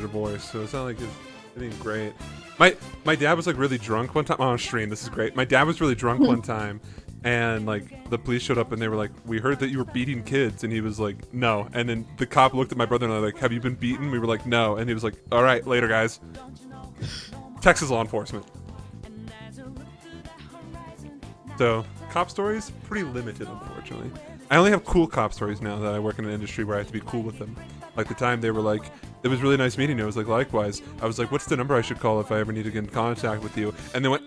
voice, so it's not like it's anything great. My dad was like really drunk one time on stream. This is great. My dad was really drunk one time, and like the police showed up and they were like, "We heard that you were beating kids," and he was like, "No." And then the cop looked at my brother and I was like, "Have you been beaten?" We were like, "No," and he was like, "All right, later, guys." Texas law enforcement. So cop stories pretty limited, unfortunately. I only have cool cop stories now that I work in an industry where I have to be cool with them. Like the time they were like, it was really nice meeting you. I was like, likewise. I was like, what's the number I should call if I ever need to get in contact with you? And they went,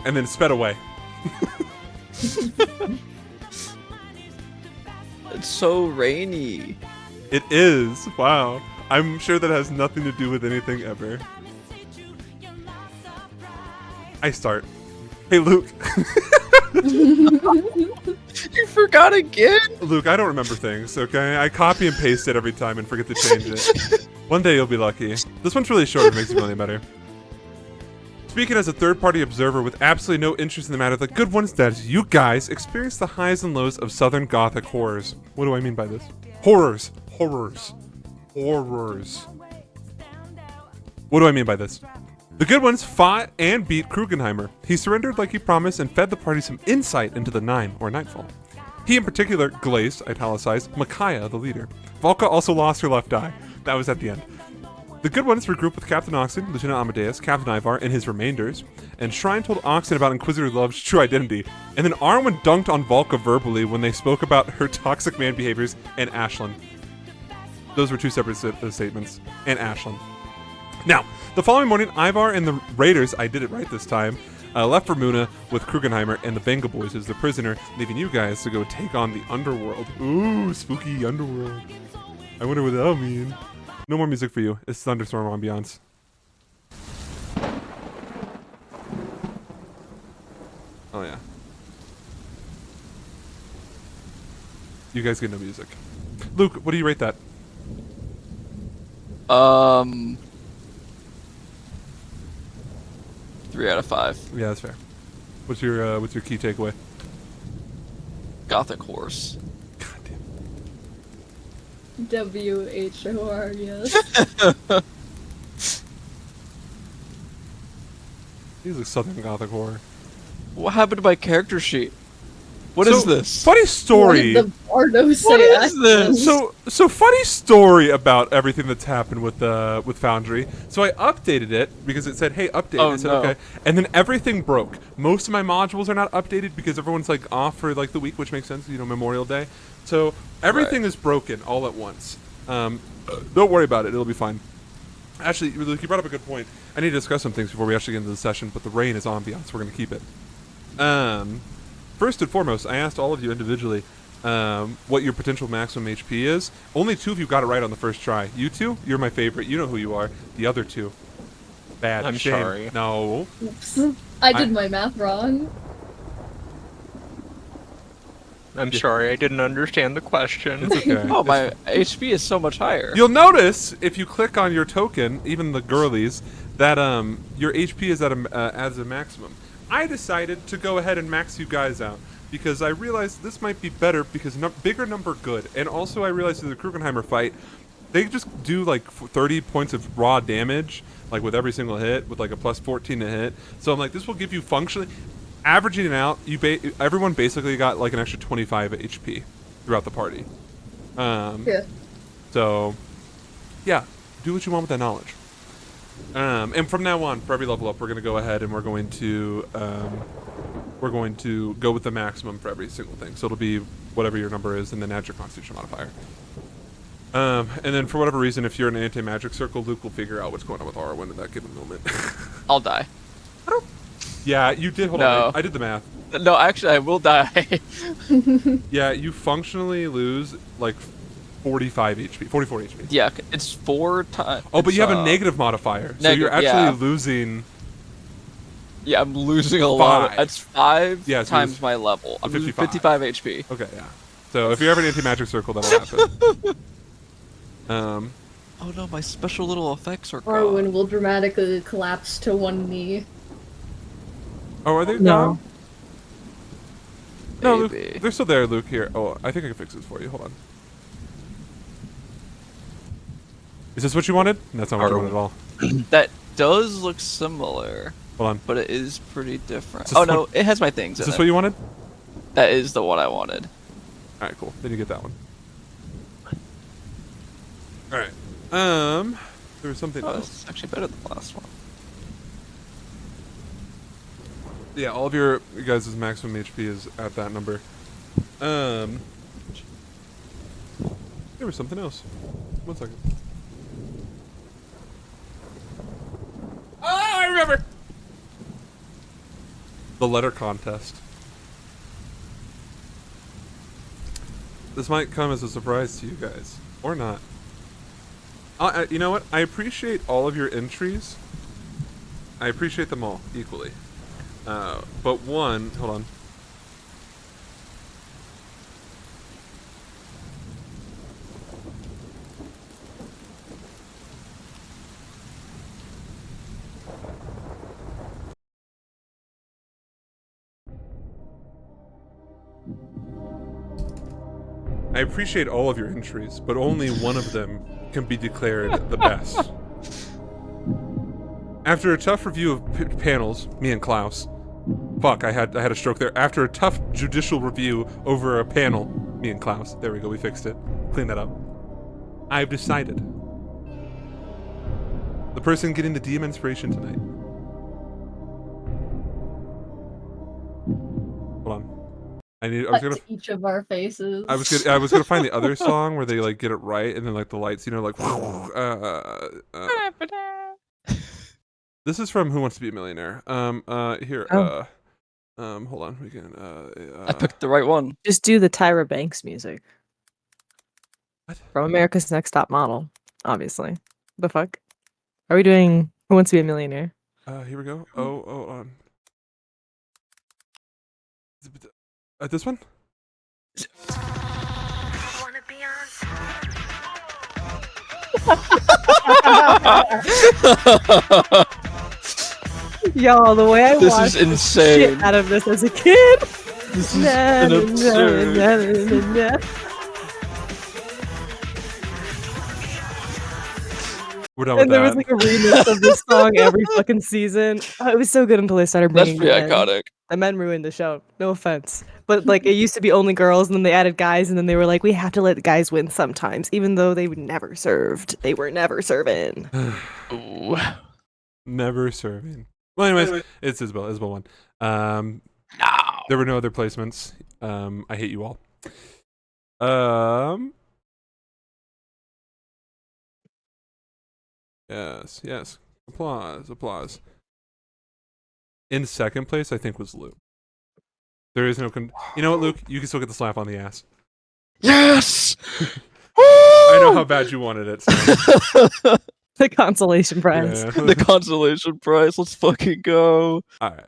and then sped away. It's so rainy. It is. Wow. I'm sure that has nothing to do with anything ever. I start. Hey, Luke. You forgot again? Luke, I don't remember things, okay? I copy and paste it every time and forget to change it. One day you'll be lucky. This one's really short, it makes me feel any better. Speaking as a third-party observer with absolutely no interest in the matter, the good ones that you guys experience the highs and lows of Southern Gothic horrors. What do I mean by this? Horrors. Horrors. Horrors. What do I mean by this? The good ones fought and beat Krugenheimer. He surrendered like he promised and fed the party some insight into the Nine, or Nightfall. He in particular glazed, italicized, Micaiah, the leader. Volka also lost her left eye. That was at the end. The good ones regrouped with Captain Oxen, Lieutenant Amadeus, Captain Ivar, and his remainders, and Shrine told Oxen about Inquisitor Love's true identity, and then Arwen dunked on Volka verbally when they spoke about her toxic man behaviors and Ashlyn. Those were two separate statements. And Ashlyn. Now, the following morning, Ivar and the Raiders, I did it right this time, left for Muna with Krugenheimer and the Benga Boys as the prisoner, leaving you guys to go take on the Underworld. Ooh, spooky Underworld. I wonder what that'll mean. No more music for you. It's thunderstorm ambiance. Oh yeah. You guys get no music. Luke, what do you rate that? 3 out of 5. Yeah, that's fair. What's your key takeaway? Gothic horse. God damn. WHOR, He's a Southern Gothic horror. What happened to my character sheet? What is this? Funny story. What did the Bardo say? What is this? So funny story about everything that's happened with Foundry. So I updated it because it said, "Hey, update." Oh, I said, no. "Okay," and then everything broke. Most of my modules are not updated because everyone's like off for like the week, which makes sense. You know, Memorial Day. So everything is broken all at once. Don't worry about it; it'll be fine. Actually, Luke, you brought up a good point. I need to discuss some things before we actually get into the session. But the rain is ambiance. We're gonna keep it. First and foremost, I asked all of you individually what your potential maximum HP is. Only 2 of you got it right on the first try. You 2, you're my favorite. You know who you are. The other 2, bad. I'm Shame. sorry. No. Oops. I did my math wrong. I'm sorry, I didn't understand the question. It's okay. Oh, my HP is so much higher. You'll notice if you click on your token, even the girlies, that your HP is at a maximum. I decided to go ahead and max you guys out because I realized this might be better because bigger number good, and also I realized in the Krugenheimer fight, they just do like 30 points of raw damage, like with every single hit, with like a plus 14 to hit. So I'm like, this will give you functionally, averaging it out, everyone basically got like an extra 25 HP throughout the party. Yeah. So, yeah, do what you want with that knowledge. And from now on, for every level up, we're going to go ahead and we're going to go with the maximum for every single thing. So it'll be whatever your number is, and then add your Constitution modifier. And then for whatever reason, if you're in an anti-magic circle, Luke will figure out what's going on with Arwen at that given moment. I'll die. Yeah, you did. Hold No. on, I did the math. No, actually, I will die. Yeah, you functionally lose like 45 HP, 44 HP. Yeah, it's 4 times. Oh, but you have a negative modifier, so you're actually yeah. losing. Yeah, I'm losing a lot. 5. That's 5 Yeah, so times it's my level. I'm losing 55. 55 HP. Okay, yeah. So if you have an anti-magic circle, that'll happen. Oh no, my special little effects are Arwen gone. will dramatically collapse to one knee. Oh, are they? No. No, Luke, Maybe. they're still there, Luke. Here. Oh, I think I can fix this for you. Hold on. Is this what you wanted? That's not what you wanted at all. That does look similar, Hold on. but it is pretty different. Is this Oh no, one- it has my things Is in this it. what you wanted? That is the one I wanted. All right, cool. Then you get that one. All right. There was something Oh, else. this is actually better than the last one. Yeah, all of your guys' maximum HP is at that number. There was something else. 1 second. Oh, I remember! The letter contest. This might come as a surprise to you guys, or not. You know what? I appreciate all of your entries. I appreciate them all equally. But one, hold on. I appreciate all of your entries, but only one of them can be declared the best. After a tough review of panels, me and Klaus, fuck, I had a stroke there. After a tough judicial review over a panel, me and Klaus, there we go, we fixed it. Clean that up. I've decided. The person getting the DM inspiration tonight. Hold on. I was Cut gonna to each of our faces. I was gonna find the other song where they like get it right and then like the lights, you know, like this is from Who Wants to Be a Millionaire. Here, Oh. hold on, we can I picked the right one. Just do the Tyra Banks music What? from America's Next Top Model, obviously. The fuck? Are we doing Who Wants to Be a Millionaire? Here we go. Oh, this one? Y'all, the way I This watched is the insane. shit out of this as a kid. This is an absurd. We're done with And there was that. like a remix of this song every fucking season. Oh, it was so good until they started That's bringing pretty men. iconic. The men ruined the show. No offense. But like it used to be only girls and then they added guys and then they were like, we have to let the guys win sometimes, even though they never served. They were never serving. Ooh. Never serving. Well, anyways, it's Isabel. Isabel won. No. There were no other placements. I hate you all. Yes. Applause. In second place, I think was Luke. There is no you know what, Luke? You can still get the slap on the ass. Yes. I know how bad you wanted it. So. The consolation prize. Yeah. The consolation prize. Let's fucking go. All right.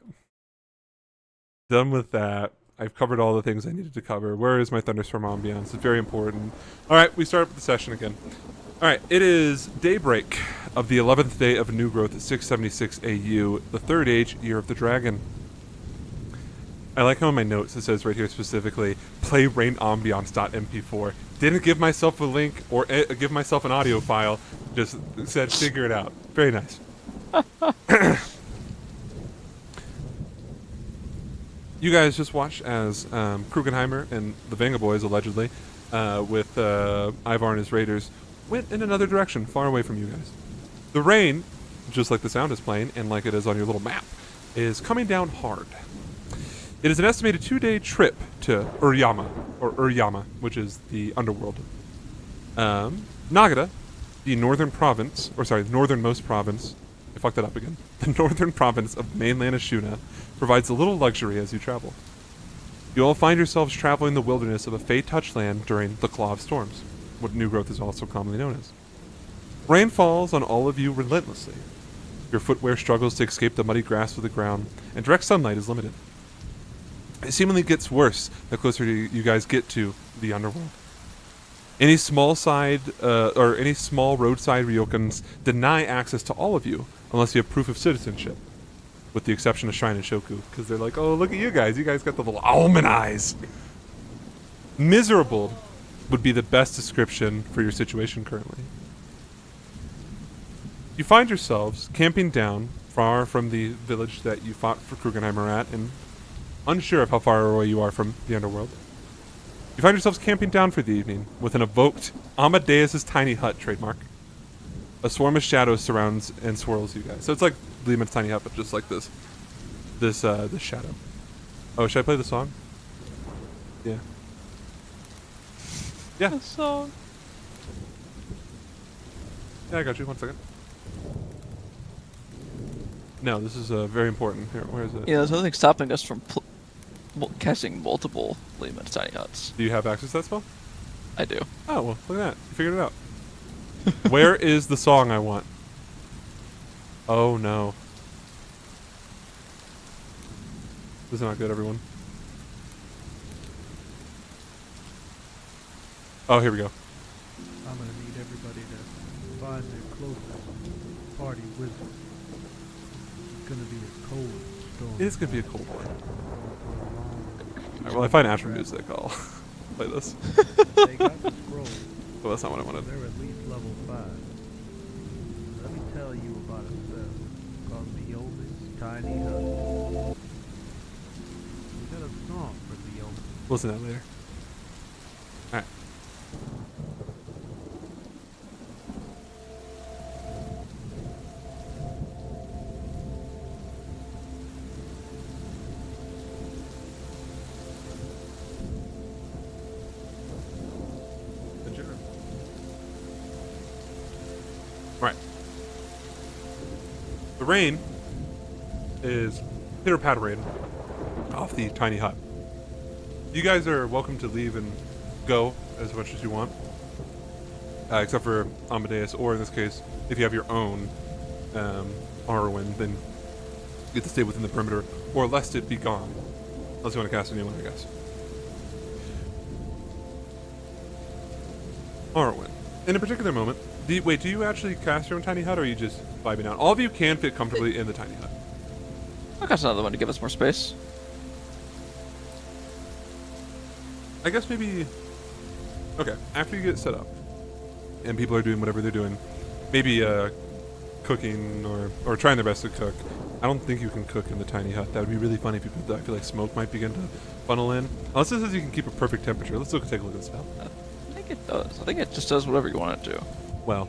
Done with that. I've covered all the things I needed to cover. Where is my thunderstorm ambiance? It's very important. All right, we start up the session again. All right, it is daybreak of the 11th day of New Growth at 676 AU, the third age, Year of the Dragon. I like how in my notes it says right here specifically, play rainambiance.mp4. Didn't give myself a link or give myself an audio file, just said figure it out. Very nice. You guys just watched as Krugenheimer and the Vanga Boys, allegedly, with Ivar and his raiders, went in another direction, far away from you guys. The rain, just like the sound is playing, and like it is on your little map, is coming down hard. It is an estimated 2-day trip to Uryama, which is the underworld. Nagata, the northernmost province, I fucked that up again. The northern province of mainland Ashuna provides a little luxury as you travel. You all find yourselves traveling the wilderness of a Fey-touched land during the Claw of Storms, what New Growth is also commonly known as. Rain falls on all of you relentlessly. Your footwear struggles to escape the muddy grasp of the ground, and direct sunlight is limited. It seemingly gets worse the closer you guys get to the underworld. Any small roadside ryokans deny access to all of you unless you have proof of citizenship, with the exception of Shrine and Shoku, because they're like, oh, look at you guys got the little almond eyes. Miserable would be the best description for your situation currently. You find yourselves camping down far from the village that you fought for Krugenheimer at, and unsure of how far away you are from the underworld. You find yourselves camping down for the evening with an evoked Amadeus's tiny hut trademark. A swarm of shadows surrounds and swirls you guys. So it's like Lehman's tiny hut, but just like this shadow. Oh, should I play the song? Yeah. Yeah. The song. Yeah, I got you. 1 second. No, this is very important. Here, where is it? Yeah, there's nothing stopping us from casting multiple Lehman's tiny huts. Do you have access to that spell? I do. Oh, well, look at that. You figured it out. Where is the song I want? Oh, no. This is not good, everyone. Oh, here we go. I'm gonna need everybody to find their closest party wizard. It's gonna be a cold storm. It is going to be a cold one. Going Alright, well, I find Astral Music. I'll play this. for a long- They got the scroll. Oh, that's not what I wanted. They're at least level 5. Let me tell you about a spell called Leoma's Tiny Hut. We got a song for Leoma. Listen to that later. Alright. Alright. The rain is pitter-pattering off the tiny hut. You guys are welcome to leave and go as much as you want. Except for Amadeus, or in this case, if you have your own Arwen, then you get to stay within the perimeter, or lest it be gone. Unless you want to cast a new one, I guess. Arwen. In a particular moment, do you actually cast your own tiny hut, or are you just vibing out? All of you can fit comfortably in the tiny hut. I'll cast another one to give us more space. I guess maybe... Okay, after you get set up, and people are doing whatever they're doing, maybe cooking or trying their best to cook. I don't think you can cook in the tiny hut. That would be really funny if you could. I feel like smoke might begin to funnel in. Unless it says you can keep a perfect temperature. Let's take a look at the spell. I think it does. I think it just does whatever you want it to. Well,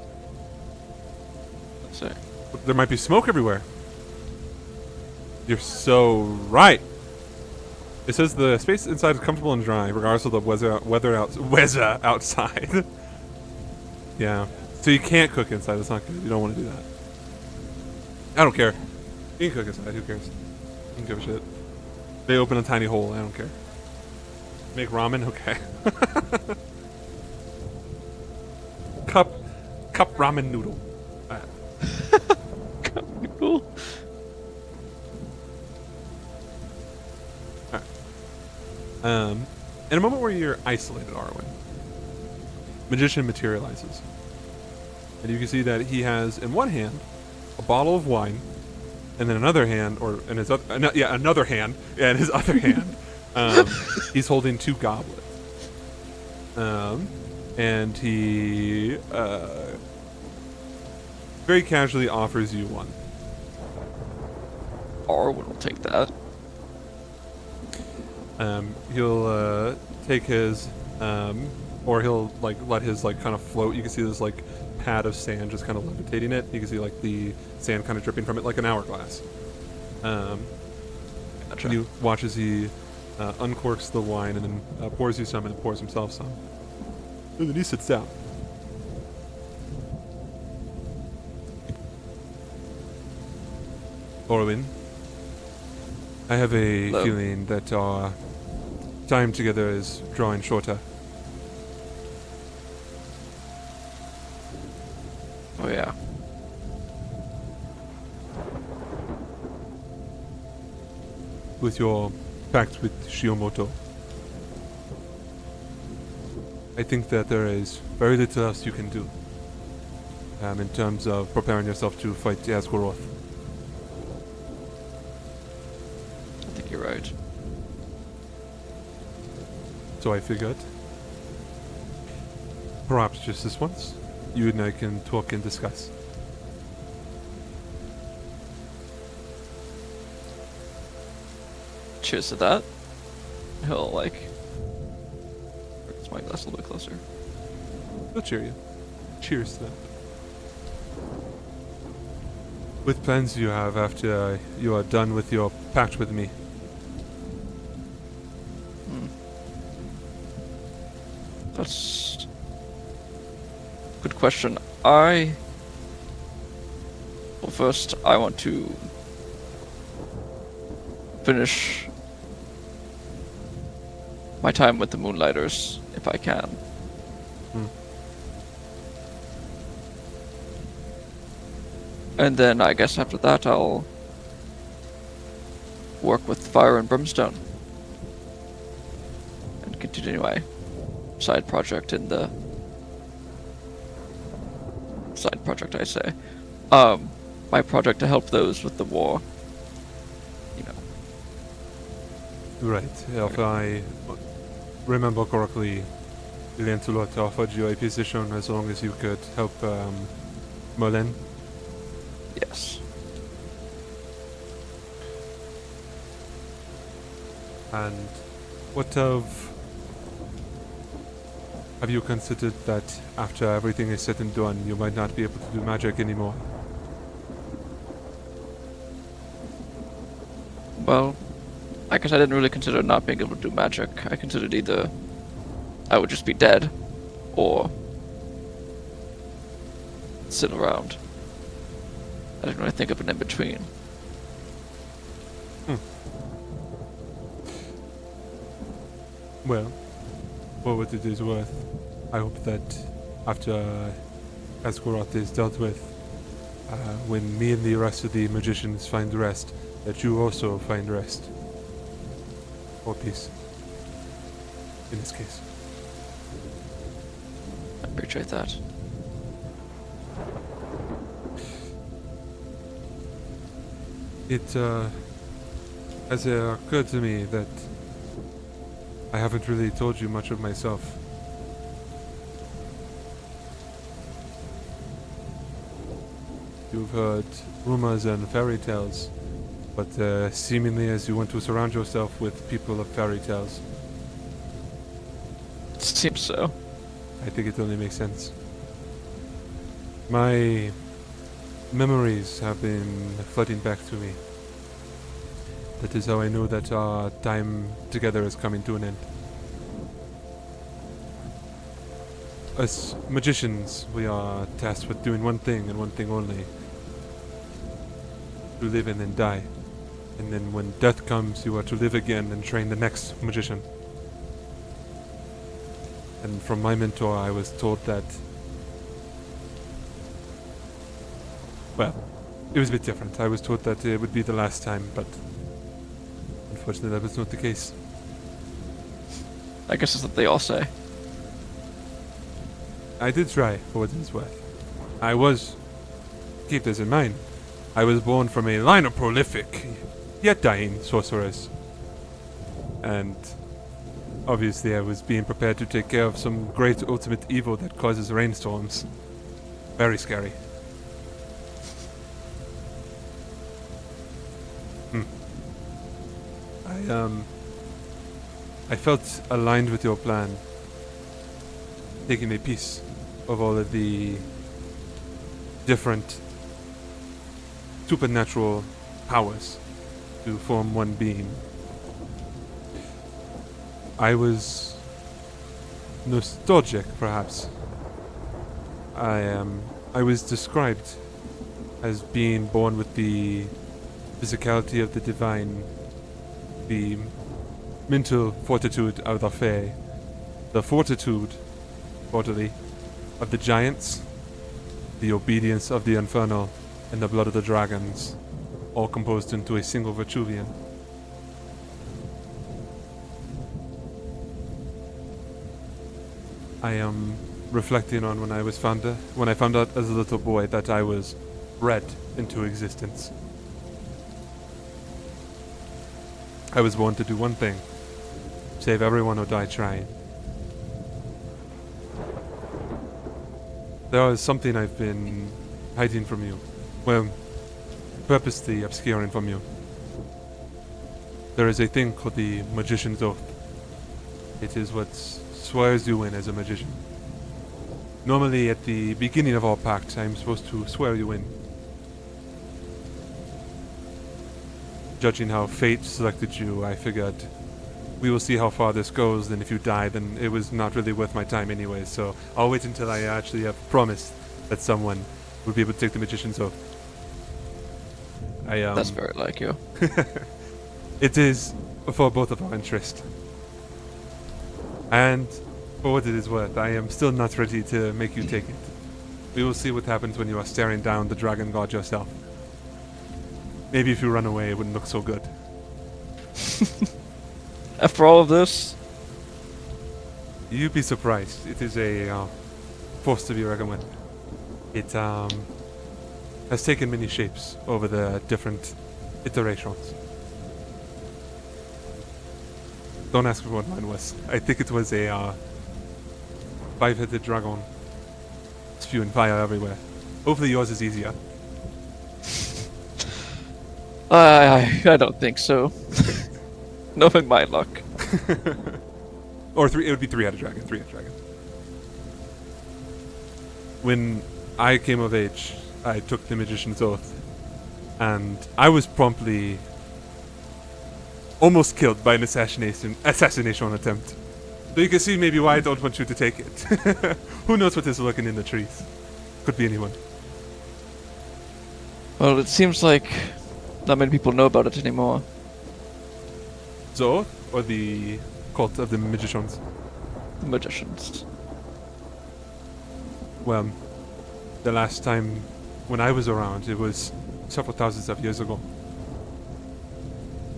Let's see. there might be smoke everywhere. You're so right. It says the space inside is comfortable and dry, regardless of the weather outside. Yeah. So you can't cook inside. That's not good. You don't want to do that. I don't care. You can cook inside. Who cares? I don't give a shit. They open a tiny hole. I don't care. Make ramen? Okay. Cup ramen noodle. Cool. In a moment where you're isolated, Arwen, Magician materializes. And you can see that he has in one hand a bottle of wine, and then another hand, in his other hand, he's holding 2 goblets. And he very casually offers you one. Arwen will take that. He'll take his, or he'll like let his like kind of float. You can see this like pad of sand just kind of levitating it. You can see like the sand kind of dripping from it like an hourglass. Gotcha. And you watch as he uncorks the wine and then pours you some and pours himself some. And then he sits down. Orwin, I have a Hello. feeling that our time together is drawing shorter. Oh yeah. With your pact with Shiomoto, I think that there is very little else you can do in terms of preparing yourself to fight Yazgoroth. I think you're right. So I figured, perhaps just this once, you and I can talk and discuss. cheers to that. He'll like. Bring my glass a little bit closer. I'll cheer you. Cheers to that. What plans do you have after you are done with your pact with me? That's a good question. Well, first, I want to finish my time with the Moonlighters, if I can. And then I guess after that I'll work with Fire and Brimstone. And continue my side project in the... Side project, I say. My project to help those with the war. You know. Right. If I remember correctly, Lancelot offered you a position as long as you could help Merlin. Yes. And what of... Have you considered that after everything is said and done, you might not be able to do magic anymore? Well, I guess I didn't really consider not being able to do magic. I considered either I would just be dead, or sit around. I didn't really think of an in-between. Well, for what it is worth, I hope that after Esquarot is dealt with, when me and the rest of the magicians find rest, that you also find rest. Or peace. In this case. I appreciate that. It has occurred to me that I haven't really told you much of myself. You've heard rumors and fairy tales, but seemingly as you want to surround yourself with people of fairy tales, Seems so. I think it only makes sense. My memories have been flooding back to me. That is how I know that our time together is coming to an end. As magicians, we are tasked with doing one thing and one thing only. To live and then die. And then when death comes, you are to live again and train the next magician. And from my mentor, I was told that... Well, it was a bit different. I was told that it would be the last time, but... Unfortunately, that was not the case. I guess that's what they all say. I did try, for what it is worth. I was... Keep this in mind. I was born from a line of prolific, yet dying sorcerers. And... Obviously, I was being prepared to take care of some great ultimate evil that causes rainstorms. Very scary. I felt aligned with your plan. Taking a piece of all of the different supernatural powers to form one being. I was nostalgic, perhaps. I was described as being born with the physicality of the divine, the mental fortitude of the Fae, the fortitude, bodily, of the giants, the obedience of the infernal, and the blood of the dragons, all composed into a single Vitruvian. I am reflecting on when I found out as a little boy that I was bred into existence. I was born to do one thing: save everyone or die trying. There is something I've been hiding from you. Well, purposely obscuring from you. There is a thing called the Magician's Oath. It is what swears you in as a magician. Normally, at the beginning of our pact, I'm supposed to swear you in. Judging how fate selected you, I figured we will see how far this goes, and if you die, then it was not really worth my time anyway, so I'll wait until I actually have promised that someone would be able to take the Magician's Oath. That's very like you. It is for both of our interest. And for what it is worth, I am still not ready to make you take it. We will see what happens when you are staring down the Dragon God yourself. Maybe if you run away, it wouldn't look so good. After all of this, You'd be surprised. It is a force to be reckoned with. It has taken many shapes over the different iterations. Don't ask me what mine was. I think it was a five-headed dragon spewing fire everywhere. Hopefully yours is easier. I don't think so. Knowing my luck. Or three. It would be three-headed dragon. Three-headed dragon. When I came of age, I took the Magician's Oath, and I was promptly almost killed by an assassination attempt. So you can see maybe why I don't want you to take it. Who knows what is lurking in the trees? Could be anyone. Well, it seems like not many people know about it anymore. The Oath or the Cult of the Magicians? The magicians. Well, the last time when I was around, it was several thousands of years ago.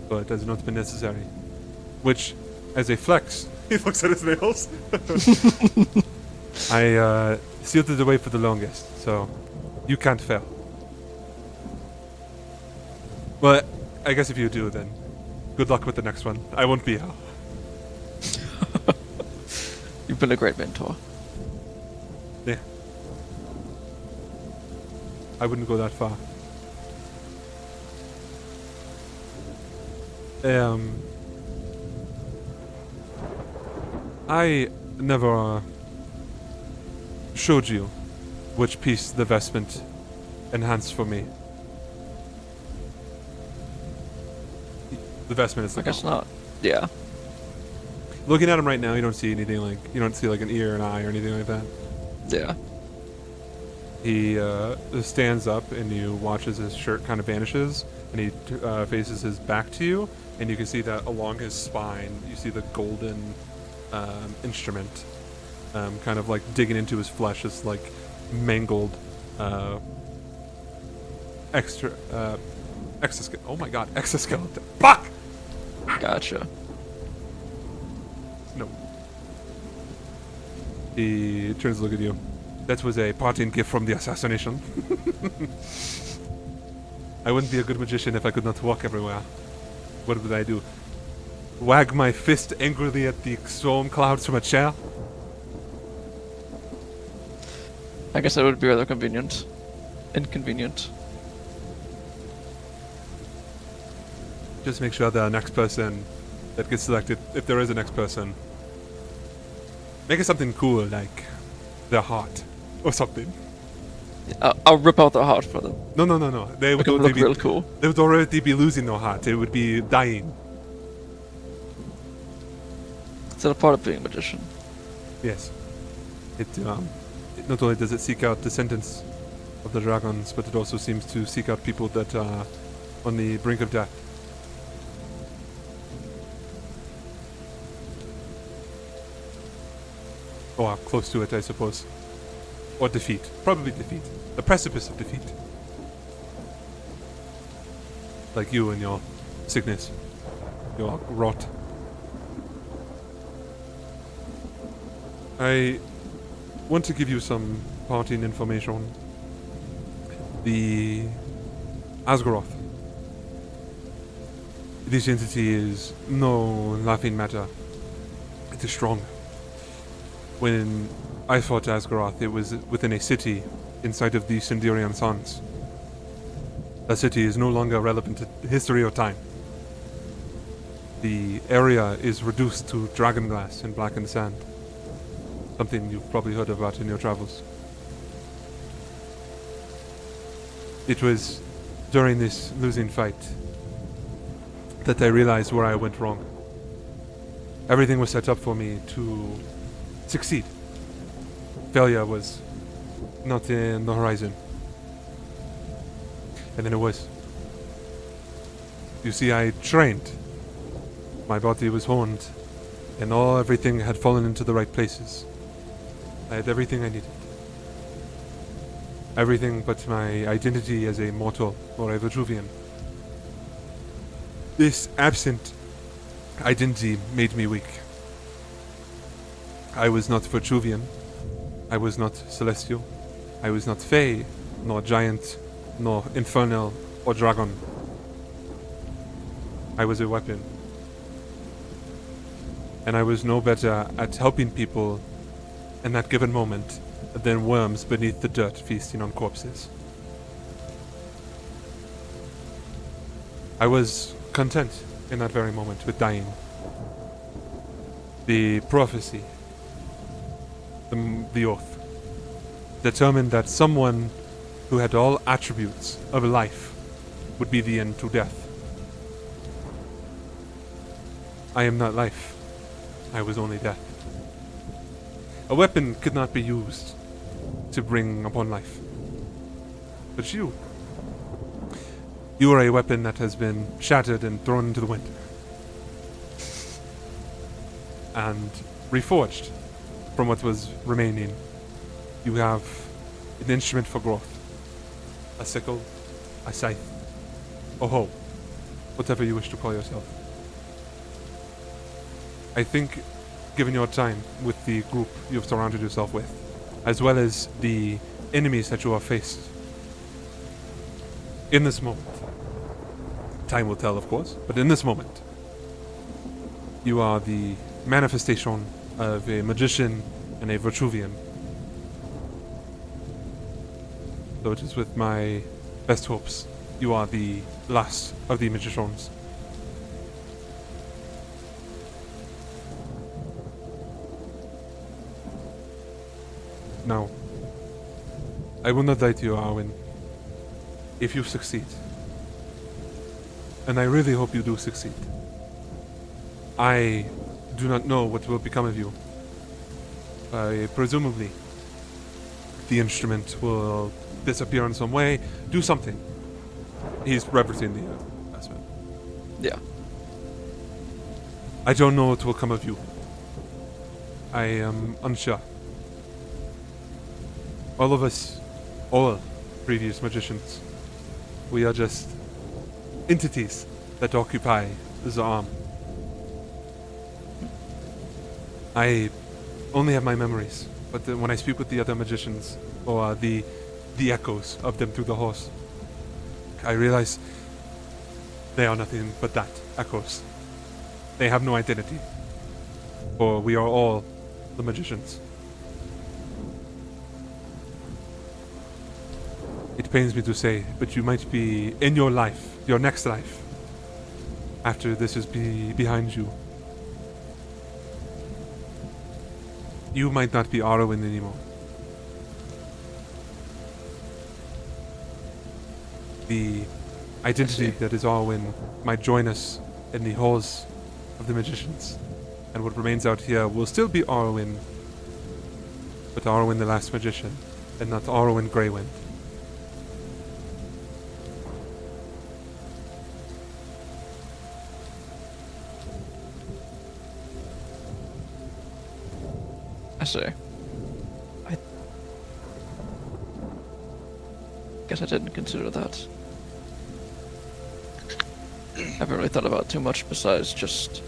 But it has not been necessary. Which, as a flex, he looks at his nails. I sealed it away for the longest, so you can't fail. But I guess if you do, then good luck with the next one. I won't be here. You've been a great mentor. Yeah. I wouldn't go that far. I never showed you which piece the vestment enhanced for me. The vestment is I the guess not. Yeah. Looking at him right now, you don't see anything like, you don't see like an ear, an eye, or anything like that. Yeah. He stands up and you watch as his shirt kind of vanishes, and he faces his back to you, and you can see that along his spine, you see the golden instrument kind of like digging into his flesh, this like mangled exoskeleton. Oh my god, exoskeleton. Fuck! Gotcha. No. He turns to look at you. That was a parting gift from the assassination. I wouldn't be a good magician if I could not walk everywhere. What would I do? Wag my fist angrily at the storm clouds from a chair? I guess that would be rather convenient. Inconvenient. Just make sure the next person that gets selected, if there is a next person, make it something cool, like their heart or something. I'll rip out their heart for them. No. They would Make them look be real cool. They would already be losing their heart. They would be dying. Is that a part of being a magician? Yes. It not only does it seek out descendants of the dragons, but it also seems to seek out people that are on the brink of death. Or close to it, I suppose. Or defeat. Probably defeat. The precipice of defeat. Like you and your sickness. Your rot. I want to give you some parting information. The Asgaroth. This entity is no laughing matter. It is strong. When I fought Asgaroth, it was within a city inside of the Sindirian Suns. That city is no longer relevant to history or time. The area is reduced to dragon glass and blackened sand. Something you've probably heard about in your travels. It was during this losing fight that I realized where I went wrong. Everything was set up for me to succeed. Failure was not in the horizon. And then it was. You see, I trained. My body was honed, and everything had fallen into the right places. I had everything I needed. Everything but my identity as a mortal or a Vitruvian. This absent identity made me weak. I was not Vitruvian. I was not celestial. I was not Fey, nor giant, nor infernal, or dragon. I was a weapon. And I was no better at helping people in that given moment than worms beneath the dirt feasting on corpses. I was content in that very moment with dying. The prophecy, the oath, determined that someone who had all attributes of life would be the end to death. I am not life. I was only death. A weapon could not be used to bring upon life. But you are a weapon that has been shattered and thrown into the wind. And reforged from what was remaining. You have an instrument for growth. A sickle, a scythe, a hoe, whatever you wish to call yourself. I think, given your time with the group you've surrounded yourself with, as well as the enemies that you have faced, in this moment, time will tell, of course, but in this moment, you are the manifestation of a magician and a Vitruvian. So it is with my best hopes, you are the last of the magicians. Now, I will not die to you, Arwen, if you succeed. And I really hope you do succeed. I do not know what will become of you. Presumably, the instrument will disappear in some way, do something. He's referencing the investment. Yeah. I don't know what will come of you. I am unsure. All of us, all previous magicians, we are just entities that occupy the arm. I only have my memories, but when I speak with the other magicians, or the echoes of them through the halls, I realize they are nothing but that, echoes. They have no identity, for we are all the magicians. It pains me to say, but you might be in your life, your next life, after this is behind you. You might not be Arwen anymore. The identity that is Arwen might join us in the halls of the magicians, and what remains out here will still be Arwen, but Arwen the last magician, and not Arwen Greywind. I see. I guess I didn't consider that. I haven't really thought about it too much besides just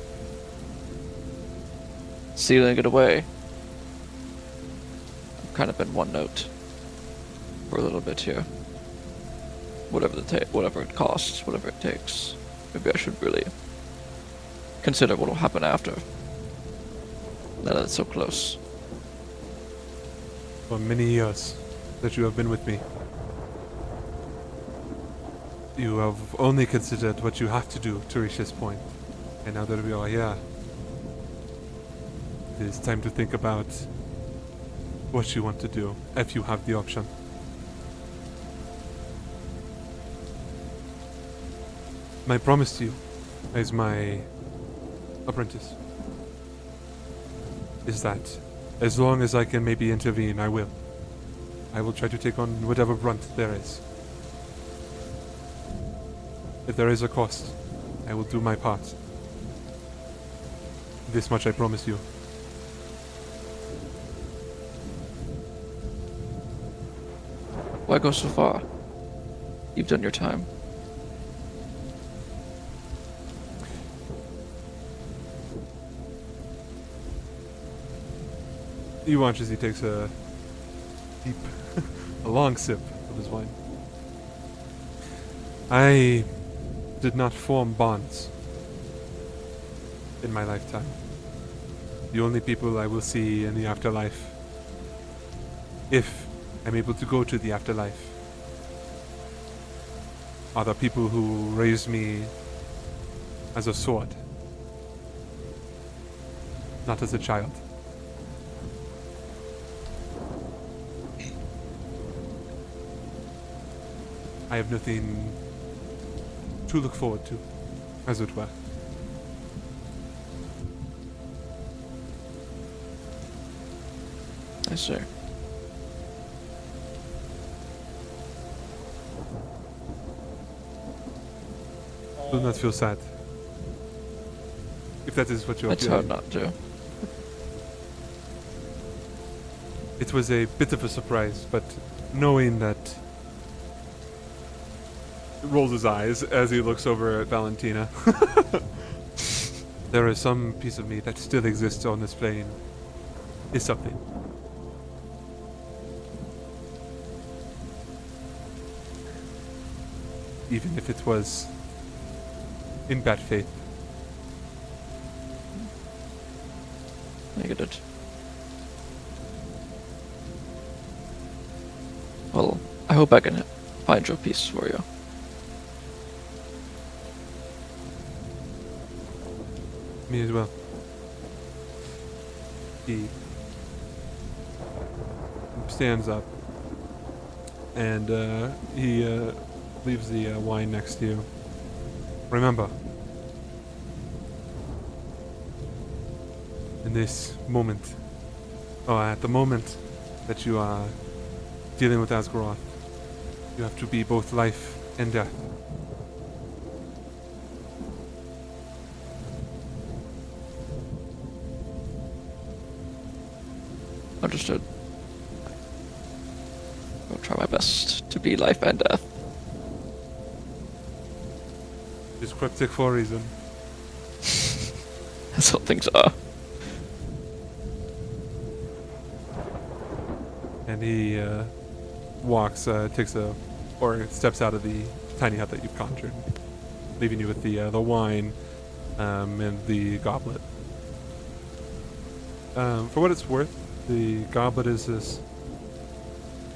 sealing it away. I've kind of been one note for a little bit here. Whatever it costs, whatever it takes. Maybe I should really consider what will happen after. Now that it's so close. For many years that you have been with me, you have only considered what you have to do to reach this point. And now that we are here, it is time to think about what you want to do, if you have the option. My promise to you, as my apprentice, is that as long as I can maybe intervene, I will. I will try to take on whatever brunt there is. If there is a cost, I will do my part. This much I promise you. Why go so far? You've done your time. You watch as he takes a deep, a long sip of his wine. I did not form bonds in my lifetime. The only people I will see in the afterlife, if I'm able to go to the afterlife, are the people who raised me as a sword, not as a child. I have nothing to look forward to, as it were. I see. Do not feel sad. If that is what you're It's feeling. hard not to. It was a bit of a surprise, but knowing that... rolls his eyes as he looks over at Valentina. There is some piece of me that still exists on this plane. Is something. Even if it was in bad faith. I get it. Well, I hope I can find your piece for you. Me as well. He stands up and he leaves the wine next to you. Remember, in this moment, or at the moment that you are dealing with Asgaroth, you have to be both life and death. Understood. I'll try my best to be life and death. It's cryptic for a reason. That's how things are. And he walks, or steps out of the tiny hut that you've conjured, leaving you with the wine and the goblet. For what it's worth, the goblet is this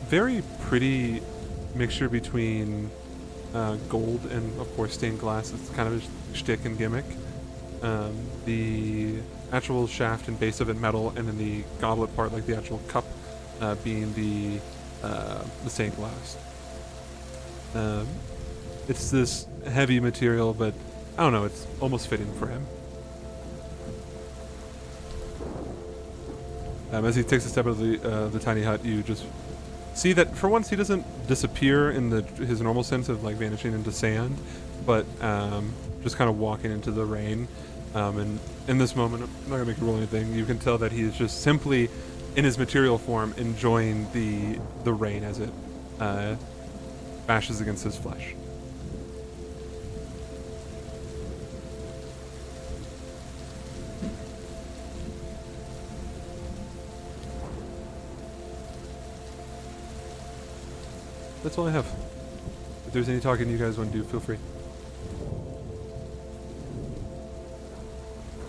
very pretty mixture between gold and, of course, stained glass. It's kind of a shtick and gimmick. The actual shaft and base of it metal, and then the goblet part, like the actual cup, being the stained glass. It's this heavy material, but I don't know, it's almost fitting for him. As he takes a step out of the tiny hut, you just see that for once he doesn't disappear in his normal sense of like vanishing into sand, but just kind of walking into the rain. And in this moment, I'm not gonna make you roll anything. You can tell that he is just simply, in his material form, enjoying the rain as it bashes against his flesh. That's all I have. If there's any talking you guys want to do, feel free.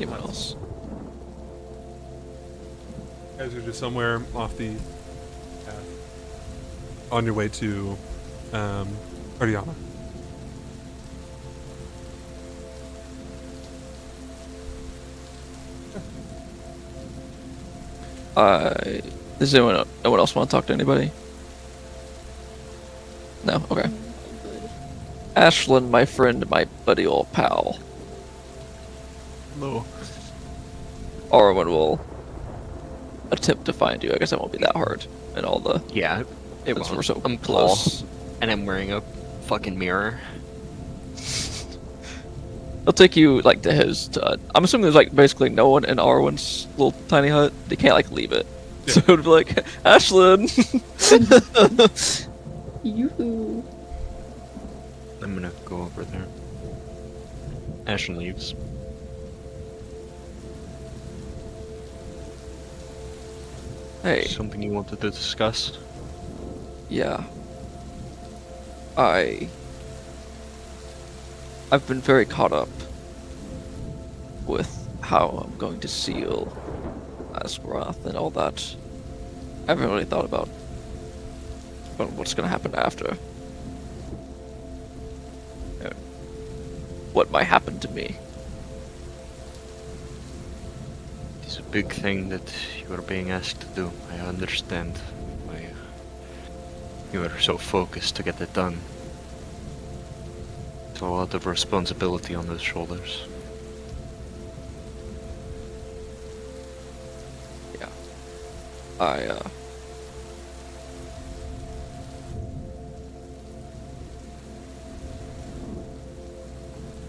Anyone else? You guys are just somewhere off the path on your way to Ariana. Does no one else want to talk to anybody? No? Okay. Ashlyn, my friend, my buddy old pal. No. Arwen will attempt to find you. I guess that won't be that hard. And all the... Yeah, it Since won't. we're so I'm close. tall, and I'm wearing a fucking mirror. He'll take you, like, to his... I'm assuming there's, like, basically no one in Arwen's little tiny hut. They can't, like, leave it. Yeah. So it would be like, Ashlyn! Yoo-hoo. I'm gonna go over there. Ashen leaves. Hey, Something you wanted to discuss? yeah. I've been very caught up with how I'm going to seal Asgaroth and all that. I haven't really thought about what's going to happen after. What might happen to me. It's a big thing that you are being asked to do. I understand why you are so focused to get it done. It's a lot of responsibility on those shoulders. Yeah.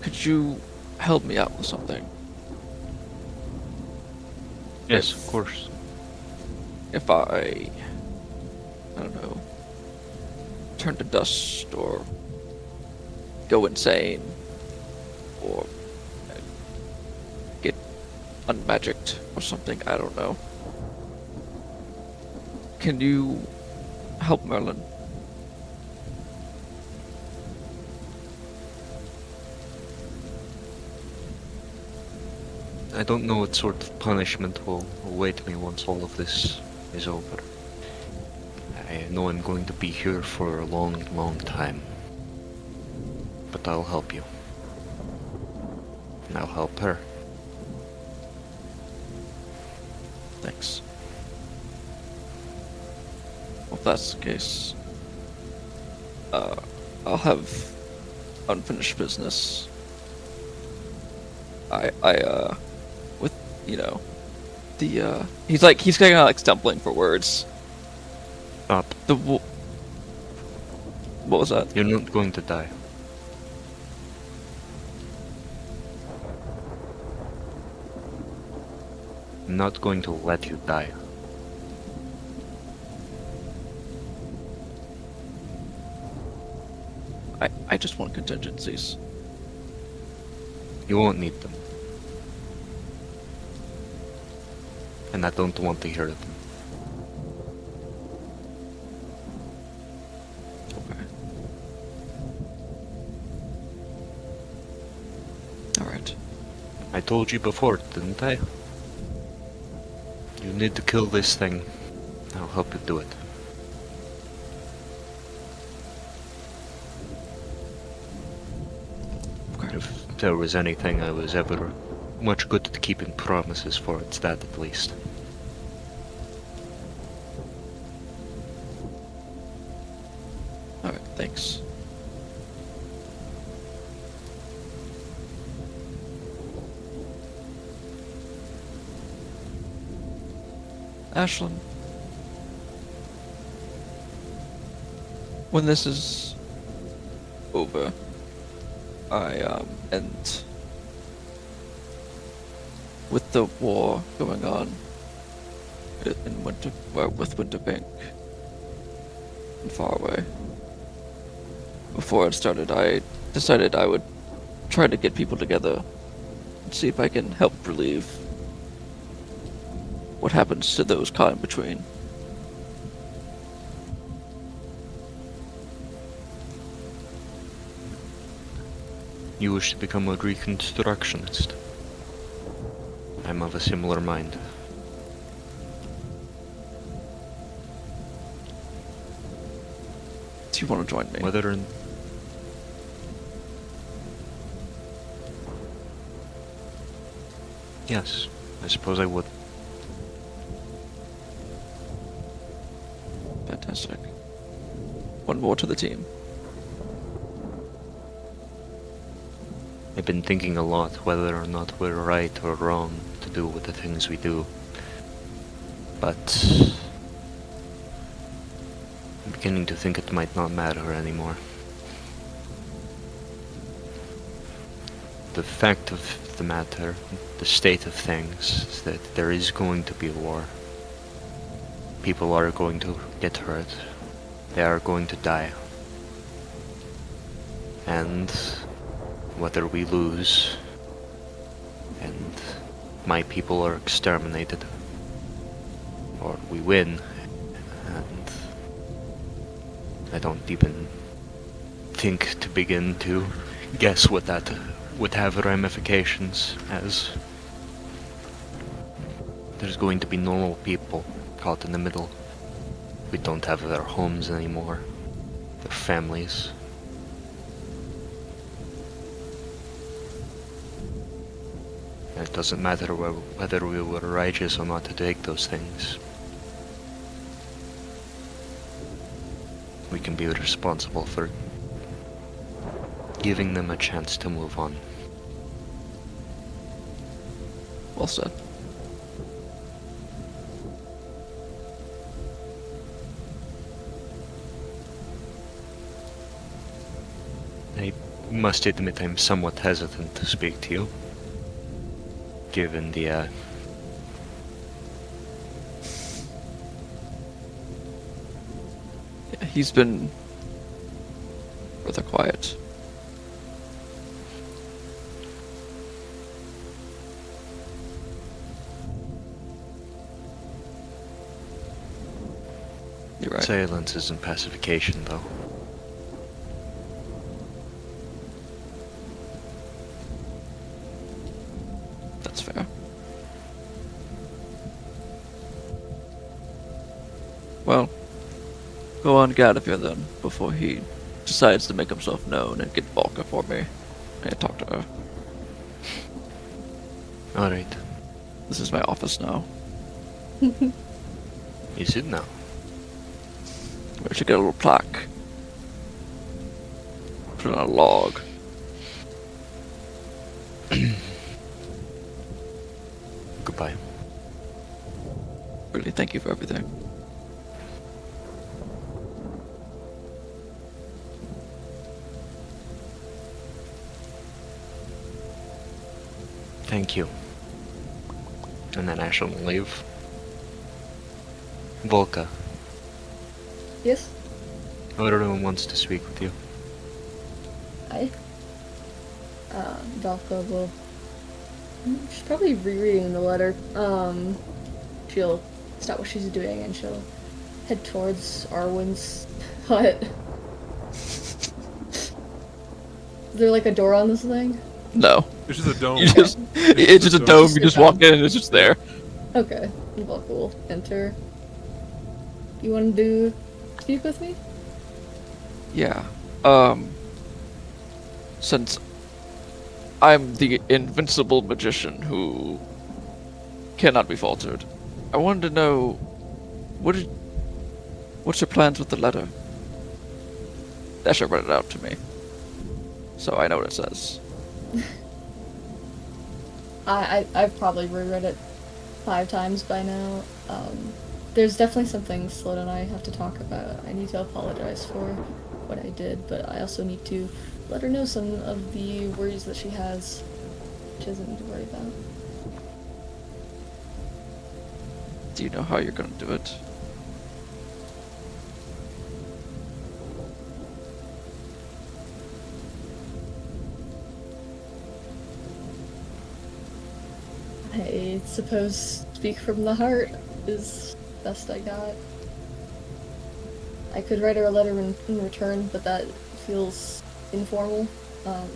Could you help me out with something? Yes, of course. If I don't know, turn to dust or go insane or get unmagicked or something, I don't know. Can you help Merlin? I don't know what sort of punishment will await me once all of this is over. I know I'm going to be here for a long, long time. But I'll help you. And I'll help her. Thanks. Well, if that's the case, I'll have unfinished business. With, you know, he's kind of like stumbling for words. Stop. What was that? You're not going to die. I'm not going to let you die. I just want contingencies. You won't need them. And I don't want to hear them. Okay. Alright. I told you before, didn't I? You need to kill this thing. I'll help you do it. Okay. If there was anything I was ever much good at keeping promises for, it's that at least. Alright, thanks. Ashlyn, when this is over, and with the war going on in with Winterbank and Faraway, before it started, I decided I would try to get people together and see if I can help relieve what happens to those caught in between. You wish to become a reconstructionist. I'm of a similar mind. Do you want to join me? Whether in... Yes, I suppose I would. one more to the team. I've been thinking a lot whether or not we're right or wrong to do with the things we do. But I'm beginning to think it might not matter anymore. The fact of the matter, the state of things, is that there is going to be war. People are going to get hurt. They are going to die. And whether we lose and my people are exterminated, or we win, and I don't even think to begin to guess what that would have ramifications as. There's going to be normal people caught in the middle. We don't have their homes anymore, their families. And it doesn't matter whether we were righteous or not to take those things. We can be responsible for giving them a chance to move on. Well said. I must admit I'm somewhat hesitant to speak to you, given the, Yeah, he's been rather quiet. You're right. silence isn't pacification, though. That's fair. Well, go on get out of here then, before he decides to make himself known and get Volka for me. And talk to her. Alright. This is my office now. Is it now? We should get a little plaque. Put it on a log. Goodbye. Really, thank you for everything. Thank you. And then I shall leave. Volka, Yes? everyone wants to speak with you. Hi. Valka will. She's probably rereading the letter. She'll stop what she's doing and she'll head towards Arwen's hut. Is there like a door on this thing? No. It's just a dome. You just, it's just a dome, you just walk in and it's just there. Okay. Valka will enter. You want to speak with me? Yeah. Since I'm the invincible magician who cannot be faltered, I wanted to know what's your plans with the letter? Dasher read it out to me, so I know what it says. I've probably reread it 5 times by now. There's definitely something Slid and I have to talk about. I need to apologize for what I did, but I also need to let her know some of the worries that she has. She doesn't need to worry about. Do you know how you're gonna do it? I suppose speak from the heart is best I got. I could write her a letter in return, but that feels informal. But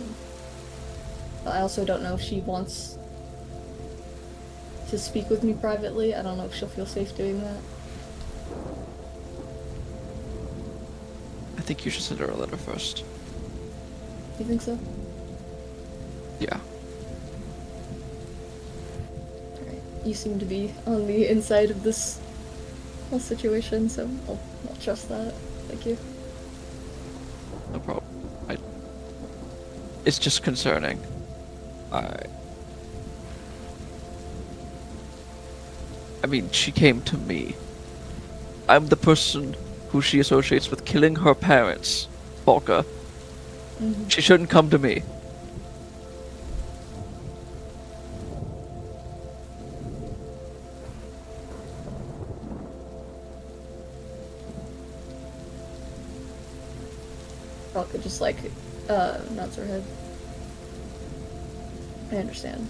I also don't know if she wants to speak with me privately. I don't know if she'll feel safe doing that. I think you should send her a letter first. You think so? Yeah. Alright. You seem to be on the inside of this whole situation, so I'll trust that. Thank you. It's just concerning. I mean, she came to me. I'm the person who she associates with killing her parents, Volka. Mhm. She shouldn't come to me. Falca just like nods her head. I understand.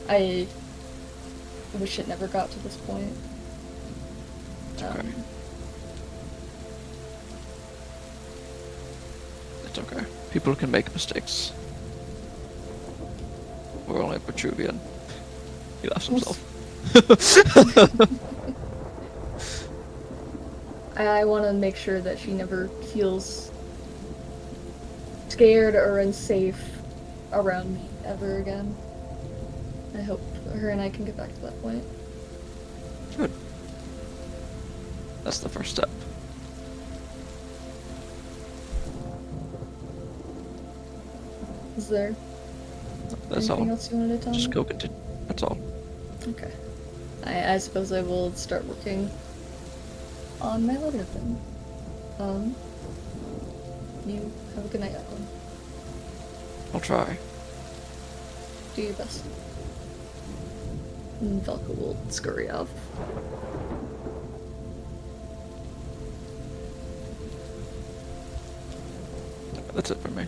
I wish it never got to this point. Okay. It's okay. People can make mistakes. We're only a Petruvian. He laughs himself. I want to make sure that she never feels scared or unsafe around me ever again. I hope her and I can get back to that point. Good. That's the first step. Is there That's anything all. else you wanted to tell Just me? go continue. That's all. Okay. I suppose I will start working on my letter then. You have a good night, Evelyn. I'll try. Do your best. And Velka will scurry off. That's it for me.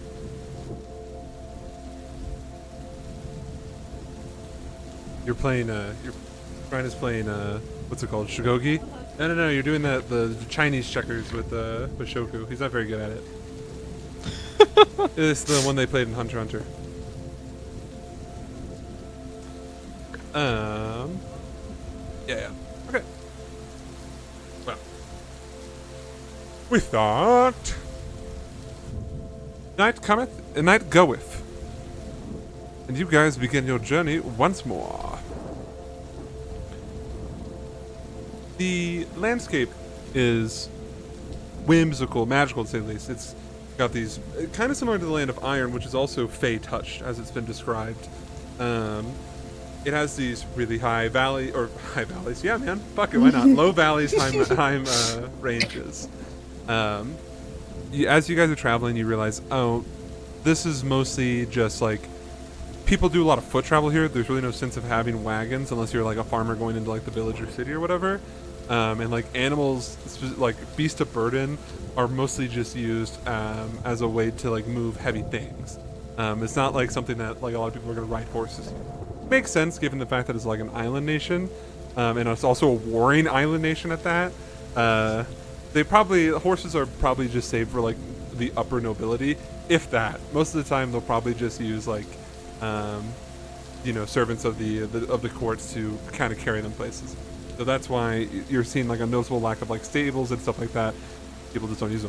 You're playing, Brian is playing, what's it called, Shogogi? No, you're doing the Chinese checkers with Shoku. He's not very good at it. It's the one they played in Hunter x Hunter. Yeah. Okay. Well. With that, night cometh and night goeth. And you guys begin your journey once more. The landscape is whimsical, magical to say the least. It's got these, kind of similar to the Land of Iron, which is also Fey touched, as it's been described. It has these really high valleys, yeah man, fuck it, why not? Low valleys, high ranges. As you guys are traveling, you realize, oh, this is mostly just like, people do a lot of foot travel here. There's really no sense of having wagons unless you're like a farmer going into like the village or city or whatever. And like animals, like beast of burden, are mostly just used as a way to like move heavy things. It's not like something that like a lot of people are going to ride horses. Makes sense given the fact that it's like an island nation, and it's also a warring island nation at that. Horses are probably just saved for like the upper nobility, if that. Most of the time they'll probably just use like servants of the courts to kind of carry them places. So that's why you're seeing like a noticeable lack of like stables and stuff like that. People just don't use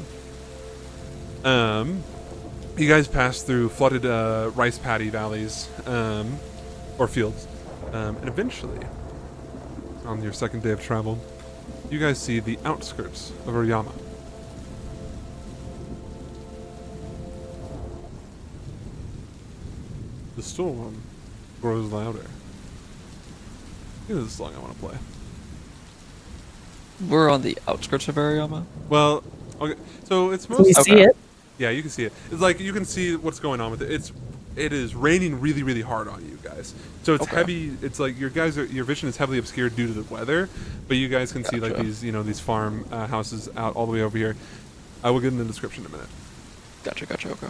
them. You guys pass through flooded rice paddy valleys or fields, and eventually, on your second day of travel, you guys see the outskirts of Oyama. The storm grows louder. This is a song I want to play. We're on the outskirts of Ariyama. Well, okay, so it's Can mostly... you see Okay. it? Yeah, you can see it. It's like you can see what's going on with it. It is raining really, really hard on you guys. So it's Okay. heavy. It's like your vision is heavily obscured due to the weather, but you guys can see like Gotcha. these farm houses out all the way over here. I will get in the description in a minute. Gotcha, okay.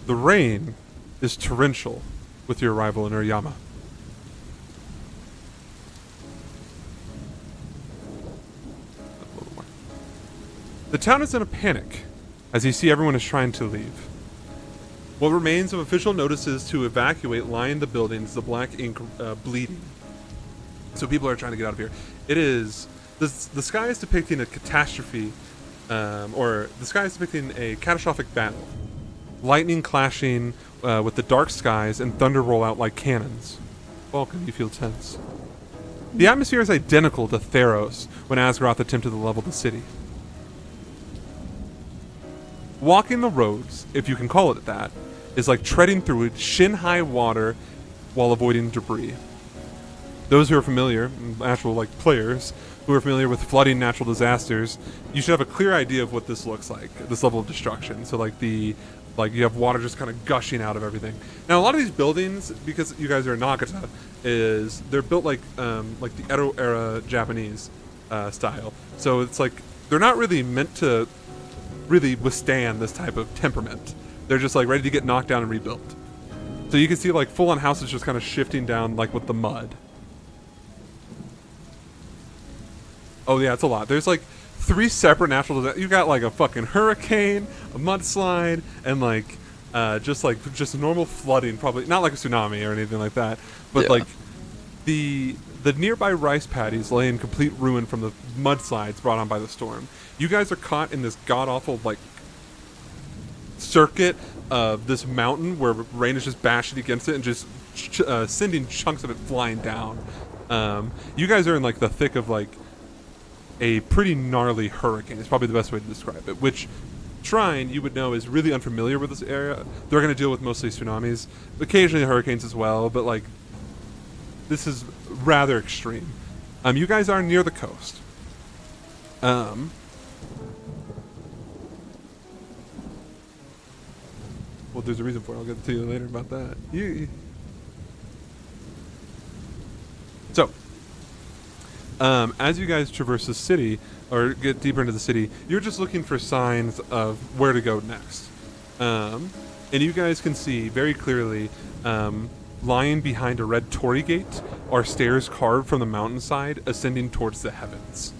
The rain is torrential with your arrival in Uriyama. The town is in a panic as you see everyone is trying to leave. What remains of official notices to evacuate line the buildings, the black ink bleeding. So people are trying to get out of here. It is the sky is depicting a catastrophe, or the sky is depicting a catastrophic battle. Lightning clashing with the dark skies and thunder roll out like cannons. Vulcan, you feel tense. The atmosphere is identical to Theros when Asgaroth attempted to level the city. Walking the roads, if you can call it that, is like treading through shin-high water while avoiding debris. Those who are familiar, actual like players, who are familiar with flooding natural disasters, you should have a clear idea of what this looks like, this level of destruction. So like you have water just kind of gushing out of everything. Now a lot of these buildings, because you guys are in Nagata, they're built like the Edo era Japanese style. So it's like they're not really meant to really withstand this type of temperament. They're just like ready to get knocked down and rebuilt. So you can see like full-on houses just kind of shifting down like with the mud. Oh yeah, it's a lot. There's like 3 separate natural disasters. You've got like a fucking hurricane, a mudslide, and like just normal flooding. Probably not like a tsunami or anything like that, but Yeah. like the nearby rice paddies lay in complete ruin from the mudslides brought on by the storm. You guys are caught in this god awful like circuit of this mountain where rain is just bashing against it and just sending chunks of it flying down. You guys are in like the thick of like a pretty gnarly hurricane. It's probably the best way to describe it, which Shrine, you would know, is really unfamiliar with this area. They're going to deal with mostly tsunamis, occasionally hurricanes as well, but like this is rather extreme. You guys are near the coast. Well, there's a reason for it. I'll get to you later about that. So, as you guys traverse the city, or get deeper into the city, you're just looking for signs of where to go next. And you guys can see very clearly, lying behind a red torii gate, are stairs carved from the mountainside, ascending towards the heavens.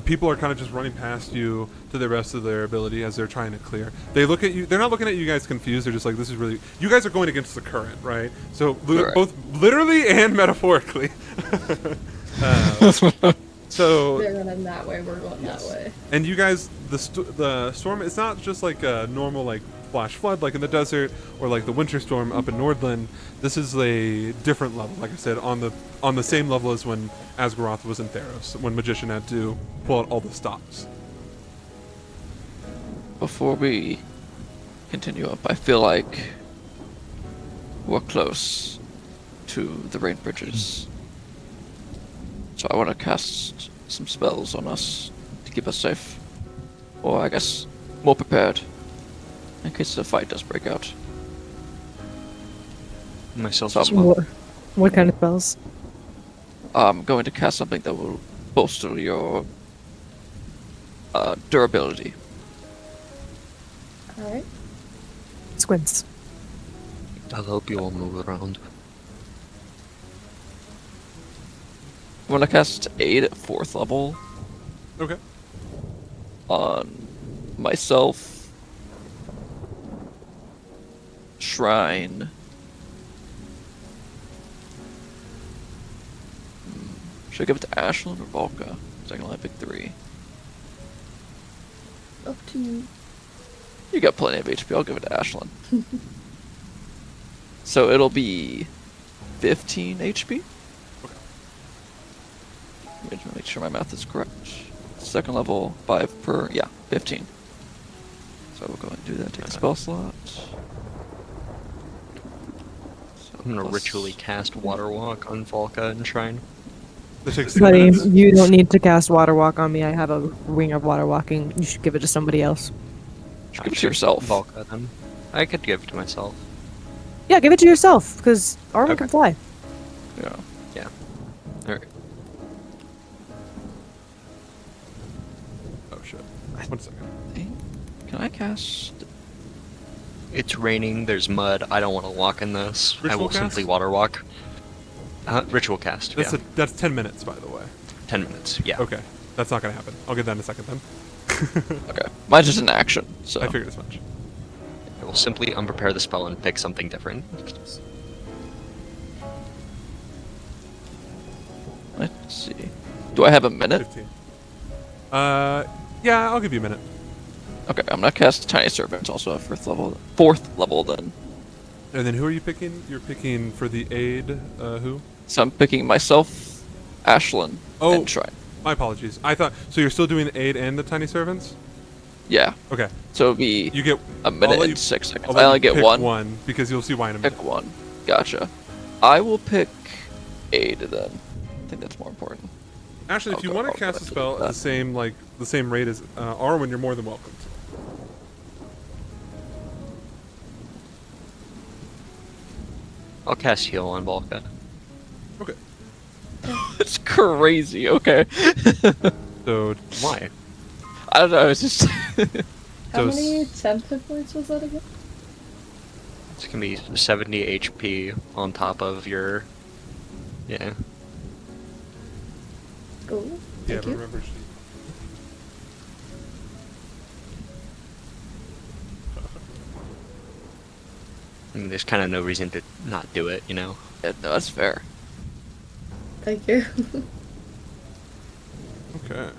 People are kind of just running past you to the rest of their ability as they're trying to clear. They look at you. They're not looking at you guys confused. They're just like, this is really... You guys are going against the current, right? So Right. both literally and metaphorically. So... They're running that way, we're going that way. And you guys, the storm, it's not just like a normal like flash flood like in the desert or like the winter storm up in Nordland. This is a different level, like I said, on the same level as when Asgaroth was in Theros, when Magician had to pull out all the stops. Before we continue up, I feel like we're close to the rain bridges. So I want to cast some spells on us to keep us safe. Or I guess more prepared in case the fight does break out. Myself So as well. What kind of spells? I'm going to cast something that will bolster your durability. Alright. Squints. I'll help you all move around. I'm going to cast Aid at 4th level Okay. on myself, Shrine, should I give it to Ashlyn or Volka? So I can only pick 3. Up to you. You got plenty of HP, I'll give it to Ashlyn. So it'll be 15 HP? Okay. Let me make sure my math is correct. 2nd level, 5 per, yeah, 15. So we'll go ahead and do that, take a spell slot. So I'm gonna plus- ritually cast Water Walk on Volka and Shrine. That takes 2 Buddy, minutes. you don't need to cast Water Walk on me. I have a ring of Water Walking. You should give it to somebody else. Just give it to yourself. Volka then. I could give it to myself. Yeah, give it to yourself, because Arwen can Okay. fly. Yeah. Yeah. Alright. Oh shit. 1 second. Can I cast? It's raining, there's mud, I don't want to walk in this. I Ritual will cast? simply water walk. Ritual cast, That's yeah. that's 10 minutes, by the way. 10 minutes, yeah. Okay. That's not gonna happen. I'll get that in a second then. Okay. Mine's just an action, so. I figured as much. I will simply unprepare the spell and pick something different. Let's see. Do I have a minute? 15. Yeah, I'll give you a minute. Okay, I'm gonna cast Tiny Servants also at fourth level then. And then who are you picking? You're picking for the aid, who? So I'm picking myself, Ashlyn, Oh. and Shrine. My apologies. I thought, so you're still doing the aid and the tiny servants? Yeah. Okay. So it'll be You get a minute I'll let and 6 seconds. I'll let I you only get pick one. one, because you'll see why in a minute. Pick one. Gotcha. I will pick Aid then. I think that's more important. Actually, if I'll you go- want I'll to go cast a ahead and spell do at that. the same rate as Arwen, you're more than welcome to. I'll cast heal on Volka. Okay. It's crazy. Okay. So Why? I don't know. It's just. How So many temp hit points was that again? It's gonna be 70 HP on top of your. Yeah. Oh, yeah, thank but you. remember, I mean, there's kind of no reason to not do it, you know? Yeah, no, that's fair. Thank you. okay.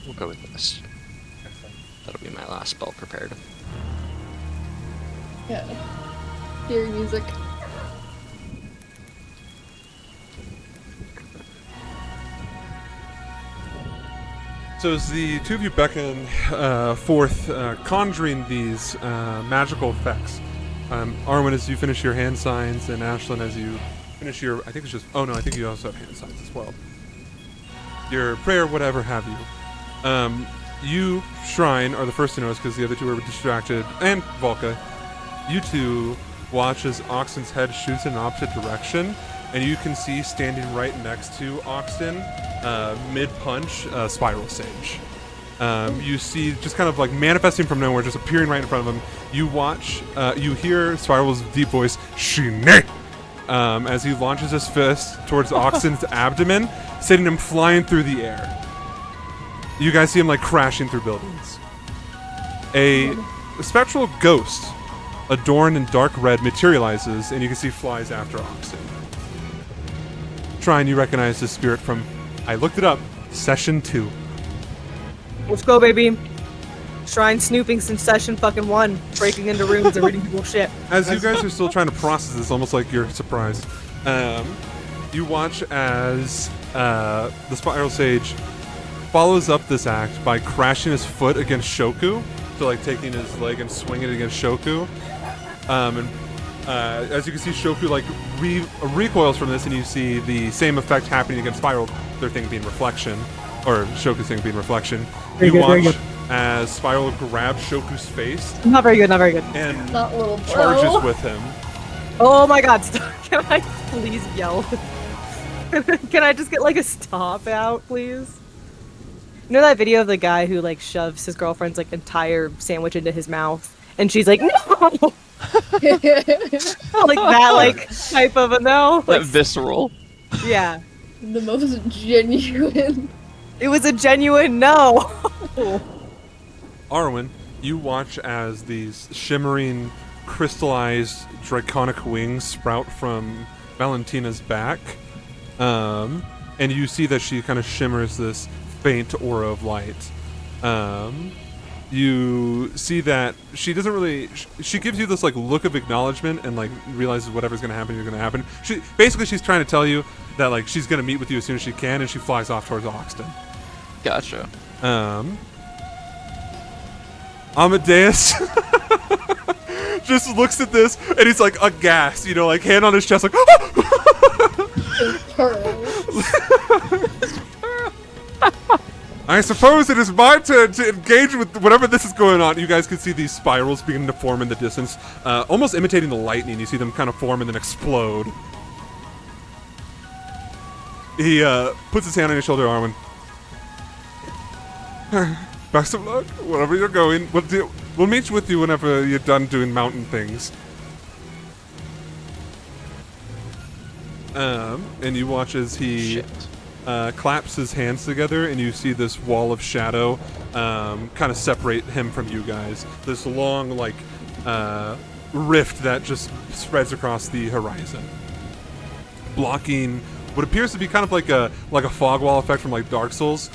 We'll go with this. That'll be my last spell prepared. Yeah. Hear music. So as the two of you beckon forth, conjuring these magical effects, Arwen, as you finish your hand signs, and Ashlyn, as you finish your, I think it's just, oh no, I think you also have hand signs as well. Your prayer, whatever have you. You, Shrine, are the first to notice because the other two were distracted, and Volka. You two watch as Oxen's head shoots in an opposite direction, and you can see standing right next to Oxen, mid-punch, Spiral Sage. You see just kind of like manifesting from nowhere, just appearing right in front of him. You watch, you hear Spiral's deep voice, Shine! As he launches his fist towards Oxen's abdomen, sending him flying through the air. You guys see him like crashing through buildings. A spectral ghost, adorned in dark red, materializes, and you can see flies after Oxen. Shrine, you recognize this spirit from, I looked it up, Session 2. Let's go, baby. Shrine snooping since session fucking 1, breaking into rooms and reading people's shit. As you guys are still trying to process this, almost like you're surprised, you watch as the Spiral Sage follows up this act by crashing his foot against Shoku, so like taking his leg and swinging it against Shoku. As you can see, Shoku like recoils from this, and you see the same effect happening against Spiral, their thing being reflection, or Shoku's thing being reflection. Very good, very watch good. as Spiral grabs Shoku's face Not very good, not very good. and Not little bro. charges with him. Oh my god, stop. Can I please yell? Can I just get like a stop out, please? You know that video of the guy who like shoves his girlfriend's like entire sandwich into his mouth, and she's like, no, like that, like type of a no. That Like, visceral. yeah, The most genuine. it was a genuine no. Arwen, you watch as these shimmering, crystallized draconic wings sprout from Valentina's back, and you see that she kind of shimmers this faint aura of light. You see that she doesn't really. She gives you this like look of acknowledgement and like realizes whatever's gonna happen is gonna happen. She's trying to tell you that like she's gonna meet with you as soon as she can, and she flies off towards Oxton. Gotcha. Amadeus just looks at this and he's like aghast, you know, like hand on his chest, like. Pearls. I suppose it is my turn to engage with whatever this is going on. You guys can see these spirals beginning to form in the distance, almost imitating the lightning. You see them kind of form and then explode. He puts his hand on your shoulder, Arwen. Best of luck, wherever you're going. We'll meet with you whenever you're done doing mountain things. And you watch as he Shit. claps his hands together, and you see this wall of shadow kind of separate him from you guys. This long, like, rift that just spreads across the horizon, blocking what appears to be kind of like a fog wall effect from like Dark Souls,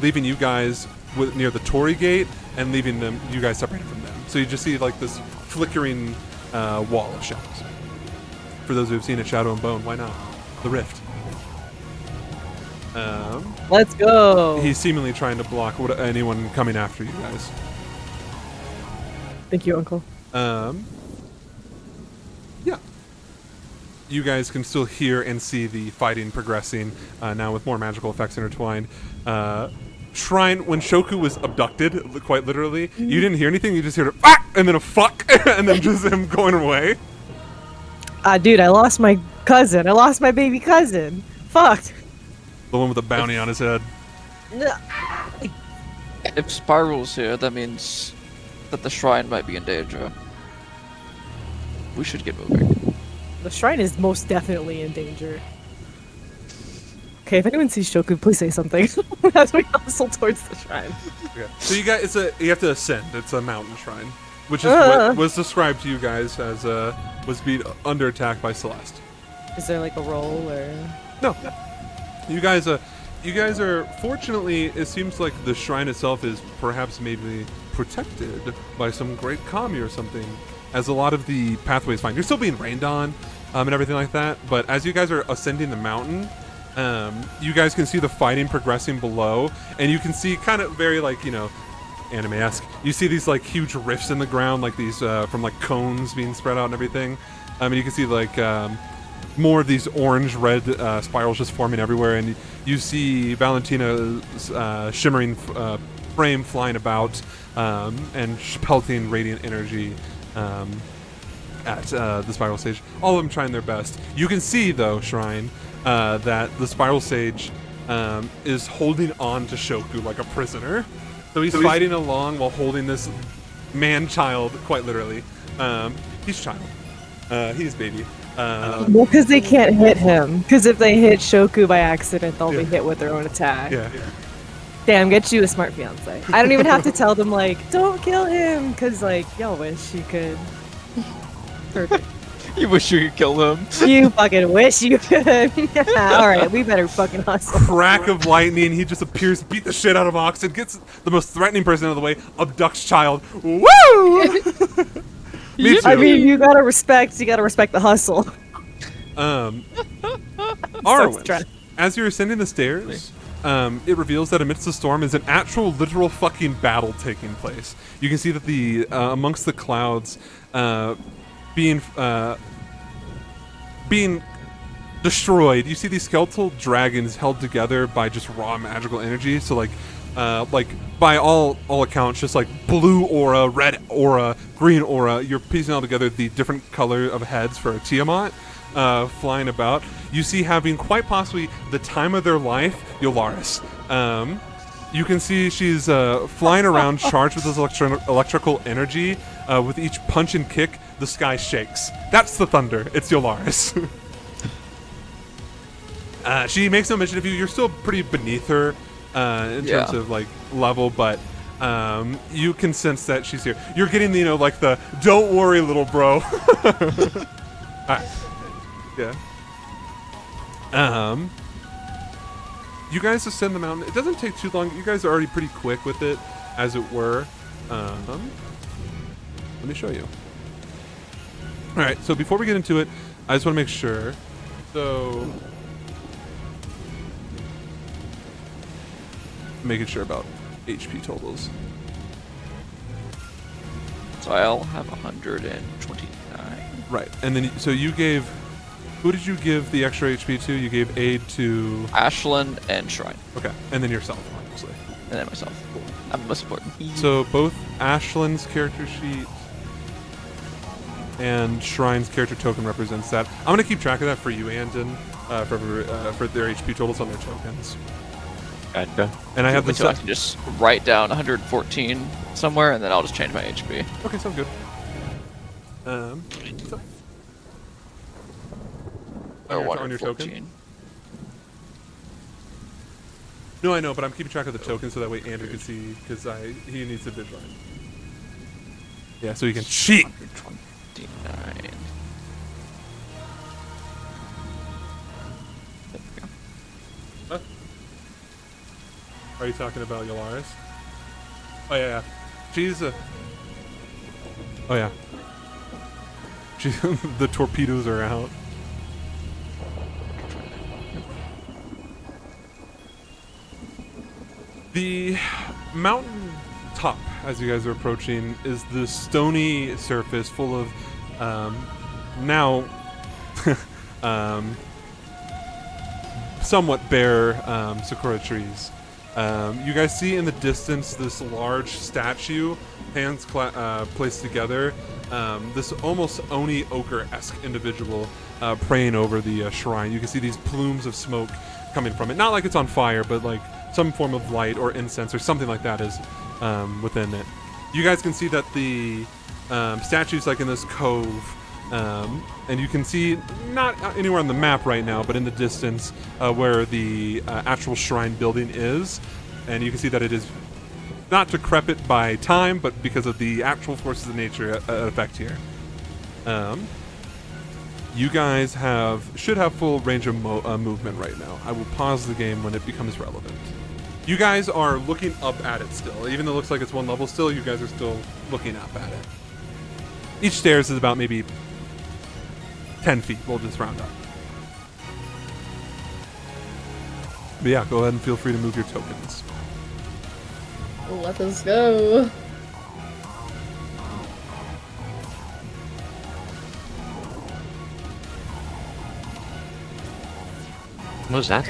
leaving you guys near the Torii Gate and leaving you guys separated from them. So you just see like this flickering wall of shadows. For those who have seen it, Shadow and Bone, why not? The rift. Let's go. He's seemingly trying to block anyone coming after you guys. Thank you, Uncle. Yeah. You guys can still hear and see the fighting progressing, now with more magical effects intertwined. Shrine, when Shoku was abducted, quite literally, you didn't hear anything, you just heard a ah! And then a fuck, and then just him going away. Dude, I lost my cousin. I lost my baby cousin. Fucked. The one with the bounty on his head. If Spiral's here, that means that the shrine might be in danger. We should get moving. The shrine is most definitely in danger. Okay, if anyone sees Shoku, please say something as we hustle towards the shrine. Okay. So you guys, you have to ascend. It's a mountain shrine, which is what was described to you guys as was being under attack by Celeste. Is there like a roll or? No, you guys are fortunately. It seems like the shrine itself is perhaps maybe protected by some great kami or something, as a lot of the pathways fine. You're still being rained on, and everything like that. But as you guys are ascending the mountain, you guys can see the fighting progressing below, and you can see kind of very like, you know, anime-esque. You see these like huge rifts in the ground, like these from like cones being spread out and everything. And you can see like more of these orange-red spirals just forming everywhere, and you see Valentina's shimmering frame flying about and pelting radiant energy at the Spiral Sage. All of them trying their best. You can see, though, Shrine, that the Spiral Sage is holding on to Shoku like a prisoner. So he's fighting along while holding this man-child, quite literally. He's child. He's baby. Well, because they can't hit him. Because if they hit Shoku by accident, they'll be hit with their own attack. Yeah. Damn, get you a smart fiance. I don't even have to tell them, like, don't kill him. Because, like, y'all wish you could. Perfect. You wish you could kill him. You fucking wish you could. Alright, we better fucking hustle. Crack of lightning, he just appears, beat the shit out of Oxen, gets the most threatening person out of the way, abducts child. Woo! Me too. I mean, you gotta respect the hustle. Arwen, as you're ascending the stairs, it reveals that amidst the storm is an actual literal fucking battle taking place. You can see that the amongst the clouds being destroyed. You see these skeletal dragons held together by just raw magical energy. So like by all accounts, just like blue aura, red aura, green aura. You're piecing all together the different color of heads for Tiamat flying about. You see, having quite possibly the time of their life, Yolaris. You can see she's flying around, charged with this electrical energy. With each punch and kick, the sky shakes. That's the thunder. It's Yolaris. She makes no mention of you. You're still pretty beneath her in terms of like level, but you can sense that she's here. You're getting the, you know, like the "don't worry, little bro." Alright. Yeah. You guys ascend the mountain. It doesn't take too long. You guys are already pretty quick with it, as it were. Let me show you. All right. So before we get into it, I just want to make sure. So, making sure about HP totals. So I'll have 129. Right. And then, so you gave. Who did you give the extra HP to? You gave aid to Ashland and Shrine. Okay, and then yourself, obviously. And then myself. I'm most important. So both Ashland's character sheet and Shrine's character token represents that. I'm gonna keep track of that for you, Andon, for their HP totals on their tokens. Gotcha. And I have the I can just write down 114 somewhere, and then I'll just change my HP. Okay, sounds good. So Or on your token? 114. No, I know, but I'm keeping track of the tokens so that way Andrew can see, because he needs to visualize. Yeah, so he can cheat. 129. There we go. What? Are you talking about Yolaris? Oh yeah. She's Oh yeah. She the torpedoes are out. The mountain top, as you guys are approaching, is the stony surface full of now somewhat bare sakura trees. You guys see in the distance this large statue, hands placed together. This almost Oni Ochre-esque individual praying over the shrine. You can see these plumes of smoke coming from it. Not like it's on fire, but like some form of light or incense or something like that is within it. You guys can see that the statue's like in this cove. And you can see, not anywhere on the map right now, but in the distance where the actual shrine building is. And you can see that it is not decrepit by time, but because of the actual forces of nature at effect here. You guys should have full range of movement right now. I will pause the game when it becomes relevant. You guys are looking up at it still. Even though it looks like it's one level still, you guys are still looking up at it. Each stairs is about maybe 10 feet. We'll just round up. But yeah, go ahead and feel free to move your tokens. Let us go. What was that?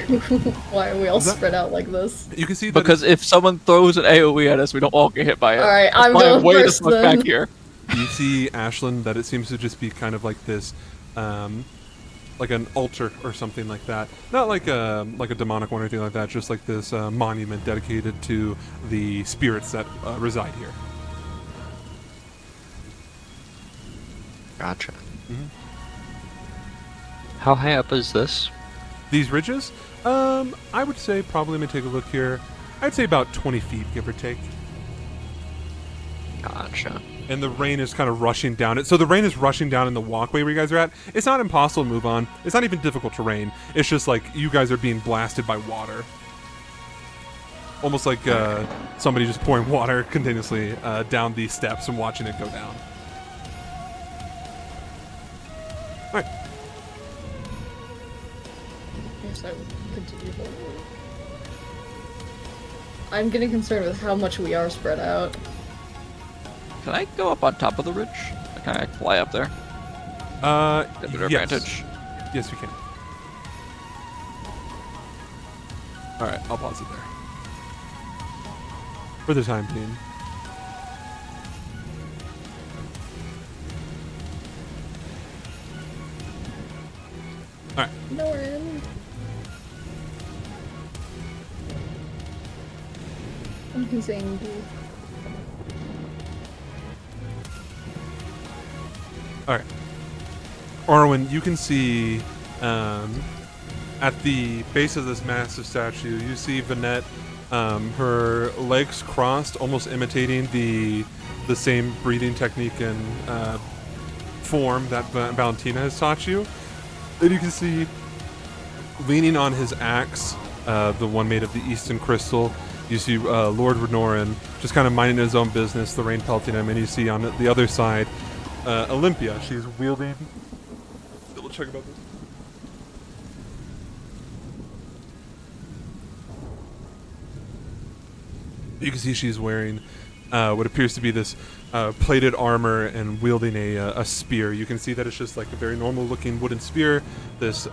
Why are we all Is that- spread out like this? You can see that Because if someone throws an AoE at us, we don't all get hit by it. Alright, That's I'm why going way first the fuck then. back here. you see, Ashlyn, that it seems to just be kind of like this, like an altar or something like that. Not like a demonic one or anything like that. Just like this monument dedicated to the spirits that reside here. Gotcha. Mhm. How high up is this? These ridges, I would say probably. Let me take a look here. I'd say about 20 feet, give or take. Gotcha. And the rain is kind of rushing down it. So the rain is rushing down in the walkway where you guys are at. It's not impossible to move on. It's not even difficult to rain. It's just like you guys are being blasted by water. Almost like somebody just pouring water continuously down these steps and watching it go down. All right. Yes, I will continue forward. I'm getting concerned with how much we are spread out. Can I go up on top of the ridge? Can I fly up there? Get a better Yes. advantage. Yes, you can. All right, I'll pause it there. For the time being. All right. Norin. I'm using the... All right. Arwen, you can see at the base of this massive statue, you see Vanette, her legs crossed, almost imitating the same breathing technique and form that Valentina has taught you. And you can see, leaning on his axe, the one made of the Eastern crystal, you see Lord Renorin just kind of minding his own business, the rain pelting him, and you see on the other side Olympia. She's wielding... Double check about this. You can see she's wearing what appears to be this plated armor and wielding a spear. You can see that it's just like a very normal looking wooden spear. This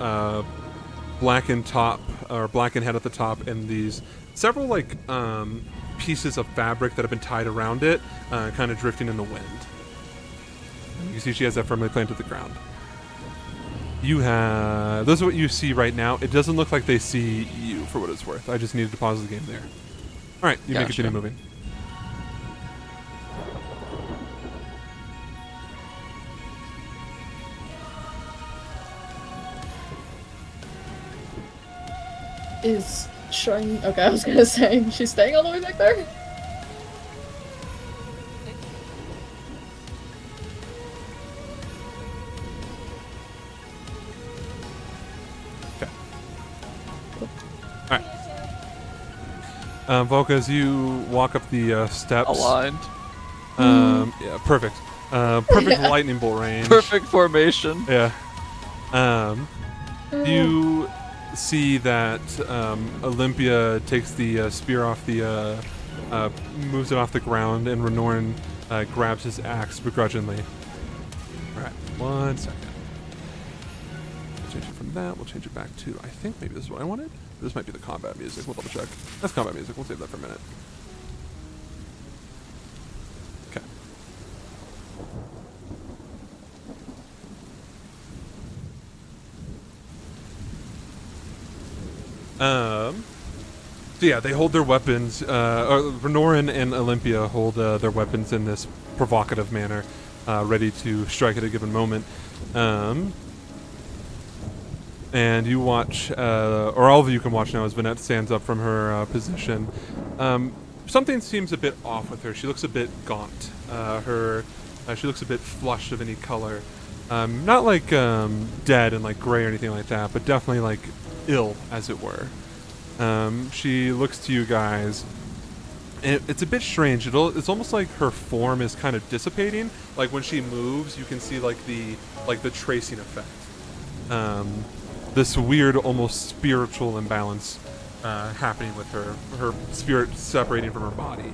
blackened top, or blackened head at the top, and these several like pieces of fabric that have been tied around it, kind of drifting in the wind. You can see she has that firmly planted to the ground. You have... Those are what you see right now. It doesn't look like they see you, for what it's worth. I just needed to pause the game there. Alright, you may Gotcha. continue moving. Is showing. Okay, I was gonna say she's staying all the way back there. Volka, as you walk up the steps. Aligned. Yeah, perfect. Perfect lightning bolt range. Perfect formation. Yeah. You see that Olympia takes the spear off the, moves it off the ground, and Renorn grabs his axe begrudgingly. Alright, 1 second. We'll change it from that, we'll change it back to, I think maybe this is what I wanted? This might be the combat music, we'll double check. That's combat music, we'll save that for a minute. Okay. So yeah, they hold their weapons, Renorn and Olympia hold their weapons in this provocative manner, ready to strike at a given moment. And you watch, or all of you can watch now as Vanette stands up from her position. Something seems a bit off with her. She looks a bit gaunt. She looks a bit flushed of any color. Not like dead and like gray or anything like that, but definitely like ill, as it were. She looks to you guys. And it's a bit strange. It's almost like her form is kind of dissipating. Like when she moves, you can see like the tracing effect. This weird, almost spiritual imbalance happening with her. Her spirit separating from her body.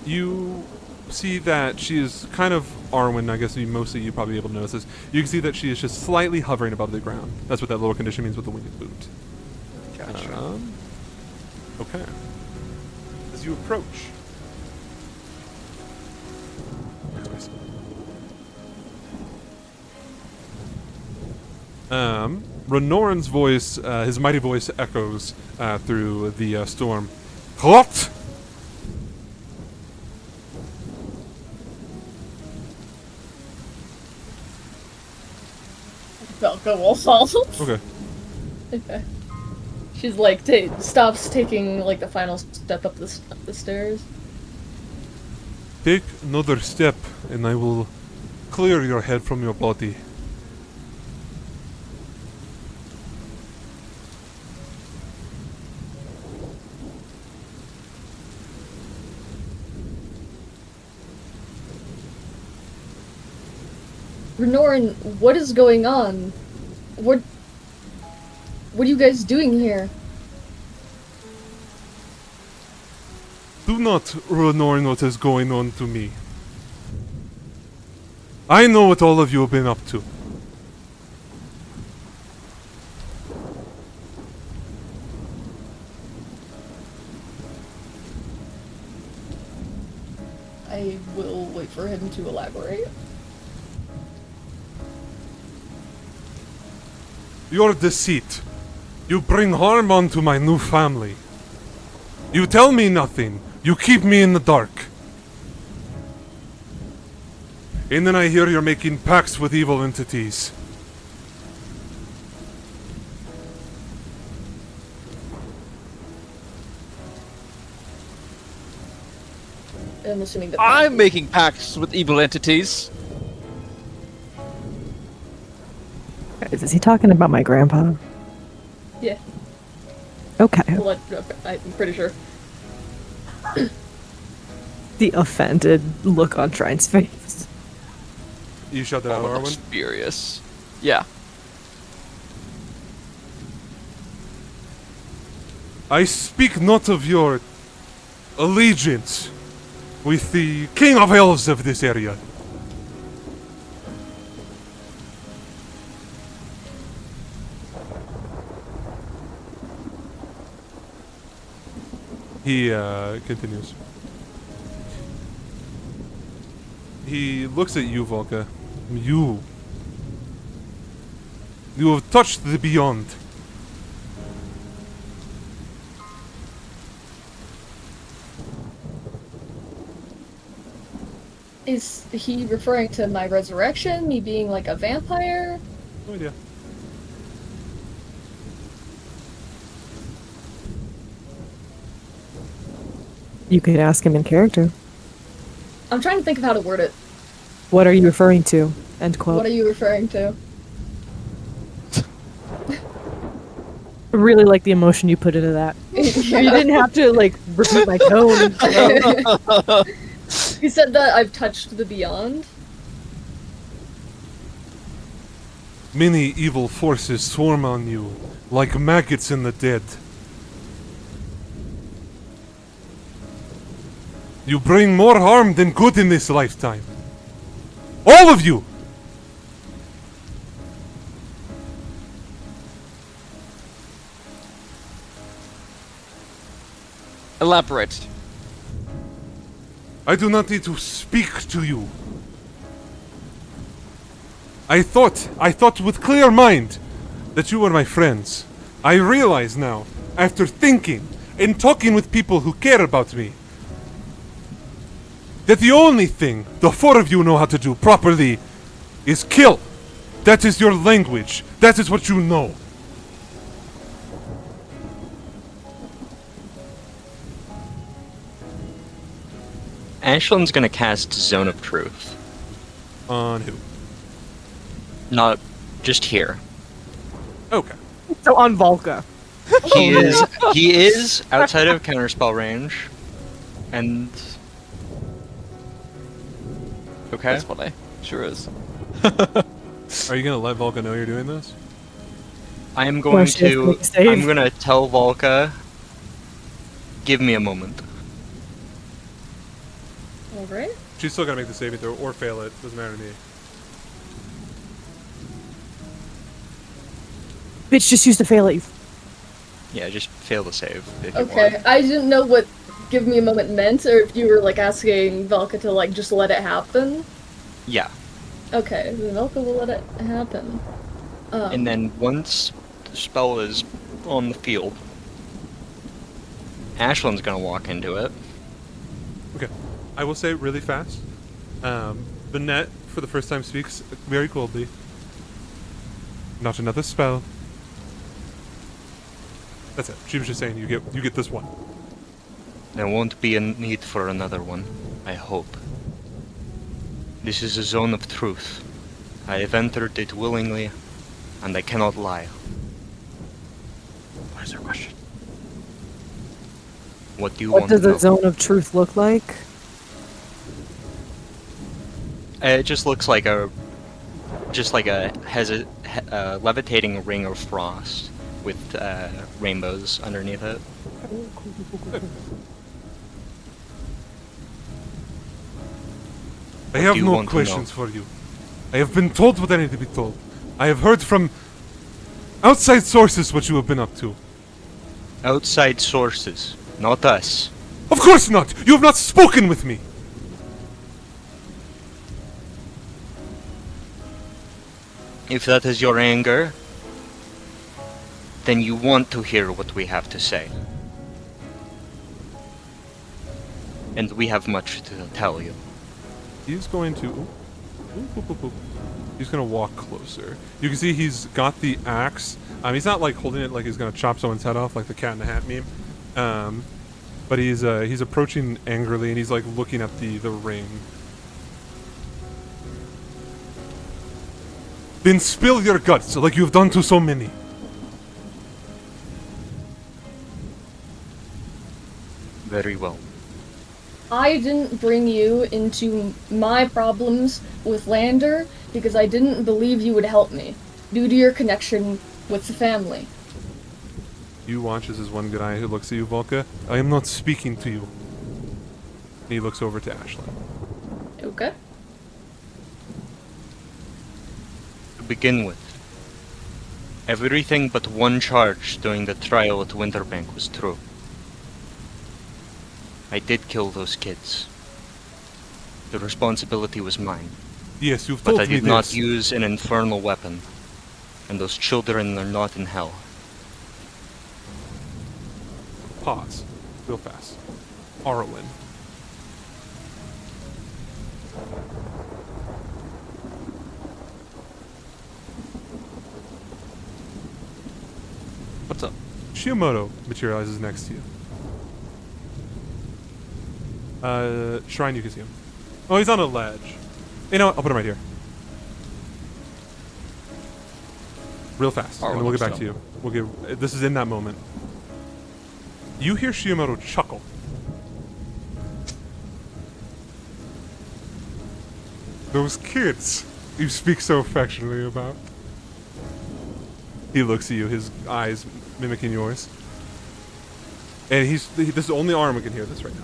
You see that she is kind of Arwen. I guess mostly you probably be able to notice this. You can see that she is just slightly hovering above the ground. That's what that little condition means with the winged boot. Gotcha. Okay. As you approach. Renorn's voice, his mighty voice echoes through the storm. What? Velka will fall. Okay. Okay. She's like, stops taking like the final step up the stairs. Take another step, and I will clear your head from your body. Renorn, what is going on? What are you guys doing here? Do not Renorn what is going on to me. I know what all of you have been up to. I will wait for him to elaborate. Your deceit. You bring harm onto my new family. You tell me nothing. You keep me in the dark. And then I hear you're making pacts with evil entities. I'm assuming that I'm making pacts with evil entities. Guys, is he talking about my grandpa? Yeah. Okay. Well, I'm pretty sure. The offended look on Shrine's face. You shut that out, Arwen looks Arwen? furious. Yeah. I speak not of your allegiance with the king of elves of this area. He continues. He looks at you, Volka. You have touched the beyond. Is he referring to my resurrection? Me being like a vampire? No idea. You could ask him in character. I'm trying to think of how to word it. What are you referring to? End quote. What are you referring to? I really like the emotion you put into that. You didn't have to like repeat my tone. You said that I've touched the beyond. Many evil forces swarm on you, like maggots in the dead. You bring more harm than good in this lifetime. All of you! Elaborate. I do not need to speak to you. I thought with clear mind that you were my friends. I realize now, after thinking and talking with people who care about me, that the only thing the four of you know how to do properly is kill. That is your language. That is what you know. Ashland's gonna cast Zone of Truth. On who? Not just here. Okay. So on Volca. He is outside of counterspell range. And okay. That's funny. Sure is. Are you gonna let Volca know you're doing this? I am going she has to to make a save. I'm gonna tell Volca, give me a moment. Alright. She's still gotta make the saving throw or fail it. Doesn't matter to me. Bitch just used to fail at you. Yeah, just fail the save if you Okay, want. I didn't know what give me a moment meant, or if you were like asking Velka to like just let it happen. Yeah. Okay, then Velka will let it happen. And then once the spell is on the field, Ashland's gonna walk into it. Okay. I will say really fast. Banette, for the first time, speaks very coldly. Not another spell. That's it. She was just saying you get this one. There won't be a need for another one, I hope. This is a zone of truth. I have entered it willingly, and I cannot lie. What is your question? What do you What want does to know? a zone of truth look like? It just looks like a levitating ring of frost with rainbows underneath it. I What have do you no want to know? questions for you. I have been told what I need to be told. I have heard from outside sources what you have been up to. Outside sources, not us. Of course not! You have not spoken with me! If that is your anger, then you want to hear what we have to say. And we have much to tell you. He's going to... He's going to walk closer. You can see he's got the axe. He's not like holding it like he's going to chop someone's head off like the Cat in the Hat meme. But he's approaching angrily and he's like looking at the ring. Then spill your guts like you've done to so many. Very well. I didn't bring you into my problems with Lander because I didn't believe you would help me, due to your connection with the family. You watch as his one good eye who looks at you, Volka. I am not speaking to you. And he looks over to Ashlyn. Okay. To begin with, everything but one charge during the trial at Winterbank was true. I did kill those kids. The responsibility was mine. Yes, you've told But I me did not this. use an infernal weapon. And those children are not in hell. Pause. Real fast. Arwen. What's up? Shimamoto materializes next to you. Shrine, you can see him. Oh, he's on a ledge. You know what? I'll put him right here. Real fast, and then we'll get back to you. This is in that moment. You hear Shiyomoto chuckle. Those kids you speak so affectionately about. He looks at you, his eyes mimicking yours. And this is the only arm we can hear this right now.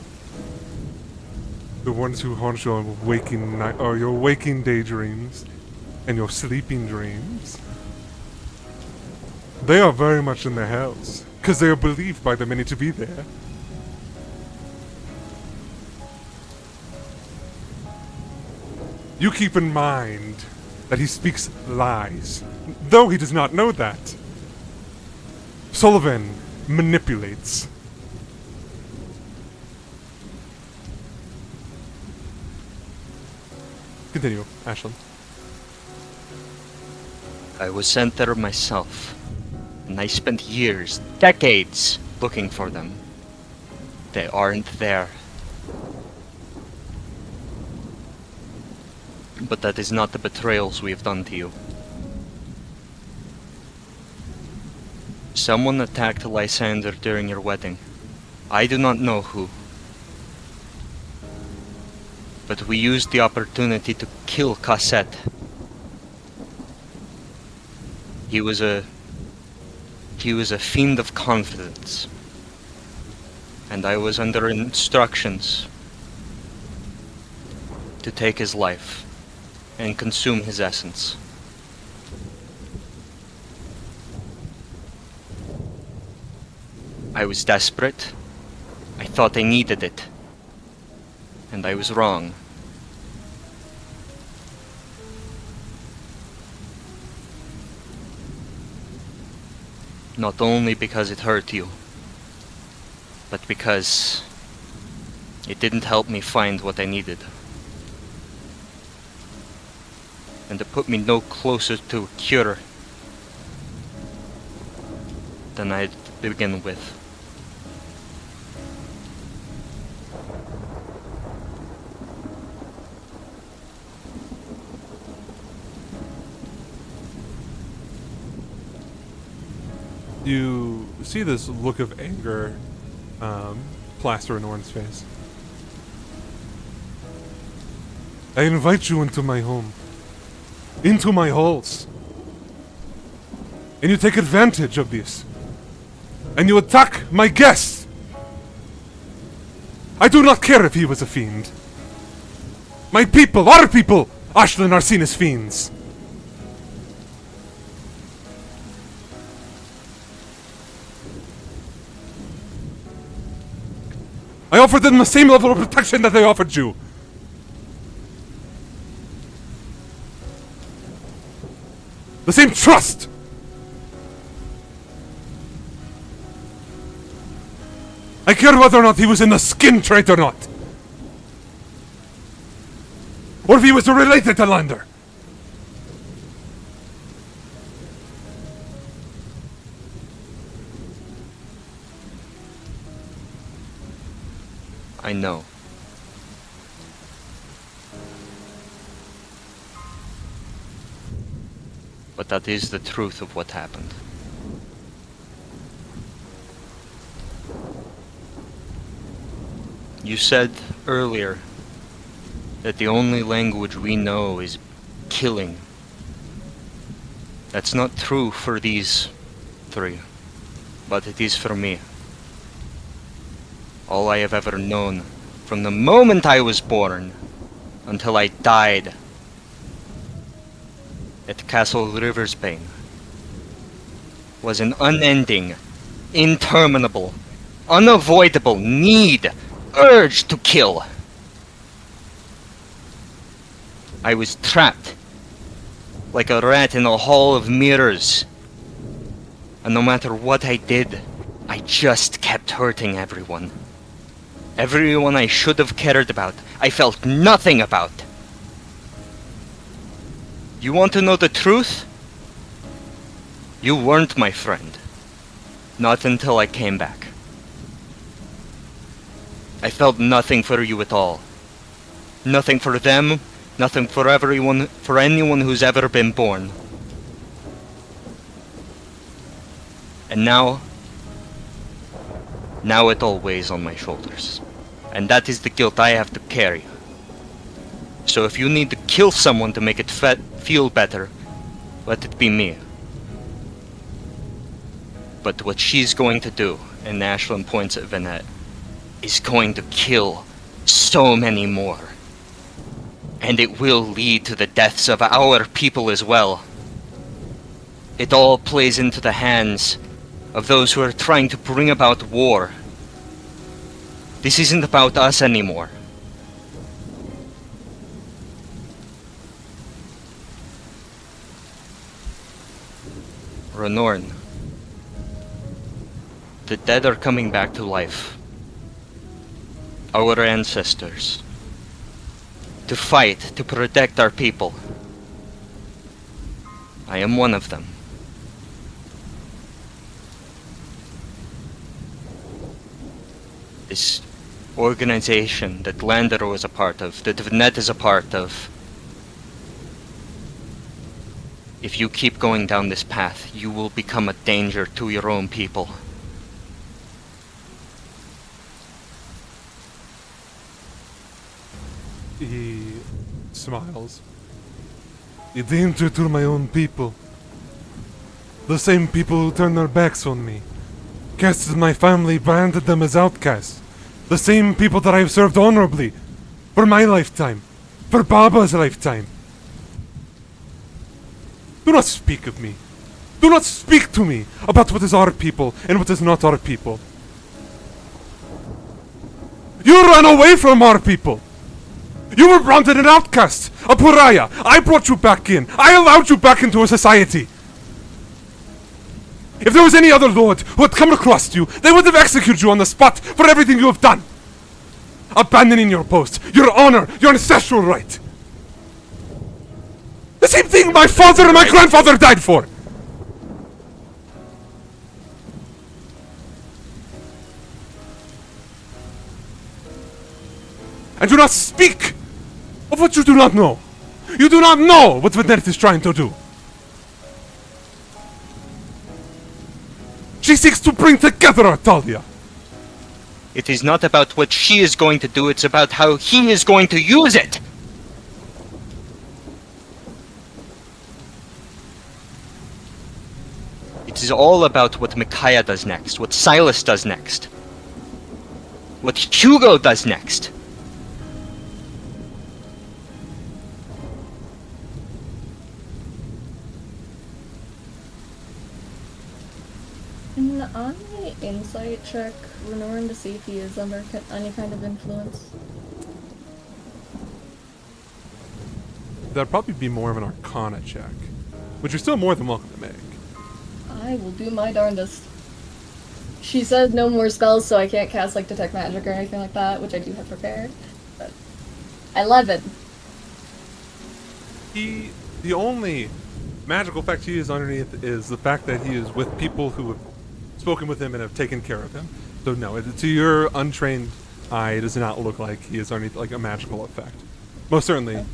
The ones who haunt your waking night, or your waking daydreams, and your sleeping dreams. They are very much in their hells, because they are believed by the many to be there. You keep in mind that he speaks lies, though he does not know that. Sullivan manipulates. Continue, Ashlyn. I was sent there myself, and I spent years, decades, looking for them. They aren't there. But that is not the betrayals we have done to you. Someone attacked Lysander during your wedding. I do not know who. But we used the opportunity to kill Cassette. He was a fiend of confidence. And I was under instructions to take his life and consume his essence. I was desperate. I thought I needed it. And I was wrong. Not only because it hurt you, but because it didn't help me find what I needed. And it put me no closer to a cure than I had to begin with. You see this look of anger plaster in Orin's face. I invite you into my home. Into my halls. And you take advantage of this. And you attack my guest. I do not care if he was a fiend. My people, our people, Ashlyn are seen as fiends. I offered them the same level of protection that they offered you. The same trust. I care whether or not he was in the skin trait or not. Or if he was related to Lander. I know. But that is the truth of what happened. You said earlier that the only language we know is killing. That's not true for these three, but it is for me. All I have ever known, from the moment I was born until I died at Castle Riversbane, was an unending, interminable, unavoidable need, urge to kill. I was trapped like a rat in a hall of mirrors, and no matter what I did, I just kept hurting everyone. Everyone I should have cared about, I felt nothing about. You want to know the truth? You weren't my friend. Not until I came back. I felt nothing for you at all. Nothing for them, nothing for everyone, for anyone who's ever been born. And now it all weighs on my shoulders. And that is the guilt I have to carry. So if you need to kill someone to make it feel better, let it be me. But what she's going to do, and Ashlyn points at Vanette, is going to kill so many more. And it will lead to the deaths of our people as well. It all plays into the hands of those who are trying to bring about war. This isn't about us anymore. Renorn, the dead are coming back to life. Our ancestors. To fight, to protect our people. I am one of them. This organization that Landero is a part of, that Vanette is a part of. If you keep going down this path, you will become a danger to your own people. He smiles. A danger to my own people. The same people who turned their backs on me. Casted my family, branded them as outcasts. The same people that I've served honorably. For my lifetime. For Baba's lifetime. Do not speak of me. Do not speak to me about what is our people and what is not our people. You ran away from our people. You were branded an outcast, a pariah. I brought you back in. I allowed you back into a society. If there was any other lord who had come across you, they would have executed you on the spot for everything you have done. Abandoning your post, your honor, your ancestral right. The same thing my father and my grandfather died for. And do not speak of what you do not know. You do not know what Vanette is trying to do. She seeks to bring together Artalia. It is not about what she is going to do, it's about how he is going to use it! It is all about what Micaiah does next, what Silas does next, what Hugo does next. On my insight check, Renorn, to see if he is under any kind of influence. That'd probably be more of an Arcana check, which you're still more than welcome to make. I will do my darndest. She said no more spells, so I can't cast like Detect Magic or anything like that, which I do have prepared. But 11. The only magical fact he is underneath is the fact that he is with people who have spoken with him and have taken care of him. So no, to your untrained eye, it does not look like he is underneath like a magical effect. Most certainly.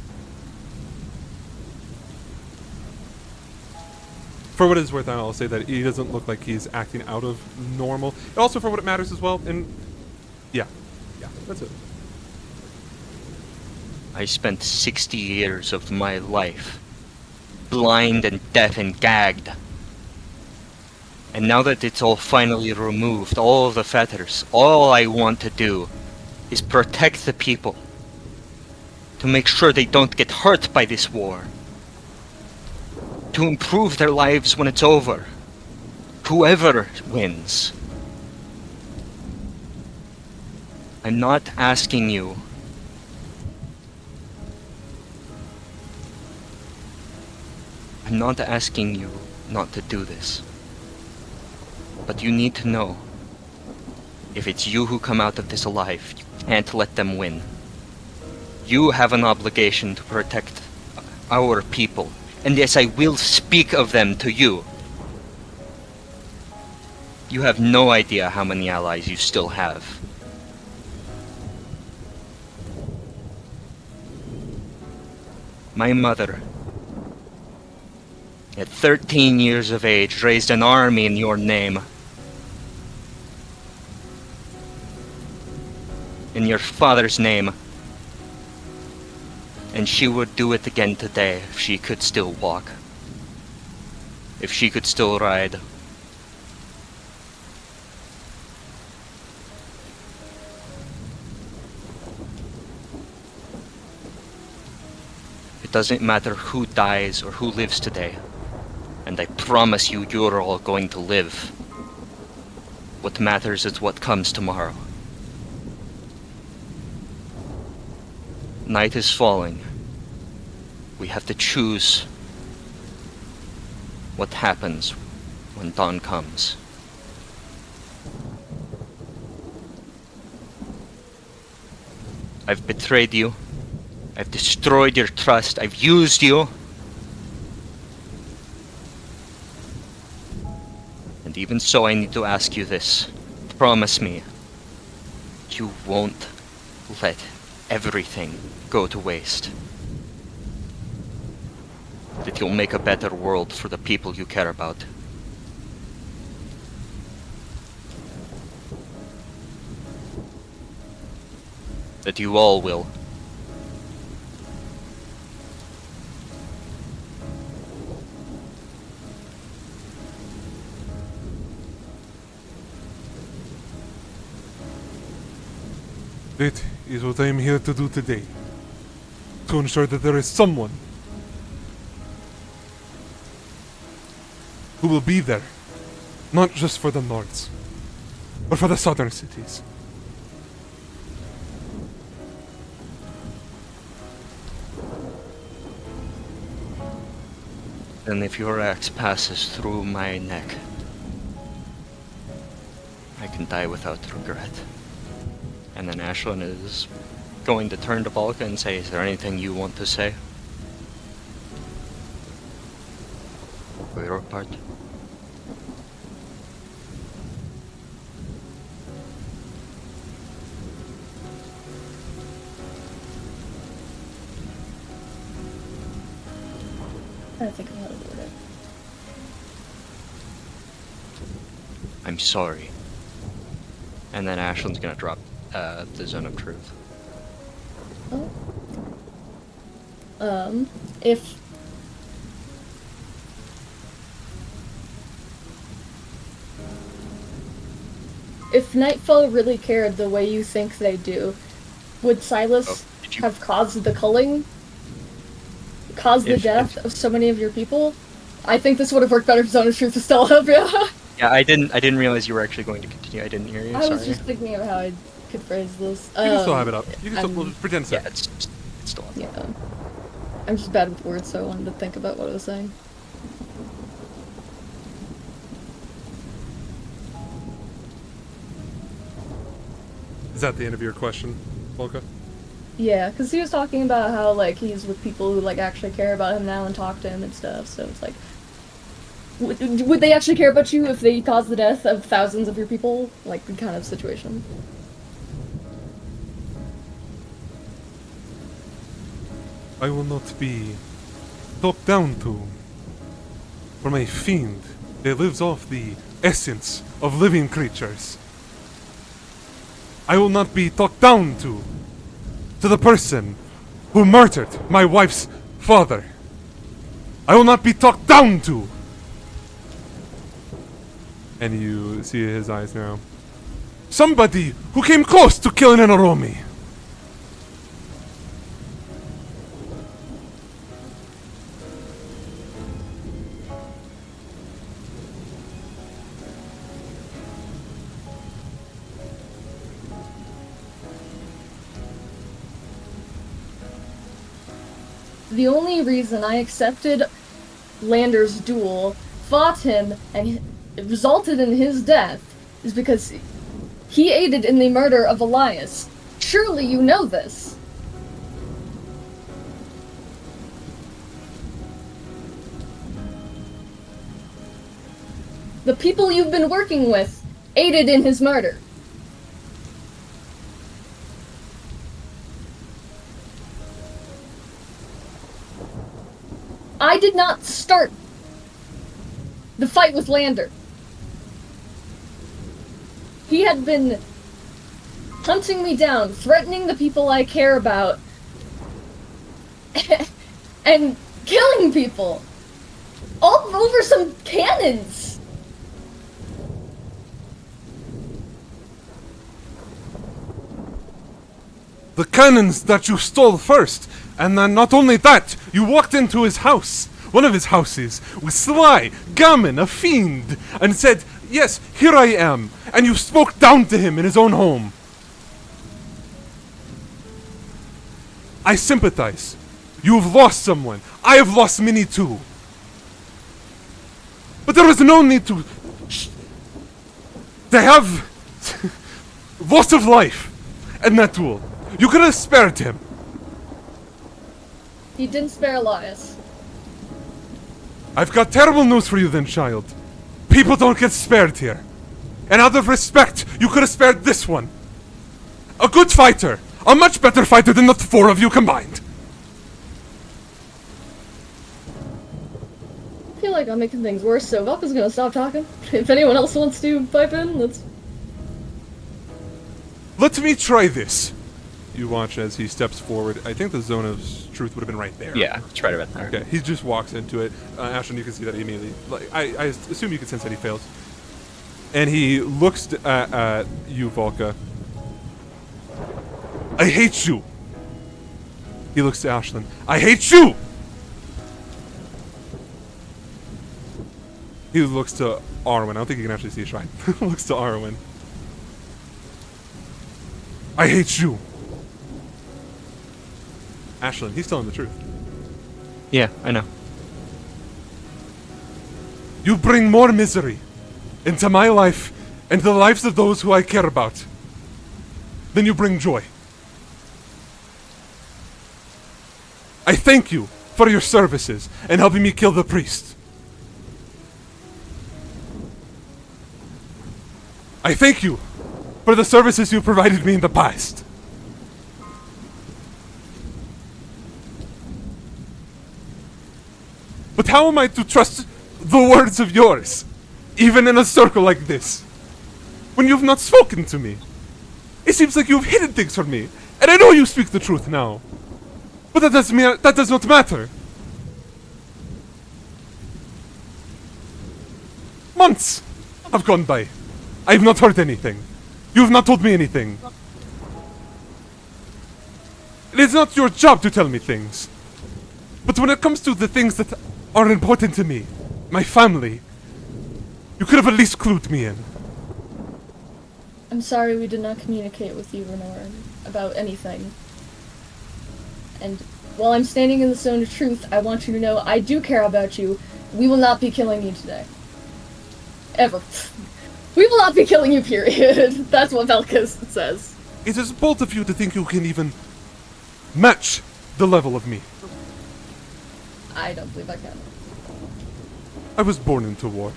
For what it's worth, I'll say that he doesn't look like he's acting out of normal. Also, for what it matters as well, and yeah, that's it. I spent 60 years of my life blind and deaf and gagged. And now that it's all finally removed, all of the fetters, all I want to do is protect the people. To make sure they don't get hurt by this war. To improve their lives when it's over. Whoever wins. I'm not asking you not to do this. But you need to know, if it's you who come out of this alive, you can't let them win. You have an obligation to protect our people. And yes, I will speak of them to you. You have no idea how many allies you still have. My mother, at 13 years of age, raised an army in your name. In your father's name. And she would do it again today if she could still walk. If she could still ride. It doesn't matter who dies or who lives today. And I promise you, you're all going to live. What matters is what comes tomorrow. Night is falling. We have to choose what happens when dawn comes. I've betrayed you. I've destroyed your trust. I've used you. And even so, I need to ask you this. Promise me, you won't let everything go to waste. That you'll make a better world for the people you care about. That you all will. That is what I am here to do today. To ensure that there is someone who will be there, not just for the Nords, but for the southern cities. And if your axe passes through my neck, I can die without regret. And then Ashlyn is going to turn to Volka and say, is there anything you want to say? For your part? I think of how to word it. I'm sorry. And then Ashlyn's gonna drop the Zone of Truth. Oh. If Nightfall really cared the way you think they do, would Silas Did you- have caused the culling? Caused the If- death of so many of your people? I think this would have worked better if Zone of Truth was still up, yeah. Yeah, I didn't realize you were actually going to continue. I didn't hear you. I Sorry. was just thinking of how I could phrase this. You can still have it up. You can still I'm- we'll just pretend so. Yeah, it's still on. Yeah. I'm just bad with words, so I wanted to think about what I was saying. Is that the end of your question, Volka? Yeah, because he was talking about how, like, he's with people who, like, actually care about him now and talk to him and stuff, so it's like... Would they actually care about you if they caused the death of thousands of your people? Like, the kind of situation. I will not be talked down to from a fiend that lives off the essence of living creatures. I will not be talked down to the person who murdered my wife's father. I will not be talked down to. And you see his eyes now. Somebody who came close to killing an Oromi. The only reason I accepted Lander's duel, fought him, and it resulted in his death is because he aided in the murder of Elias. Surely you know this. The people you've been working with aided in his murder. I did not start the fight with Lander. He had been hunting me down, threatening the people I care about, and killing people. All over some cannons. The cannons that you stole first, and then not only that, you walked into his house, one of his houses, with Sly, Gammon, a fiend, and said, "Yes, here I am," and you spoke down to him in his own home. I sympathize. You have lost someone. I have lost many too. But there was no need to have loss of life in that duel. You could have spared him. He didn't spare Elias. I've got terrible news for you then, child. People don't get spared here. And out of respect, you could have spared this one. A good fighter. A much better fighter than the four of you combined. I feel like I'm making things worse, so Velka's gonna stop talking. If anyone else wants to pipe in, let's... Let me try this. You watch as he steps forward. I think the zone of truth would have been right there. Yeah, it's right about there. Okay, he just walks into it. Ashton, you can see that he immediately. Like, I assume you can sense that he fails. And he looks at you, Volka. I hate you. He looks to Ashlyn. I hate you. He looks to Arwen. I don't think he can actually see Shrine. Looks to Arwen. I hate you. Ashlyn, he's telling the truth. Yeah, I know. You bring more misery into my life and the lives of those who I care about than you bring joy. I thank you for your services and helping me kill the priest. I thank you for the services you provided me in the past. But how am I to trust the words of yours, even in a circle like this, when you've not spoken to me? It seems like you've hidden things from me, and I know you speak the truth now. But that does not matter. Months have gone by. I have not heard anything. You have not told me anything. It is not your job to tell me things. But when it comes to the things that are important to me, my family, you could have at least clued me in. I'm sorry we did not communicate with you, Renor, about anything. And while I'm standing in the zone of truth, I want you to know I do care about you. We will not be killing you today. Ever. We will not be killing you, period. That's what Velka says. It is bold of you to think you can even match the level of me. I don't believe I can. I was born into war.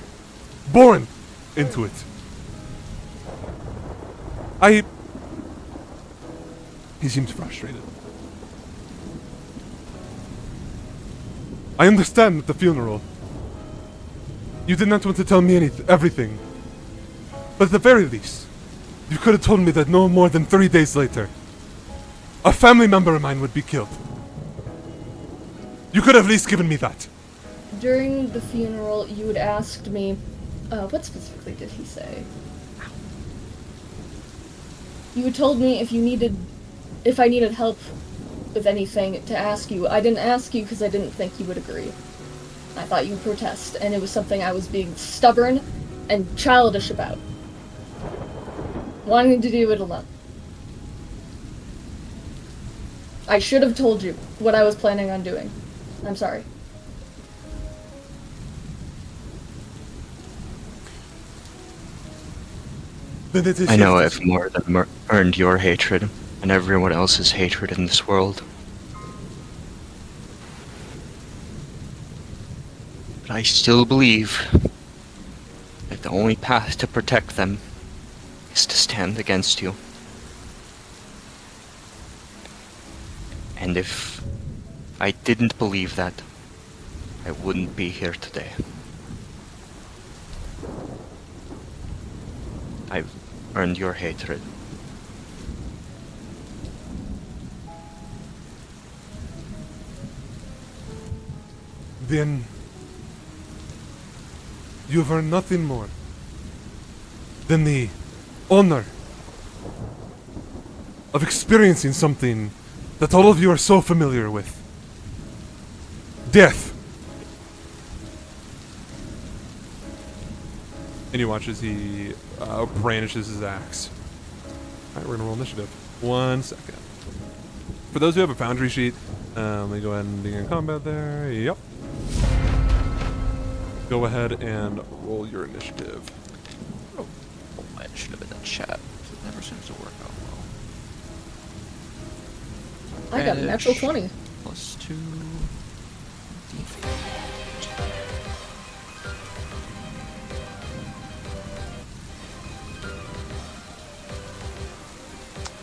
Born into it. He seems frustrated. I understand at the funeral. You did not want to tell me everything. But at the very least, you could have told me that no more than 3 days later, a family member of mine would be killed. You could have at least given me that. During the funeral, you had asked me, what specifically did he say? You had told me if I needed help with anything, to ask you. I didn't ask you because I didn't think you would agree. I thought you'd protest, and it was something I was being stubborn and childish about. Wanting to do it alone. I should have told you what I was planning on doing. I'm sorry. Then it is I know safe to I've more than earned your hatred and everyone else's hatred in this world. But I still believe that the only path to protect them is to stand against you. And if I didn't believe that, I wouldn't be here today. I've earned your hatred. Then you've earned nothing more than the honor of experiencing something that all of you are so familiar with. Death. And you watch as he brandishes his axe. Alright, we're gonna roll initiative. 1 second. For those who have a foundry sheet, let me go ahead and begin combat there. Yep. Go ahead and roll your initiative. Oh, I should have been in chat. It never seems to work out well. I got a natural 20. Plus 2.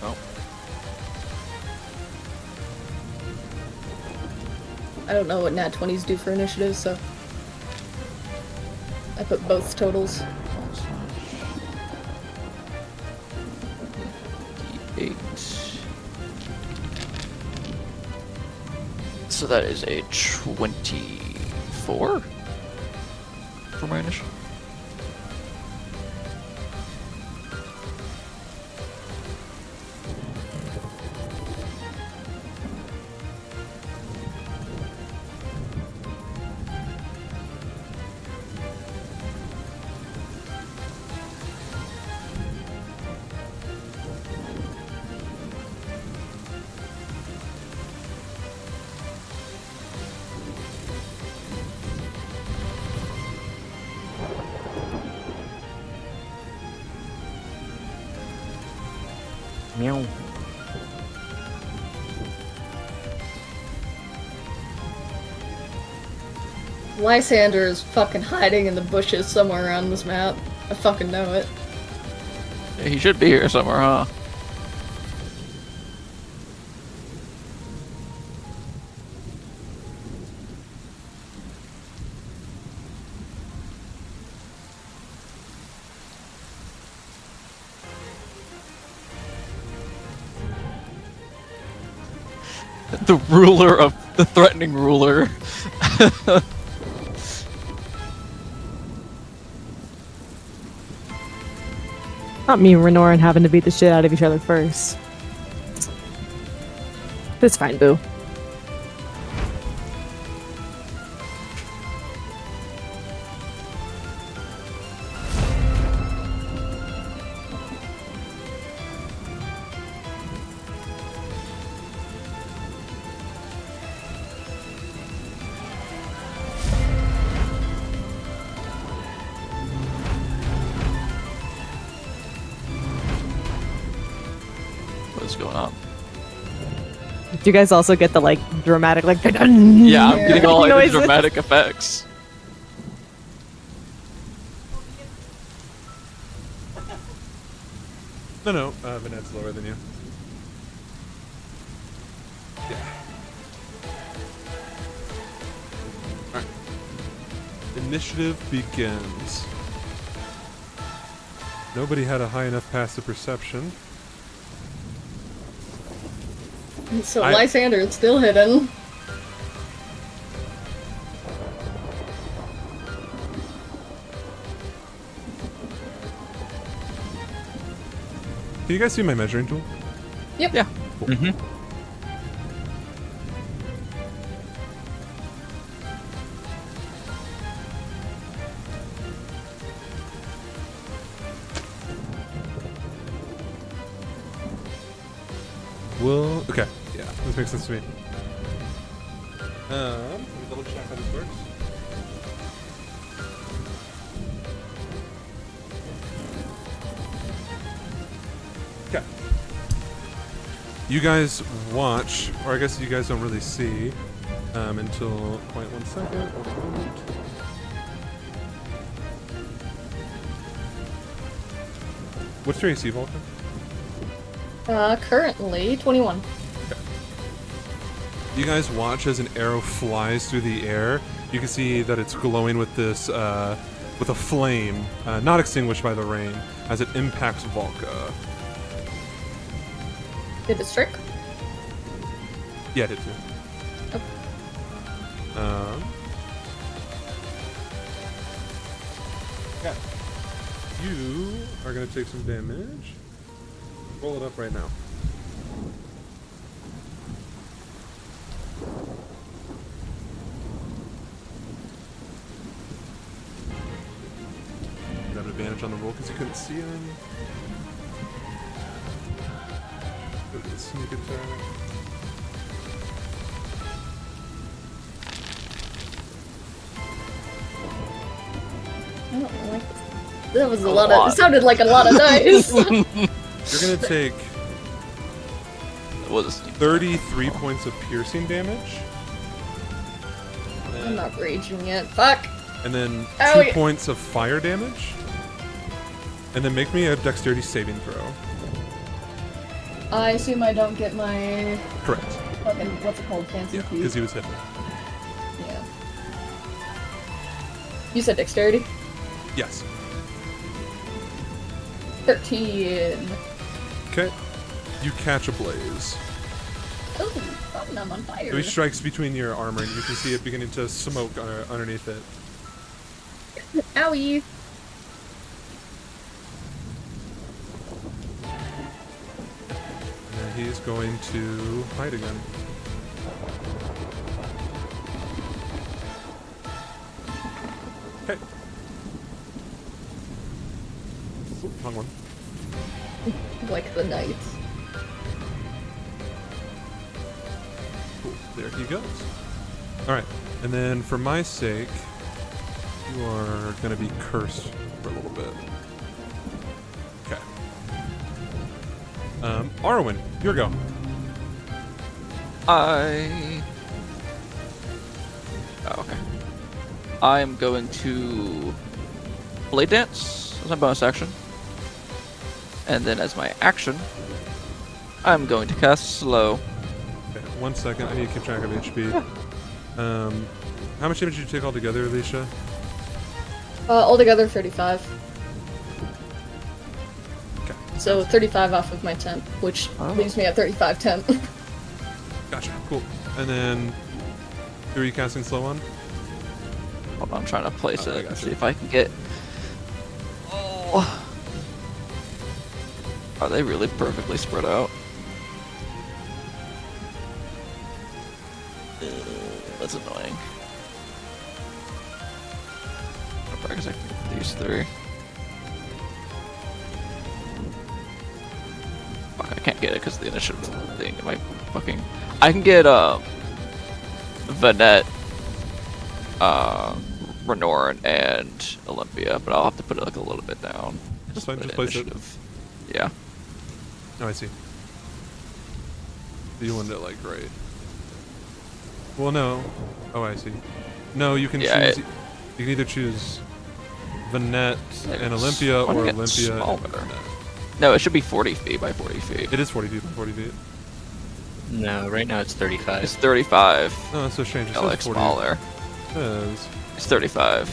Oh, I don't know what nat 20s do for initiative, so I put both totals. D8. So that is a 24 for my initial. Meow. Lysander is fucking hiding in the bushes somewhere around this map. I fucking know it. Yeah, he should be here somewhere, huh? The ruler of the threatening ruler. Not me and Renoran having to beat the shit out of each other first. It's fine, boo. What's going on? Do you guys also get the like dramatic like Yeah, I'm Yeah. getting all like, the Noises. dramatic effects. No, Vanette's lower than you. Yeah. Alright. Initiative begins. Nobody had a high enough passive perception. So I- Lysander is still hidden. Can you guys see my measuring tool? Yep. Yeah. Mm-hmm. Well, okay. Yeah, this makes sense to me. Let me double check how this works. Okay. You guys watch, or I guess you guys don't really see, until, wait 1 second, one moment. What's your AC, Vulcan? Currently 21. You guys watch as an arrow flies through the air. You can see that it's glowing with this, with a flame, not extinguished by the rain, as it impacts Volca. Did it strike? Yeah, it did too. Yeah. You are gonna take some damage. Roll it up right now. You have an advantage on the roll because you couldn't see him. Go to the sneak attack. I don't like that was a lot of. It sounded like a lot of dice. You're gonna take What was 33 points of piercing damage. I'm not raging yet. Fuck. And then Ow, 2 points of fire damage. And then make me a dexterity saving throw. I assume I don't get my Correct. fucking what's it called, fancy Yeah, feat. because he was hitting. Yeah. You said dexterity? Yes. 13. Okay. You catch a blaze. Oh, fucking I'm on fire. He strikes between your armor, and you can see it beginning to smoke underneath it. Owie. And he's going to hide again. Okay. Oop, wrong one. Like the knight. Cool. There he goes. Alright. And then for my sake, you are going to be cursed for a little bit. Okay. Arwen, your go. Oh, okay. I am going to Blade Dance as my bonus action. And then as my action, I'm going to cast Slow. Okay, 1 second. I need to keep track of HP. How much damage did you take altogether, Alicia? Altogether 35. Okay. So 35 off of my temp, which Oh. leaves me at 35 temp. Gotcha. Cool. And then, who are you casting slow on? Hold on, I'm trying to place I it. gotcha. See if I can get. Oh. Are they really perfectly spread out? That's annoying. I guess I can get these three. Fuck, I can't get it because of the initiative thing. Am I fucking? I can get Vanette, Renorn, and Olympia, but I'll have to put it like a little bit down. That's fine. Put Just place it. initiative. Yeah. Oh, I see. You want it like right. Well, no. Oh, I see. No, you can Yeah, choose. You can either choose Vanette and It's- Olympia, why or don't I get Olympia and smaller? Vanette. No, it should be 40 feet by 40 feet. It is 40 feet by 40 feet. No, right now it's 35. It's 35. Oh, that's so strange. It I says like 40. smaller. It says. It's 35.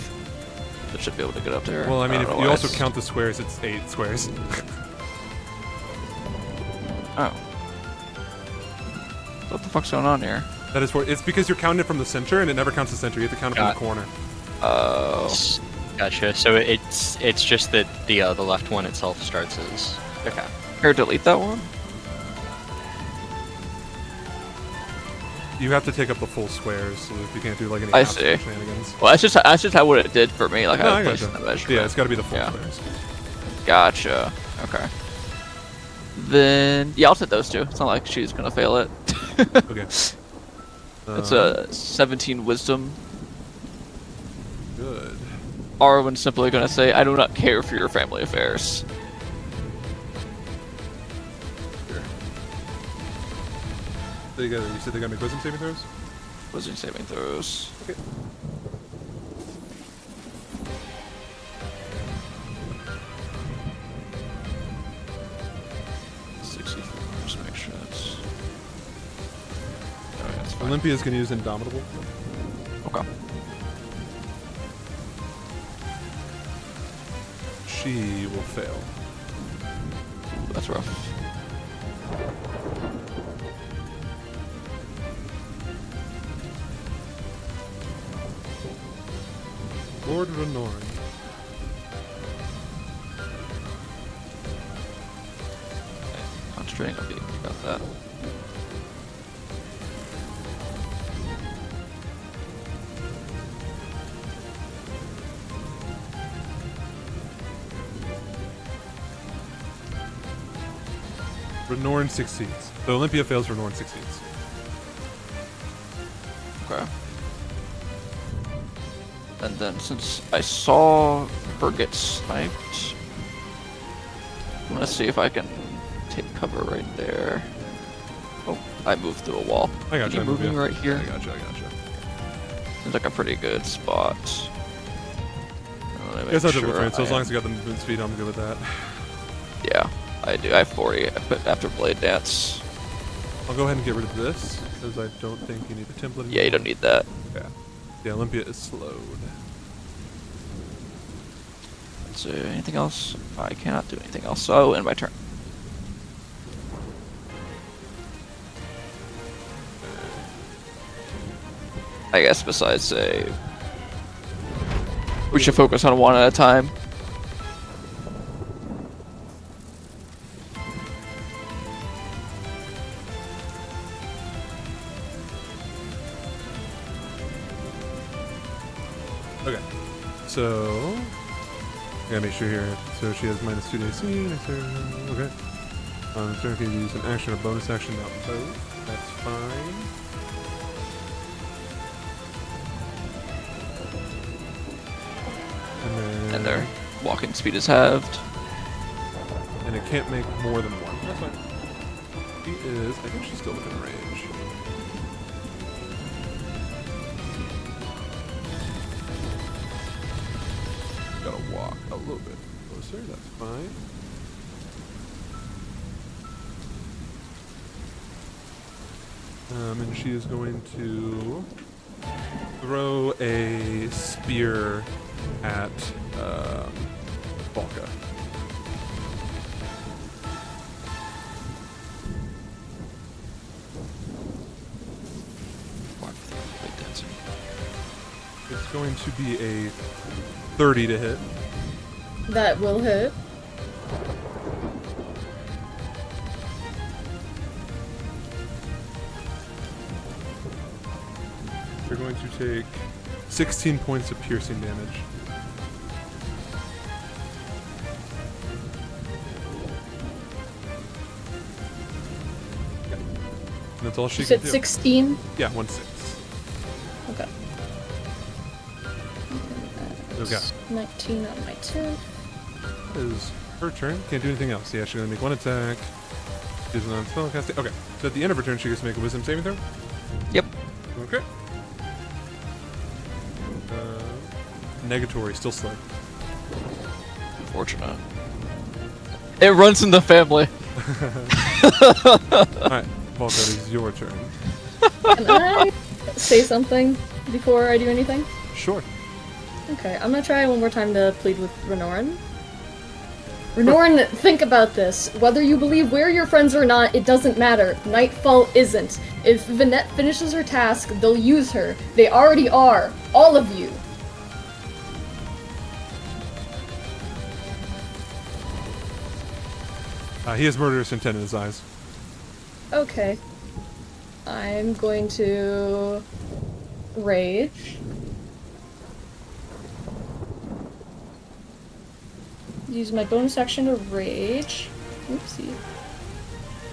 It should be able to get up there. Well, I mean, if don't know you why also it's- count the squares, it's 8 squares. Oh. What the fuck's going on here? That is it's because you're counting it from the center, and it never counts the center. You have to count it from the corner. Oh. Gotcha. So it's just that the left one itself starts as. Okay. Here, delete that one. You have to take up the full squares, so if you can't do like any I half square see. shenanigans. Well, that's just how what it did for me. Like No, I I placed gotcha. in the measurement. Yeah, it's got to be the full Yeah. squares. Gotcha. Okay. Then yeah, I'll take those two. It's not like she's gonna fail it. Okay. It's a 17 wisdom. Good. Arwen's simply gonna say, "I do not care for your family affairs." Here. You said they got me wisdom saving throws? Wisdom saving throws. Okay. Just make sure that's. Oh, yeah, that's Oh, Olympia's gonna use Indomitable. Okay. She will fail. Ooh, that's rough. Lord Renorn. Concentrating on being about that. Renorn succeeds. So Olympia fails, Renorn succeeds. Okay. And then since I saw her get sniped, I'm gonna see if I can take cover right there. Oh, I moved through a wall. I got Can you. you move me right here? I got you. Seems like a pretty good spot. Let me It's make not difficult, so I as long am- as you got the movement speed, I'm good with that. Yeah, I do. I have 40 after Blade Dance. I'll go ahead and get rid of this, because I don't think you need the template anymore. Yeah, you don't need that. Yeah. Yeah, Olympia is slowed. Let's see, anything else? I cannot do anything else, so I will end my turn. I guess besides say we should focus on one at a time. Okay. So, I gotta make sure here. So she has minus 2 to AC. Next turn. Okay. Turn can use an action or bonus action, not both. That's fine. And their walking speed is halved. And it can't make more than one. That's fine. She is. I think she's still within range. Gotta walk a little bit closer. That's fine. And she is going to throw a spear at Volka. It's going to be a 30 to hit. That will hit. You're going to take 16 points of piercing damage. And that's all she You can said do. 16? Yeah, 1/6. Okay. Okay. 19 on my turn. That is her turn. Can't do anything else. Yeah, she's gonna make one attack. She's on spellcasting. Okay. So at the end of her turn, she gets to make a wisdom saving throw. Yep. Okay. Negatory, still slow. Unfortunate. It runs in the family. Alright, Volta, it is your turn. Can I say something before I do anything? Sure. Okay, I'm gonna try one more time to plead with Renorn. Renorn, think about this. Whether you believe we're your friends or not, it doesn't matter. Nightfall isn't. If Vinette finishes her task, they'll use her. They already are. All of you. He has murderous intent in his eyes. Okay. I'm going to rage. Use my bonus action to rage. Oopsie.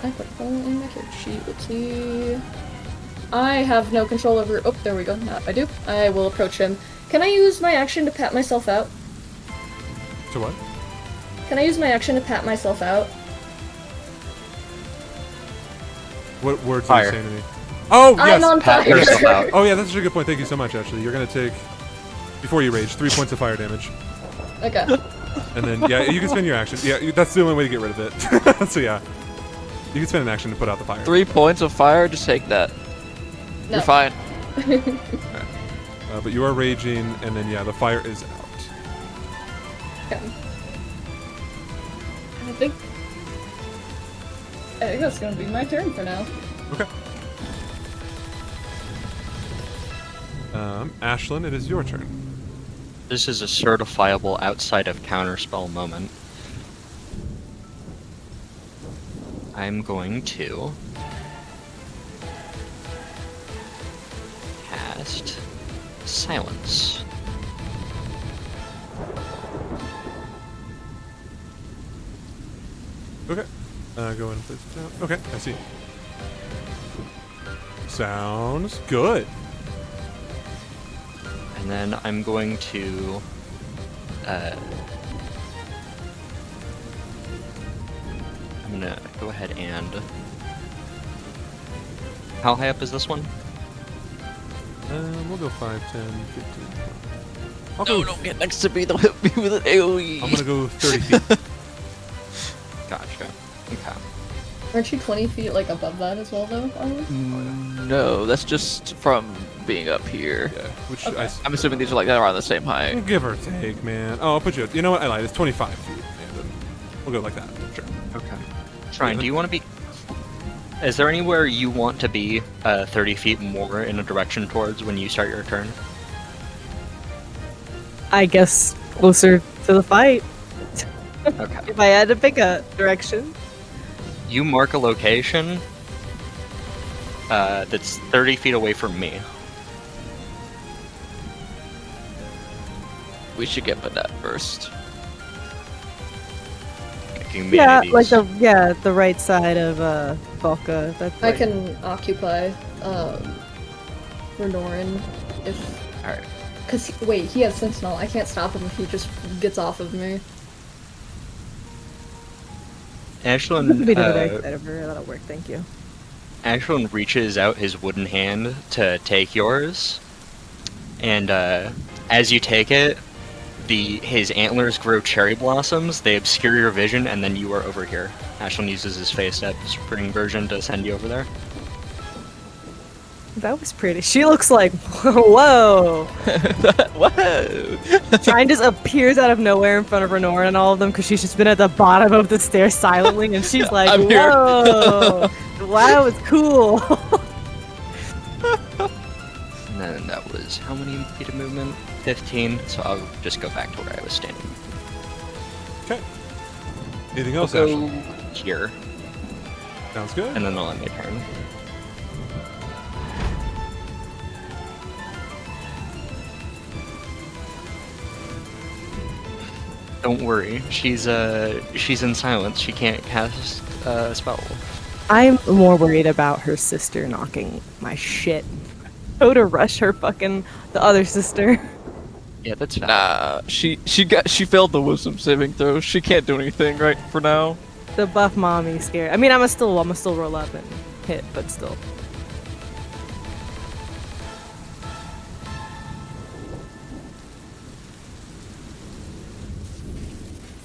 I put it all in my character sheet. Oopsie. I have no control over. Oh, there we go. Now I do. I will approach him. Can I use my action to pat myself out? To what? Can I use my action to pat myself out? What words Fire. are you saying to me? Oh, yes! I'm on pat fire. yourself out. Oh, yeah, that's a good point. Thank you so much, actually. You're gonna take, before you rage, 3 points of fire damage. Okay. And then, yeah, you can spend your action. Yeah, that's the only way to get rid of it. So, yeah. You can spend an action to put out the fire. 3 points of fire, just take that. No. You're fine. But you are raging, and then yeah, the fire is out. Okay. I think that's gonna be my turn for now. Okay. Ashlyn, it is your turn. This is a certifiable outside of counterspell moment. I'm going to cast Silence. Okay. Go and place it down. Okay, I see. Sounds good. And then I'm going to I'm gonna go ahead and how high up is this one? We'll go 5, 10, 15. I'll No, go, don't get next to me. They'll hit me with an AoE. I'm gonna go 30 feet. Gotcha. Okay. Aren't you 20 feet like above that as well, though? Ollie? No, that's just from being up here. Yeah, which Okay. I'm assuming these are like around the same height. give or take, man. Oh, I'll put you. You know what? I lied. It's 25 feet. Yeah, then we'll go like that. Sure. Okay. Shrine, do you want to be... Is there anywhere you want to be 30 feet more in a direction towards when you start your turn? I guess closer to the fight. Okay. If I had to pick a direction. You mark a location that's 30 feet away from me. We should get Banette first. Yeah, like the right side of Volca. That's I like- can occupy Renorin if. Alright. Cause wait, he has Sentinel. I can't stop him if he just gets off of me. Ashlyn, Be to the right side of her. That'll work. Thank you. Ashlyn reaches out his wooden hand to take yours, and as you take it, his antlers grow cherry blossoms. They obscure your vision, and then you are over here. Ashlyn uses his face step spring version to send you over there. That was pretty. She looks like whoa. Whoa! Shrine just appears out of nowhere in front of Renora and all of them because she's just been at the bottom of the stairs silently, and she's like, I'm here. whoa. Wow, it's cool. And then that was how many feet of movement? 15. So I'll just go back to where I was standing. Okay. Anything else, Go Ashlyn? here, Sounds good. and then I'll end my turn. Don't worry, she's in silence. She can't cast a spell. I'm more worried about her sister knocking my shit. Go to rush her fucking the other sister. Yeah, that's fine. Nah, she failed the wisdom saving throw. She can't do anything right for now. The buff mommy scared. I mean, I'ma still roll up and hit, but still.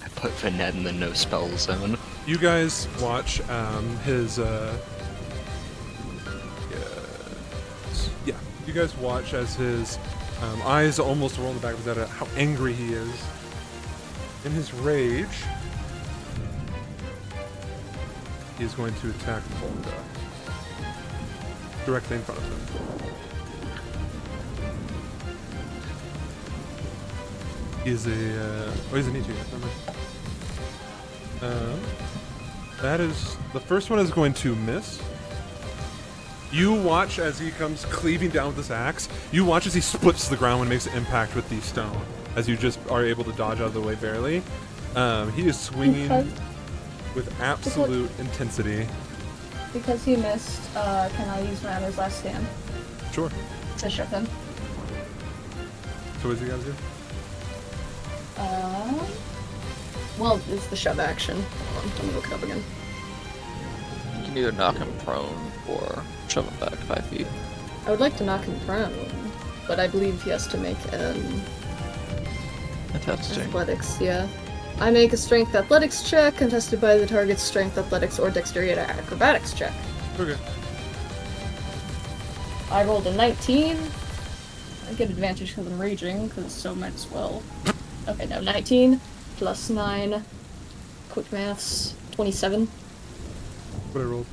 I put Vinette in the no spell zone. You guys watch his you guys watch as his eyes almost roll in the back of his head at how angry he is. In his rage, he is going to attack Volga directly in front of him. He's an ET. Never mind. That is the first one is going to miss. You watch as he comes cleaving down with this axe. You watch as he splits the ground and makes an impact with the stone. As you just are able to dodge out of the way barely. He is swinging with absolute intensity. Because he missed, can I use my other's last stand Sure. to shove him? So what does he guys do? Well, it's the shove action. Hold on, let me look it up again. You can either knock him prone or shove him back 5 feet. I would like to knock him prone, but I believe he has to make an Fantastic. athletics, yeah. I make a strength athletics check contested by the target's strength athletics or dexterity acrobatics check. Okay. I rolled a 19. I get advantage because I'm raging, because so might as well. Okay, no, 19 plus 9. Quick maths. 27. What I rolled?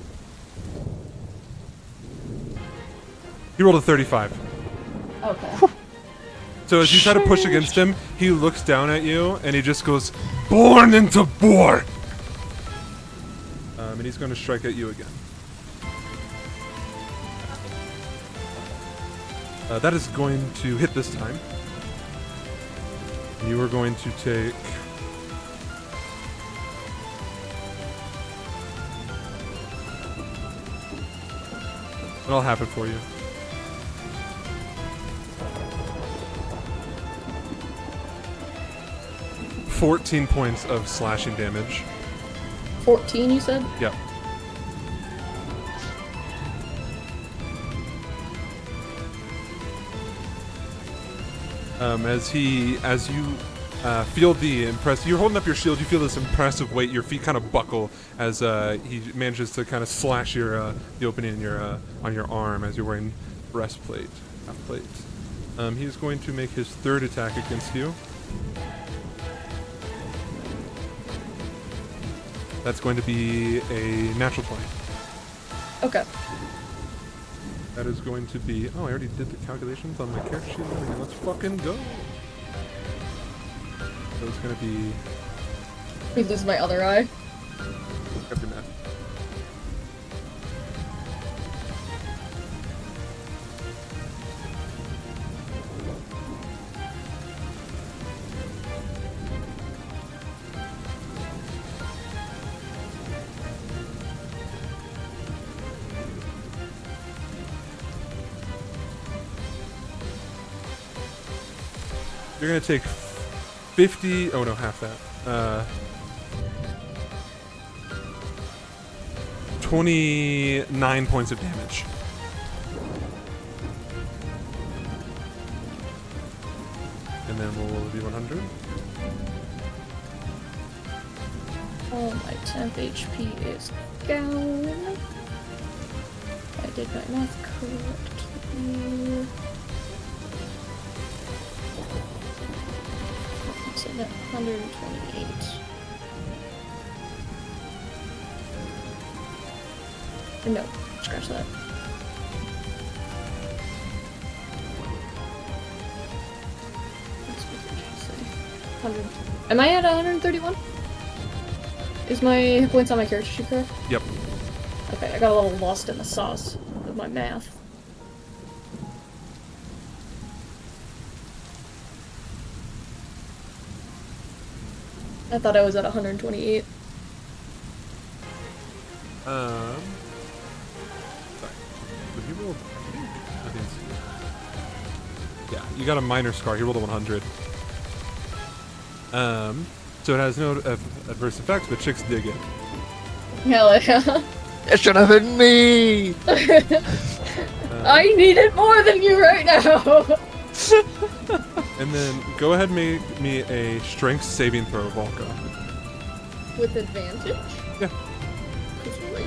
You rolled a 35. Okay. So as you try to push against him, he looks down at you and he just goes, "Born into war!" And he's going to strike at you again. That is going to hit this time. You are going to take... It'll happen for you. $14 points of slashing damage. 14, you said? Yep. As you feel the you're holding up your shield, you feel this impressive weight. Your feet kind of buckle as he manages to kind of slash your the opening in your on your arm as you're wearing breastplate, half plate. He's going to make his third attack against you. That's going to be a natural 20. Okay. That is going to be... Oh, I already did the calculations on my character sheet. Okay, let's fucking go. So it's going to be... Wait, this is my other eye. Got your math. You're gonna take 50. Oh no, half that. 29 points of damage. And then we'll do 100. Oh, my temp HP is down. I did my math correctly. So that 128. No, scratch that. Am I at 131? Is my hit points on my character sheet correct? Yep. Okay, I got a little lost in the sauce of my math. I thought I was at 128. Sorry. But he rolled... I think it's... Yeah, you got a minor scar. He rolled a 100. So it has no adverse effects, but chicks dig it. Hell yeah. It should have been me! I need it more than you right now! And then go ahead and make me a strength saving throw, Volka. With advantage? Yeah. Great.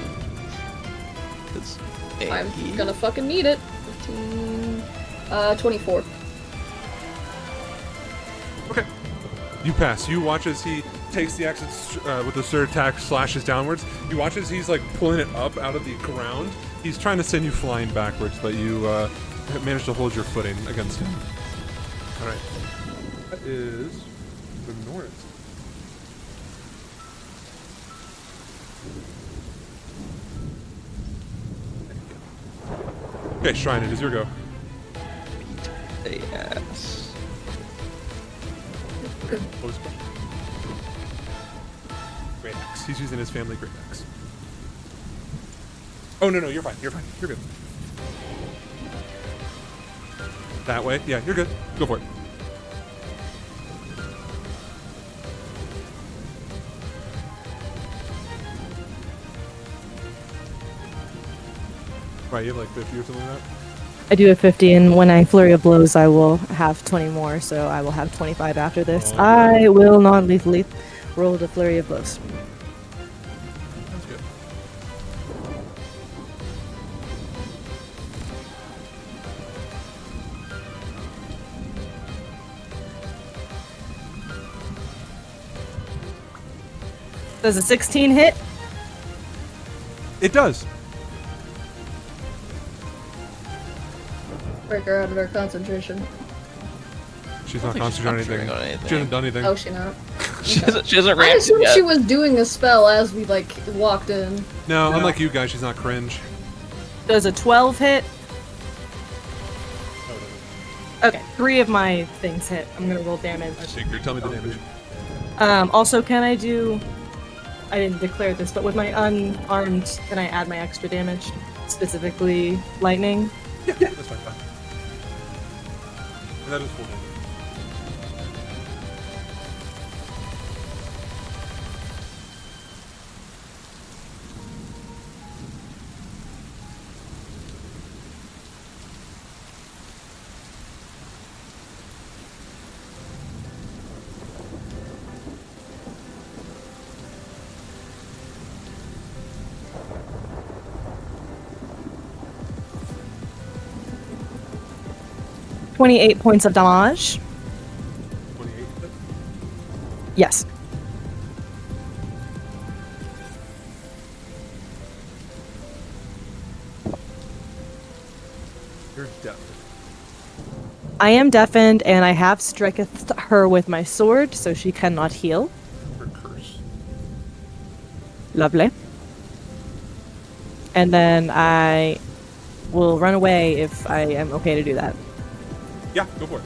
It's I'm Andy. gonna fucking need it. 15... 24. Okay. You pass. You watch as he takes the axe with the third attack, slashes downwards. You watch as he's like pulling it up out of the ground. He's trying to send you flying backwards, but you manage to hold your footing against him. All right. That is the North. Okay, Shrine, it is your go. Beat the ass. What was the question? Great axe. He's using his family great axe. Oh, no, you're fine. You're fine. You're good. That way? Yeah, you're good. Go for it. Right, you have like 50 or something like that? I do have 50, and when I flurry of blows, I will have 20 more, so I will have 25 after this. Oh, I will non-lethally roll the flurry of blows. That's good. Does a 16 hit? It does. Break her out of her concentration. She's I not don't think she's concentrating on anything. on anything. She hasn't done anything. Oh, she not. She hasn't I reacted assumed yet. she was doing a spell as we like walked in. No, unlike you guys, she's not cringe. Does a 12 hit? Okay, 3 of my things hit. I'm gonna roll damage. Secret, tell me the damage. Also, can I do... I didn't declare this, but with my unarmed, can I add my extra damage? Specifically, lightning? Yeah, that's fine. And that is full damage. $28 points of damage. 28. Yes. You're deaf. I am deafened, and I have striketh her with my sword, so she cannot heal. Her curse. Lovely. And then I will run away if I am okay to do that. Yeah, go for it.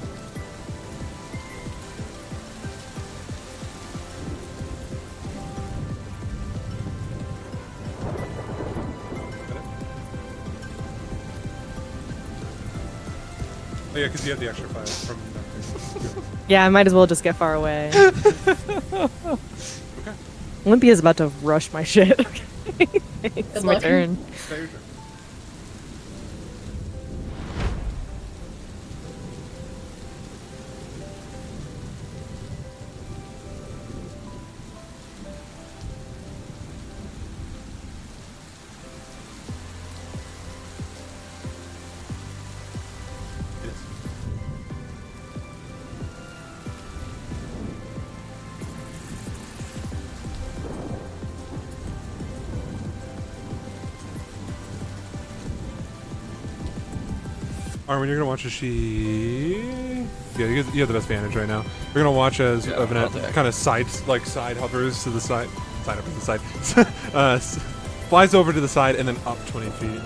Oh yeah, because you have the extra 5 from nothing. Yeah, I might as well just get far away. Okay. Olympia's about to rush my shit. Okay. It's Good my luck. turn. Now your turn. Yes. Arwen, you're gonna watch as she. Yeah, you have the best vantage right now. You're gonna watch as Yeah, I'll Evanet take. kind of side hovers to the side, side up to the side, flies over to the side and then up 20 feet.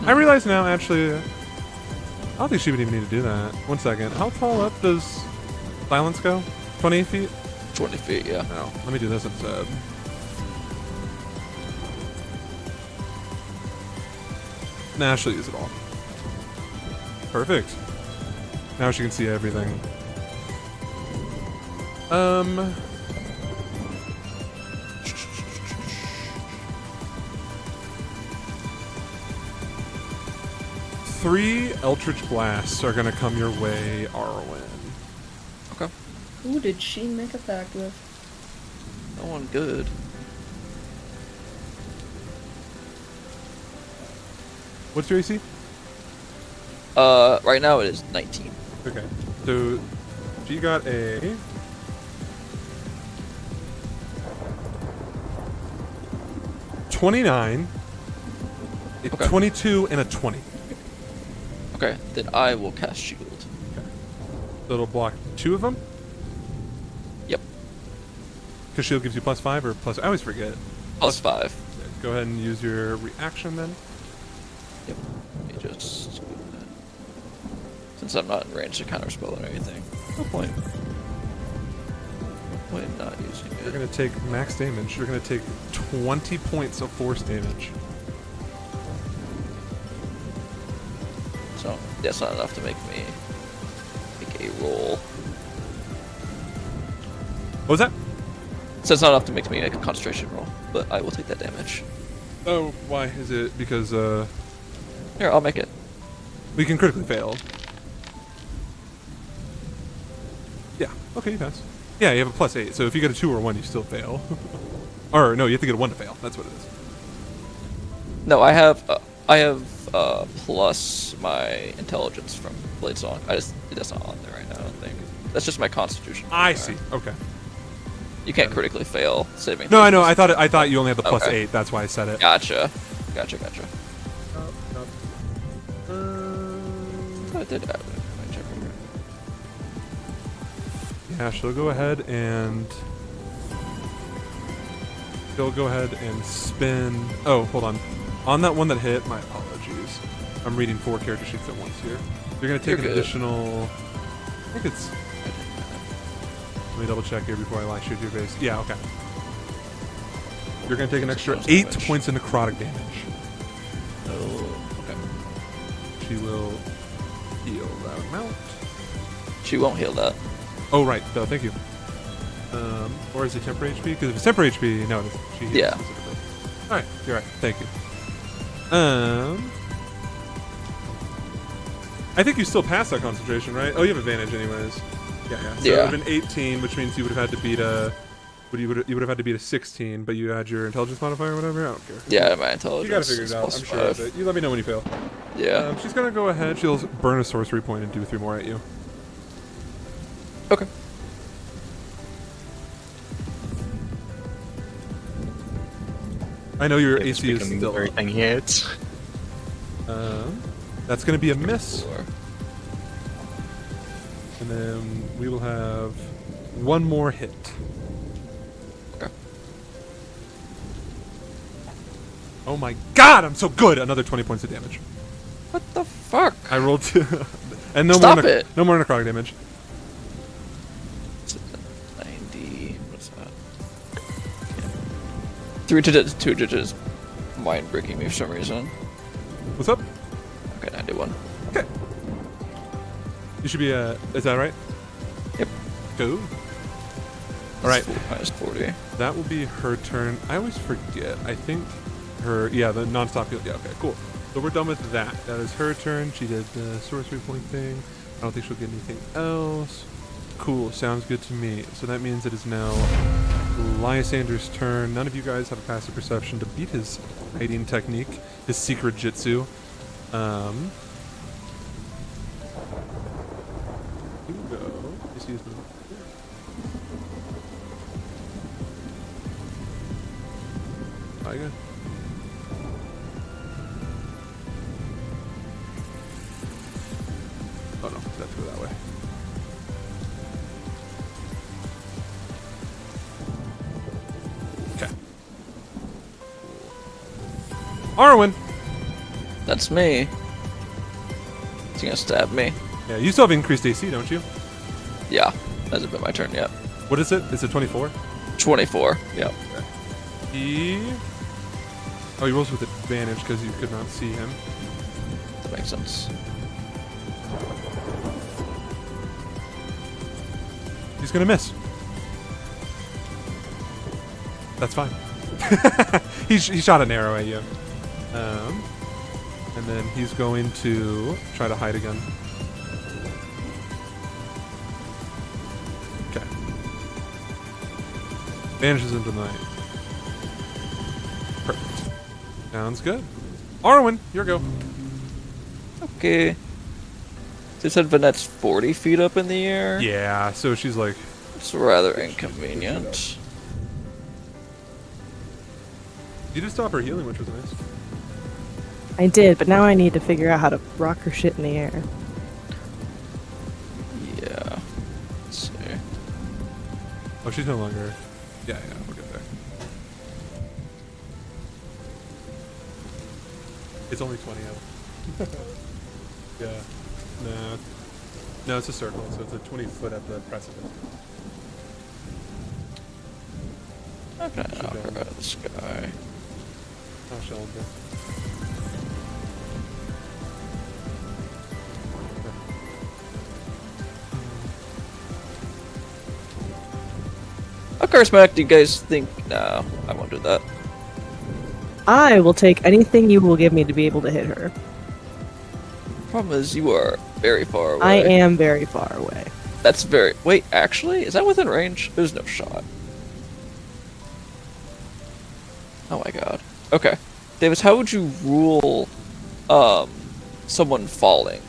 I realize now, actually, I don't think she would even need to do that. 1 second. How tall up does silence go? 28 feet? 20 feet, yeah. No. Let me do this instead. Nah, she'll use it all. Perfect. Now she can see everything. Three Eldritch Blasts are gonna come your way, Arwen. Okay. Who did she make a pact with? No one good. What's your AC? Right now it is 19. Okay. So she got a 29, a Okay. 22, and a 20. Okay, then I will cast shield. So it'll block 2 of them? Yep. Because shield gives you +5 or plus. I always forget. +5. Go ahead and use your reaction then. Yep. Let me just do that. Since I'm not in range to counterspell or anything. No point. No point in not using You're it. going to take max damage. You're going to take 20 points of force damage. So that's not enough to make me make a roll. What was that? So it's not enough to make me make a concentration roll, but I will take that damage. Oh, why? Is it because Here, I'll make it. we can critically fail? Yeah. Okay, you pass. Yeah, you have a +8. So if you get a 2 or a 1, you still fail. Or no, you have to get a 1 to fail. That's what it is. No, I have plus my intelligence from Blade Song. That's not on there right now. I don't think that's just my Constitution. I modifier. see. Okay. You can't critically fail saving. No, I know. throws. I thought you only had the plus Okay. 8. That's why I said it. Gotcha. Gotcha. Uh, I did have it. Let me check over. Yeah, she'll go ahead and spin. Oh, hold on. On that one that hit, my apologies. I'm reading 4 character sheets at once here. You're gonna take You're an good. additional. I think it's. Let me double check here before I lie shoot your face. Yeah, okay. You're gonna take an extra Close 8 damage. points of necrotic damage. Oh, okay. She will heal that amount. She won't heal that. Oh, right. No, thank you. Or is it temporary HP? Because if it's temporary HP, no, it isn't. She heals Yeah. specifically. Alright, you're right. Thank you. I think you still pass that concentration, right? Oh, you have advantage anyways. Yeah. So it Yeah. would have been 18, which means you would have had to beat a... You would have had to beat a 16, but you had your intelligence modifier or whatever? I don't care. Yeah, my intelligence. You gotta figure it is out. plus I'm sure of 5. it. You let me know when you fail. Yeah. She's gonna go ahead. She'll burn a sorcery point and do 3 more at you. Okay. I know your It's AC is becoming still very up. tiny hits. That's gonna be a miss. 4. And then we will have 1 more hit. Okay. Oh my god, I'm so good! Another 20 points of damage. What the fuck? I rolled 2. And no Stop more it. no more necrotic damage. 90. What's that? Yeah. 2 digits. Mind breaking me for some reason. What's up? Okay, 91. Okay. You should be is that right? Yep. Go. Alright. Minus 40. That will be her turn. I always forget. I think the non-stop heal. Yeah, okay, cool. So we're done with that. That is her turn. She did the sorcery point thing. I don't think she'll get anything else. Cool, sounds good to me. So that means it is now Lysander's turn. None of you guys have a passive perception to beat his hiding technique, his secret jutsu. Here we go. Excuse me. Hi, good. Oh no, that's go that way. Okay. Arwen! That's me. Is he gonna stab me? Yeah, you still have increased AC, don't you? Yeah. Hasn't been my turn yet. What is it? Is it 24? 24. Yep. He rolls with advantage because you could not see him. That makes sense. He's gonna miss. That's fine. he shot an arrow at you. And then he's going to try to hide again. Okay. Vanishes into the night. Perfect. Sounds good. Arwen, your go. Okay. So you said Vanette's 40 feet up in the air? Yeah, so she's like, It's rather inconvenient. you did stop her healing, which was nice. I did, but now I need to figure out how to rock her shit in the air. Yeah. Let's see. Oh, she's no longer. Yeah, we'll get there. It's only 20 out. Yeah. No, it's a circle, so it's a 20 foot at the precipice. Okay, Should knock be her able out of the sky. How shall it Charismatic, do you guys think? No, I won't do that. I will take anything you will give me to be able to hit her. Problem is, you are very far away. I am very far away. That's very. Wait, actually, is that within range? There's no shot. Oh my god. Okay, Davis, how would you rule, someone falling?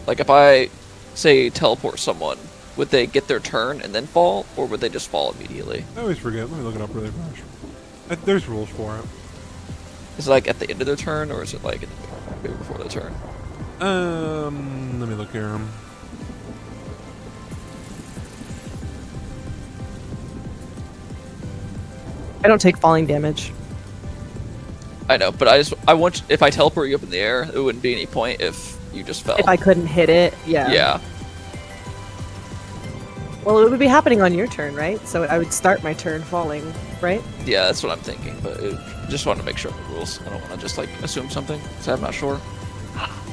Like if I say teleport someone would they get their turn and then fall, or would they just fall immediately? I always forget. Let me look it up really fast. There's rules for it. Is it like at the end of their turn, or is it like maybe before their turn? Let me look here. I don't take falling damage. I know, but I want if I teleport you up in the air, it wouldn't be any point if you just fell. If I couldn't hit it, yeah. Yeah. Well, it would be happening on your turn, right? So I would start my turn falling, right? Yeah, that's what I'm thinking, but just want to make sure of the rules. I don't want to just like assume something, so I'm not sure.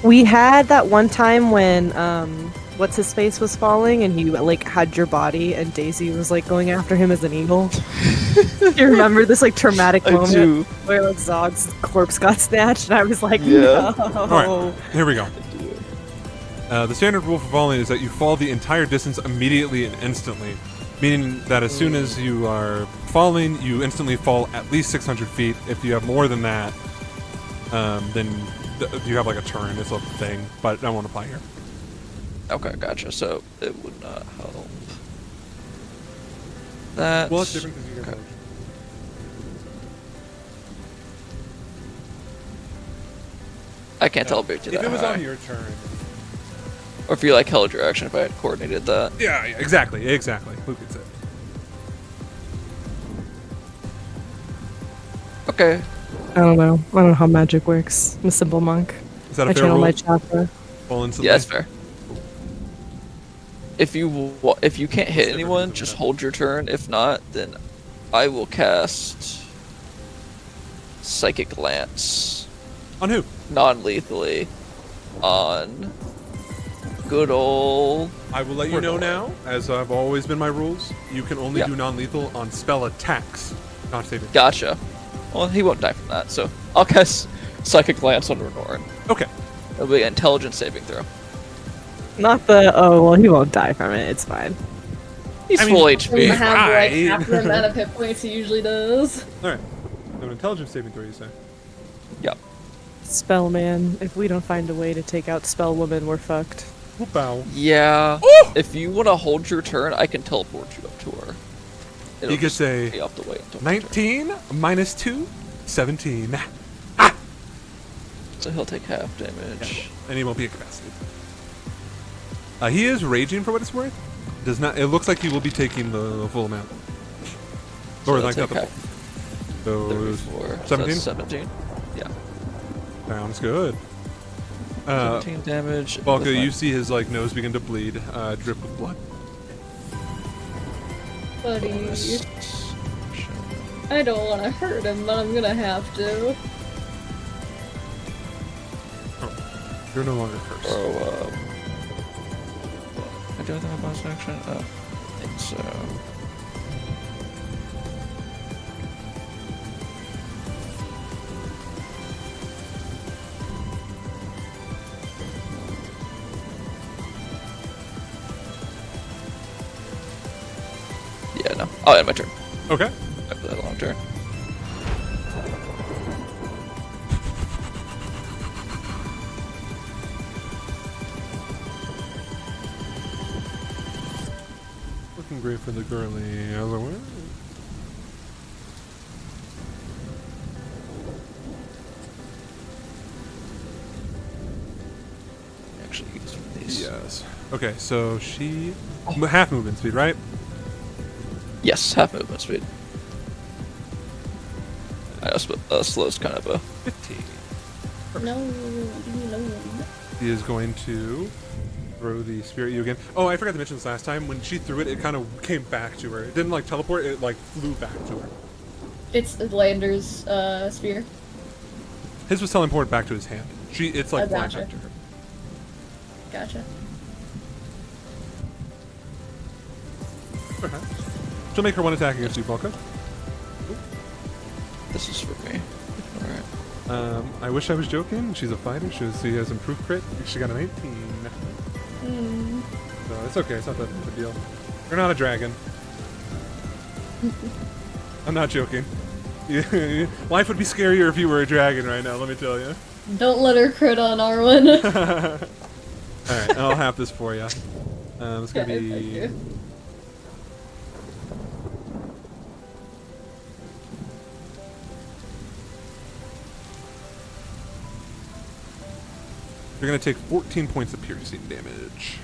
We had that one time when what's his face was falling and he like had your body and Daisy was like going after him as an eagle. You remember this like traumatic moment do. where like Zog's corpse got snatched and I was like, Yeah. no. Alright, here we go. The standard rule for falling is that you fall the entire distance immediately and instantly, meaning that as soon as you are falling, you instantly fall at least 600 feet. If you have more than that, then you have like a turn. It's a thing, but that won't apply here. Okay, gotcha. So it would not help. That. Well, it's different because you okay. can. I can't teleport you If that it was high. on your turn. Or if you like held your action, if I had coordinated that. Yeah, exactly. Who could say? Okay. I don't know. I don't know how magic works. I'm a simple monk. Is that I a fair channel rule? my chakra. Fall instantly? Yeah, that's fair. If you can't hit different anyone, than just that. hold your turn. If not, then I will cast Psychic Lance On who? non-lethally on good old. I will let you know now, as I've always been my rules. You can only Yeah. do non-lethal on spell attacks, not saving. Gotcha. Well, he won't die from that, so I'll cast Psychic Lance on Renorn. Okay. It'll be an intelligence saving throw. Not the oh well he won't die from it, it's fine. He's I mean, full Doesn't HP. have like Right. half the amount of hit points he usually does. All right. So an intelligence saving throw, you say? Yep. Spell man, if we don't find a way to take out spell woman, we're fucked. Whoop bow. Yeah. Ooh! If you want to hold your turn, I can teleport you up to her. It'll You gets just a be off the way until my turn. 19 minus 2, 17. So he'll take half damage. And he won't be incapacitated. He is raging for what it's worth. Does not. It looks like he will be taking the full amount. So Or he'll like not take the half. full. So 34. So 17? that's 17. Yeah. Sounds good. 17 damage. with Balka, my- you see his like nose begin to bleed, drip with blood. Buddy, I don't want to hurt him, but I'm gonna have to. You're no longer cursed. Oh, I do have a bonus action? Oh, I think so. Yeah, no. I'll end my turn. Okay. After that long turn. Looking great for the girly. I was like, what? Actually, use one of these. Yes. Okay, so she half movement speed, right? Yes, half movement speed. I know, but slow's kind of a 15. No, no. He is going to throw the spear at you again. Oh, I forgot to mention this last time. When she threw it, it kind of came back to her. It didn't like teleport. It like flew back to her. It's Lander's spear. His was teleported back to his hand. It's like Oh, flying gotcha. back to her. Gotcha. Okay. She'll make her one attack against you, Balka. This is for me. Alright. I wish I was joking. She's a fighter. She has improved crit. She got an 18. Mm. So it's okay. It's not that big of a deal. You're not a dragon. I'm not joking. Life would be scarier if you were a dragon right now, let me tell you. Don't let her crit on Arwen. Alright, I'll have this for you. It's gonna Thank be. you. You're gonna take 14 points of piercing damage.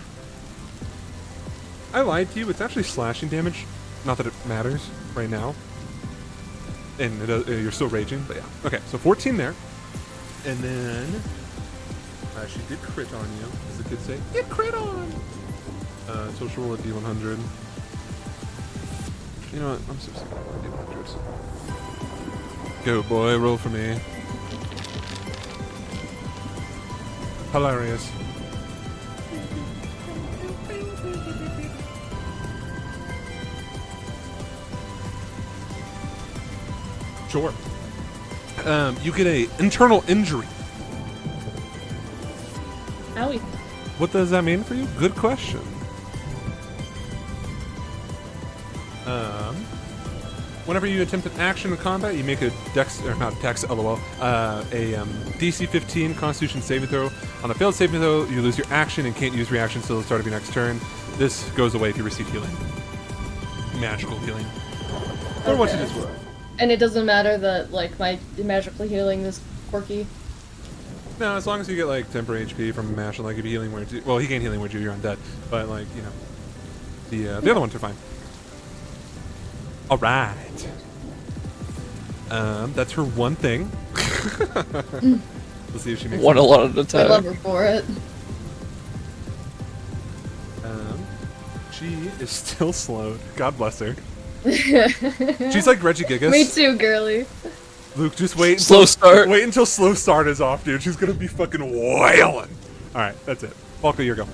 I lied to you. It's actually slashing damage. Not that it matters right now. And you're still raging, but yeah. Okay, so 14 there. And then she did crit on you, as the kids say. Get crit on! So she'll roll a D100. You know what? I'm so sick of D100s. Go, boy. Roll for me. Hilarious. Sure. You get a internal injury. Owie. What does that mean for you? Good question. Whenever you attempt an action in combat, you make a dex, or not dex, lol, DC 15 Constitution saving throw. On a failed saving throw, you lose your action and can't use reaction until the start of your next turn. This goes away if you receive healing. Magical healing. Or what you Okay. just were. And it doesn't matter that, like, my magically healing is quirky. No, as long as you get like temporary HP from a mash, and like if you healing words, well, he can't healing word you, you're undead. But like you know, the other ones are fine. All right. That's her one thing. Let's see if she makes. One a lot of I attack. love her for it. She is still slowed. God bless her. She's like Reggie Gigas. Me too, girly. Luke, just wait. Slow start. Wait until slow start is off, dude. She's gonna be fucking wailing. All right, that's it. Falco, your go.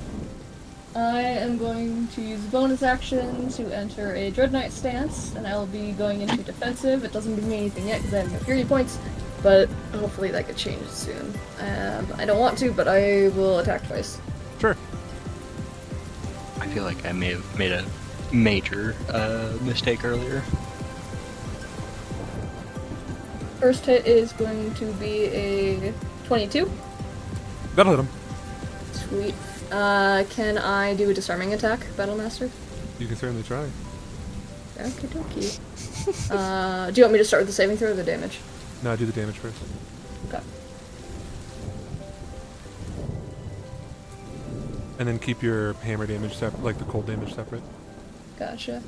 I am going to use a bonus action to enter a Dread Knight stance, and I will be going into defensive. It doesn't give me anything yet because I have no fury points, but hopefully that could change soon. I don't want to, but I will attack twice. Sure. I feel like I may have made a major mistake earlier. First hit is going to be a 22. That'll hit him. Sweet. Can I do a disarming attack, Battlemaster? You can certainly try. Okie dokie. Do you want me to start with the saving throw or the damage? No, do the damage first. Okay. And then keep your hammer damage separate, like the cold damage separate. Gotcha.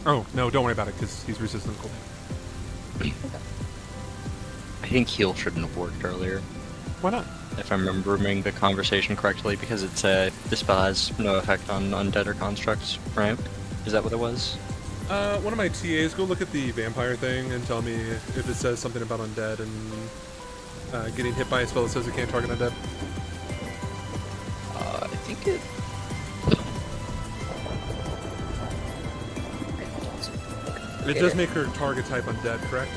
Oh, no, don't worry about it, because he's resistant to cold damage. I think heal shouldn't have worked earlier, Why not? if I'm remembering the conversation correctly, because it's this spell has no effect on undead or constructs, right? Is that what it was? One of my TAs, go look at the vampire thing and tell me if it says something about undead and getting hit by a spell that says it can't target undead. I think it. It does make her target type undead, correct?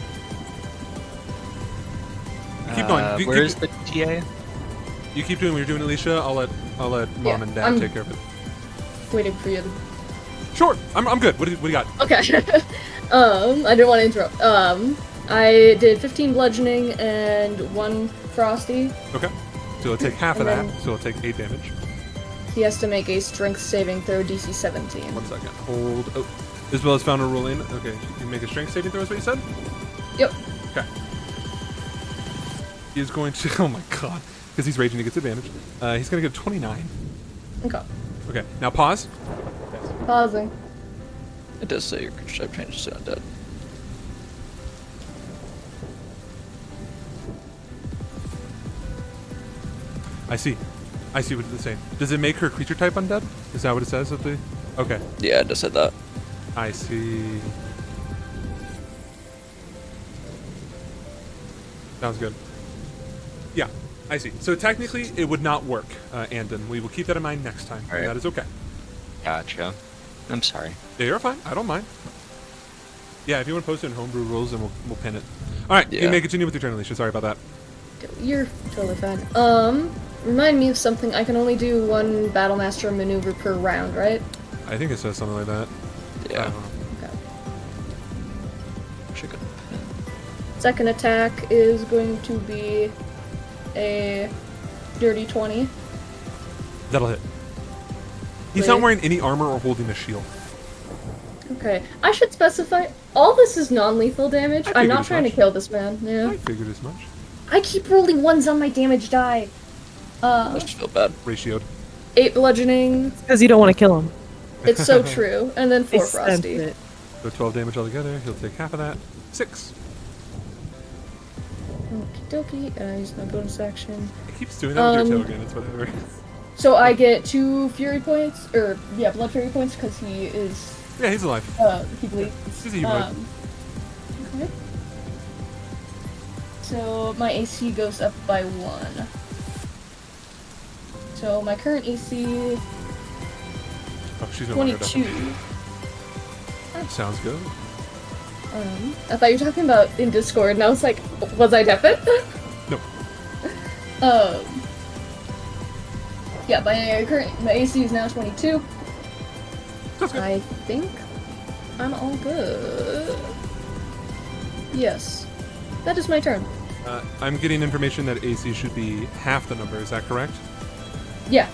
Keep going. You Where's keep, the TA? you keep doing what you're doing, Alicia. I'll let mom Yeah, and dad I'm- take care of it. Waiting for you to... Sure, I'm good. What do you got? Okay. I didn't want to interrupt. I did 15 bludgeoning and 1 frosty. Okay. So it'll take half of And that. then- So it'll take 8 damage. He has to make a strength saving throw DC 17. 1 second. Hold. Oh. As well as found a ruling. Okay. You can make a strength saving throw. Is what you said? Yep. Okay. He is going to. Oh my god. Because he's raging, he gets advantage. He's going to get 29. Okay. Okay. Now pause. Pausing. It does say your creature type changes to undead. I see. I see what it's saying. Does it make her creature type undead? Is that what it says at the? Okay. Yeah, it just said that. I see. Sounds good. Yeah, I see. So technically, it would not work, Andon. We will keep that in mind next time. Alright. That is okay. Gotcha. I'm sorry. Yeah, you're fine. I don't mind. Yeah, if you want to post it in homebrew rules, then we'll pin it. All right, you Yeah. may continue with your turn, Alicia. Sorry about that. You're totally fine. Remind me of something. I can only do 1 Battlemaster maneuver per round, right? I think it says something like that. I Yeah. don't know. Okay. Chicken. Second attack is going to be a dirty 20. That'll hit. He's not wearing any armor or holding a shield. Okay, I should specify. All this is non-lethal damage. I I'm figured not as trying to much. kill this man. Yeah. I figured as much. I keep rolling ones on my damage die. I just feel bad. Ratioed. 8 bludgeoning. Because you don't want to kill him. It's so true. And then 4 They sense frosty. it. So 12 damage altogether. He'll take half of that. 6. Okie dokie. And I use my bonus action. He keeps doing that with your Um, tail again. It's whatever. So I get 2 fury points, or yeah, blood fury points, because he is Yeah, he's alive. he bleeds. He's a humanoid. Okay. So my AC goes up by 1. So my current AC Oh, she's no longer 22. deaf. Sounds good. I thought you were talking about in Discord, and I was like, was I deafened? No. Yeah, my AC is now 22. Sounds good. I think I'm all good. Yes. That is my turn. I'm getting information that AC should be half the number. Is that correct? Yeah.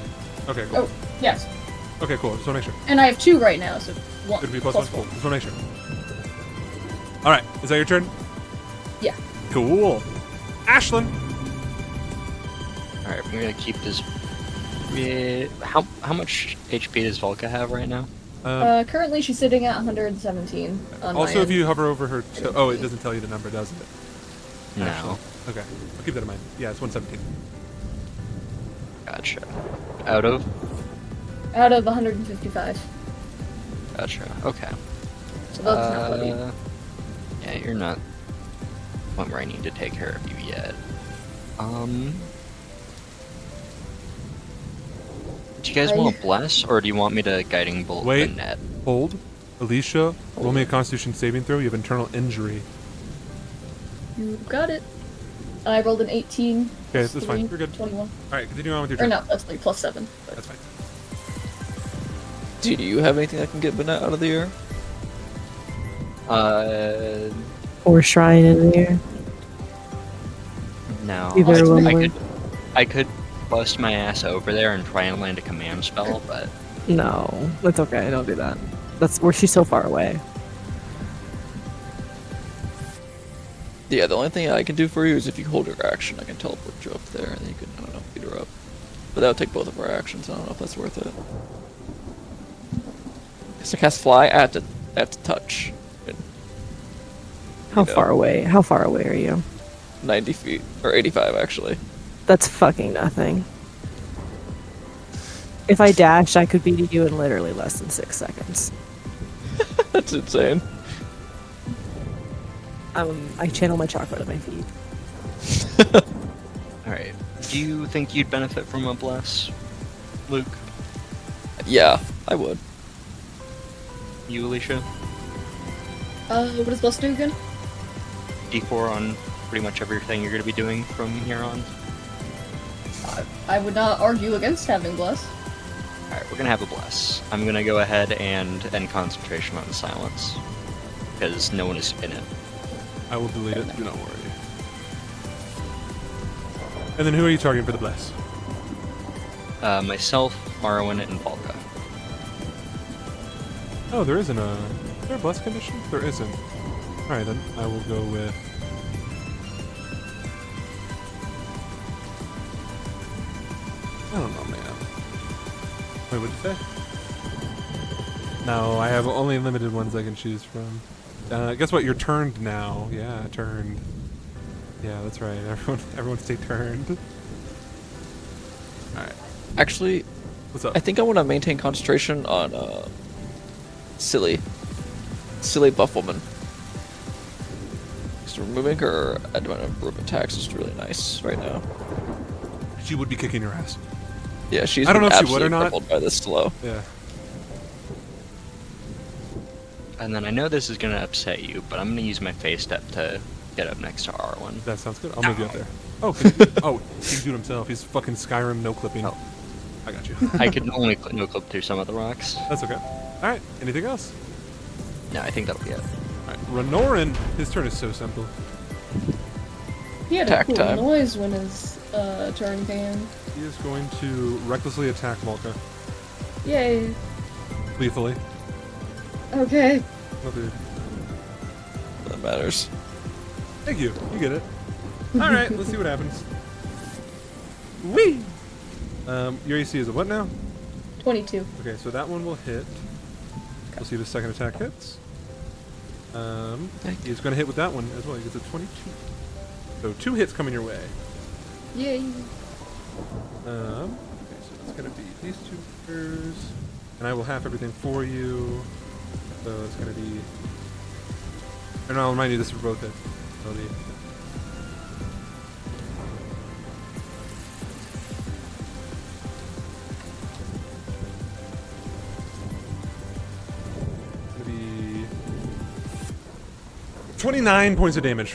Okay, cool. Oh, yes. Okay, cool. Just want to make sure. And I have 2 right now, so 1. It'll be plus 1. Cool. Just want to make sure. All right. Is that your turn? Yeah. Cool. Ashlyn. Alright, I'm gonna keep this. How much HP does Volka have right now? Currently she's sitting at 117 on my Also, if end. you hover over her. Oh, it doesn't tell you the number, does it? No. Okay. I'll keep that in mind. Yeah, it's 117. Gotcha. Out of? Out of 155. Gotcha. Okay. So that's not bloody. Yeah, you're not one where I need to take care of you yet. Do you guys want to bless, or do you want me to guiding bolt Wait. the net? Hold. Alicia, roll me a Constitution saving throw. You have internal injury. You got it. I rolled an 18. Okay, plus that's fine. 3, You're good. 21. All right, continue on with your Or turn. no, that's like plus 7. But That's fine. Do you have anything that can get Banette out of the air? Or shrine in there. No. Either one I would. could bust my ass over there and try and land a command spell, but No, that's okay. Don't do that. That's where she's so far away. Yeah, the only thing I can do for you is if you hold your action, I can teleport you up there, and then you can, I don't know, beat her up. But that would take both of our actions. I don't know if that's worth it. Because I cast fly at the touch. How Yeah. far away? How far away are you? 90 feet or 85 actually. That's fucking nothing. If I dashed, I could beat you in literally less than 6 seconds. That's insane. I channel my chakra to my feet. alright. Do you think you'd benefit from a bless, Luke? Yeah, I would. You, Alicia? what does Bless do again? D4 on pretty much everything you're going to be doing from here on. I would not argue against having Bless. Alright, we're going to have a bless. I'm going to go ahead and end concentration on silence. Because no one is in it. I will delete it. Do not worry. And then who are you targeting for the bless? Myself, Marwin, and Volka. Oh, there isn't a. Is there a bless condition? There isn't. Alright then, I will go with. I don't know, man. Wait, what'd you say? No, I have only limited ones I can choose from. Guess what? You're turned now. Yeah, turned. Yeah, that's right. Everyone stay turned. Alright. Actually, What's up? I think I want to maintain concentration on Silly buff woman. Just removing her adamant of attacks is really nice right now. She would be kicking your ass. Yeah, she's I don't been know if she would or absolutely not. crippled by this slow. Yeah. And then I know this is going to upset you, but I'm going to use my phase step to get up next to Arwen. That sounds good. I'll move you up there. Oh, oh, he can do it himself. He's fucking Skyrim no clipping. Oh. I got you. I could only no clip through some of the rocks. That's okay. All right. Anything else? No, I think that'll be it. All right. Renorin, his turn is so simple. He had Attack a cool time. noise when his turn came. He is going to recklessly attack Volka. Yay. Lethally. Okay. Another. That matters. Thank you. You get it. All right. Let's see what happens. Whee! Your AC is a what now? 22. Okay, so that one will hit. We'll see if his second attack hits. He's going to hit with that one as well. He gets a 22. So 2 hits coming your way. Yay. Okay, so it's going to be these 2 figures. And I will half everything for you. So it's going to be... And I'll remind you this for both hits. It'll be... It's going to be... 29 points of damage.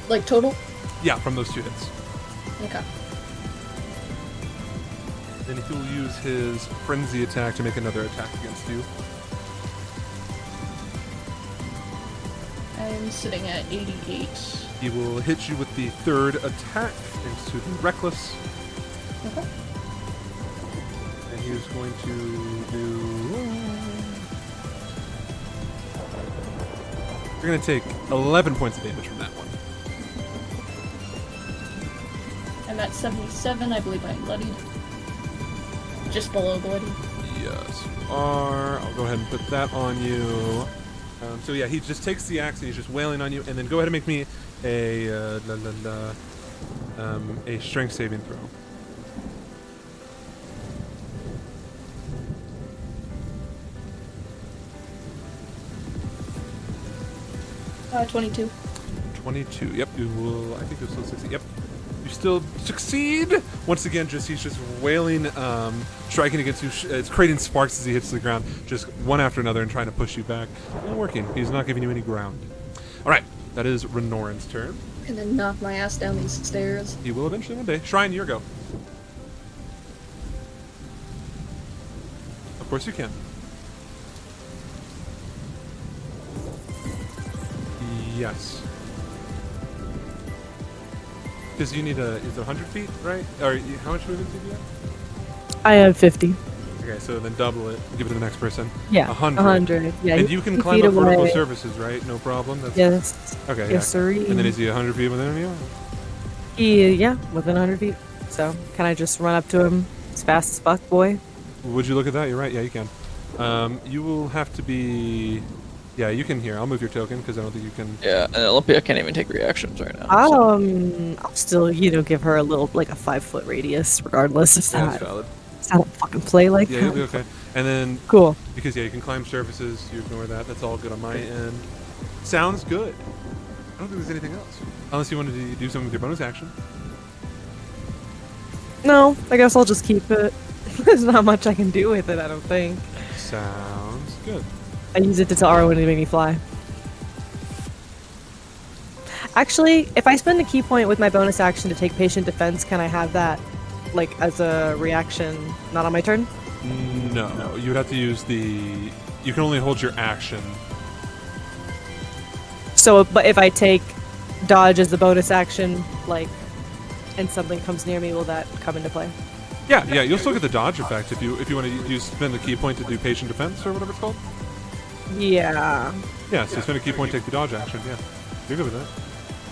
Like total? Yeah, from those 2 hits. Okay. Then he'll use his frenzy attack to make another attack against you. I'm sitting at 88. He will hit you with the 3rd attack into the reckless, Okay. and he is going to do. You're going to take 11 points of damage from that one. I'm at 77. I believe I'm bloodied. Just below bloody. Yes, you are. I'll go ahead and put that on you. So yeah, he just takes the axe and he's just wailing on you, and then go ahead and make me a strength saving throw. Uh, 22. 22. Yep, you will. I think you'll still succeed. Yep, you still succeed. Once again, he's just wailing, striking against you. It's creating sparks as he hits the ground, just one after another, and trying to push you back. Not working. He's not giving you any ground. All right, that is Renoran's turn. And then knock my ass down these stairs. He will eventually one day. Shrine, your go. Of course you can. Yes. Because you need is it 100 feet, right? Or how much movement do you have? I have 50. Okay, so then double it. Give it to the next person. Yeah. 100. 100. Yeah. And you can 50 climb feet up vertical away. surfaces, right? No problem. That's, Yes. Okay. Yes, sir. And then is he 100 feet within you? Yeah, within 100 feet. So, can I just run up to him as fast as fuck, boy? Would you look at that? You're right. Yeah, you can. You will have to be. Yeah, you can here. I'll move your token because I don't think you can. Yeah, and Olympia can't even take reactions right now. I'll still, give her a little, like a 5-foot radius, regardless. It's Yeah, not, that's valid. I don't fucking play like Yeah, that. you'll be okay. And then Cool. because you can climb surfaces, you ignore that. That's all good on my end. Sounds good. I don't think there's anything else. Unless you wanted to do something with your bonus action. No, I guess I'll just keep it. There's not much I can do with it, I don't think. Sounds good. I use it to tell Arwen to make me fly. Actually, if I spend a key point with my bonus action to take patient defense, can I have that, like, as a reaction, not on my turn? No, you would have to use the. You can only hold your action. So, but if I take dodge as the bonus action, like, and something comes near me, will that come into play? Yeah, you'll still get the dodge effect if you want to use spend a key point to do patient defense or whatever it's called. Yeah. Yeah, so spend a key point, take the dodge action. Yeah, you're good with that.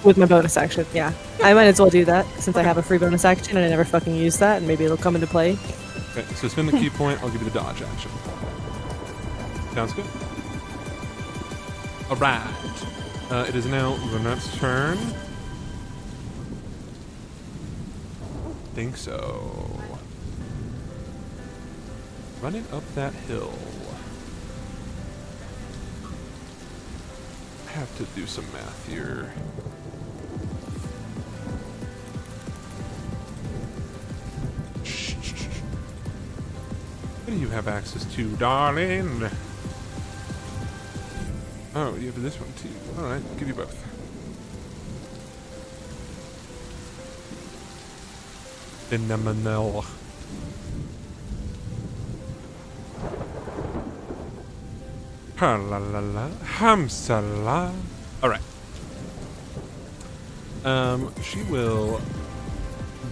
With my bonus action, yeah. I might as well do that, since I have a free bonus action and I never fucking use that, and maybe it'll come into play. Okay, so spend the key point. I'll give you the dodge action. Sounds good. All right. It is now Renat's turn. Think so. Running up that hill. I have to do some math here. What do you have access to, darling? Oh, you have this one too. Alright, I'll give you both. Phenomenal. Ha la la la. Hamsala. Alright. She will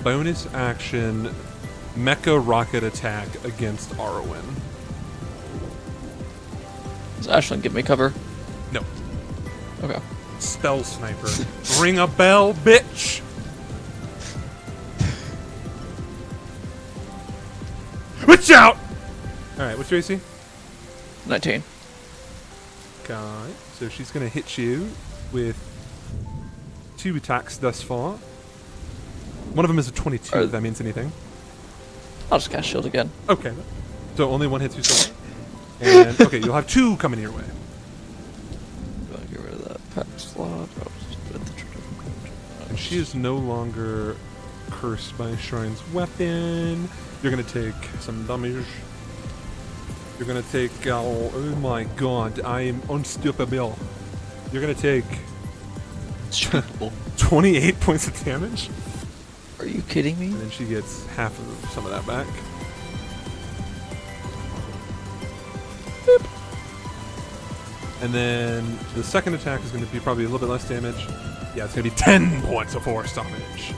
bonus action mecha rocket attack against Arwen. Does Ashlyn give me cover? No. Okay. Spell sniper. Ring a bell, bitch! Watch out! Alright, what's your AC? 19. Got it. So she's gonna hit you with 2 attacks thus far. One of them is a 22, if that means anything. I'll just cast shield again. Okay. So only one hits you so far. And, okay, you'll have 2 coming your way. Go and get rid of that pack slot. I'll just put the triple. And she is no longer cursed by Shrine's weapon. You're gonna take some damage. You're gonna take, oh my god, I am unstoppable. You're gonna take 28 points of damage. Are you kidding me? And then she gets half of some of that back. Boop. And then the second attack is going to be probably a little bit less damage. Yeah, it's going to be 10 points of force damage.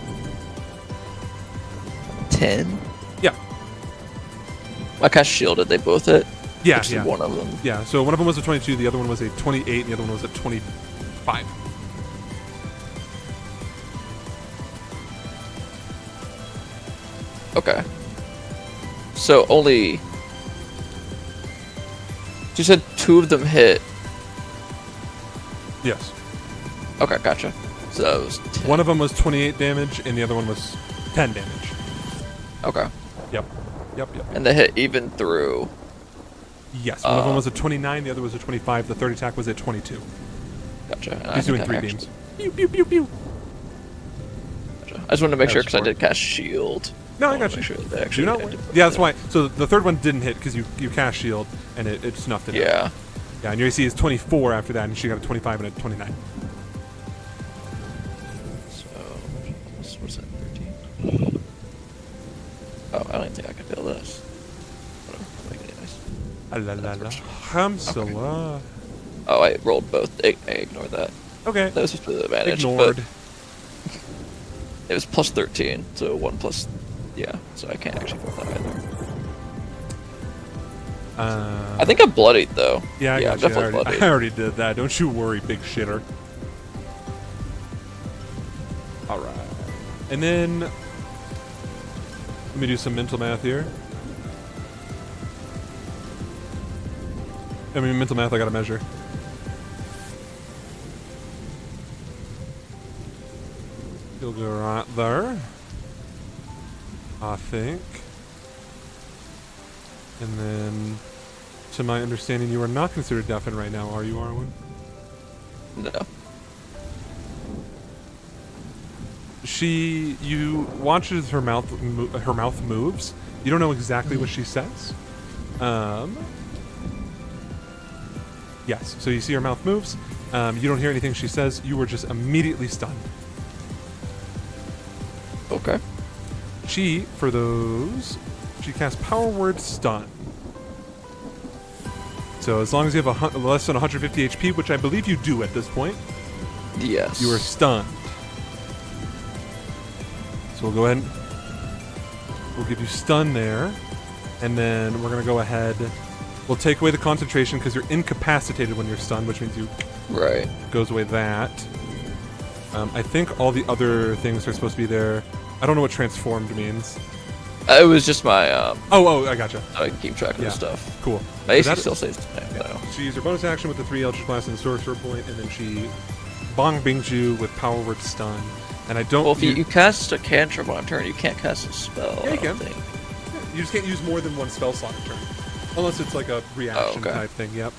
10? Yeah. I cast shielded. They both hit. Yeah, Actually, yeah. one of them. Yeah, so one of them was a 22, the other one was a 28, and the other one was a 25. Okay. So only. You said 2 of them hit. Yes. Okay, gotcha. So that was 10. One of them was 28 damage, and the other one was 10 damage. Okay. Yep. Yep. And they hit even through. Yes, one of them was a 29, the other was a 25, the third attack was a 22. Gotcha. And I He's think doing I 3 actually- beams. Pew, pew, pew, pew. Gotcha. I just wanted to make That sure was because I smart. did cast shield. No, I wanted got to you. Make sure that they Do actually not did worry. both Yeah, that's hit. why. So the third one didn't hit because you cast shield and it snuffed it out. Yeah. Yeah, and your AC is 24 after that, and she got a 25 and a 29. So what's that? 13. Oh, I don't think I can feel this. Whatever. I'll make it nice. Alalala. Hamsala. Oh, I rolled both. I ignored that. Okay. That was just for the advantage. Ignored. But it was plus 13, so 1 plus. Yeah, so I can't actually feel that either. I think I'm bloodied though. Yeah, I I'm got you. definitely bloodied. I already did that. Don't you worry, big shitter. Alright. And then let me do some mental math here. I mean, mental math I gotta measure. You'll go right there. I think. And then, to my understanding, you are not considered deafened right now, are you, Arwen? No. You watch as her mouth moves. You don't know exactly what she says. Yes, so you see her mouth moves. You don't hear anything she says. You were just immediately stunned. Okay. She casts Power Word Stun. So as long as you have less than 150 HP, which I believe you do at this point, Yes. you are stunned. So we'll go ahead and we'll give you stun there. And then we're going to go ahead. We'll take away the concentration because you're incapacitated when you're stunned, which means you Right. goes away that. I think all the other things are supposed to be there. I don't know what transformed means. It was just my Oh, I gotcha. I can keep track of Yeah. the stuff. Cool. My AC that- still stays the same though. She used her bonus action with the 3 Eldritch Blast and the Sorcerer Point, and then she bong bings you with Power Word Stun. And I don't. Well, if you cast a cantrip on a turn, you can't cast a spell. Yeah, you I don't can. think. You just can't use more than one spell slot a turn. Unless it's like a reaction okay. type thing, yep.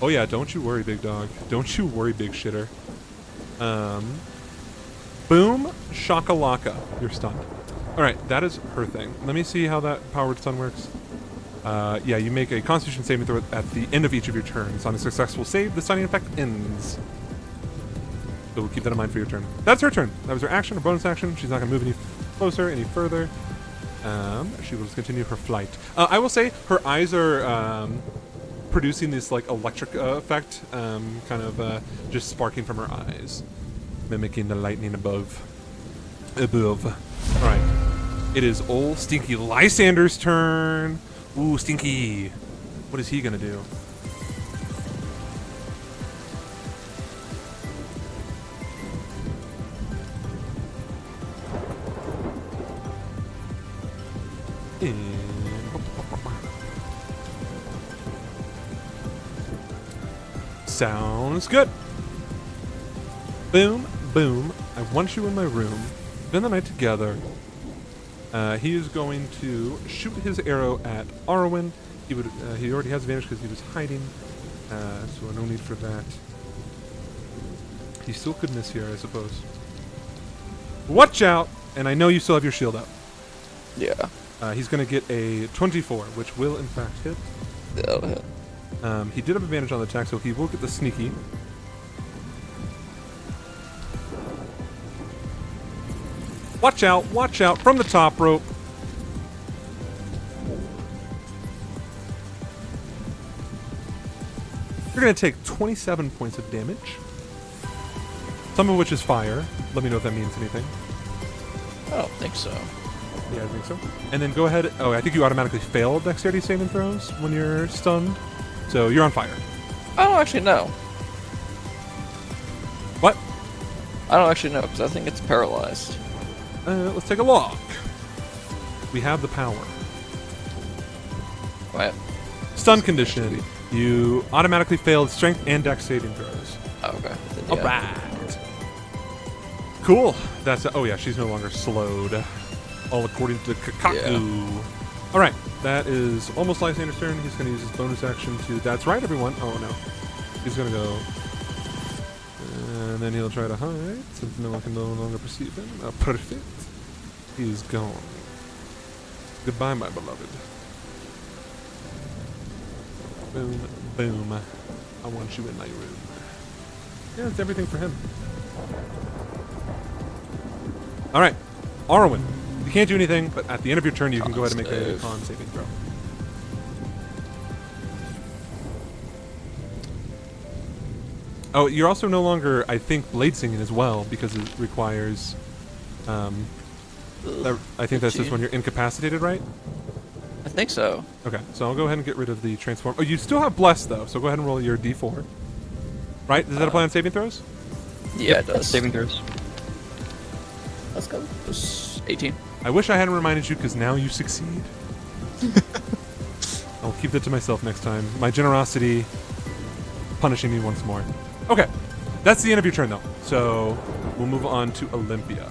Oh yeah, don't you worry, big dog. Don't you worry, big shitter. Boom, shakalaka. You're stunned. Alright, that is her thing. Let me see how that powered stun works. Yeah, you make a constitution saving throw at the end of each of your turns. On a successful save, the stunning effect ends. So we'll keep that in mind for your turn. That's her turn. That was her action, her bonus action. She's not going to move any closer, any further. She will just continue her flight. I will say her eyes are producing this like electric effect, kind of just sparking from her eyes, mimicking the lightning above. All right. It is old Stinky Lysander's turn. Ooh, Stinky. What is he gonna do? Sounds good. Boom, boom. I want you in my room. Spend the night together. He is going to shoot his arrow at Arwen. He would. He already has advantage because he was hiding, so no need for that. He still could miss here, I suppose. Watch out! And I know you still have your shield up. Yeah. He's going to get a 24, which will in fact hit. That'll hit. He did have advantage on the attack, so he will get the sneaky. Watch out from the top rope. You're going to take 27 points of damage. Some of which is fire. Let me know if that means anything. I don't think so. Yeah, I think so. And then go ahead. Oh, I think you automatically fail dexterity saving throws when you're stunned. So you're on fire. I don't actually know. What? I don't actually know because I think it's paralyzed. Let's take a look. We have the power. Right. Stun condition. You automatically failed strength and dex saving throws. Oh, okay. Then, yeah. All right. Cool. That's. Oh yeah, she's no longer slowed. All according to Kakaku. Yeah. All right. That is almost Lysander's turn. He's going to use his bonus action to. That's right, everyone. Oh no. He's going to go. And then he'll try to hide since no one can no longer perceive him. Perfect. He's gone. Goodbye, my beloved. Boom, boom. I want you in my room. Yeah, that's everything for him. All right, Arwen. You can't do anything, but at the end of your turn, you can go ahead and make a con saving throw. Oh, you're also no longer, I think, blade singing as well because it requires. I think that's just when you're incapacitated, right? I think so. Okay, so I'll go ahead and get rid of the transform. Oh, you still have bless though, so go ahead and roll your d4. Right? Does that apply on saving throws? Yeah, it does. Saving throws. Let's go. It was 18. I wish I hadn't reminded you because now you succeed. I'll keep that to myself next time. My generosity punishing me once more. Okay, that's the end of your turn though. So we'll move on to Olympia.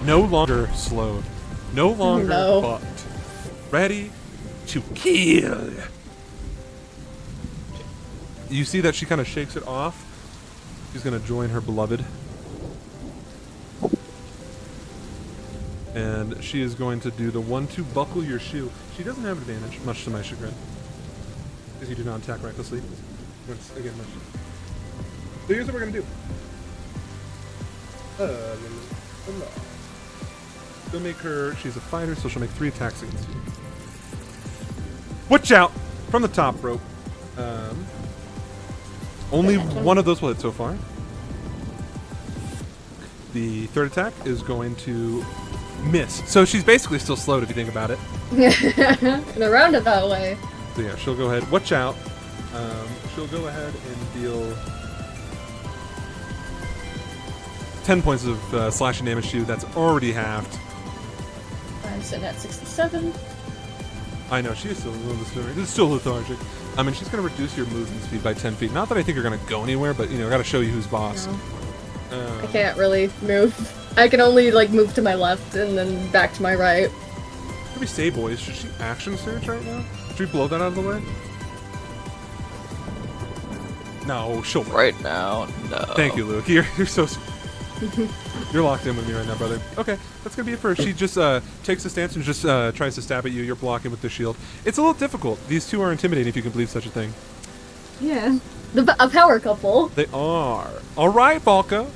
No longer slowed. No longer No. fucked. Ready to kill. You see that she kind of shakes it off. She's gonna join her beloved. And she is going to do the 1-2 buckle your shoe. She doesn't have advantage, much to my chagrin. Because you do not attack recklessly. Once again, much. So here's what we're gonna do. She'll make her. She's a fighter, so she'll make 3 attacks against you. Watch out from the top rope. Only one of those will hit so far. The third attack is going to miss. So she's basically still slowed if you think about it. In a roundabout way. So yeah, she'll go ahead. Watch out. She'll go ahead and deal 10 points of slashing damage to you. That's already halved. I'm sitting at 67. I know, she is still a little disturbing. It's still lethargic. I mean, she's going to reduce your movement speed by 10 feet. Not that I think you're going to go anywhere, but, you know, got to show you who's boss. No. I can't really move. I can only, like, move to my left and then back to my right. Should we say, boys, should she action surge right now? Should we blow that out of the way? No, she'll Right now, no. Thank you, Luke. You're so sweet. You're locked in with me right now, brother. Okay, that's gonna be it for her. She just takes a stance and just tries to stab at you. You're blocking with the shield. It's a little difficult. These two are intimidating, if you can believe such a thing. Yeah. A power couple. They are. All right, Balka.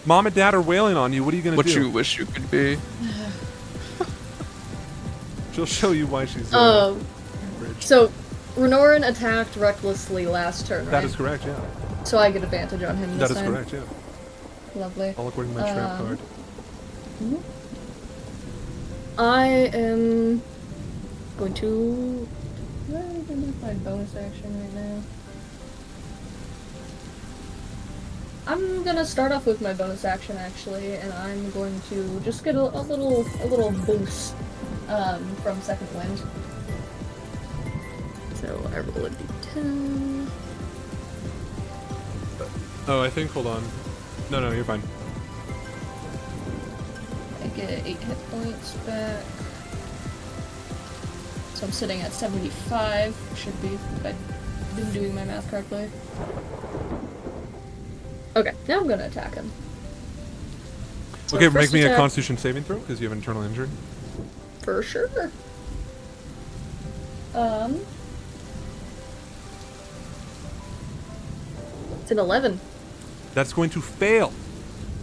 Mom and Dad are wailing on you. What are you gonna What do? you wish you could be. She'll show you why she's. Rich. So, Renoran attacked recklessly last turn, right? That is correct. Yeah. So I get advantage on him That this is time. correct. Yeah. Oh, Lovely. All according to my trap card. I am going to. Where am I going to find bonus action right now? I'm gonna start off with my bonus action actually, and I'm going to just get a little boost from second wind. So I roll a d10. Oh, I think. Hold on. No, you're fine. I get 8 hit points back. So I'm sitting at 75. Should be if I've been doing my math correctly. Okay, now I'm gonna attack him. So Okay, first make me a attack- Constitution saving throw because you have internal injury. For sure. It's an 11. That's going to fail.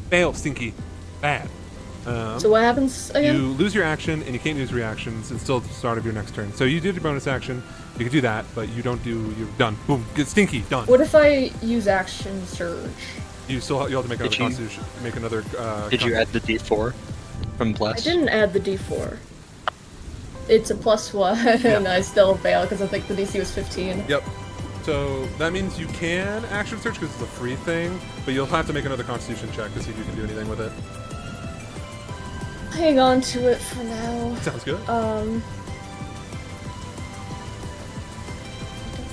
Fail, Stinky. Bad. So what happens again? You lose your action and you can't use reactions until the start of your next turn. So you did your bonus action. You can do that, but you don't do. You're done. Boom. Get Stinky. Done. What if I use action surge? You still you have to make another Did you- Constitution. Make another. Did you add the D4 from I Bless? didn't add the d4. It's a +1, and I still fail because I think the DC was 15. Yep. So that means you can action search because it's a free thing, but you'll have to make another Constitution check to see if you can do anything with it. Hang on to it for now. Sounds good. I don't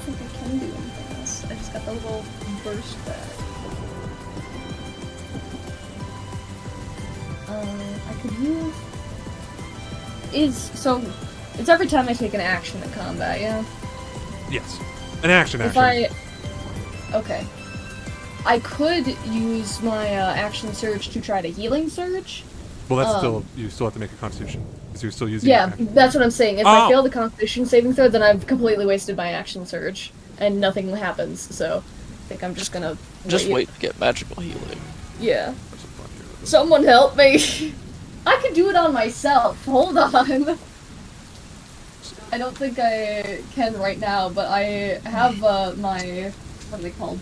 think I can do anything else. I just got the little burst back. I could use... It's every time I take an action in combat, yeah? Yes. An action. If Okay. I could use my action surge to try to healing surge. Well, that's um, you still have to make a Constitution because you're still using. Yeah, your action. that's what I'm saying. If Oh. I fail the Constitution saving throw, then I've completely wasted my action surge, and nothing happens. So, I think I'm just gonna Just wait to get magical healing. Yeah. Have some fun here with this. Someone help me! I can do it on myself. Hold on. I don't think I can right now, but I have my what are they called?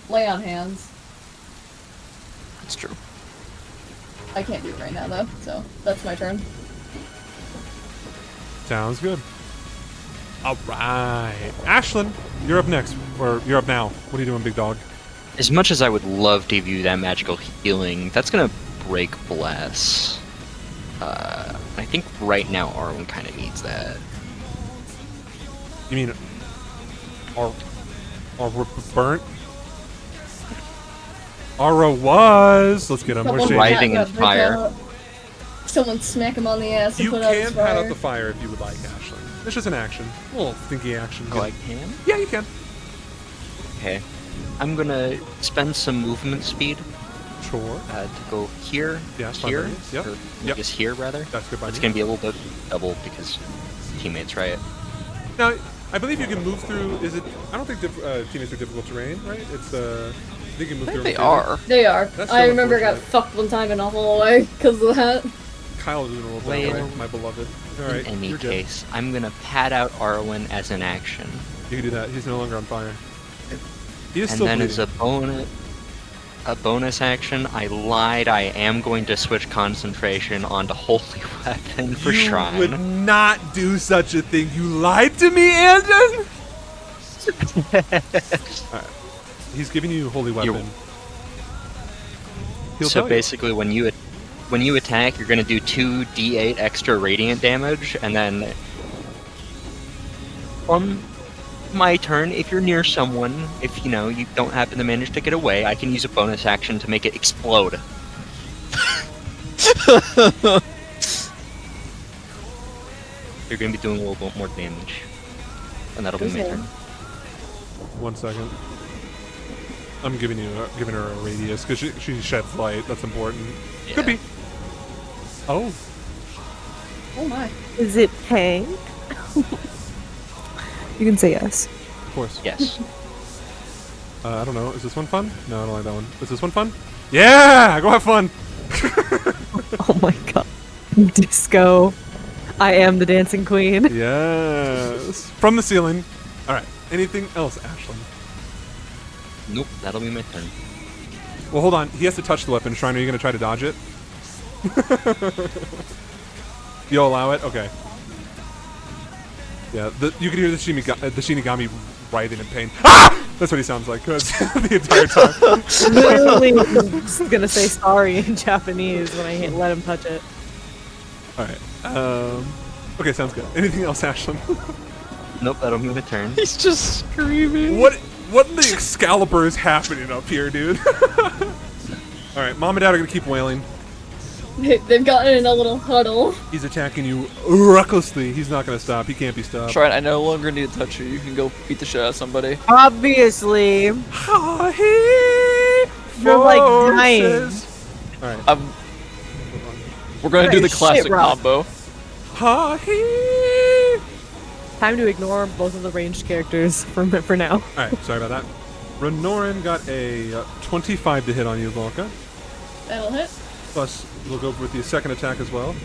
Lay on hands. That's true. I can't do it right now though, so that's my turn. Sounds good. All right, Ashlyn, you're up next, or you're up now. What are you doing, big dog? As much as I would love to give you that magical healing, that's gonna break Bless. I think right now Arwen kind of needs that. You mean, are we're burnt? Ara was. Let's get him. Where's Someone Shane? Writhing in break fire. out- Someone smack him on the ass and You put out his can pat fire. out the fire if you would like, Ashlyn. It's just an action, a little stinky action. Oh, I can? Yeah, you can. Okay. I'm gonna spend some movement speed Sure. to go here, Yeah, fine here, by me. Yep. or Yep. just here rather. That's good by It's me. gonna be a little bit double because teammates, right? Now, I believe you can move through. Is it? I don't think teammates are difficult terrain, right? It's I think you can move I through. think they them freely. are. They are. That's I so remember I got unfortunate. fucked one time in a hallway because of that. Kyle doing a little bit, Well, my beloved. All right, In any you're good. case, I'm gonna pat out Arwen as an action. You can do that. He's no longer on fire. He is And still then bleeding. as a bonus action, I lied. I am going to switch concentration onto Holy Weapon for you Shrine. would not do such a thing. You lied to me, Andon. Alright. He's giving you holy weapon. He'll So tell you. basically, when you attack, you're gonna do 2d8 extra radiant damage, and then on my turn, if you're near someone, if you don't happen to manage to get away, I can use a bonus action to make it explode. You're gonna be doing a little bit more damage, and that'll be my Okay. turn. 1 second. I'm giving her a radius because she sheds light. That's important. Could Yeah. be. Oh, Oh my. Is it Hank? You can say yes. of course. Yes. I don't know. Is this one fun? No, I don't like that one. Is this one fun? Yeah, go have fun. Oh my god. Disco. I am the dancing queen. Yes. From the ceiling. All right. Anything else, Ashlyn? Nope. That'll be my turn. Well, hold on. He has to touch the weapon. Shrine, are you going to try to dodge it? You'll allow it? Okay. Yeah, you can hear the Shinigami writhing in pain. Ah! That's what he sounds like the entire time. Literally just gonna say sorry in Japanese when I let him touch it. Alright. Okay, sounds good. Anything else, Ashlyn? Nope, that'll move a turn. He's just screaming. What in the Excalibur is happening up here, dude? Alright, Mom and Dad are gonna keep wailing. They've gotten in a little huddle. He's attacking you recklessly. He's not gonna stop. He can't be stopped. Shrine, I no longer need to touch you. You can go beat the shit out of somebody. Obviously. You're You're like dying. Alright. We're gonna do the Shit, classic Rob. combo. Time to ignore both of the ranged characters for now. Alright, sorry about that. Renorin got a 25 to hit on you, Volka. That'll hit. Plus, we'll go with the second attack as well.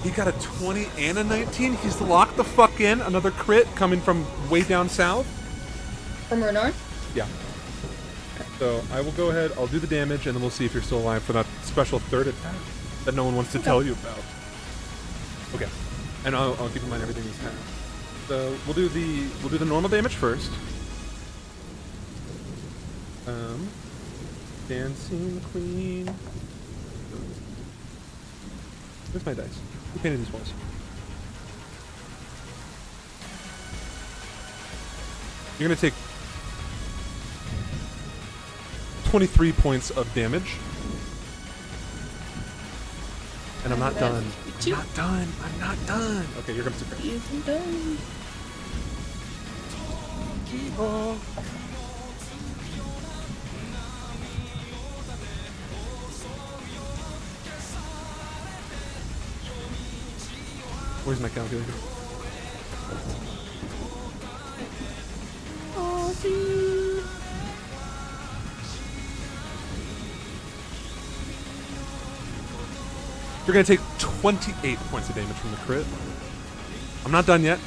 He got a 20 and a 19. He's locked the fuck in. Another crit coming from way down south. From Renor. Yeah. So I will go ahead. I'll do the damage, and then we'll see if you're still alive for that special third attack that no one wants to tell you about. Okay. And I'll keep in mind everything this time. So we'll do the normal damage first. Dancing Queen. Where's my dice? Who painted these walls? You're gonna take 23 points of damage. And I'm not done. I'm not done. I'm not done. Okay, here comes the crit. Isn't done. Where's my calculator? You're gonna take 28 points of damage from the crit. I'm not done yet.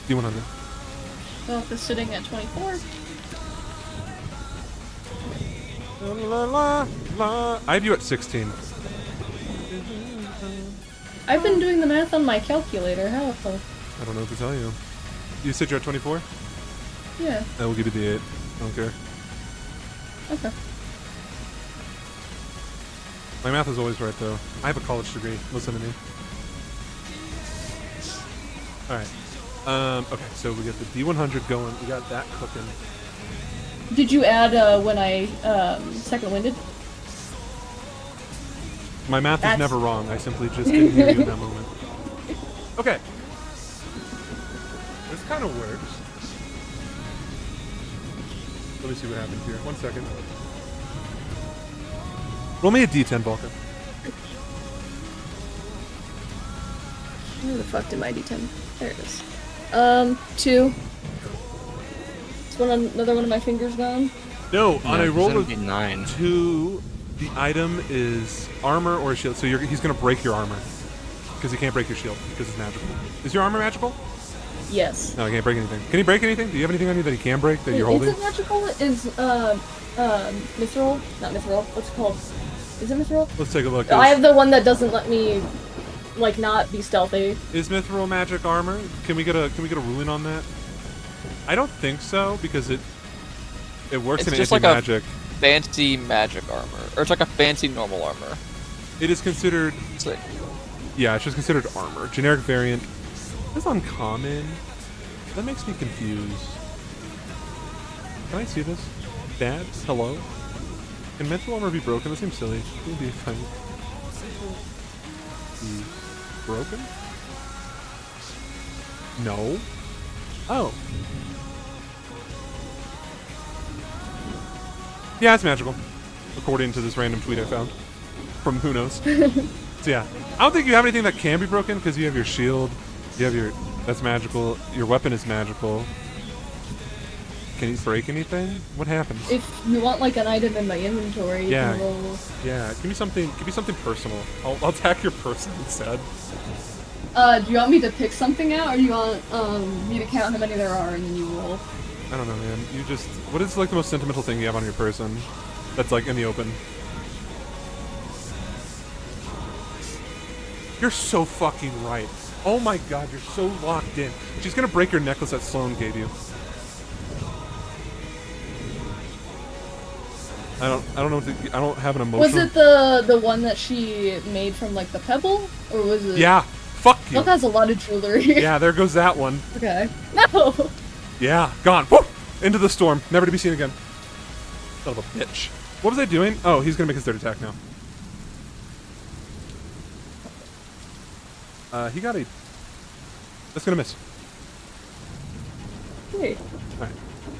D100. Well, if it's sitting at 24. I have you at 16. I've been doing the math on my calculator. How? I don't know what to tell you. You said you're at 24? Yeah. I will give you the 8. I don't care. Okay. My math is always right, though. I have a college degree. Listen to me. Alright. Okay, so we get the D100 going. We got that cooking. Did you add when I second winded? My math is That's- never wrong. I simply just didn't hear you in that moment. Okay. This kind of works. Let me see what happens here. 1 second. Roll me a D10, Vulcan. Where the fuck did my D10? There it is. 2. Is another one of my fingers gone? No, on a roll of 79. 2, the item is armor or a shield. So he's going to break your armor. Because he can't break your shield, because it's magical. Is your armor magical? Yes. No, he can't break anything. Can he break anything? Do you have anything on you that he can break, that you're Is holding? it magical? Is mithril? Not mithril. What's it called? Is it mithril? Let's take a look. I have the one that doesn't let me, like, not be stealthy. Is mithril magic armor? Can we get a ruling on that? I don't think so, because it works It's in just like a- anti-magic. Fancy magic armor. Or it's like a fancy normal armor. It is considered, It's like, yeah, it's just considered armor. Generic variant. That's uncommon. That makes me confused. Can I see this? Dad? Hello? Can mental armor be broken? That seems silly. It would be fine. Be broken? No. Oh. Yeah, it's magical. According to this random tweet I found. From who knows. So yeah. I don't think you have anything that can be broken because you have your shield. You have your... That's magical. Your weapon is magical. Can you break anything? What happens? If you want, like, an item in my inventory, you Yeah. can roll. Yeah, give me something personal. I'll attack your person instead. Do you want me to pick something out, or do you want me to count how many there are and then you roll? I don't know, man. You just... What is, like, the most sentimental thing you have on your person? That's, like, in the open. You're so fucking right. Oh my god, you're so locked in. She's gonna break your necklace that Sloan gave you. I don't know. I don't have an emotional. Was it the one that she made from like the pebble, or was it? Yeah. Fuck you. That has a lot of jewelry. Yeah, there goes that one. Okay. No. Yeah, gone. Woo! Into the storm, never to be seen again. Son of a bitch. What was I doing? Oh, he's gonna make his third attack now. He got a. That's gonna miss. Hey. Alright.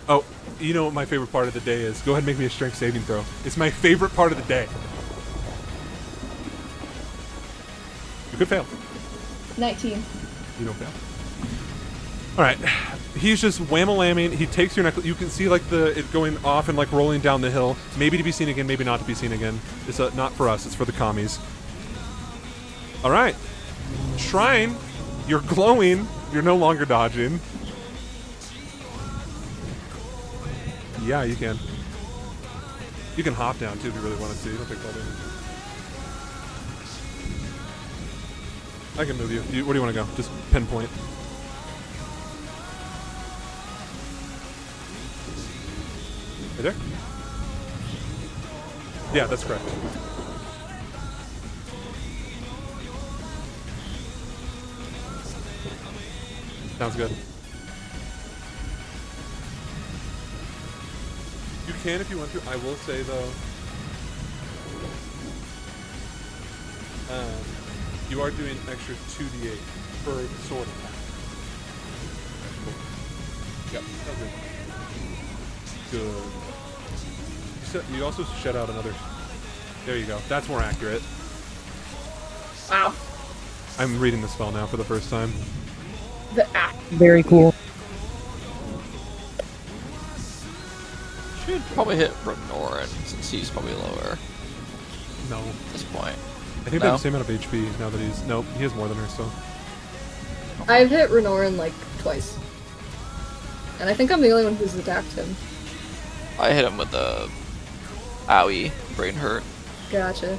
Oh, you know what my favorite part of the day is? Go ahead and make me a strength saving throw. It's my favorite part of the day. You could fail. 19. You don't fail. Alright. He's just wham-a-lamming. He takes your necklace. You can see like it going off and like rolling down the hill. Maybe to be seen again, maybe not to be seen again. It's not for us, it's for the commies. Alright. Shrine, you're glowing. You're no longer dodging. Yeah, you can. You can hop down too if you really wanted to. You don't take fall damage. I can move you. Where do you want to go? Just pinpoint. Right there? Yeah, that's correct. Sounds good. You can if you want to. I will say though, you are doing extra 2d8 for sword attack. Yep, that's good. Good. You also shed out another. There you go. That's more accurate. Wow. I'm reading the spell now for the first time. The act. Very cool. Should probably hit Renoran since he's probably lower No. at this point. I think they have the same amount of HP now that he's. Nope, he has more than her still. I've hit Renoran like twice. And I think I'm the only one who's attacked him. I hit him with the owie brain hurt. Gotcha.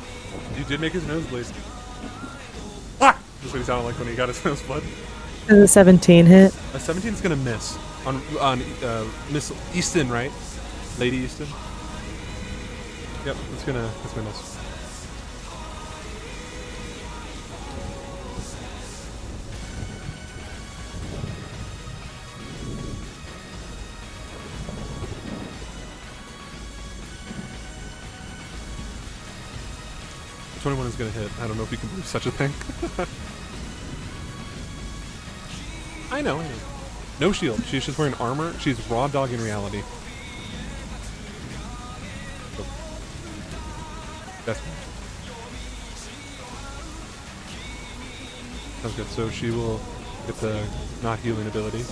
You did make his nose bleed. Ah! That's what he sounded like when he got his nose blood. Does a 17 hit? A 17 is gonna miss on Miss Easton, right? Lady Easton. Yep, that's gonna miss. The 21 is gonna hit. I don't know if you can believe such a thing. I know. No shield. She's just wearing armor. She's raw dog in reality. That's sounds good. So she will get the not healing ability.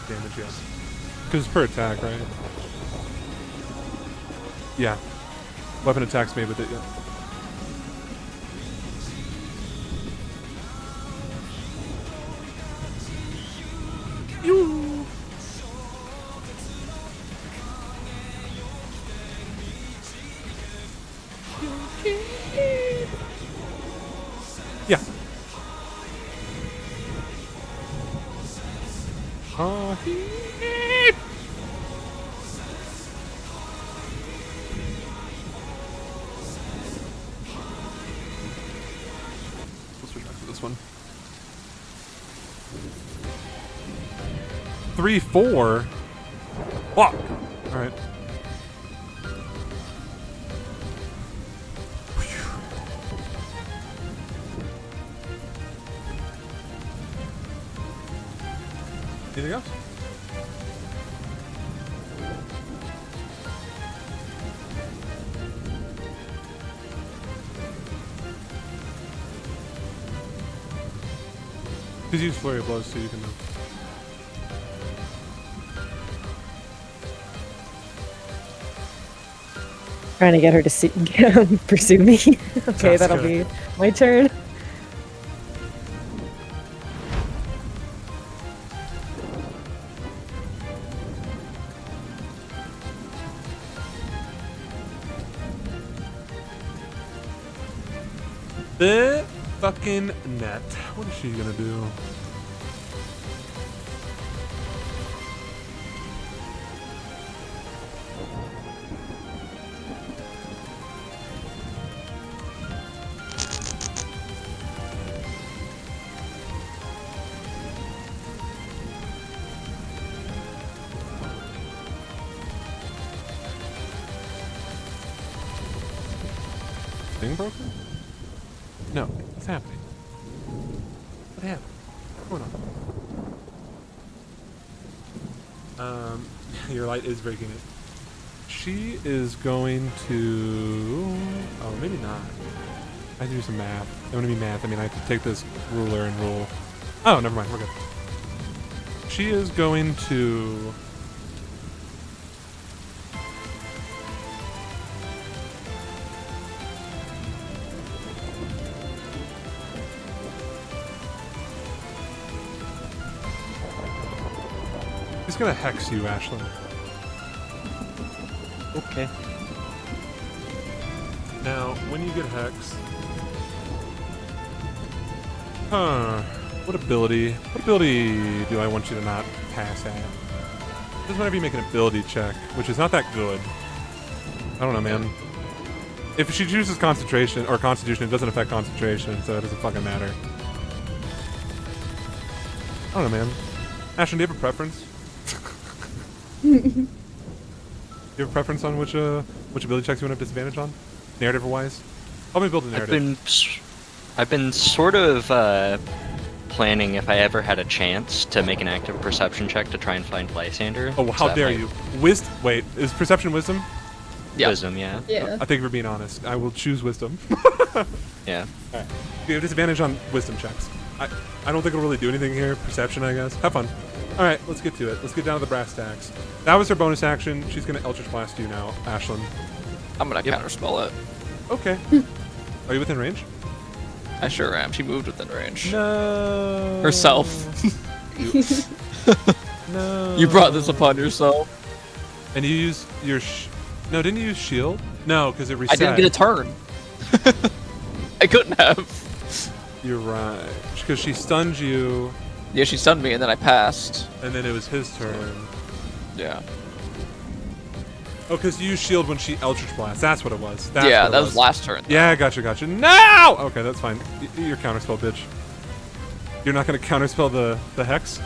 Damage, yeah. Because it's per attack, right? Yeah. Weapon attacks made with it, yeah. You. Yeah. Let's switch back to this one. 3, 4. Fuck. All right. Anything else? Because you use flurry of blows, so you can move. Trying to get her to pursue me. Okay, Sounds that'll good. be my turn. The fucking net. What is she gonna do? Thing broken? No. What's happening? What happened? What's going on? Your light is breaking it. She is going to... Oh, maybe not. I have to do some math. I want to be math. I mean, I have to take this ruler and rule. Oh, never mind. We're good. She is going to... She's gonna hex you, Ashlyn. Okay. Now, when you get hexed... Huh. What ability do I want you to not pass at? Just whenever you make an ability check, which is not that good. I don't know, man. If she chooses concentration or constitution, it doesn't affect concentration, so it doesn't fucking matter. I don't know, man. Ashlyn, do you have a preference? Do you have a preference on which ability checks you want to have disadvantage on? Narrative-wise? Help me build a narrative. I've been sort of planning if I ever had a chance to make an active perception check to try and find Lysander. Oh, well, how So that dare might- you? Wait, is perception wisdom? Yeah. Wisdom, yeah. Yeah. I think we're being honest. I will choose wisdom. Yeah. Alright. You have disadvantage on wisdom checks. I don't think it'll really do anything here. Perception, I guess. Have fun. Alright, let's get to it. Let's get down to the brass tacks. That was her bonus action. She's gonna Eldritch Blast you now, Ashlyn. I'm gonna counterspell it. Okay. Are you within range? I sure am. She moved within range. No. Herself. No. You brought this upon yourself. And you use your no, didn't you use shield? No, because it I reset. didn't get a turn. I couldn't have. You're right. Because she stunned you, Yeah, she stunned me and then I passed. and then it was his turn. Yeah. Oh, because you used shield when she Eldritch Blast. That's what it was. That's Yeah, what it that was last turn. Yeah, gotcha. No! Okay, that's fine. You're counterspell, bitch. You're not gonna counterspell the hex?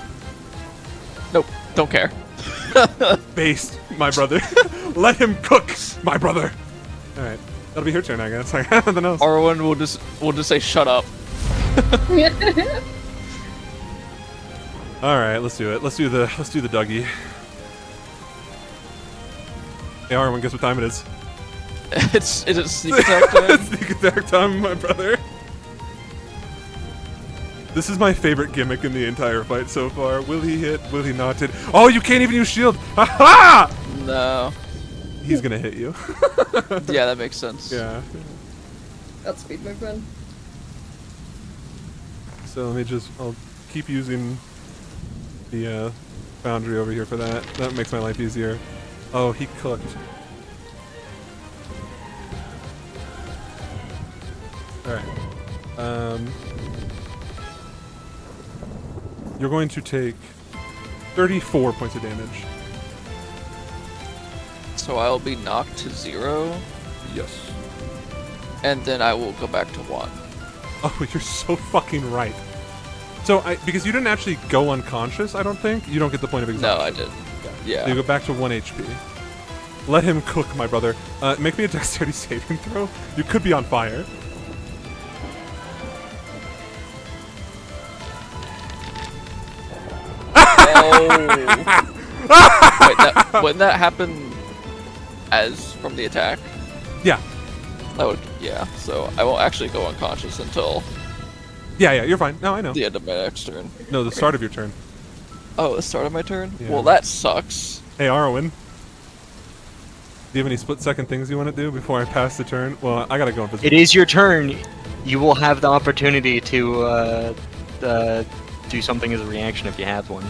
Nope, don't care. Based, my brother. Let him cook, my brother. Alright. That'll be her turn, I guess. I got nothing else. Arwen will just say shut up. Alright, let's do it. Let's do the Dougie. Hey Arwen, guess what time it is? It's sneak attack time. Sneak attack time, my brother. This is my favorite gimmick in the entire fight so far. Will he hit? Will he not hit? Oh, you can't even use shield! Ha No. He's gonna hit you. Yeah, that makes sense. Yeah. Godspeed, my friend. So I'll keep using the foundry over here for that. That makes my life easier. Oh, he cooked. Alright. You're going to take 34 points of damage. So I'll be knocked to 0, Yes. and then I will go back to 1. Oh, you're so fucking right. So, because you didn't actually go unconscious, I don't think, you don't get the point of No, exhaustion. I didn't. So Yeah. you go back to 1 HP. Let him cook, my brother. Make me a dexterity saving throw. You could be on fire. Oh. Wait, wouldn't that happen as from the attack? Yeah. That would, yeah. So I won't actually go unconscious until Yeah, you're fine. No, I know. the end of my next turn. No, the start of your turn. Oh, the start of my turn? Yeah. Well, that sucks. Hey, Arwen. Do you have any split-second things you want to do before I pass the turn? Well, I gotta go invisible. It is your turn. You will have the opportunity to do something as a reaction if you have one.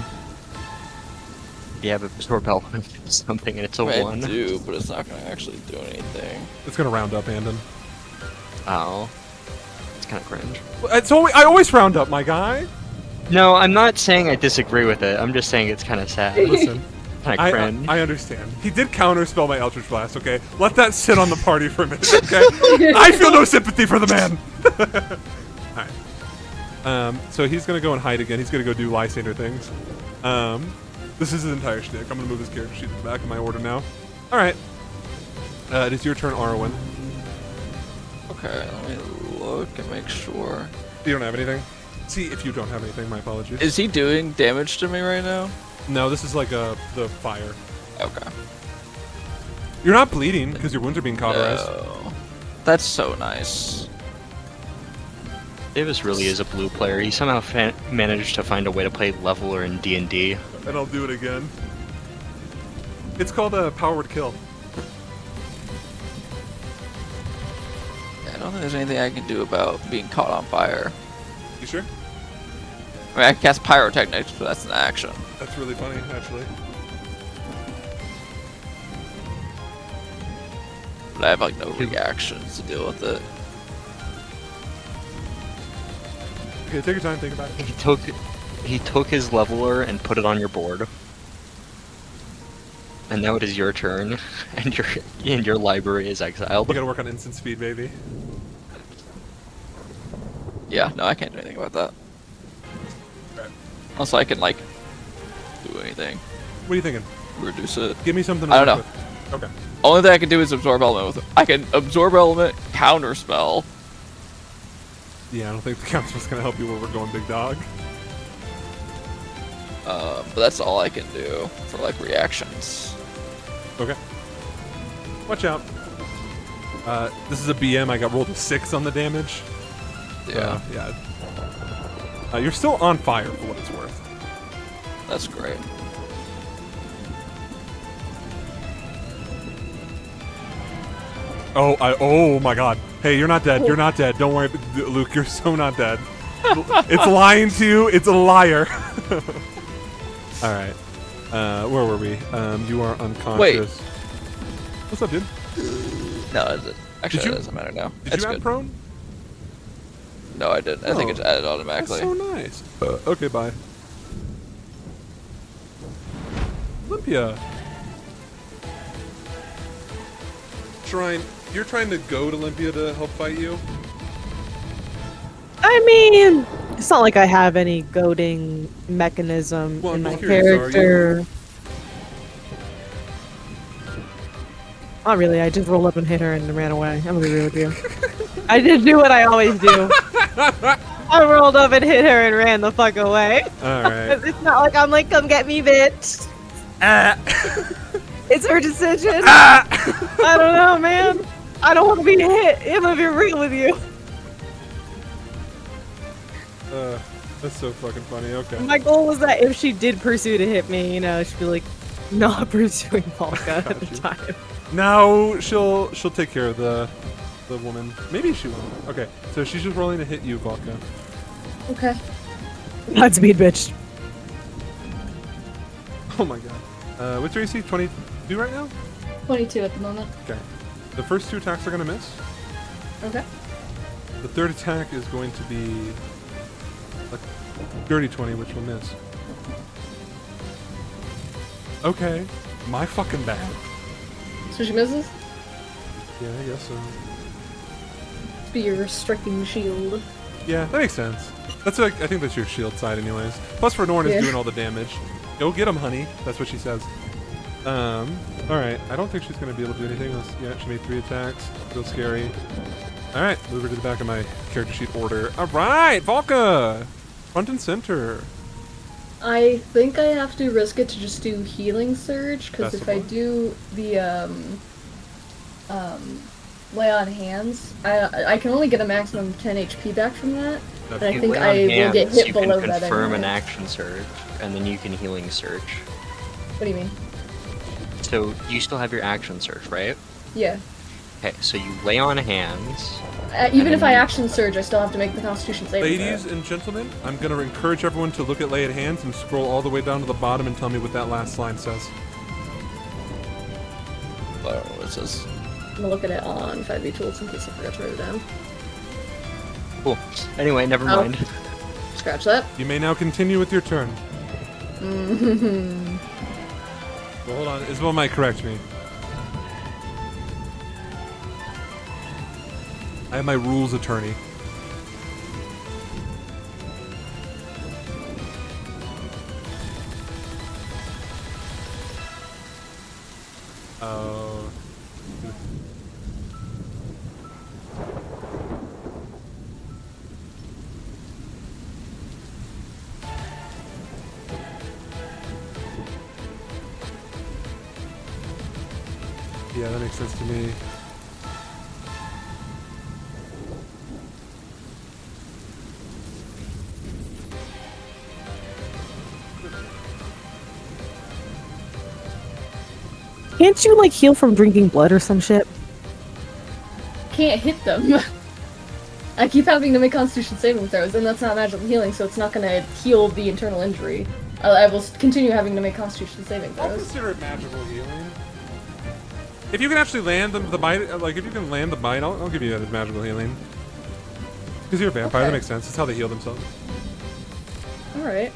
If you have a absorb element or something and it's a I 1. do, but it's not gonna actually do anything. It's gonna round up, Andon. Oh. It's kind of cringe. I always round up, my guy. No, I'm not saying I disagree with it. I'm just saying it's kind of sad. Listen, Kind of cringe. I understand. He did counterspell my Eldritch Blast, okay? Let that sit on the party for a minute, okay? I feel no sympathy for the man. Alright. So he's gonna go and hide again. He's gonna go do Lysander things. This is his entire shtick. I'm gonna move his character sheet to the back of my order now. Alright. It is your turn, Arwen. Okay, let me look and make sure. You don't have anything? See, if you don't have anything, my apologies. Is he doing damage to me right now? No, this is like the fire. Okay. You're not bleeding because your wounds are being cauterized. No. That's so nice. Davis really is a blue player. He somehow managed to find a way to play leveler in D&D. And I'll do it again. It's called a powered kill. I don't think there's anything I can do about being caught on fire. You sure? I mean, I can cast pyrotechnics, but that's an action. That's really funny, actually. But I have like no reactions to deal with it. Okay, take your time, think about it. He took his leveler and put it on your board. And now it is your turn, and your library is exiled. You gotta work on instant speed, baby. Yeah, no, I can't do anything about that. Right. Also, I can like do anything, What are you thinking? reduce it. Give me something to I don't work with. Okay. Only thing I can do is absorb element. I can absorb element, counter spell. Yeah, I don't think the council's gonna help you where we're going, big dog. But that's all I can do for like reactions. Okay. Watch out. This is a BM. I got rolled a 6 on the damage. Yeah, Yeah. You're still on fire for what it's worth. that's great. Oh my god. Hey, you're not dead. You're not dead. Don't worry, Luke. You're so not dead. It's lying to you. It's a liar. All right. Where were we? You are unconscious. What's up, dude? No, is it? Actually, you- it doesn't matter now. Did It's you add good. prone? No, I didn't. I think Oh, it's added That's automatically. so nice. Okay, bye. Olympia. You're trying to goad Olympia to help fight you? I mean, it's not like I have any goading mechanism Well, in I'm my curious, are you? character. Not really. I just rolled up and hit her and ran away. I'm gonna be real with you. I just do what I always do. I rolled up and hit her and ran the fuck away. Alright. It's not like I'm like, come get me, bitch. It's her decision. I don't know, man. I don't want to be hit. I'm gonna be real with you. That's so fucking funny. Okay. My goal was that if she did pursue to hit me, you know, she'd be like, not pursuing Volka at the Gotcha. time. Now she'll take care of the woman. Maybe she won't. Okay, so she's just rolling to hit you, Volka. Okay. Godspeed, bitch. Oh my god. What's your AC? 22 right now? 22 at the moment. Okay. The first 2 attacks are gonna miss. Okay. The third attack is going to be a dirty 20, which will miss. Okay. My fucking bad. So she misses? Yeah, I guess so. Be your restricting shield. Yeah, that makes sense. That's like, I think that's your shield side anyways. Plus for Norn Yeah. is doing all the damage. Go get him, honey. That's what she says. Alright. I don't think she's gonna be able to do anything else. Yeah, she made 3 attacks. Real scary. Alright, move her to the back of my character sheet order. Alright, Volka! Front and center. I think I have to risk it to just do healing surge, because That's if the I one. do the lay on hands, I can only get a maximum 10 HP back from that. That's And I You think lay I on will get hands, hit you below can that confirm anyway. an action surge, and then you can healing surge. What do you mean? So you still have your action surge, right? Yeah. Okay, so you lay on hands. Even if I action surge, I still have to make the Constitution saving Ladies throw. and gentlemen, I'm gonna encourage everyone to look at Lay at Hands and scroll all the way down to the bottom and tell me what that last line says. I don't know what it says. I'm gonna look at it on 5e tools in case I forgot to write it down. Cool. Anyway, never Oh. mind. Scratch that. You may now continue with your turn. Mm-hmm. Well, hold on. Isabel might correct me. I have my rules attorney. Oh. Yeah, that makes sense to me. Can't you like heal from drinking blood or some shit? Can't hit them. I keep having to make Constitution saving throws, and that's not magical healing, so it's not gonna heal the internal injury. I will continue having to make Constitution saving I'll throws. consider it magical healing. If you can actually land the bite, like if you can land the bite, I'll give you that as magical healing. Because you're a vampire, Okay. that makes sense. That's how they heal themselves. Alright.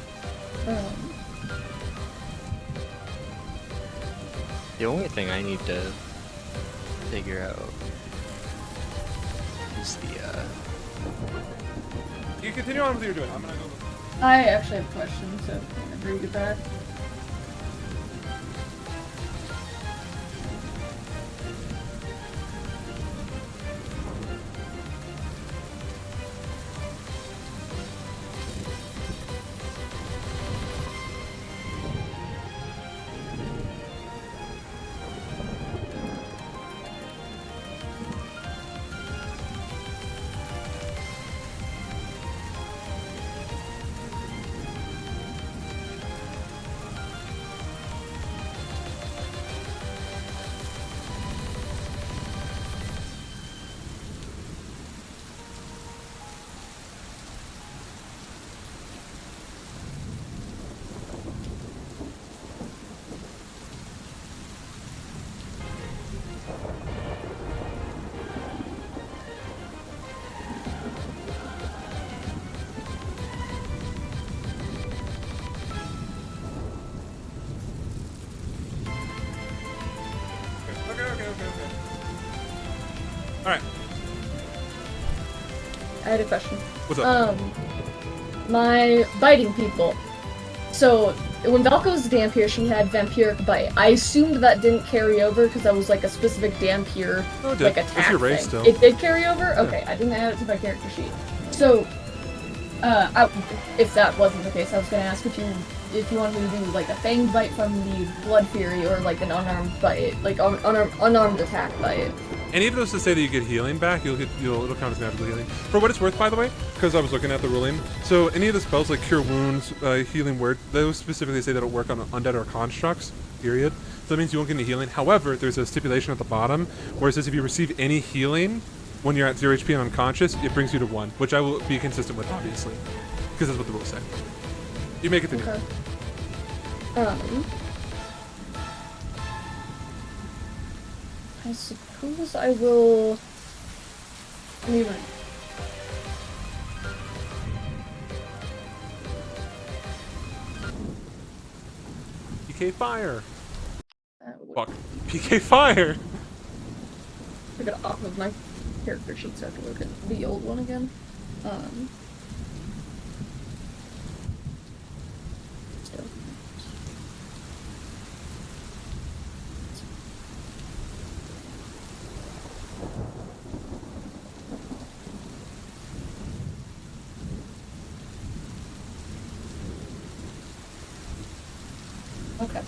The only thing I need to figure out is the You continue on with what you're doing. I'm gonna go. I actually have a question, so whenever you get back. Okay. Alright, I had a question. what's up? My biting people. So, when Valko's Dampier, she had Vampiric Bite. I assumed that didn't carry over because that was like a specific Dampier, No, it did. like That's attack your race thing. still. It did carry over? Okay, I didn't add it to my character sheet. So, if that wasn't the case, I was gonna ask if you wanted me to do like a Fanged Bite from the Blood Fury or like an unarmed bite, like unarmed attack bite. Any of those to say that you get healing back, it'll count as magical healing. For what it's worth, by the way, because I was looking at the ruling. So any of the spells like Cure Wounds, Healing Word, those specifically say that it'll work on undead or constructs. Period. So that means you won't get any healing. However, there's a stipulation at the bottom where it says if you receive any healing when you're at 0 HP and unconscious, it brings you to 1, which I will be consistent with, obviously, because that's what the rules say. You make it through. Okay. I suppose I will. Leave it. PK Fire. Fuck. Fuck. PK Fire. I got off of my character sheet so I have to look at the old one again. Still. Okay.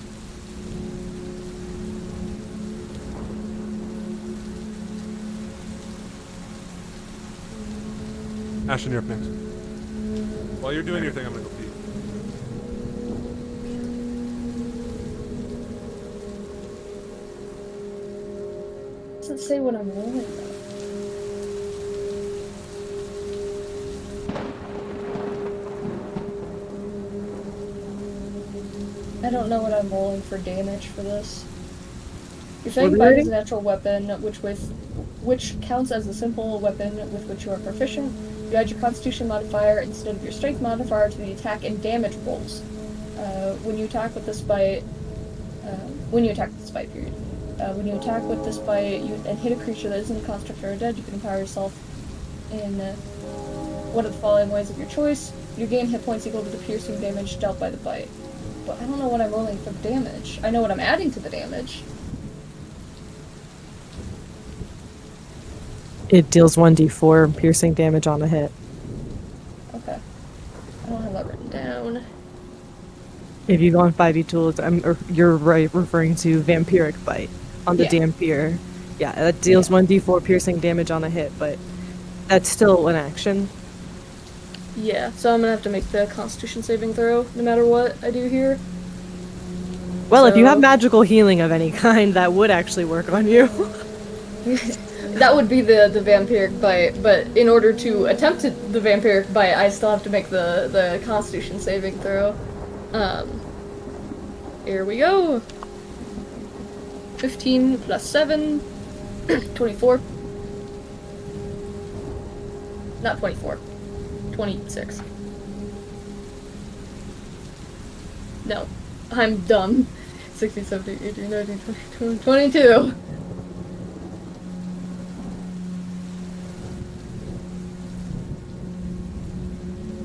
Ashton, you're up next. While you're doing your thing, I'm gonna go pee. Doesn't say what I'm rolling though. I don't know what I'm rolling for damage for this. Your Fang Bite is a natural weapon, which counts as a simple weapon with which you are proficient. You add your Constitution modifier instead of your Strength modifier to the attack and damage rolls. When you attack with this bite, when you attack with this bite, period. When you attack with this bite and hit a creature that isn't a constructor or dead, you can empower yourself in one of the following ways of your choice. You gain hit points equal to the piercing damage dealt by the bite. But I don't know what I'm rolling for damage. I know what I'm adding to the damage. It deals 1d4 piercing damage on a hit. Okay. I don't have that written down. If you go on 5e tools, you're right referring to Vampiric Bite on the Yeah. Dampier. Yeah, that deals 1d4 piercing damage on a hit, but that's still an action. Yeah, so I'm gonna have to make the Constitution saving throw no matter what I do here. Well, if you have So- magical healing of any kind, that would actually work on you. That would be the vampiric bite, but in order to attempt the vampiric bite, I still have to make the Constitution saving throw. Here we go. 15 plus 7, 24. Not 24. 26. No, I'm dumb. 16, 17, 18, 19, 20, 22.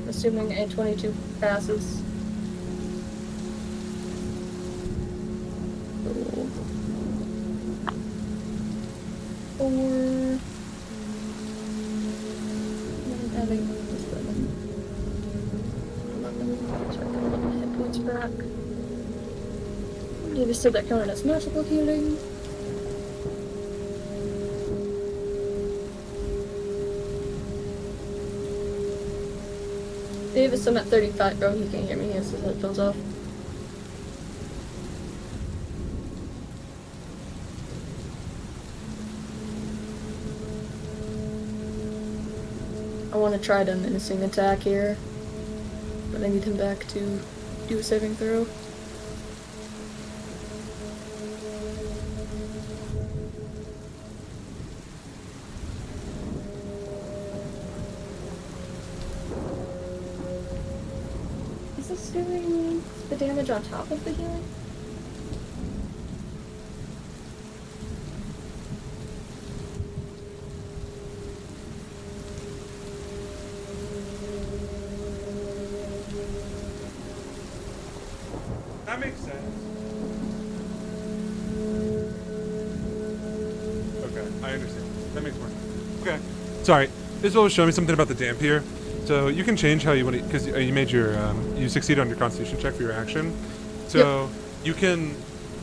Assuming a 22 passes. Four. Adding this button. 11. So I got 11 hit points back. Davis said that counted as magical healing. Davis, I'm at 35. Oh, he can't hear me. He has his headphones off. I want to try the menacing attack here, but I need him back to do a saving throw. Is this doing the damage on top of the healing? That makes sense. Okay, I understand. That makes more sense. Okay. Sorry, Isabel was showing me something about the Dampier. So you can change how you want to, because you made your, you succeeded on your Constitution check for your action. So you can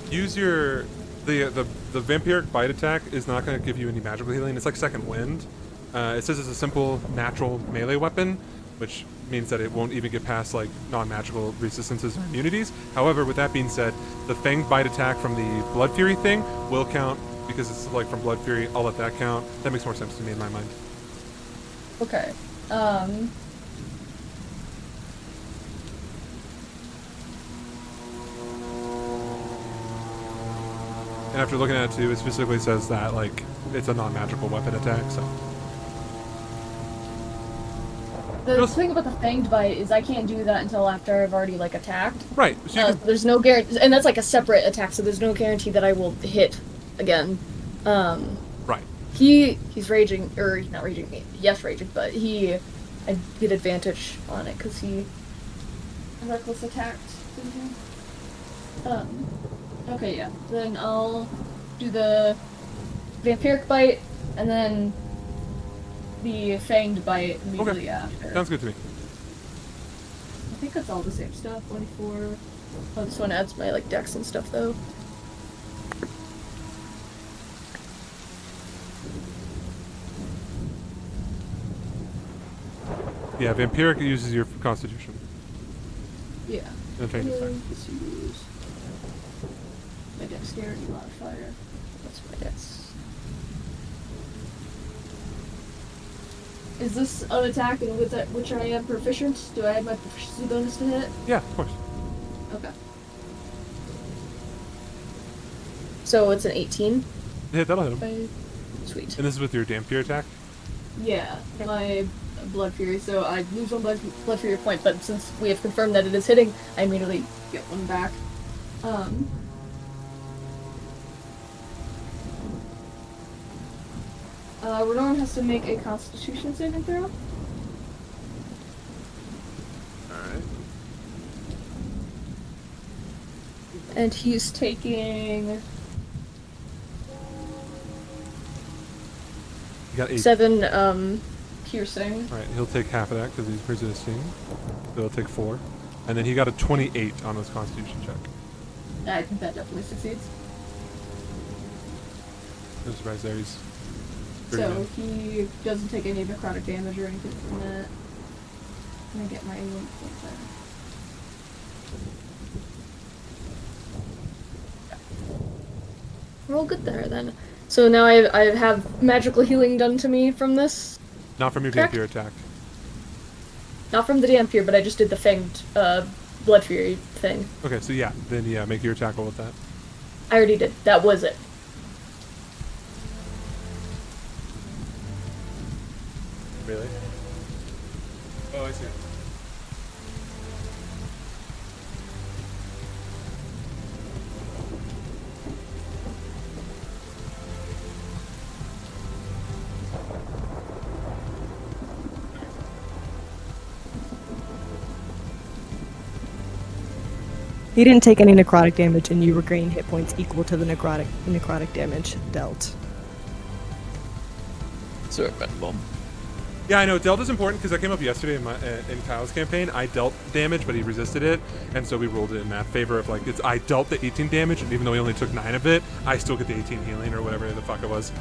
use your, the Vampiric Bite attack is not going to give you any magical healing. It's like Second Wind. It says it's a simple natural melee weapon, which means that it won't even get past like non-magical resistances or immunities. However, with that being said, the Fanged Bite attack from the Blood Fury thing will count because it's like from Blood Fury. I'll let that count. That makes more sense to me in my mind. Okay. And after looking at it too, it specifically says that like it's a non-magical weapon attack. So The Just- thing about the Fanged Bite is I can't do that until after I've already like attacked. right. So you can, There's no guarantee, and that's like a separate attack, so there's no guarantee that I will hit again. right. He's raging, or he's not raging. Yes, raging, but I get advantage on it because he reckless attacked. Okay, yeah. Then I'll do the Vampiric Bite, and then the Fanged Bite immediately after. Sounds good to me. I think that's all the same stuff. 24. Oh, this one adds my like dex and stuff though. Yeah, Vampiric uses your Constitution. Yeah. And Fanged attack. Let's use my dexterity modifier. What's my dex? Is this an attack in which I am proficient? Do I add my proficiency bonus to hit? Yeah, of course. Okay. So it's an 18. Yeah, that'll hit him. Okay. Sweet. And this is with your Dampier attack. Yeah. My Blood Fury, so I lose one Blood Fury point, but since we have confirmed that it is hitting, I immediately get one back. Renorm has to make a Constitution saving throw. Alright. And he's taking You got 8. 7 piercing. Alright, he'll take half of that because he's resisting. So he'll take 4. And then he got a 28 on his Constitution check. I think that definitely succeeds. No surprise there, he's pretty So good. he doesn't take any necrotic damage or anything from that. I'm gonna get my 1 point back. We're all good there then. So now I have magical healing done to me from this. Not from your Correct. Dampier attack. Not from the Dampier, but I just did the Fanged Blood Fury thing. Okay, so yeah, then yeah, make your attack roll with that. I already did. That was it. Really? Oh, I see. He didn't take any necrotic damage, and you regain hit points equal to the necrotic damage dealt. So minimum. Yeah, I know. Dealt is important because that came up yesterday in Kyle's campaign. I dealt damage, but he resisted it, and so we rolled it in that favor of like I dealt the 18 damage, and even though he only took 9 of it, I still get the 18 healing or whatever the fuck it was.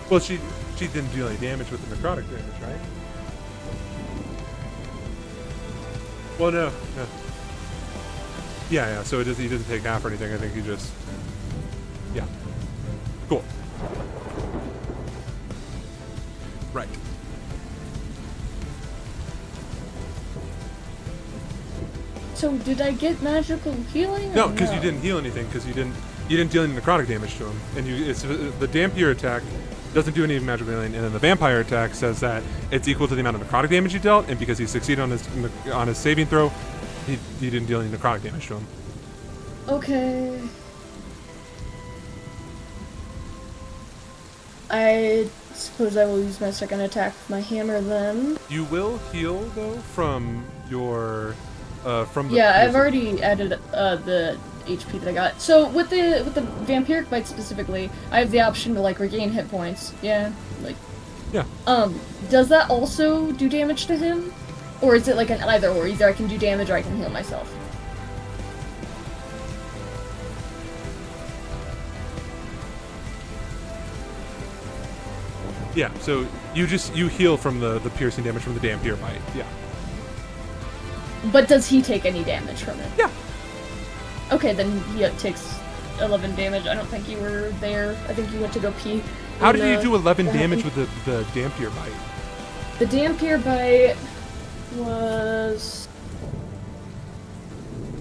Well, she didn't do any damage with the necrotic damage, right? Well, no. Yeah. So he doesn't take half or anything. I think he just. Yeah. Cool. Right. So did I get magical healing? No, or because you didn't heal anything. Because you didn't deal any necrotic damage to him, and it's the Dampier attack doesn't do any magical healing, and then the Vampire attack says that it's equal to the amount of necrotic damage you dealt, and because he succeeded on his saving throw, he didn't deal any necrotic damage to him. Okay. I suppose I will use my second attack with my hammer then. You will heal though from your from the Yeah, I've piercing. already added the HP that I got. So with the vampiric bite specifically, I have the option to like regain hit points. Yeah, like. Yeah. Does that also do damage to him, or is it like an either or? Either I can do damage or I can heal myself. Yeah, so you heal from the piercing damage from the Dampier bite. Yeah. But does he take any damage from it? Yeah. Okay, then he takes 11 damage. I don't think you were there. I think you went to go pee. How when, did you do 11 that damage happened. with the Dampier bite? The Dampier bite was...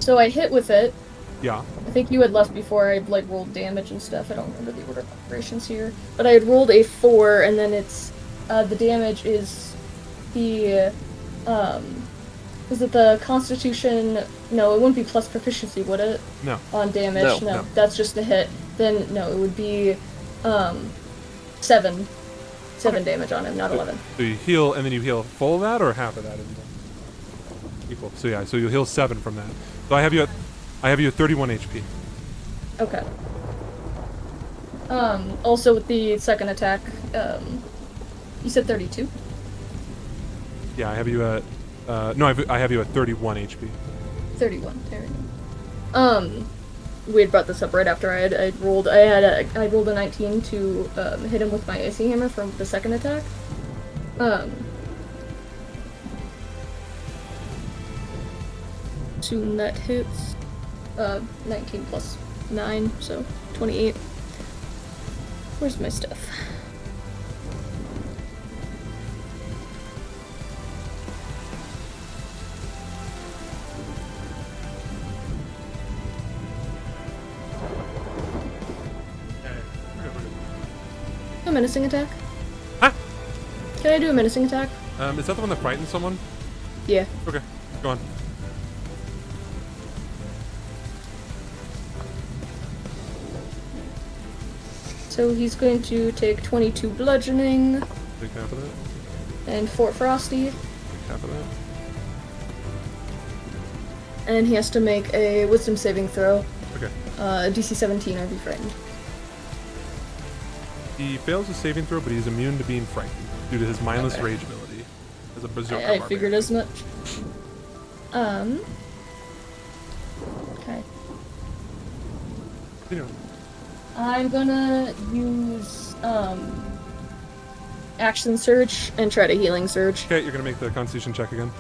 So I hit with it. Yeah. I think you had left before I like rolled damage and stuff. I don't remember the order of operations here. But I had rolled a 4, and then it's... the damage is the... Is it the Constitution... No, it wouldn't be plus proficiency, would it? No. On damage? No. No, that's just a hit. Then, no, it would be... 7 damage on him, not 11. So you heal, and then you heal full of that, or half of that? Equal. So yeah, so you'll heal 7 from that. So I have you at 31 HP. Okay. Also with the second attack, you said 32? Yeah, I have you at. No, I have you at 31 HP. 31. There we go. We had brought this up right after I rolled. I rolled a 19 to hit him with my icy hammer from the second attack. Two net hits. 19 plus 9, so 28. Where's my stuff? A menacing attack? Huh? Can I do a menacing attack? Is that the one that frightens someone? Yeah. Okay, go on. So he's going to take 22 bludgeoning Take half of that. and 4 frosty, Take half of that. and he has to make a wisdom saving throw. Okay. DC 17 or be frightened. He fails his saving throw, but he's immune to being frightened due to his mindless Okay. rage ability as a berserker. I figured as much. Okay. Continue. I'm gonna use action surge and try to healing surge. Okay, you're gonna make the Constitution check again.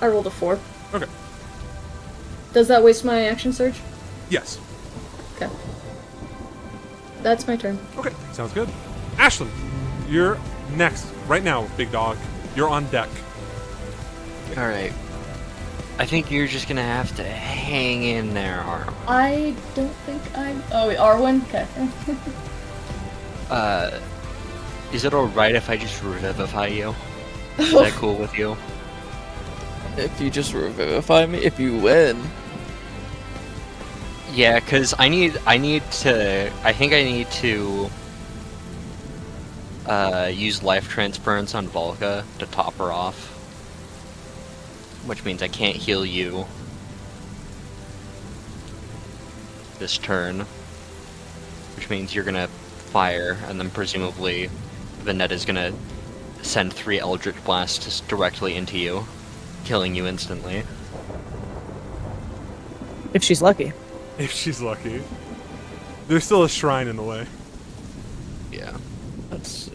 I rolled a 4. Okay. Does that waste my action surge? Yes. Okay. That's my turn. Okay, sounds good. Ashlyn, you're next. Right now, big dog. You're on deck. Alright. I think you're just gonna have to hang in there, Arm. I don't think I'm. Oh, wait, Arwen? Okay. Is it alright if I just revivify you? Is that cool with you? If you just revivify me, if you win. Yeah, cause I think I need to use life transference on Volca to top her off. Which means I can't heal you this turn. Which means you're gonna fire, and then presumably Venetta's gonna send 3 Eldritch Blasts directly into you, killing you instantly. If she's lucky. If she's lucky. There's still a shrine in the way. Yeah. Let's see.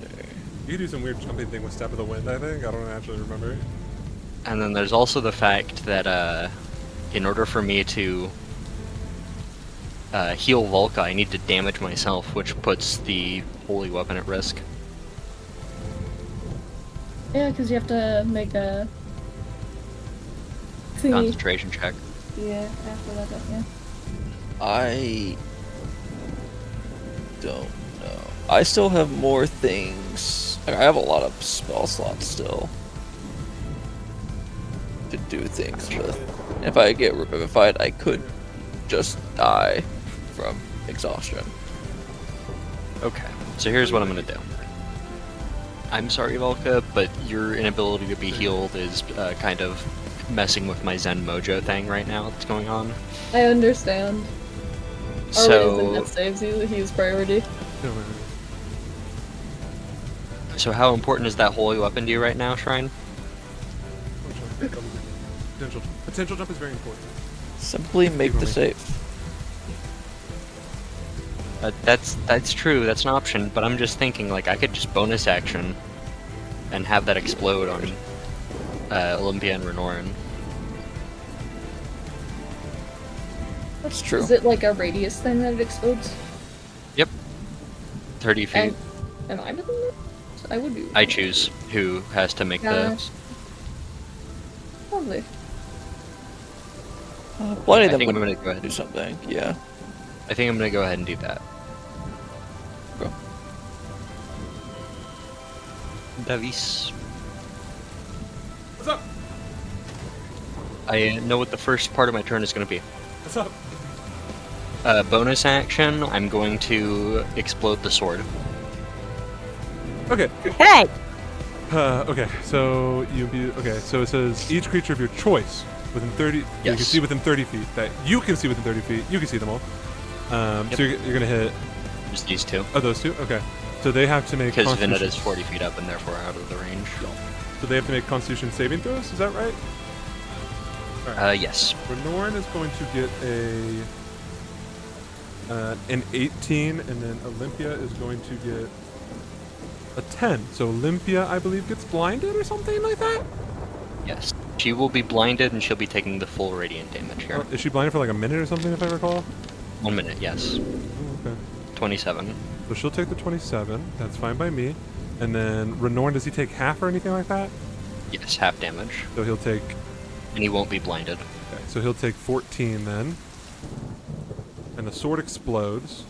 You could do some weird jumping thing with Step of the Wind, I think. I don't actually remember. And then there's also the fact that in order for me to heal Volca, I need to damage myself, which puts the holy weapon at risk. Yeah, because you have to make a thingy. Concentration check. Yeah, after that, yeah. I don't know. I still have more things. I have a lot of spell slots still to do things with. If I get revivified, I could just die from exhaustion. Okay, so here's what I'm gonna do. I'm sorry, Volca, but your inability to be healed is kind of messing with my Zen Mojo thing right now that's going on. I understand. Arwen So, isn't death saves, he's priority. No, no, no. so how important is that holy weapon to you right now, Shrine? Potential jump is very important. Simply make the save. That's true. That's an option. But I'm just thinking, like, I could just bonus action and have that explode on Olympia and Renoran. That's true. Is it like a radius thing that it explodes? Yep. 30 feet. And am I within that? I would be. I choose who has to make the. Gosh. Lovely. Plenty I of them think I'm would gonna go ahead. do something. Yeah. I think I'm gonna go ahead and do that. Go. Davis. What's up? I know what the first part of my turn is gonna be. What's up? Bonus action. I'm going to explode the sword. Okay. Hey! Okay, so so it says each creature of your choice within 30. You can Yes. see within 30 feet that you can see within 30 feet. You can see them all. So you're gonna hit. Just these two. Oh, those two. Okay. So they have to make. Because Constitution- Venetta's 40 feet up and therefore out of the range. So they have to make Constitution saving throws. Is that right? Yes. Renoran is going to get an 18, and then Olympia is going to get a 10. So Olympia, I believe, gets blinded or something like that. Yes. She will be blinded and she'll be taking the full radiant damage here. Is she blinded for like a minute or something, if I recall? 1 minute, yes. Oh, okay. 27. So she'll take the 27. That's fine by me. And then Renoran, does he take half or anything like that? Yes, half damage. So he'll take. And he won't be blinded. Okay, so he'll take 14 then. And the sword explodes.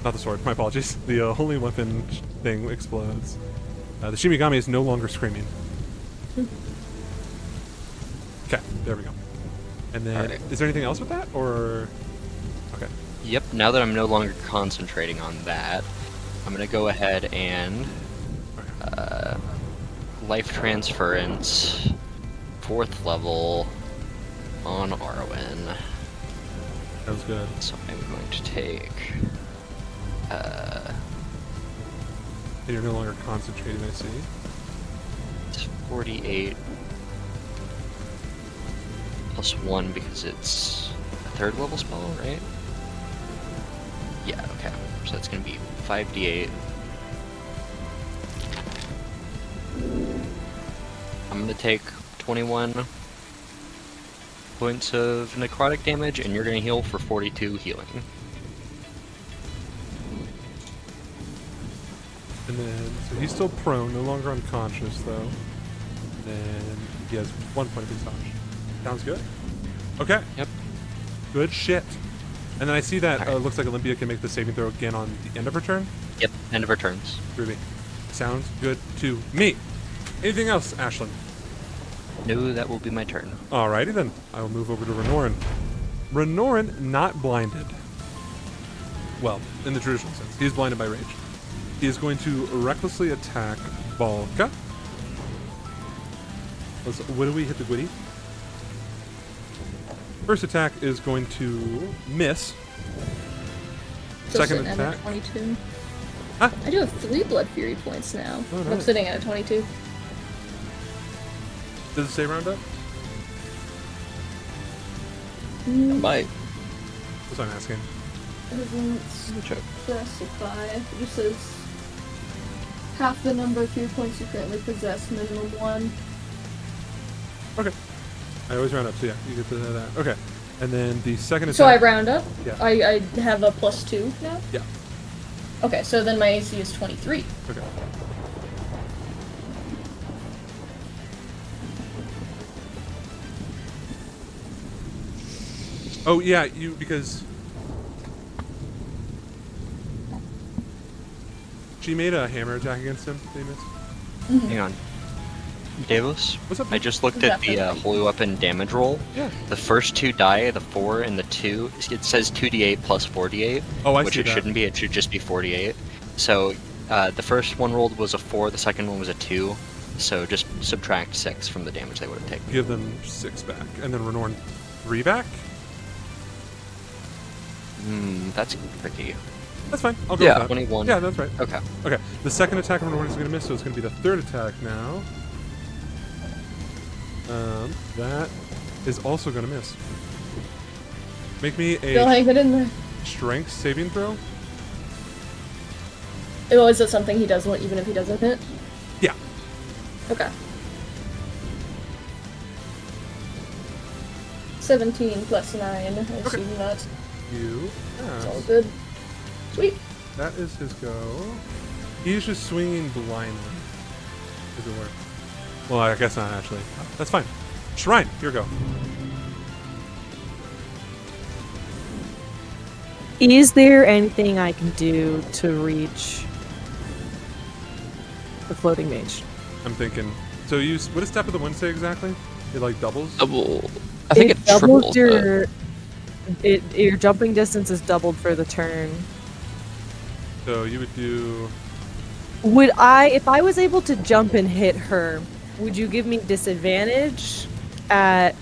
Not the sword. My apologies. The holy weapon thing explodes. The Shimigami is no longer screaming. Okay, there we go. And then, Alright. is there anything else with that, or? Okay. Yep, now that I'm no longer concentrating on that, I'm gonna go ahead and life transference, 4th level on Arwen. That was good. So I'm going to take And you're no longer concentrating, I see. it's 48 plus 1 because it's a 3rd level spell, right? Yeah, okay. So that's gonna be 5d8. I'm gonna take 21 points of necrotic damage, and you're gonna heal for 42 healing. And then, so he's still prone, no longer unconscious, though. And then he has 1 point of exhaustion. Sounds good. Okay. Yep. Good shit. And then I see that Alright. looks like Olympia can make the saving throw again on the end of her turn. Yep, end of her turns. Groovy. Sounds good to me. Anything else, Ashlyn? No, that will be my turn. Alrighty then. I will move over to Renorin. Renorin, not blinded. Well, in the traditional sense. He is blinded by rage. He is going to recklessly attack Balka. What do we hit the Gwitty? First attack is going to miss. Still Second sitting at a attack. 22. Huh? I do have 3 Blood Fury points now. Oh, I'm nice. sitting at a 22. Does it say round up? Might. That's what I'm asking. Doesn't Check. specify. It just says half the number of Fury points you currently possess, minimum 1. Okay. I always round up, so yeah, you get to that. Okay. And then the second attack. So I round up? Yeah. I have a +2 now? Yeah. Okay, so then my AC is 23. Okay. Oh yeah, because she made a hammer attack against him. They missed. Hang on. Davos? What's up? I just looked at the holy weapon damage roll. Yeah. The first 2 die, the 4 and the 2, it says 2d8 plus 4d8. Oh, I which see it that. shouldn't be, it should just be 48. So the first one rolled was a 4, the second one was a 2. So just subtract 6 from the damage they would have taken. Give them 6 back, and then Renorn 3 back. That's tricky. That's fine. I'll go Yeah. with that. 21. Yeah, that's right. Okay. Okay. The second attack of Renorn is going to miss, so it's going to be the third attack now. That is also going to miss. Make me Still a hang it in there. strength saving throw. Oh, is it something he does even if he doesn't hit? Yeah. Okay. 17 plus 9. I assume that's You. all Yes. good. Sweet. That is his go. He's just swinging blindly. Does it work? Well, I guess not actually. That's fine. Shrine, your go. Is there anything I can do to reach the floating mage? I'm thinking. So you. What does Step of the Wind say exactly? It like doubles. Double. I think it doubles tripled. your jumping distance is doubled for the turn. So you would do. Would I, if I was able to jump and hit her, would you give me disadvantage at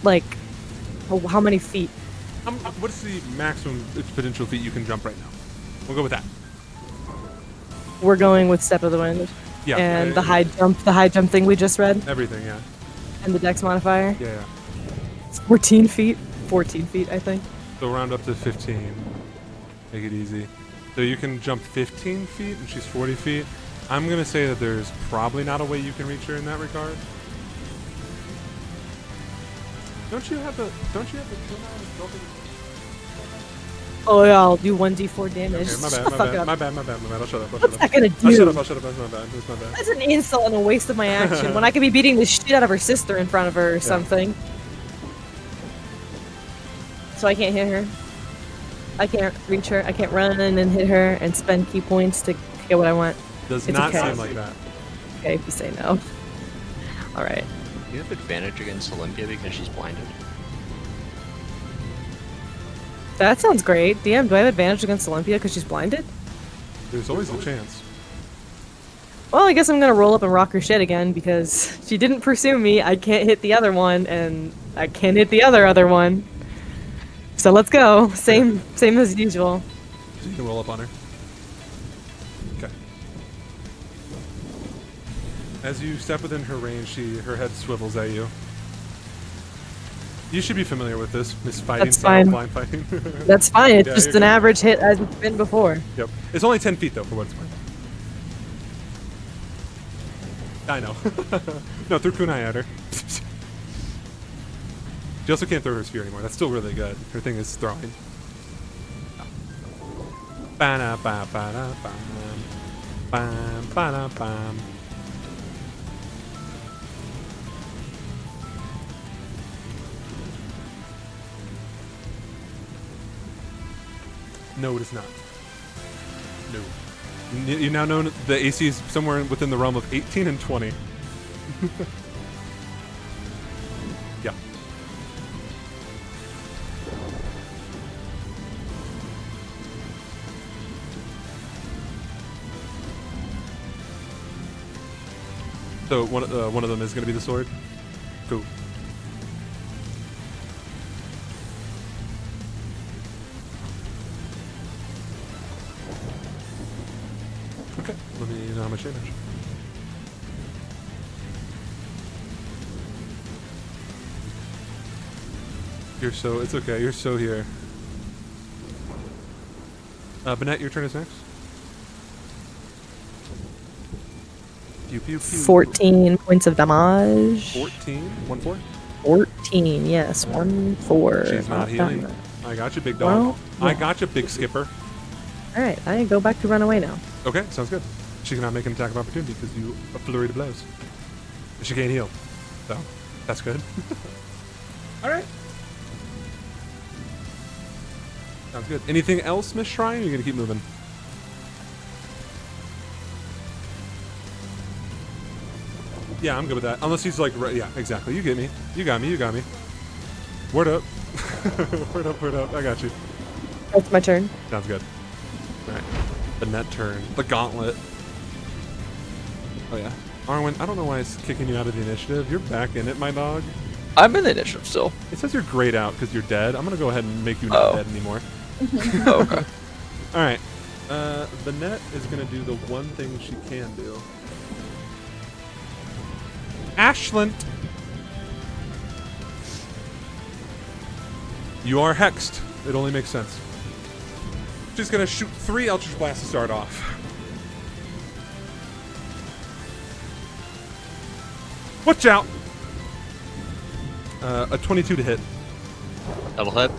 like how many feet? What's the maximum potential feet you can jump right now? We'll go with that. We're going with Step of the Wind. Yeah. And the high jump thing we just read, Everything, yeah. and the dex modifier. Yeah, yeah. 14 feet, I think. So round up to 15. Make it easy. So you can jump 15 feet, and she's 40 feet. I'm gonna say that there's probably not a way you can reach her in that regard. Don't you have the Oh yeah, I'll do 1d4 damage. Okay, my Shut the fuck bad, up. my bad. I'll shut up. What's that gonna I'll do? shut up. That's my bad. That's my bad. That's an insult and a waste of my action when I could be beating the shit out of her sister in front of her or something. So I can't hit her. I can't reach her. I can't run and hit her and spend key points to get what I want. Does It's not okay. seem like that. Okay, if you say no. All right. You have advantage against Olympia because she's blinded. That sounds great. DM, do I have advantage against Olympia because she's blinded? There's always a chance. Well, I guess I'm gonna roll up and rock her shit again because she didn't pursue me. I can't hit the other one, and I can't hit the other one. So let's go. Same as usual. So you can roll up on her. Okay. As you step within her range, her head swivels at you. You should be familiar with this, Miss Fighting That's style, fine. blind fighting. That's fine. It's Yeah, just you're an good. average hit as it's been before. Yep. It's only 10 feet though, for what it's worth. I know. No, threw kunai at her. She also can't throw her spear anymore. That's still really good. Her thing is throwing. Ba-da-ba-ba-da-bam. Bam, ba-da-bam. No, it is not. No. You now know the AC is somewhere within the realm of 18 and 20. Yeah. So one of them is going to be the sword. Cool. Okay, let me know how much damage. It's okay, you're so here. Bennett, your turn is next. Pew, pew, pew. 14 points of damage. 14? 1-4? 14, yes. 1-4. She's not healing. bad. I got you, big dog. Well, I got you, big skipper. Alright, I go back to run away now. Okay, sounds good. She cannot make an attack of opportunity because you a flurry of blows. She can't heal. So, that's good. Alright. Sounds good. Anything else, Miss Shrine? Or are you gonna keep moving? Yeah, I'm good with that. Unless he's like, yeah, exactly. You get me. You got me. You got me. Word up. Word up. Word up. I got you. That's my turn. Sounds good. Alright. The net turn. The gauntlet. Oh yeah. Arwen, I don't know why it's kicking you out of the initiative. You're back in it, my dog. I'm in the initiative still. It says you're grayed out because you're dead. I'm gonna go ahead and make you not Oh. dead anymore. Oh, okay. Alright. The net is gonna do the one thing she can do. Ashland! You are hexed. It only makes sense. She's gonna shoot 3 Eldritch Blasts to start off. Watch out! A 22 to hit. That'll hit.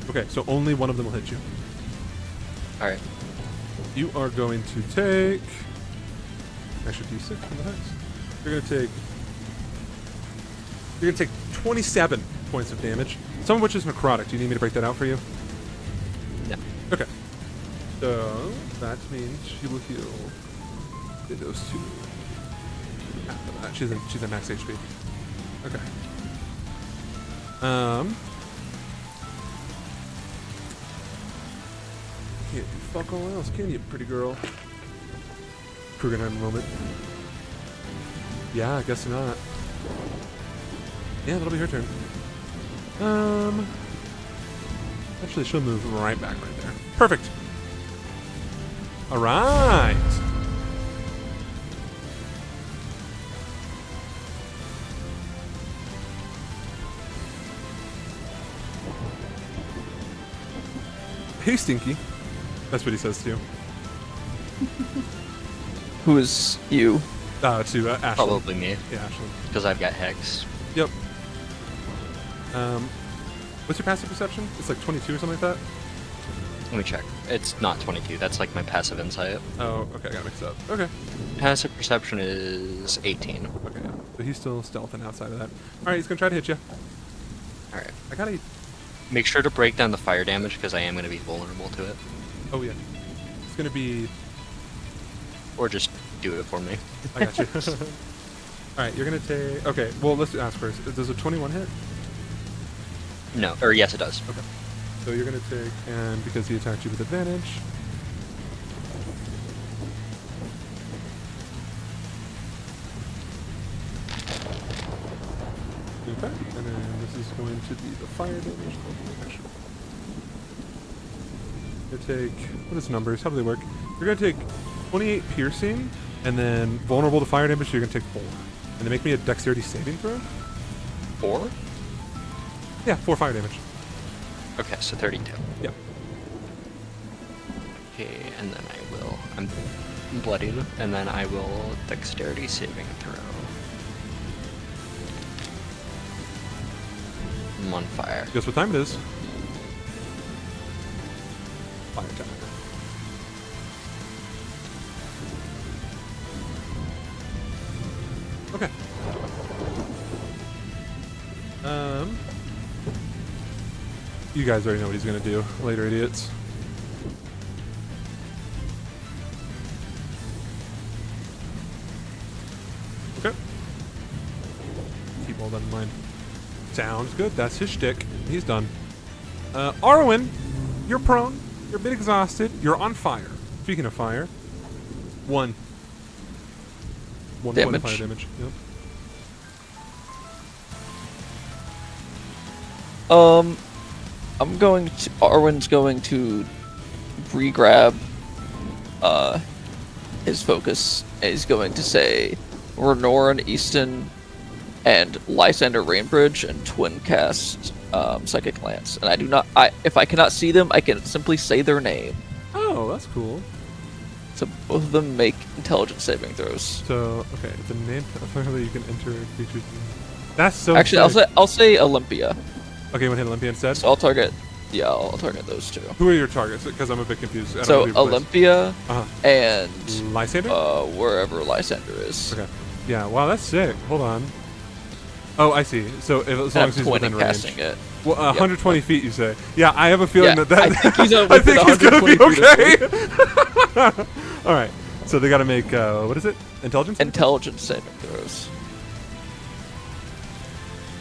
Okay, so only one of them will hit you. Alright. You are going to take... Extra d6 from the hex. You're gonna take 27 points of damage. Some of which is necrotic. Do you need me to break that out for you? No. Okay. So that means she will heal those 2. After that, she's at max HP. Okay. Can't do fuck all else, can you, pretty girl? Krugenheim moment. Yeah, I guess not. Yeah, that'll be her turn. Actually, she'll move right back right there. Perfect. All right. Hey, Stinky. That's what he says to you. Who is you? To Ashley. Probably me, Yeah, Ashley. because I've got Hex. Yep. What's your passive perception? It's like 22 or something like that? Let me check. It's not 22. That's like my passive insight. Oh, okay, I got mixed up. Okay. Passive perception is 18. Okay. So he's still stealthing outside of that. Alright, he's gonna try to hit you. Alright. I gotta Make sure to break down the fire damage because I am going to be vulnerable to it. Oh yeah. It's gonna be. Or just do it for me. I got you. All right, you're gonna take. Okay, well let's ask first. Does a 21 hit? No, or yes, it does. Okay. So you're gonna take, and because he attacked you with advantage. Okay, and then this is going to be the fire damage. Actually, you take, what is numbers? How do they work? You're gonna take 28 piercing, and then vulnerable to fire damage, so you're gonna take 4. And they make me a dexterity saving throw? 4? Yeah, 4 fire damage. Okay, so 32. Yep. Okay, and then I will. I'm bloodied, and then I will dexterity saving throw. I'm on fire. Guess what time it is? Fire time. Okay. You guys already know what he's gonna do later, idiots. Okay. Keep all that in mind. Sounds good. That's his shtick. He's done. Arwen, you're prone. You're a bit exhausted. You're on fire. Speaking of fire, 1 point of Damage. fire damage. Yep. Arwen's going to re-grab his focus. And he's going to say Renoran Easton and Lysander Rainbridge and twin cast Psychic Lance. And if I cannot see them, I can simply say their name. Oh, that's cool. So both of them make intelligence saving throws. So, okay, the name apparently you can enter creatures. That's so. Actually, sick. I'll say Olympia. Okay, you want to hit Olympia instead? So I'll target those two. Who are your targets? Because I'm a bit confused. I don't So know who you placed. Olympia Uh-huh. and Lysander? wherever Lysander is. Okay. Yeah, wow, that's sick. Hold on. Oh, I see. So as long And I'm as he's twinning within range. casting it. Well, 120 feet, you say? Yeah, I have a feeling Yeah, that I think he's I within think he's gonna be 120 okay. All right. So they got to make what is it? Intelligence? Intelligence saving throws.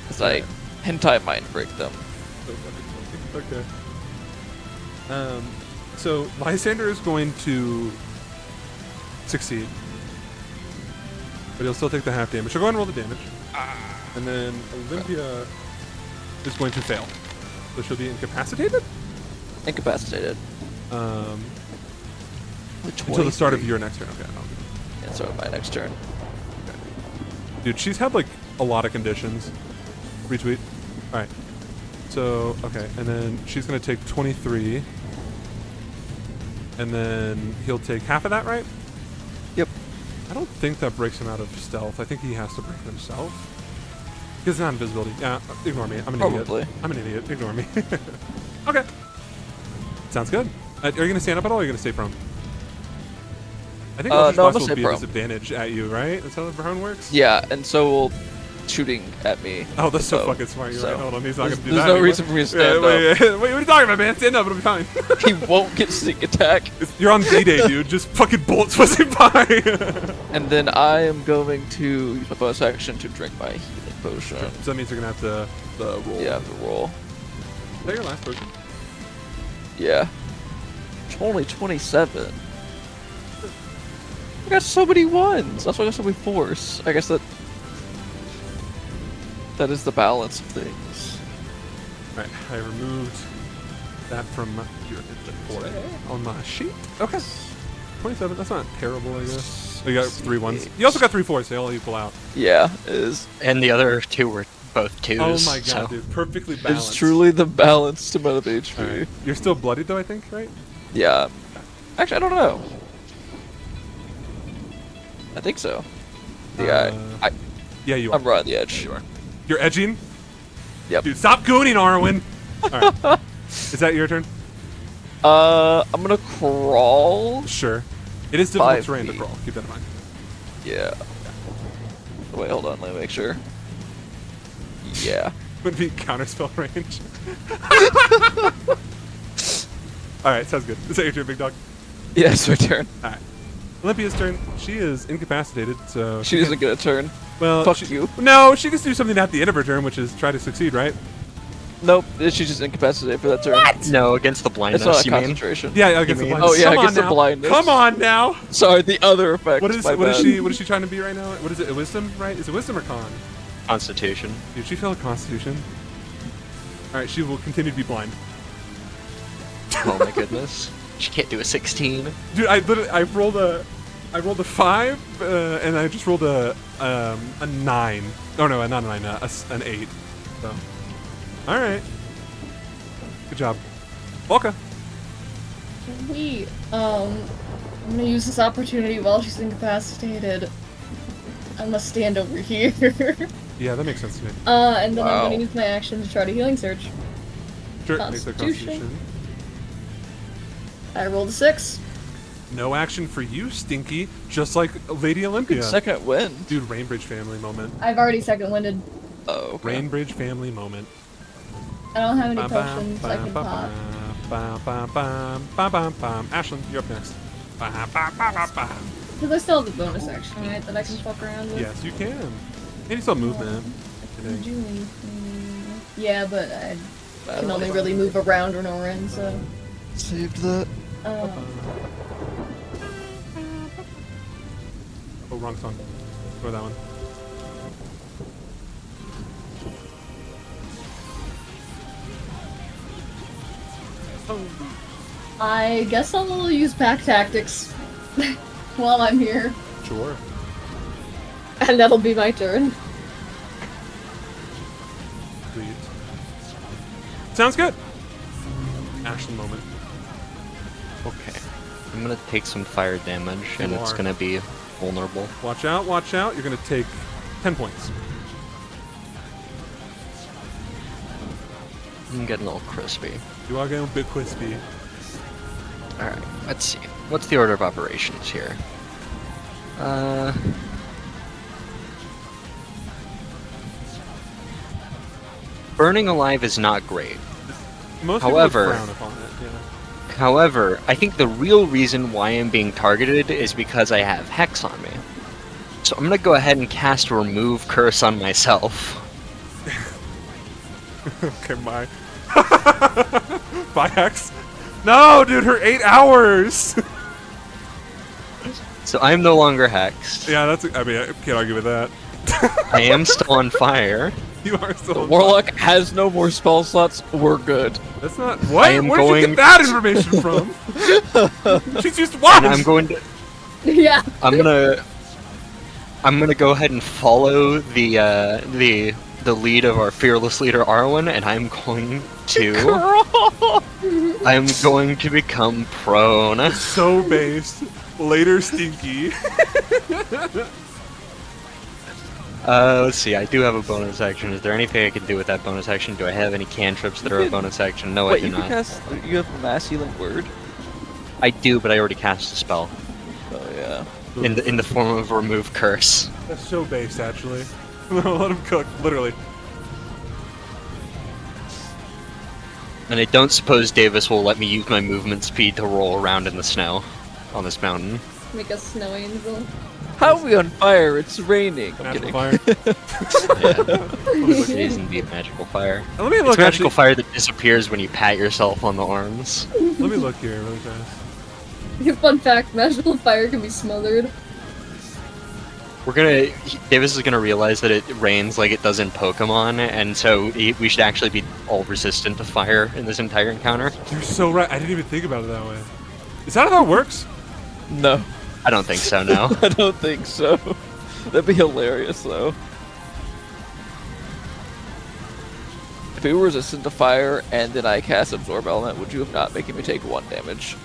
As I hentai mind break them. So fucking funny. Okay. So Lysander is going to succeed, but he'll still take the half damage. So go ahead and roll the damage. And then Olympia is going to fail. So she'll be incapacitated? Incapacitated. Until the start of your next turn. Okay. And so my next turn. Dude, she's had like a lot of conditions. Retweet. Alright. So, okay. And then she's going to take 23. And then he'll take half of that, right? Yep. I don't think that breaks him out of stealth. I think he has to break it himself. Because it's not invisibility. Yeah, ignore me. I'm an Probably. idiot. I'm an idiot. Ignore me. Okay. Sounds good. Are you going to stand up at all or are you going to stay prone? I think Eldritch no, I'm Blast gonna will stay be a prone. disadvantage at you, right? That's how the prone works? Yeah, and so will shooting at me. Oh, that's so So- fucking smart. You're so right. Hold on. He's not there's- going to do there's that. no anymore. reason for me to stand wait, wait, what are you talking about, man? Stand up. It'll be fine. He won't get sneak attack. You're on D-Day, dude. Just fucking bullets whizzing by. And then I am going to use my bonus action to drink my healing potion. So that means you're going to have to roll. Yeah, I have to roll. Is that your last potion? Yeah. It's only 27. I got so many ones. That's why I got so many fours. I guess that is the balance of things. Right. I removed that from your inventory on my sheet. Okay. 27. That's not terrible, I guess. Oh, you got 3 ones. You also got 3 4s. They all equal out. Yeah, it is. And the other two were both twos. Oh my god, so- dude. Perfectly balanced. It's truly the balanced amount of HP. Alright. You're still bloodied, though, I think, right? Yeah. Actually, I don't know. I think so. Yeah, Yeah, you are. I'm right on the edge. You are. You're edging? Yep. Dude, stop gooning, Arwen! Alright. Is that your turn? I'm gonna crawl. Sure. It is difficult 5 terrain to feet. crawl. Keep that in mind. Yeah. Wait, hold on. Let me make sure. Yeah. Would be counterspell range. Alright, sounds good. Is that your turn, big dog? Yeah, it's my turn. Alright. Olympia's turn. She is incapacitated, so She doesn't get a turn. well, Fuck she- you. No, she can do something at the end of her turn, which is try to succeed, right? Nope, she's just incapacitated for that turn. What? No, against the It's blindness, not a you mean? concentration. Yeah, against the mean- blindness. Oh, yeah, Come against on the now. blindness. Come on now. Sorry, the other effect. What is my what is bad. she what is she trying to be right now? What is it? Wisdom, right? Is it wisdom or con? Constitution. Dude, she failed a constitution. Alright, she will continue to be blind. Oh my goodness. She can't do a 16. Dude, I rolled a 5 and I just rolled a 9. Oh no, not a 9, an 8. So, all right, good job, Volka. I'm gonna use this opportunity while she's incapacitated. I'm gonna stand over here. Yeah, that makes sense to me. And then I'm Wow. gonna use my action to try to healing surge. Sure, make the Constitution. constitution. I rolled a 6. No action for you, Stinky. Just like Lady Olympia. Second wind. Dude, Rainbridge family moment. I've already second winded. Oh, okay. Rainbridge family moment. I don't have any Bam, bam, potions I bam, can bam, pop. bam, bam, bam, bam, bam, bam. Ashlyn, you're up next. Bam, bam, bam, bam, bam. Because I still have the bonus action, right? That I can fuck around with. Yes, you can. And you still have movement. Can do anything. Yeah, but I can only really move around when we're in, so. Saved that. Oh, wrong song. Go that one. I guess I'll use pack tactics while I'm here, Sure. and that'll be my turn. Sweet. Sounds good. Ashlyn moment. Okay. I'm gonna take some fire damage, and You it's are. gonna be vulnerable. Watch out, watch out. You're gonna take 10 points. I'm getting all crispy. You are getting a bit crispy. Alright, let's see. What's the order of operations here? Burning alive is not great. Most However- people would frown upon it, yeah. However, I think the real reason why I'm being targeted is because I have Hex on me. So I'm gonna go ahead and cast Remove Curse on myself. Okay, bye. Bye, Hex. No, dude, her 8 hours! So I'm no longer hexed. Yeah, that's. I mean, I can't argue with that. I am still on fire. You are still. on Warlock has no more spell slots. We're good. fire. That's not. What? I am Where did you going- get that information from? She's used to watch. And I'm going to Yeah. I'm gonna go ahead and follow the lead of our fearless leader Arwen, and I'm going to become prone. So based. Later, Stinky. Let's see. I do have a bonus action. Is there anything I can do with that bonus action? Do I have any cantrips that are a bonus action? No, I Wait, do you can not. cast. You have mass healing word. I do, but I already cast a spell Oh yeah. in the form of Remove Curse. That's so based, actually. Let him cook, literally. And I don't suppose Davis will let me use my movement speed to roll around in the snow on this mountain. Make a snow angel. How are we on fire? It's raining. I'm Natural kidding. fire. Yeah. It is indeed magical fire. Let me It's look. magical Actually, fire that disappears when you pat yourself on the arms. let me look here really fast. Fun fact, magical fire can be smothered. Davis is gonna realize that it rains like it does in Pokemon, and so we should actually be all resistant to fire in this entire encounter. You're so right. I didn't even think about it that way. Is that how that works? No, I don't think so, no. I don't think so. That'd be hilarious though. If we were resistant to fire and then I cast Absorb Element, would you have not making me take 1 damage?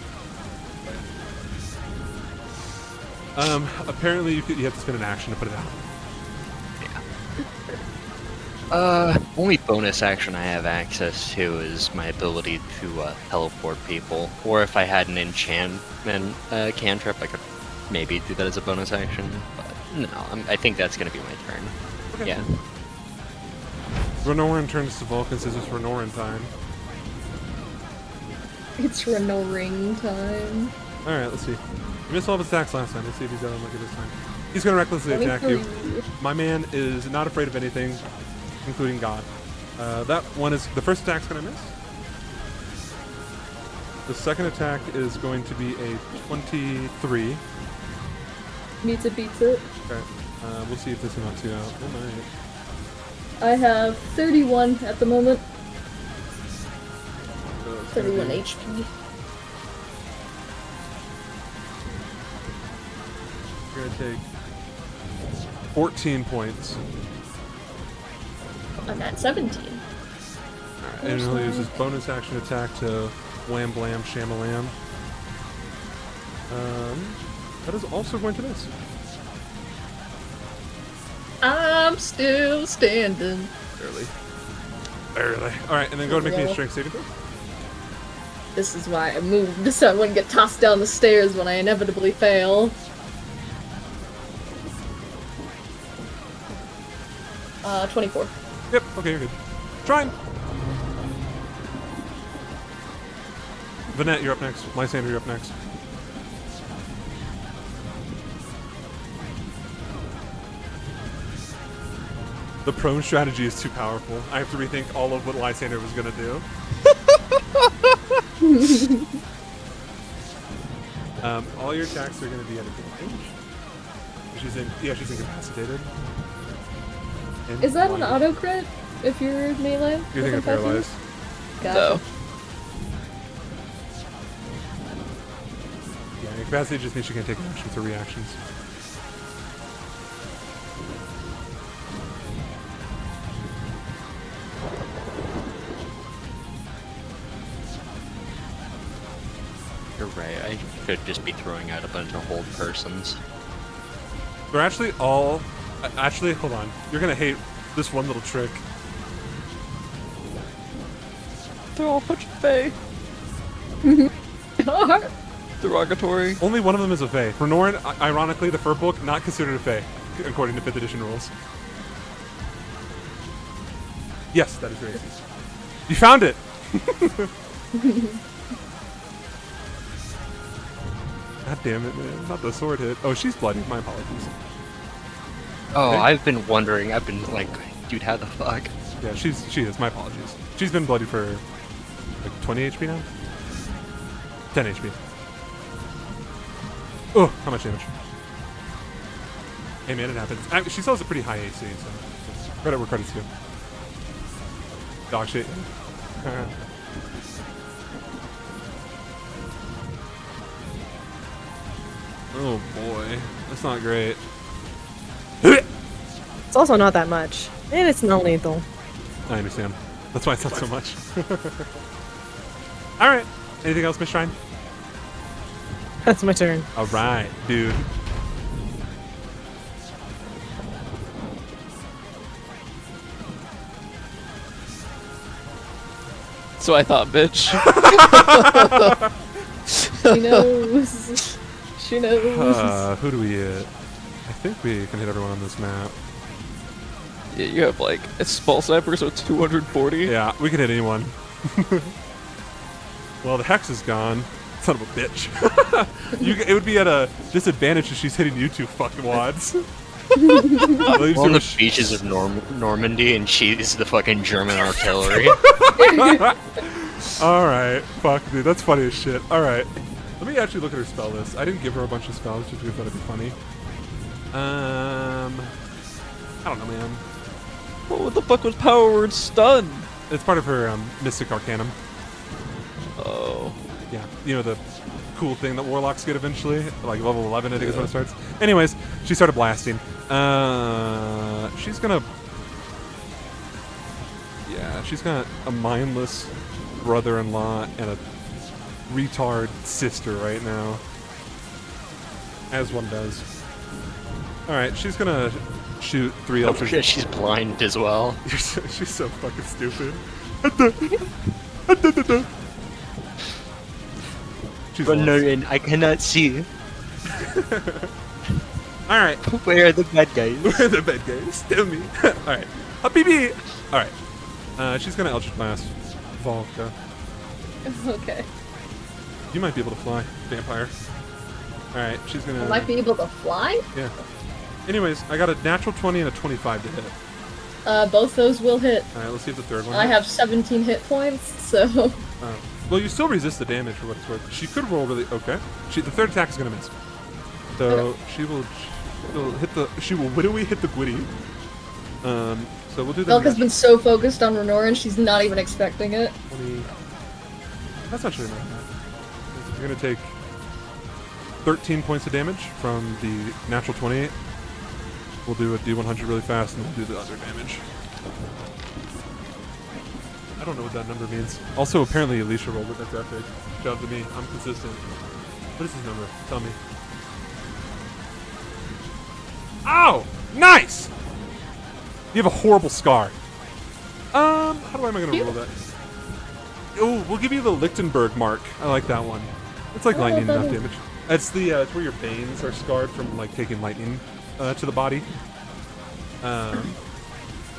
Apparently you have to spend an action to put it out. Only bonus action I have access to is my ability to teleport people, or if I had an enchantment cantrip, I could maybe do that as a bonus action, but no, I think that's gonna be my turn. Okay. Yeah. Renoran turns to Vulcan, says it's Renoran time. It's Ring time. Alright, let's see. He missed all of his attacks last time. Let's see if he's got him like this time. He's gonna recklessly attack you. 23. My man is not afraid of anything, including God. That one is the first attack's gonna miss. The second attack is going to be a 23. Meets it, beats it. Okay. We'll see if this knocks you out. It might. I have 31 at the moment. So it's gonna 31 be- HP. You're gonna take 14 points. I'm at 17. Alright, and he'll use his bonus action attack to wham blam shamalam. That is also going to miss. I'm still standing. Barely. Barely. Alright, and then go and make me a Yeah. strength saving throw. This is why I moved, so I wouldn't get tossed down the stairs when I inevitably fail. 24. Yep, okay, you're good. Trying. Vanette, you're up next. Lysander, you're up next. The prone strategy is too powerful. I have to rethink all of what Lysander was gonna do. All your attacks are gonna be at advantage. She's incapacitated. And Is that an blinded. auto crit if you're melee? You're with thinking of infected? paralyzed. Gotcha. No. Yeah, incapacitated just means you can't take actions or reactions. You're right, I should just be throwing out a bunch of hold persons. They're actually all. Actually, hold on. You're gonna hate this one little trick. They're all punching Faye. Derogatory. Only one of them is a Fae. Renoran, ironically, the fur book, not considered a Fae, according to 5th edition rules. Yes, that is racist. You found it! God damn it, man. Not the sword hit. Oh, she's bloody. My apologies. Oh, Okay. I've been wondering, I've been like, dude, how the fuck? Yeah, she is. My apologies. She's been bloody for like 20 HP now? 10 HP. Oh, how much damage? Hey man, it happens. She still has a pretty high AC, so credit where credit's due. Dog shit. Oh boy, that's not great. It's also not that much. And it's non lethal. I understand. That's why it's not so much. Alright. Anything else, Miss Shrine? That's my turn. Alright, dude. So I thought, bitch. She knows. She knows. Who do we hit? I think we can hit everyone on this map. Yeah, you have like a small sniper, so it's 240. Yeah, we can hit anyone. Well, the hex is gone. Son of a bitch. It would be at a disadvantage if she's hitting you two fucking wads. We're on the beaches of Normandy, and she's the fucking German artillery. Alright, fuck, dude, that's funny as shit. Alright, let me actually look at her spell list. I didn't give her a bunch of spells just because that'd be funny. I don't know, man. What the fuck was Power Word Stun? It's part of her Mystic Arcanum. Oh. Yeah, you know the cool thing that warlocks get eventually, like level 11, I think is when it starts. Anyways, she started blasting. She's gonna. Yeah, she's got a mindless brother-in-law and a retard sister right now, as one does. All right, she's gonna shoot 3 Oh ultra. shit, she's blind as well. She's so fucking stupid. She's But no, lost. and I cannot see. All right. Where are the bad guys? Where are the bad guys? Tell me. Alright. A BB! Alright. She's gonna Eldritch Blast Volca. Okay. You might be able to fly, vampire. Alright, she's gonna... I might be able to fly? Yeah. Anyways, I got a natural 20 and a 25 to hit. Both those will hit. Alright, let's see if the third one I hits. have 17 hit points, so... Well, you still resist the damage for what it's worth. She could roll really... Okay. The third attack is gonna miss. So, she'll hit the... She will widowy hit the gwitty. So we'll do the... Velka's been so focused on Renoran, she's not even expecting it. 20... That's not really bad. You're gonna take 13 points of damage from the natural 28. We'll do a D100 really fast and we'll do the other damage. I don't know what that number means. Also, apparently Alicia rolled it. That's epic. Shout out to me. I'm consistent. What is this number? Tell me. Ow! Nice! You have a horrible scar. How am I gonna roll that? Oh, we'll give you the Lichtenberg mark. I like that one. It's like lightning that enough is- damage. It's the it's where your veins are scarred from like taking lightning to the body.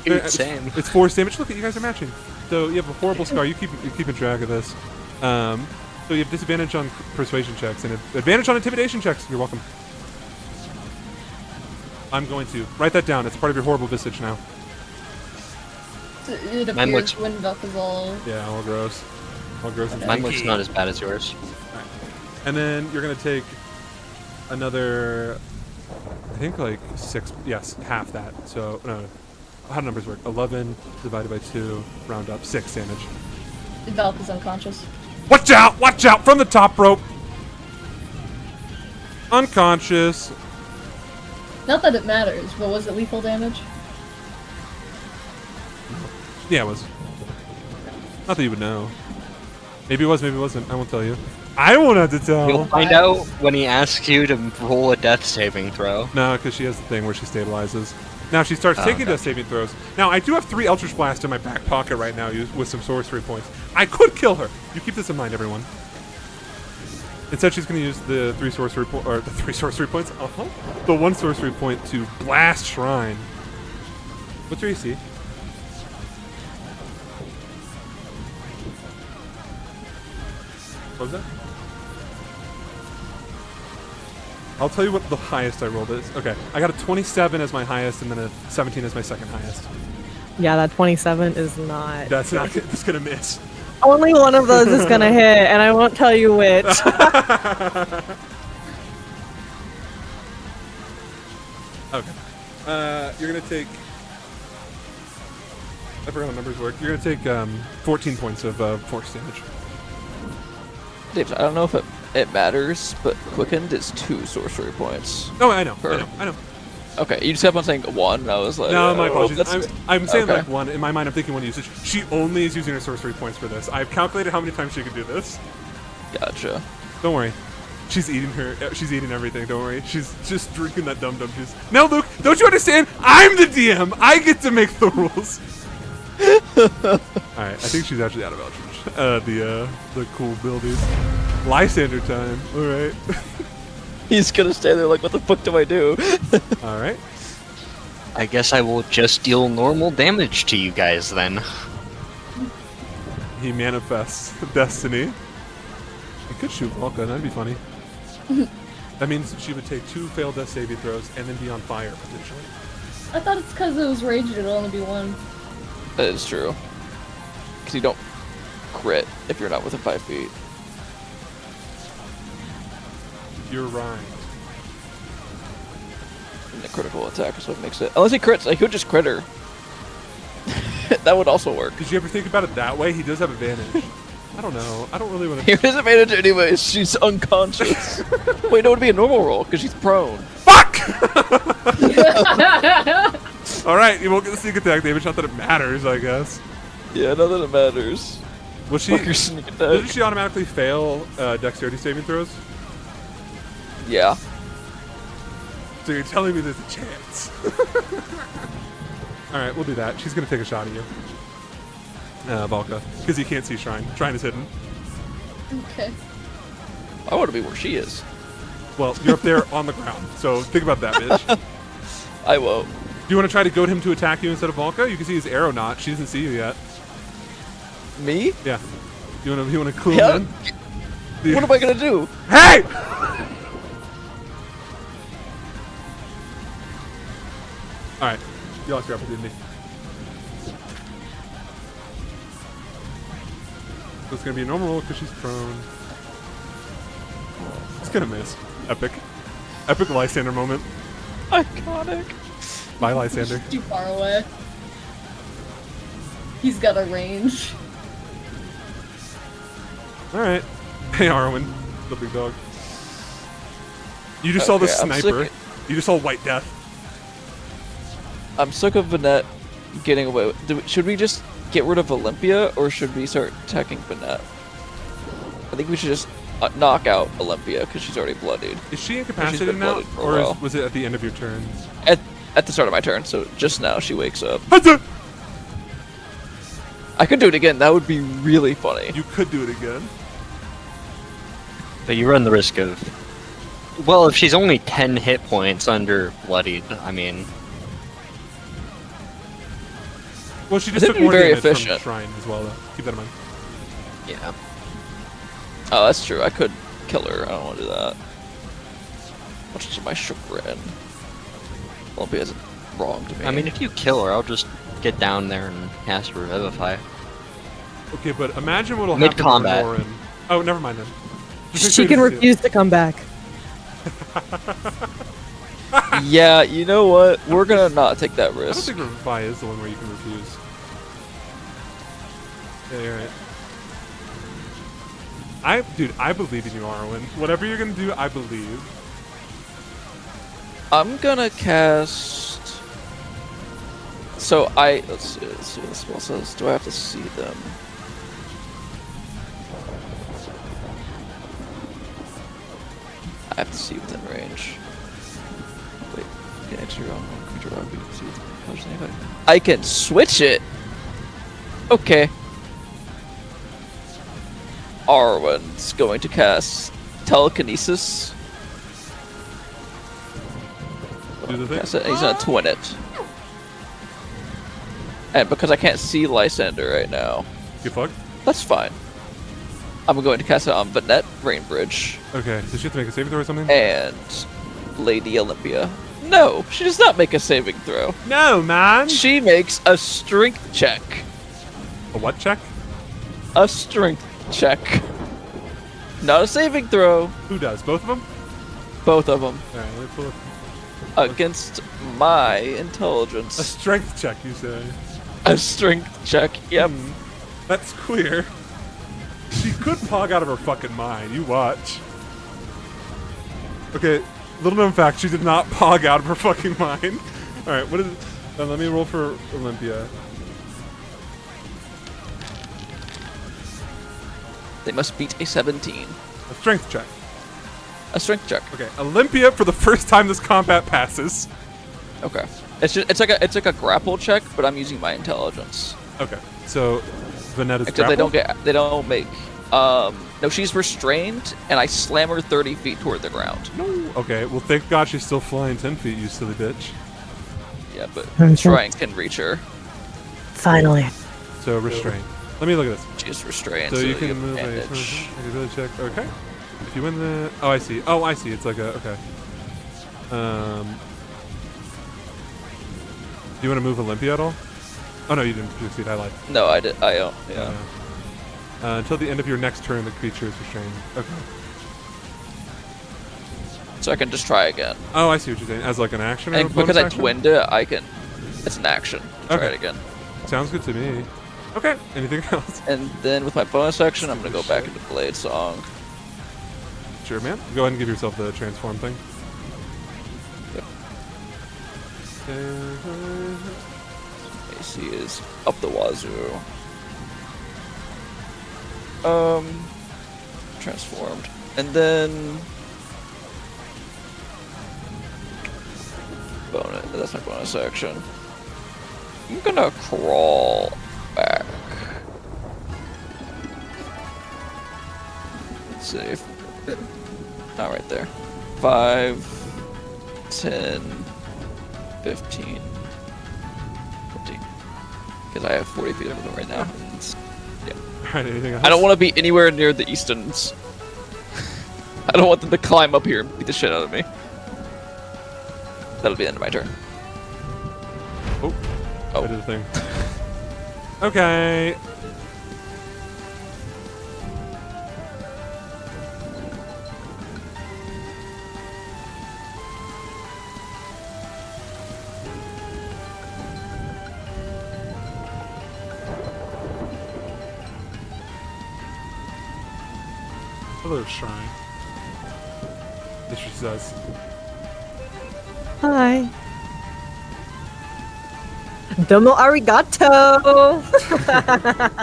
Dude, Sam. It's force damage. Look, you guys are matching. So you have a horrible scar. You're keeping track of this. So you have disadvantage on persuasion checks and advantage on intimidation checks. You're welcome. I'm going to write that down. It's part of your horrible visage now. It Mine appears looks- when Velka's all... Yeah, all gross. All gross and Mine stinky. looks not as bad as yours. And then you're gonna take another, I think like 6, yes, half that. So, no, how do numbers work? 11 divided by 2, round up, 6 damage. Velka's unconscious. Watch out, from the top rope! Unconscious. Not that it matters, but was it lethal damage? Yeah, it was. Not that you would know. Maybe it was, maybe it wasn't. I won't tell you. I won't have to tell. You'll find out when he asks you to roll a death saving throw. No, because she has the thing where she stabilizes. Now she starts Oh, taking okay. death saving throws. Now I do have 3 Eldritch Blast in my back pocket right now with some sorcery points. I could kill her. You keep this in mind, everyone. Instead, she's going to use the 3 sorcery the 3 sorcery points. The 1 sorcery point to blast Shrine. What's your AC? What was that? I'll tell you what the highest I rolled is. Okay, I got a 27 as my highest, and then a 17 as my second highest. Yeah, that 27 is not. That's not. It's gonna miss. Only one of those is gonna hit, and I won't tell you which. Okay. You're gonna take. I forgot how numbers work. You're gonna take 14 points of force damage. Dave, I don't know if it matters, but quickened is 2 sorcery points. No, I know. Per- I know. Okay, you just kept on saying 1, and I was like, No, my oh, apologies. that's- I'm saying okay. like 1. In my mind, I'm thinking 1 usage. She only is using her sorcery points for this. I've calculated how many times she can do this. Gotcha. Don't worry. She's eating everything. Don't worry. She's just drinking that dum dum juice. Now, Luke, don't you understand? I'm the DM. I get to make the rules. All right. I think she's actually out of Eldritch. The cool buildies. Lysander time. All right. He's gonna stay there like, what the fuck do I do? All right. I guess I will just deal normal damage to you guys then. He manifests destiny. I could shoot Volca. That'd be funny. That means she would take 2 failed death saving throws and then be on fire potentially. I thought it's because it was raged, it'll only be 1. That is true. Because you don't crit if you're not within 5 feet. You're right. And the critical attack is what makes it. Unless he crits, I could just crit her. That would also work. Did you ever think about it that way? He does have advantage. I don't know. I don't really want to. Here is advantage anyways. She's unconscious. Wait, no, it would be a normal roll because she's prone. Fuck! All right, you won't get the sneak attack damage. Not that it matters, I guess. Yeah, not that it matters. Will she? Fuck your sneak attack. Doesn't she automatically fail dexterity saving throws? Yeah. So you're telling me there's a chance? All right, we'll do that. She's gonna take a shot at you, Valka, because you can't see Shrine. Shrine is hidden. Okay. I want to be where she is. Well, you're up there on the ground, so think about that, bitch. I won't. Do you want to try to goad him to attack you instead of Valka? You can see his arrow knot. She doesn't see you yet. Me? Yeah. You wanna clue Yeah. him in? What am I gonna do? Hey! Alright. You lost your opportunity. So it's gonna be a normal roll because she's prone. It's gonna miss. Epic. Epic Lysander moment. Iconic. Bye, Lysander. Too far away. He's got a range. Alright. Hey, Arwen. The big dog. You just saw the Okay, I'm sick sniper. of- You just saw White Death. I'm sick of Vanette getting away with. Should we just get rid of Olympia, or should we start attacking Vanette? I think we should just knock out Olympia because she's already bloodied. Is she been incapacitated now? blooded for a Or while. was it at the end of your turn? At the start of my turn, so just now she wakes up. Huzzah! I could do it again. That would be really funny. You could do it again. But you run the risk of. Well, if she's only 10 hit points under bloodied, I mean, Well, she I just think took it'd be more very damage from efficient. Shrine as well, though. Keep that in mind. yeah. Oh, that's true. I could kill her. I don't want to do that. Much to my chagrin. Olympia hasn't wronged me. I mean, if you kill her, I'll just get down there and cast Revivify. Okay, but imagine what'll happen to Mid-combat. Redoran. Oh, never mind then. Just She make can sure you see refuse to come back. yeah, you know what? We're gonna not take that it. I don't risk. think Revivify is the one where you can refuse. Yeah, you're right. Dude, I believe in you, Arwen. Whatever you're gonna do, I believe. I'm gonna cast. So let's see what the spell says. Do I have to see them? I have to see within range. Wait, can I enter your own creature or can see within range? Anybody? I can switch it. Okay. Arwen's going to cast telekinesis. Do the thing. Cast it, and he's gonna twin it. And because I can't see Lysander right now, Get fucked? that's fine. I'm going to cast it on Vanette Rainbridge Okay, does she have to make a saving throw or something? and Lady Olympia. No, she does not make a saving throw. No, man! She makes a strength check. A what check? A strength check. Not a saving throw. Who does? Both of them? Both of them Alright, let me pull up. against my A intelligence. strength check, you say? A strength check. Yep. That's queer. She could pog out of her fucking mind. You watch. Okay, little known fact, she did not pog out of her fucking mind. Alright, what is it? Then let me roll for Olympia. They must beat a 17. A strength check. A strength check. Okay, Olympia, for the first time this combat passes. Okay. It's like a grapple check, but I'm using my intelligence. Okay, so Vanetta's Except they grapple? don't make no, she's restrained and I slam her 30 feet toward the ground. Okay, well thank God she's still flying 10 feet, you silly bitch. Yeah, but Okay. Shrine can reach her. Finally. So restrain. Let me look at this. She's restrained, So so you you can have move a advantage. I can really check. Okay. If you win the oh I see. Oh I see. It's like a okay. Do you want to move Olympia at all? Oh no, you didn't succeed. I lied. No, I did. I don't. Yeah. Until the end of your next turn, the creature is restrained. Okay. So I can just try again. Oh, I see what you're saying. As like an action or a And bonus because I action? twinned it, I can. It's an action. Try Okay. it again. Sounds good to me. Okay. Anything else? And then with my bonus action, I'm gonna go back into Blade Song. Sure, man. Go ahead and give yourself the transform thing. Yep. Uh, AC is up the wazoo. Transformed. And then bonus. That's my bonus action. I'm gonna crawl back. Let's see. Not right there. 5, 10, 15, 20. Because I have 40 feet over them right now. Alright, anything else? I don't want to be anywhere near the Eastons. I don't want them to climb up here and beat the shit out of me. That'll be the end of my turn. Oh. Oh. I did the thing. Okay. Hello, Shrine. This she says. Hi. Domo arigato.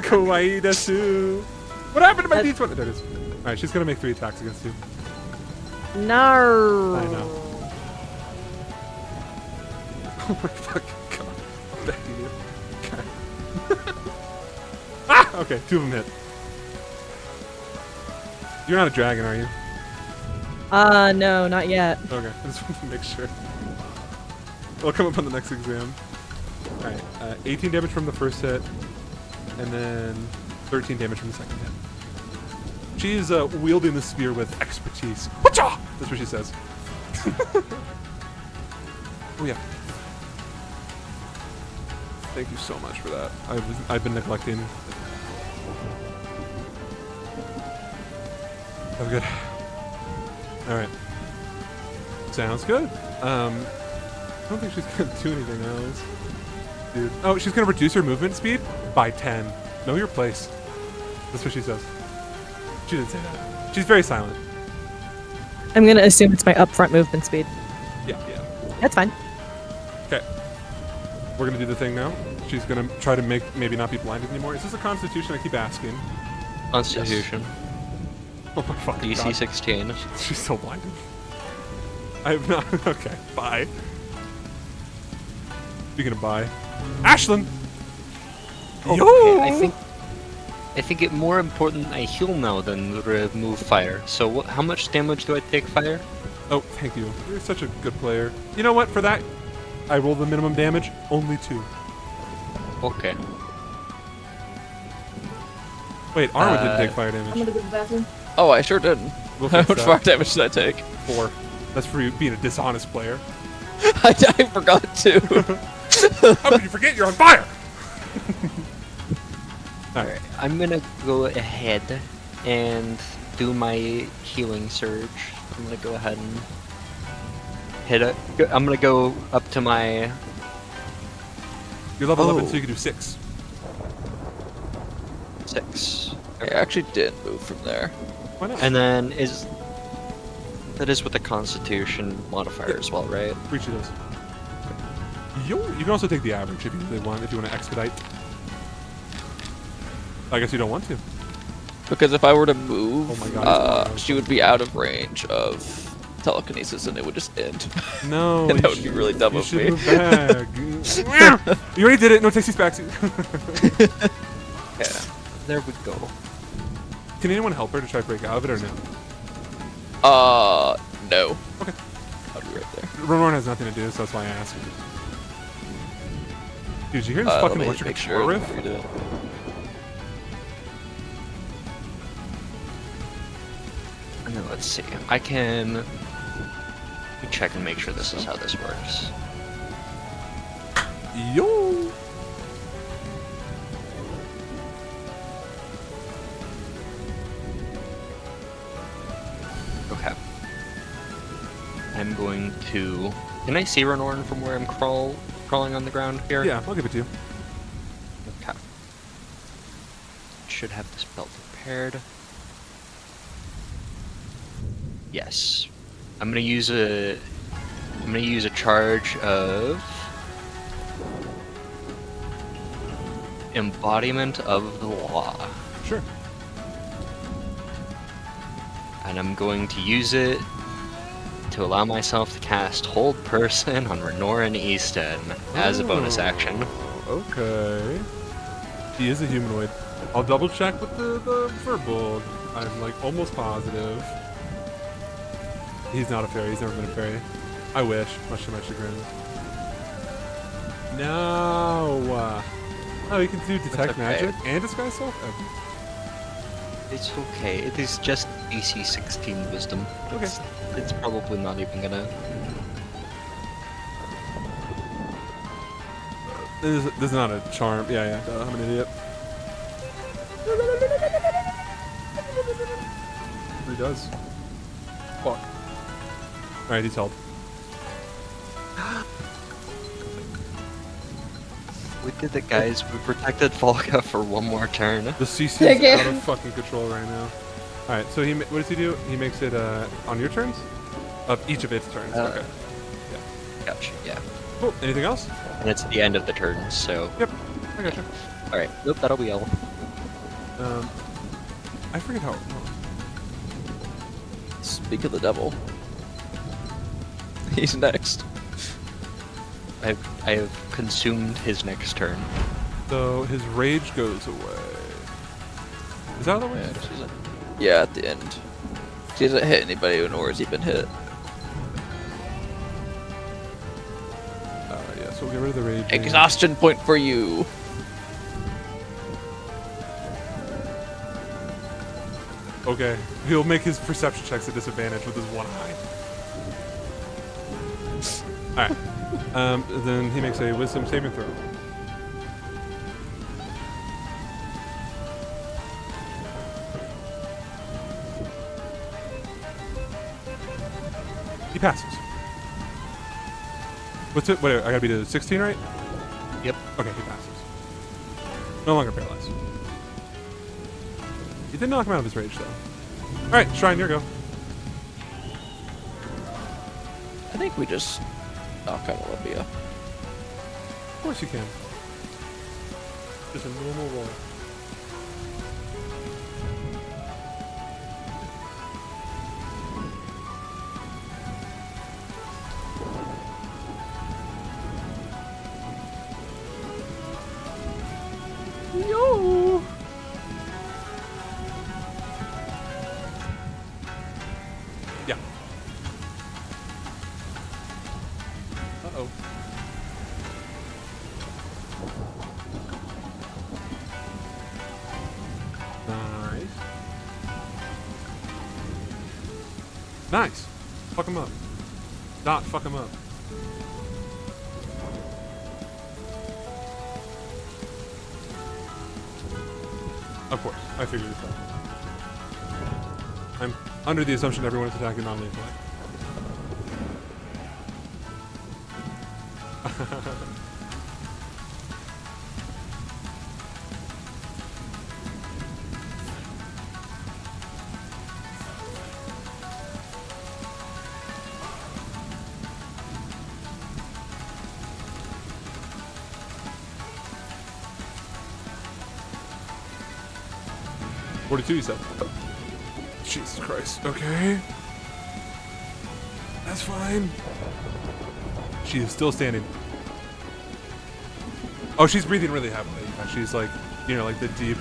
Kawaii desu. What happened to my That's- D20? There it is. Alright, she's gonna make 3 attacks against you. No. I know. Oh my fucking god. I'm begging you. Okay. Ah! Okay, 2 of them hit. You're not a dragon, are you? No, not yet. Okay, I just wanted to make sure. It'll come up on the next exam. Alright, 18 damage from the first hit, and then 13 damage from the second hit. She's wielding the spear with expertise. Whatcha! That's what she says. Oh yeah. Thank you so much for that. I've been neglecting. Oh good. Alright. Sounds good. I don't think she's gonna do anything else. Dude. Oh, she's gonna reduce her movement speed by 10. Know your place. That's what she says. She didn't say that. She's very silent. I'm gonna assume it's my upfront movement speed. Yeah. That's fine. Okay. We're gonna do the thing now. She's gonna try to maybe not be blinded anymore. Is this a constitution? I keep asking. Constitution. Oh my fucking DC god. 16. She's so blinded. I have not. Okay, bye. Speaking of bye, Ashlyn. Okay, I think it more important I heal now than remove fire. So how much damage do I take fire? Oh, thank you. You're such a good player. You know what? For that, I roll the minimum damage. Only 2. Okay. Wait, Arwen didn't take fire I'm damage. gonna go to the bathroom. Oh, I sure didn't. We'll How fix much that. fire damage did I take? 4. That's for you being a dishonest player. I forgot to. How could you forget you're on fire? Alright. I'm gonna go ahead and do my healing surge. I'm gonna go ahead and hit it. I'm gonna go up to my. You're level 11, Oh. so you can do 6. 6. I actually did move from there. Why not? And then that is with the Constitution modifier as well, right? For each of those. Yo, you can also take the average if you really want, if you want to expedite. I guess you don't want to. Because if I were to move, Oh my God, she would be out of range of telekinesis and it would just end. No. And you that would be really dumb you of should me. move back. You already did it. No takesies backsies. Yeah. There we go. Can anyone help her to try to break out of it or no? No. Okay. I'll be right there. Ronorn has nothing to do, so that's why I asked. Dude, did you hear this Let fucking me electric make guitar sure riff? you do it. And then let's see. I can let me check and make sure this is how this works. Yo. Okay. I'm going to. Can I see Renorn from where I'm crawling on the ground here? Yeah, I'll give it to you. Okay. Should have this belt prepared. Yes. I'm gonna use a charge of embodiment of the law. Sure. And I'm going to use it to allow myself to cast Hold Person on Renorn Easton as a bonus action. Oh, okay. He is a humanoid. I'll double check with the verbal. I'm like almost positive. He's not a fairy. He's never been a fairy. I wish, much to my chagrin. No. Oh, you can do detect okay. magic and disguise self? It's okay. It is just AC 16 wisdom. Okay. It's probably not even gonna. This is not a charm. Yeah. I'm an idiot. He does. Fuck. Alright, he's held. We did it, guys. We protected Volga for one more turn. The CC Thank is you. out of fucking control right now. Alright, so what does he do? He makes it on your turns? Of each of its turns. Okay. Gotcha. Yeah. Cool. Anything else? And it's the end of the turn, so. Yep. I gotcha. All right. Nope. That'll be all. I forget how. Speak of the devil. He's next. I have consumed his next turn. So his rage goes away. Is that the way? And yeah, at the end. He hasn't hit anybody, nor has he been hit. Yeah, so we'll get rid of the rage. Exhaustion point for you. Okay. He'll make his perception checks at disadvantage with his one eye. Alright. Then he makes a wisdom saving throw. He passes. What's it? Wait, I gotta be to 16, right? Yep. Okay, he passes. No longer paralyzed. He did knock him out of his rage, though. Alright, Shrine, your go. I think we just knock out Olympia. Of course you can. Just a normal roll. Yo! Yeah. Uh-oh. Nice. Nice. Fuck him up. Not fuck him up. Of course. I figured this out. I'm under the assumption everyone is attacking non-lethally. You said. Jesus Christ. Okay. That's fine. She is still standing. Oh, she's breathing really heavily. Yeah, she's like, you know, like the deep,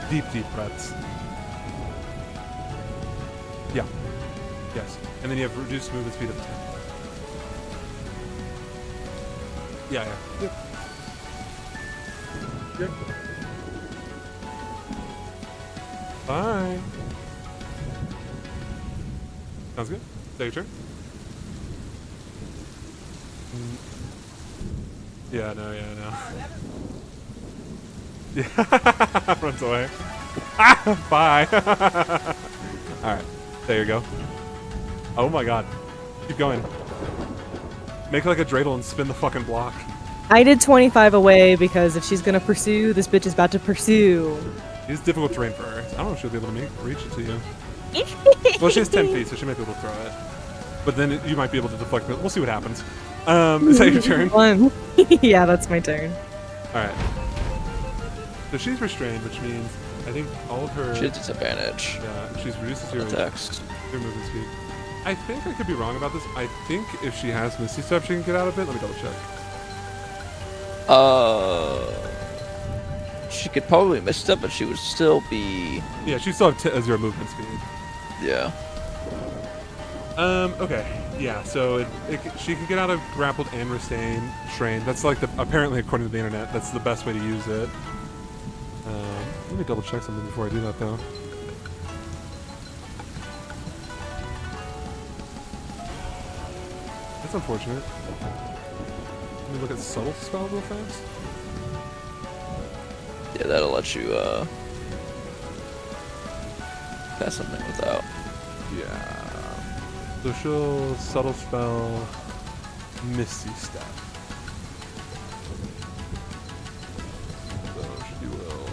deep breaths. Yeah. Yes. And then you have reduced movement speed of 10. Yeah. Yep. Yep. Bye. Sounds good. Take your turn. Yeah, no. Yeah. Runs away. Bye. Alright. There you go. Oh my god. Keep going. Make like a dreidel and spin the fucking block. I did 25 away because if she's gonna pursue, this bitch is about to pursue. It's difficult terrain for her. I don't know if she'll be able to reach it to you. Well, she has 10 feet, so she might be able to throw it. But then you might be able to deflect it. We'll see what happens. Is that your turn? One. Yeah, that's my turn. Alright. So she's restrained, which means I think all of her... She has disadvantage. Yeah, she's reduced to Attacks. your movement speed. I think I could be wrong about this. I think if she has Misty Step, she can get out of it. Let me double check. She could probably miss it, but she would still be. Yeah, she still have 0 movement speed. Yeah. Okay. Yeah, so she can get out of grappled and restrained. That's like apparently according to the internet, that's the best way to use it. Let me double check something before I do that though. That's unfortunate. Let me look at subtle spell real fast. Yeah, that'll let you cast something without. Yeah. So she'll subtle spell Misty Step. So she will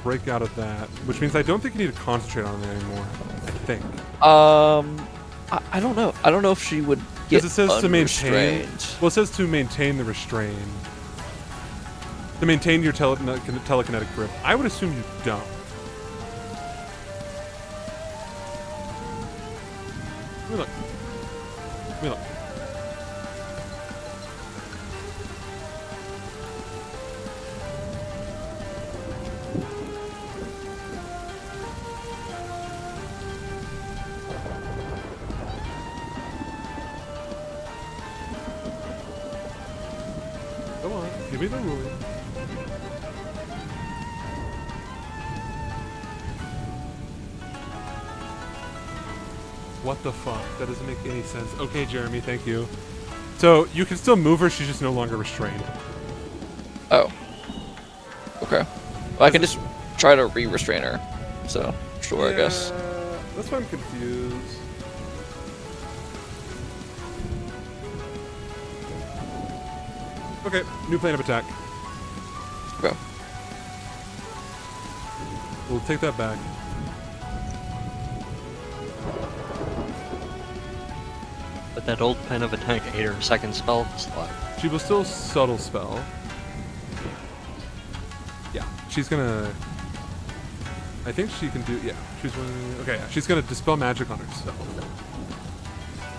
break out of that, which means I don't think you need to concentrate on it anymore. I think. I don't know. I don't know if she would get Because it says to maintain. unrestrained. Well, it says to maintain the restrain. To maintain your telekinetic grip. I would assume you don't. Let me look. Let me look. Come on, give me the ruling. What the fuck? That doesn't make any sense. Okay, Jeremy, thank you. So, you can still move her, she's just no longer restrained. Oh. Okay. Well, I can just try to re-restrain her. So, sure, I guess. That's why I'm confused. Okay, new plan of attack. Okay. We'll take that back. But that old pen of attack 8 or second spell slot. She will still subtle spell. Yeah, she's gonna. I think she can do. Yeah, she's okay. Yeah, she's gonna dispel magic on herself,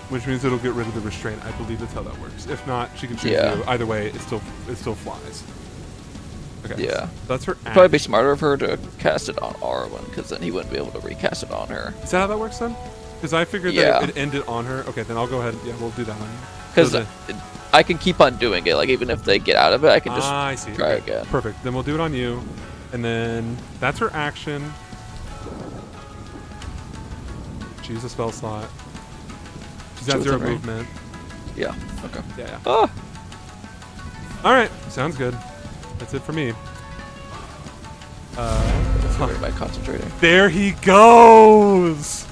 which means it'll get rid of the restraint. I believe that's how that works. If not, she can choose Yeah. to. Either way, it still flies. Okay. Yeah. so that's her. Probably be action. smarter of her to cast it on Arwen, because then he wouldn't be able to recast it on her. Is that how that works then? Because I figured Yeah. that it ended on her. Okay, then I'll go ahead. Yeah, we'll do that one. Because So I can keep on doing it. Like, even if they get out of it, I can just I see. try Okay, again. Perfect. Then we'll do it on you, and then that's her action. She's a spell slot. She's at Chosen, 0 right? movement. Yeah. Okay. Yeah. Ah! All right. Sounds good. That's it for me. Sorry, by concentrating. There he goes.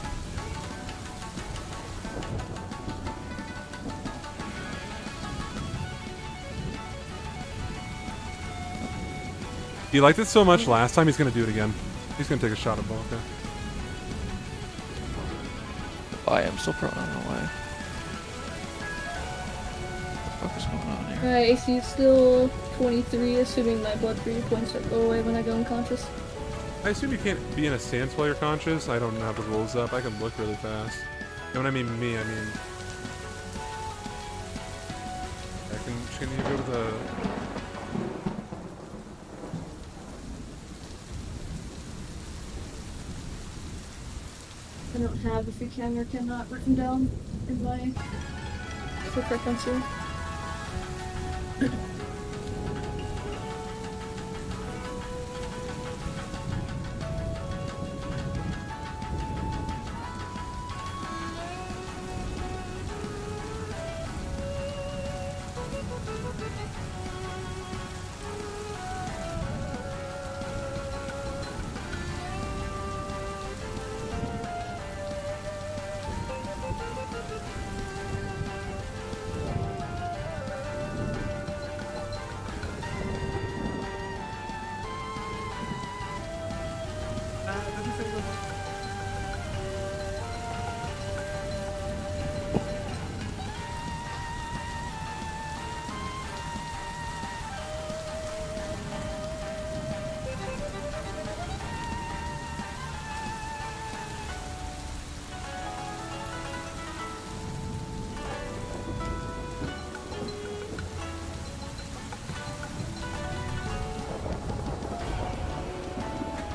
He liked it so much last time, he's gonna do it again. He's gonna take a shot at Balka. I am still prone. I don't know why. What the fuck is going on here? My AC is still 23, assuming my blood for points that go away when I go unconscious. I assume you can't be in a stance while you're conscious. I don't have the rules up. I can look really fast. And when I mean me, I mean... Can you go to the... I don't have if you can or cannot written down in my frequency.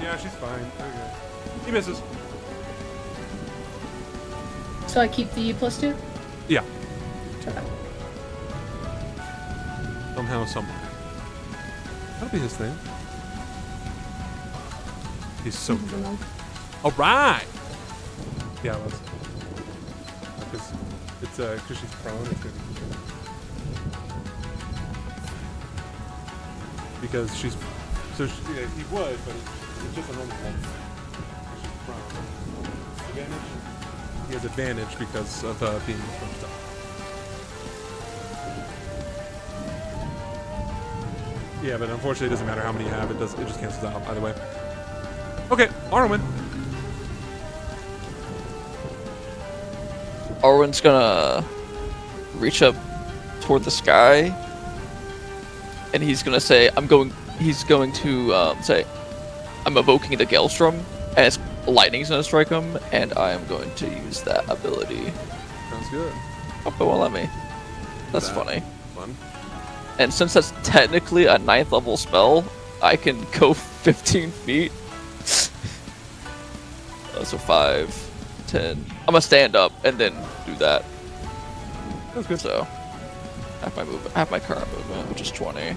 Yeah, she's fine. Okay. He misses. So I keep the +2? Yeah. try. Somehow, somewhere. That'll be his thing. He's so He's a monk. Alright! Yeah, it was. Because it's because she's prone, it's gonna be good. Because she's so yeah, he would, but it's just a normal thing. She's prone. Advantage. He has advantage because of being from stuff. Yeah, but unfortunately, it doesn't matter how many you have. It just cancels out either way. Okay, Arwen. Arwen's gonna reach up toward the sky, and he's gonna say, He's going to say, "I'm evoking the Galestrom, and it's lightning's gonna strike him, and I am going to use that ability." Sounds good. Oh, it won't let me. That's That. funny. Fun. And since that's technically a 9th level spell, I can go 15 feet. So 5, 10. I'm gonna stand up and then do that. That's good. So half my current movement, which is 20.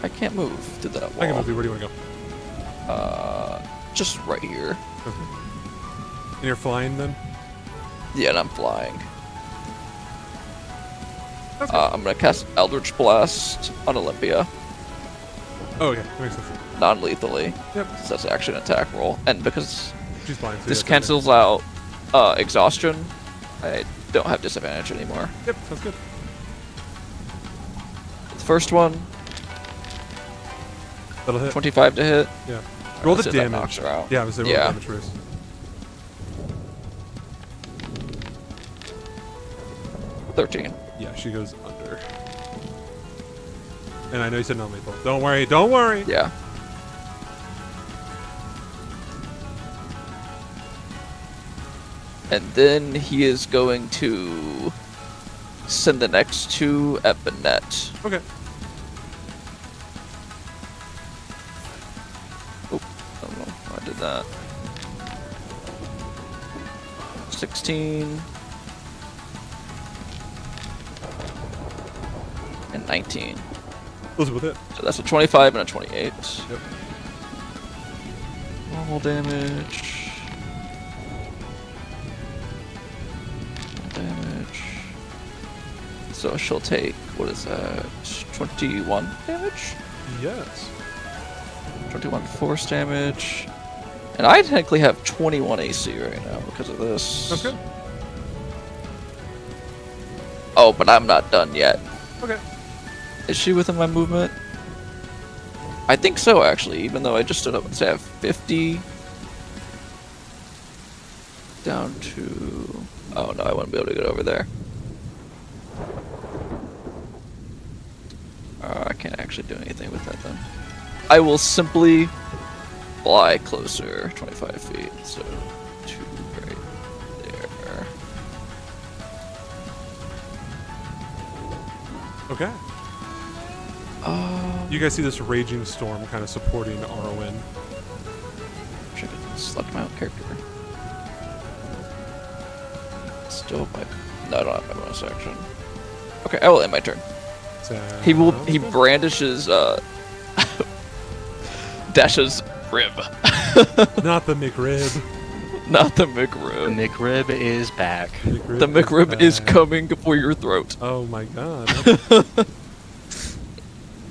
I can't move to that wall. I can move you. Where do you want to go? Just right here. And you're flying then? Yeah, and I'm flying. That's good. I'm gonna cast Eldritch Blast on Olympia, Oh yeah, that makes sense. non-lethally. Yep. So that's actually an attack roll, and because She's flying. So this yeah, that's cancels out exhaustion, I don't have disadvantage anymore. okay. Yep, sounds good. The first one, That'll hit. 25 to hit. Yeah. Roll the So that damage. knocks her out. Yeah, I was roll Yeah. the damage first. 13. Yeah, she goes under. And I know you said non-lethal. Don't worry. Don't worry. Yeah. And then he is going to send the next two at Bennett. Okay. Oh, I don't know why I did that. 16. And 19. Those are with it. So that's a 25 and a 28. Yep. Normal damage. So she'll take, what is that? 21 damage? Yes. 21 force damage. And I technically have 21 AC right now because of this. That's good. Oh, but I'm not done yet. Okay. Is she within my movement? I think so, actually, even though I just stood up and say I have 50. Down to... Oh, no, I wouldn't be able to get over there. I can't actually do anything with that, then. I will simply fly closer, 25 feet, so 2 right there. Okay. You guys see this raging storm kind of supporting Arwen. Wish I could select my own character. Still my... No, I don't have my bonus action. Okay, I will end my turn. He brandishes Dash's rib. Not the McRib. Not the The McRib. McRib is back. The McRib is back. coming for your throat. Oh my god.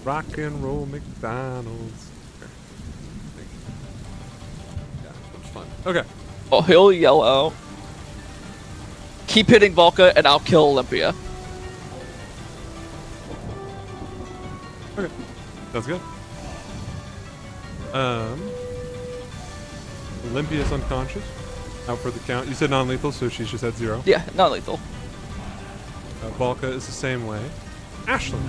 Rock and roll McDonald's. Yeah, it's fun. Okay. Oh, he'll yell out. Keep hitting Volca and I'll kill Olympia. Okay. Sounds good. Olympia's unconscious. Out for the count. You said non-lethal, so she's just at 0. Yeah, non-lethal. Balka is the same way. Ashlyn.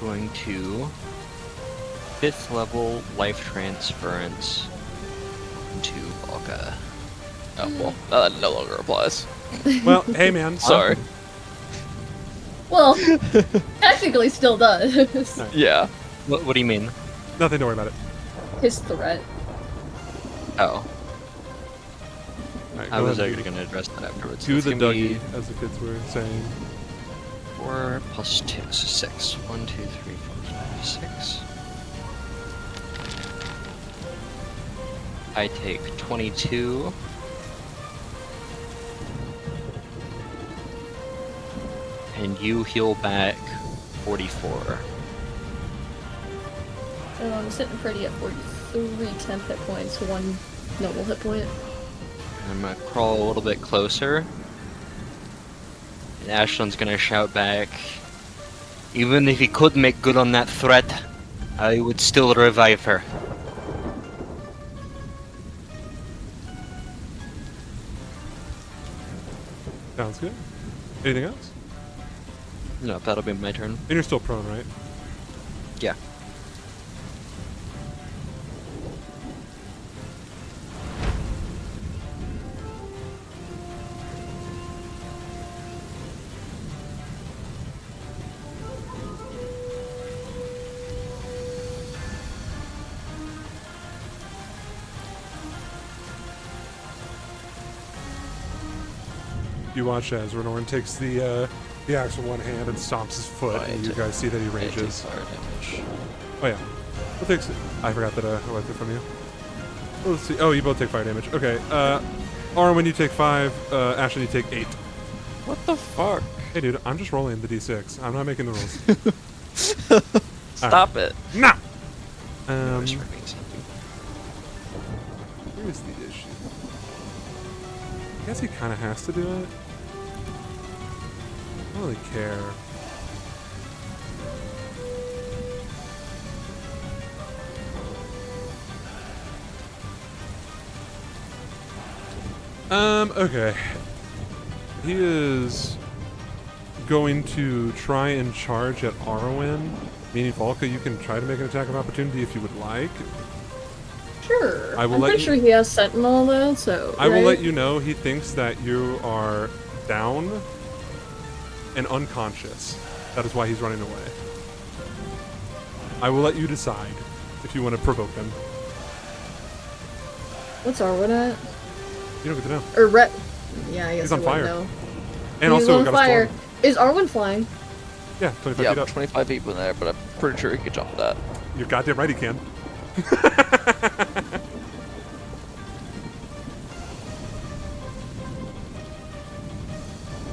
Going to 5th level life transference to Volga. Oh well, that no longer applies. Well, hey man. Sorry. Well, technically still does. Yeah. What do you mean? Nothing to worry about it. His threat. Oh, Alright, I go was ahead actually and going to address that afterwards. do It's the gonna be Dougie, as the kids were saying. 4 plus 2, so 6. 1, 2, 3, 4, 5, 6. I take 22. And you heal back 44. So I'm sitting pretty at 43 temp hit points, 1 normal hit point. I'm gonna crawl a little bit closer. And Ashlyn's gonna shout back, even if he could make good on that threat, I would still revive her. Sounds good. Anything else? No, that'll be my turn. And you're still prone, right? Yeah. You watch as Renorn takes the axe with one hand and stomps his foot, Right. and you guys see that he I take rages. fire damage. Oh yeah. Who takes it? I forgot that I wiped it from you. Oh, let's see. Oh, you both take fire damage. Okay. Arwen, you take 5. Ashlyn, you take 8. What the fuck? Hey, dude, I'm just rolling the d6. I'm not making the rules. Stop it. Nah. Where's your face? Here's the issue. I guess he kind of has to do it. I don't really care. Okay. He is going to try and charge at Arwen. Meaning, Volka, you can try to make an attack of opportunity if you would like. Sure. I will I'm let pretty you- sure he has Sentinel though, so. I will right? let you know he thinks that you are down and unconscious. That is why he's running away. I will let you decide if you want to provoke him. What's Arwen at? You don't get to know. Or Ret. Yeah, I guess He's on I wouldn't fire. know. And He's also, on we got fire. a storm. Is Arwen flying? Yeah, 25 Yeah, feet up. 25 people in there, but I'm pretty sure he could jump that. You're goddamn right he can.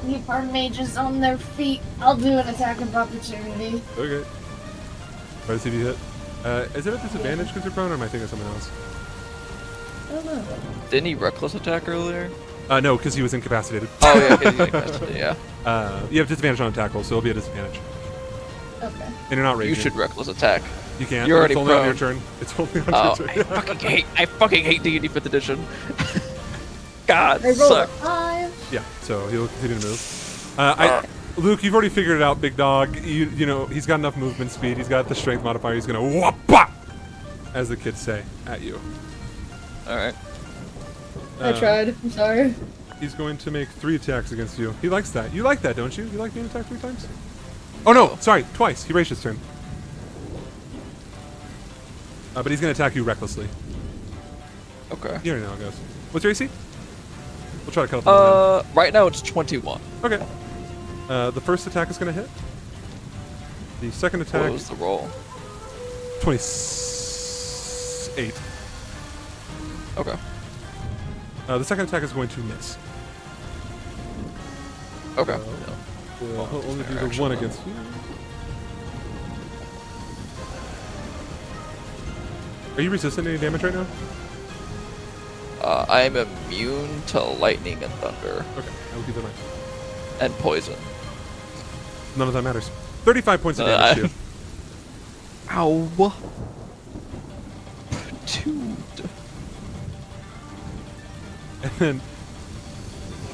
Keep our mages on their feet. I'll do an attack of opportunity. Okay. Try to see if you hit. Is it a disadvantage because you're prone, or am I thinking of something else? I don't know. Didn't he reckless attack earlier? No, because he was incapacitated. Oh yeah, he's incapacitated, yeah. You have disadvantage on attack roll, so it'll be a disadvantage. Okay. And you're not You raging. should reckless attack. You can't. You're It's already only on your prone. turn. It's only on Oh, your I turn. fucking hate D&D 5th edition. God, I rolled a suck. 5. Yeah, so he'll continue to move. Luke, you've already figured it out, big dog. You know, he's got enough movement speed. He's got the strength modifier. He's gonna whop, as the kids say, at you. Alright. I tried. I'm sorry. He's going to make 3 attacks against you. He likes that. You like that, don't you? You like being attacked 3 times? Oh no, sorry, twice. He raged his turn. But he's gonna attack you recklessly. Okay. You already know how it goes. What's your AC? We'll try to cut off Right now it's 21. Okay. The first attack is gonna hit. The second What attack, was the roll? 28. Okay. The second attack is going to miss. Okay. We'll Oh, only do fair the action one then. against you. Are you resistant to any damage right now? I am immune to lightning and thunder Okay, I will keep that in mind. and poison. None of that matters. 35 points of damage to you. Ow. Dude. And then,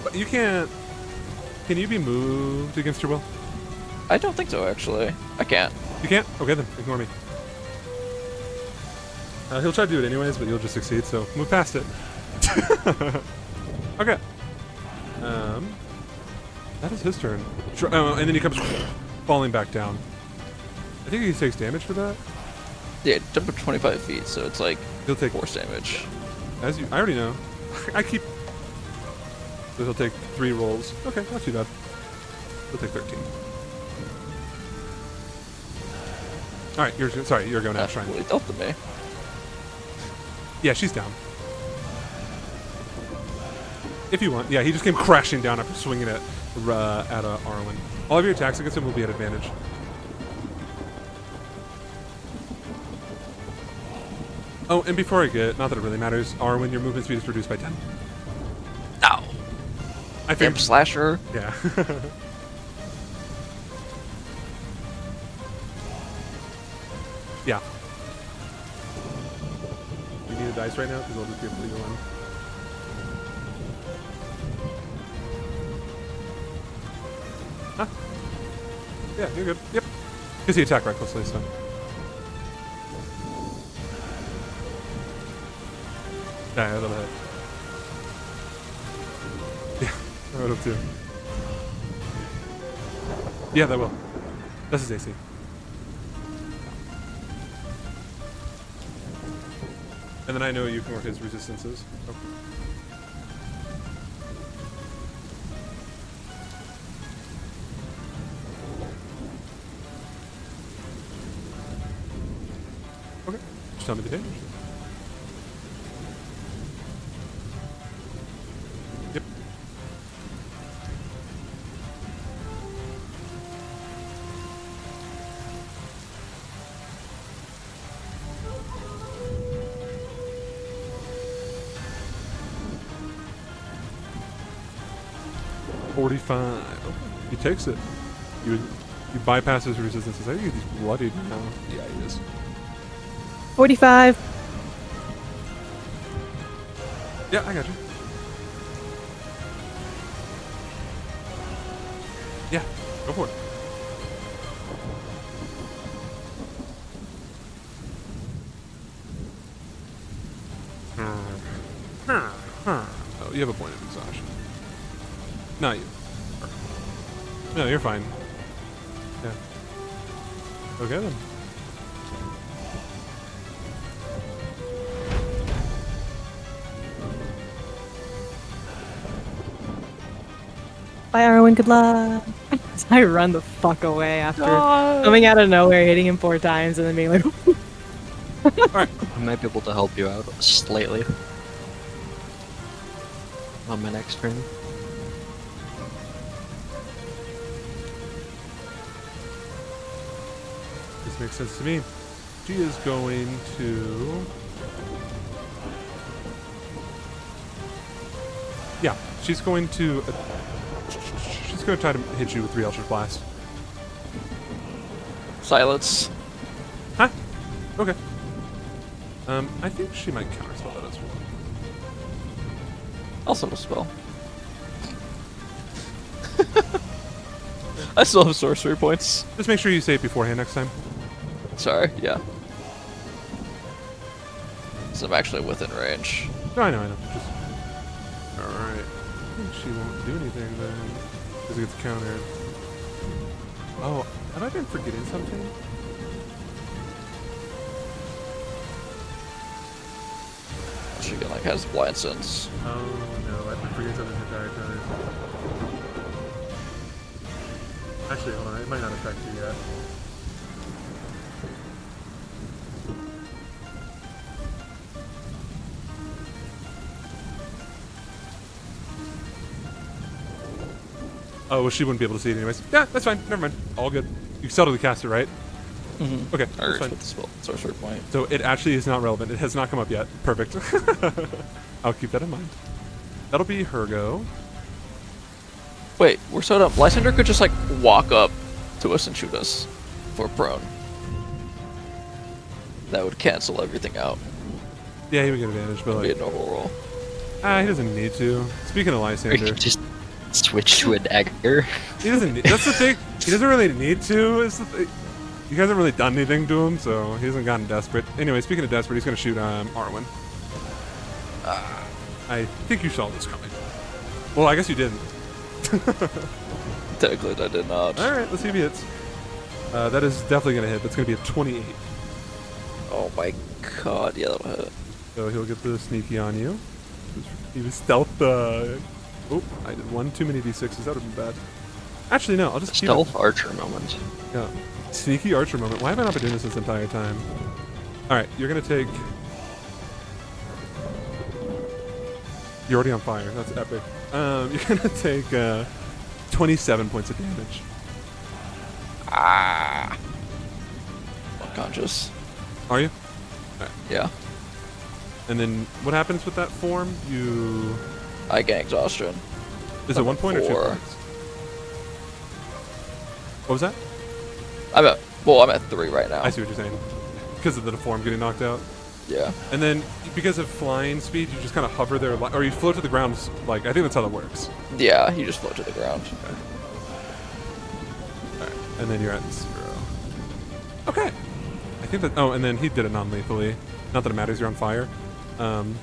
but you can't. Can you be moved against your will? I don't think so, actually. I can't. You can't? Okay then, ignore me. He'll try to do it anyways, but you'll just succeed, so move past it. Okay. That is his turn. Oh, and then he comes falling back down. I think he takes damage for that. Yeah, jump to 25 feet, so it's like He'll take force damage. As you, I already know. I keep. So he'll take 3 rolls. Okay, not too bad. He'll take 13. All right, you're going That's Ash Shrine. really dealt to me. Yeah, she's down. If you want. Yeah, he just came crashing down after swinging at Arwen. All of your attacks against him will be at advantage. Oh, and before I get, not that it really matters, Arwen, your movement speed is reduced by 10. Ow. I Damn think. slasher. Yeah. Yeah. You need a dice right now? Because I'll just give you one. Huh? Yeah, you're good. Yep. Because he attacked recklessly, so. Yeah, that'll hit. Yeah, that would have too. Yeah, that will. That's his AC. And then I know you can work his resistances. Oh. Okay. Just tell me the damage. Yep. He takes it. You bypass his resistances. I think he's bloodied now. Yeah, he is. 45. Yeah, I got you. Yeah, go for it. Oh, you have a point of exhaustion. Not you. No, you're fine. Yeah. Okay then. Bye, Arwen. Good luck. I run the fuck away after coming out of nowhere, hitting him 4 times, and then being like, I might be able to help you out slightly on my next turn. This makes sense to me. She is going to. Yeah, she's going to. She's going to try to hit you with 3 Eldritch Blast. Silence. Huh? Okay. I think she might counterspell that as well. Also a spell. I still have sorcery points. Just make sure you say it beforehand next time. Sorry, yeah. So I'm actually within range. No, I know. Just. Alright. I think she won't do anything then. Because it gets countered. Oh, have I been forgetting something? She can, like, has blind sense. Oh no, I've been forgetting something the entire time. Actually, hold on, it might not affect you yet. Oh, well, she wouldn't be able to see it anyways. Yeah, that's fine. Never mind. All good. You still have to cast it, right? Mm-hmm. Okay, I that's already fine. put the spell sorcery point. So it actually is not relevant. It has not come up yet. Perfect. I'll keep that in mind. That'll be her go. Wait, we're so dumb. Lysander could just, like, walk up to us and shoot us for prone. That would cancel everything out. Yeah, he would get advantage, but It'd be a like, normal roll. he doesn't need to. Speaking of Or you Lysander, could just switch to a dagger. he doesn't. That's the thing. He doesn't really need to. Is the thing. You guys haven't really done anything to him, so he hasn't gotten desperate. Anyway, speaking of desperate, he's gonna shoot Arwen. I think you saw this coming. Well, I guess you didn't. Technically, I did not. All right, let's see if he hits. That is definitely gonna hit. That's gonna be a 28. Oh my god, yeah, that'll hit. So he'll get the sneaky on you. He was stealth. Oh, I did one too many d6s. That would have been bad. Actually, no. I'll just keep Stealth it. archer moment. Yeah. Sneaky archer moment. Why have I not been doing this entire time? All right, you're gonna take. You're already on fire. That's epic. You're gonna take 27 points of damage. Unconscious. Are you? Yeah. And then what happens with that form? You. I gain exhaustion. Is it 1 point or 2 4. points? What was that? I'm at 3 right now. I see what you're saying. Because of the form getting knocked out. Yeah. And then because of flying speed, you just kind of hover there, or you float to the ground. Like I think that's how that works. Yeah, you just float to the ground. Alright, and then you're at 0. Okay. I think that. Oh, and then he did it non-lethally. Not that it matters. You're on fire. Okay.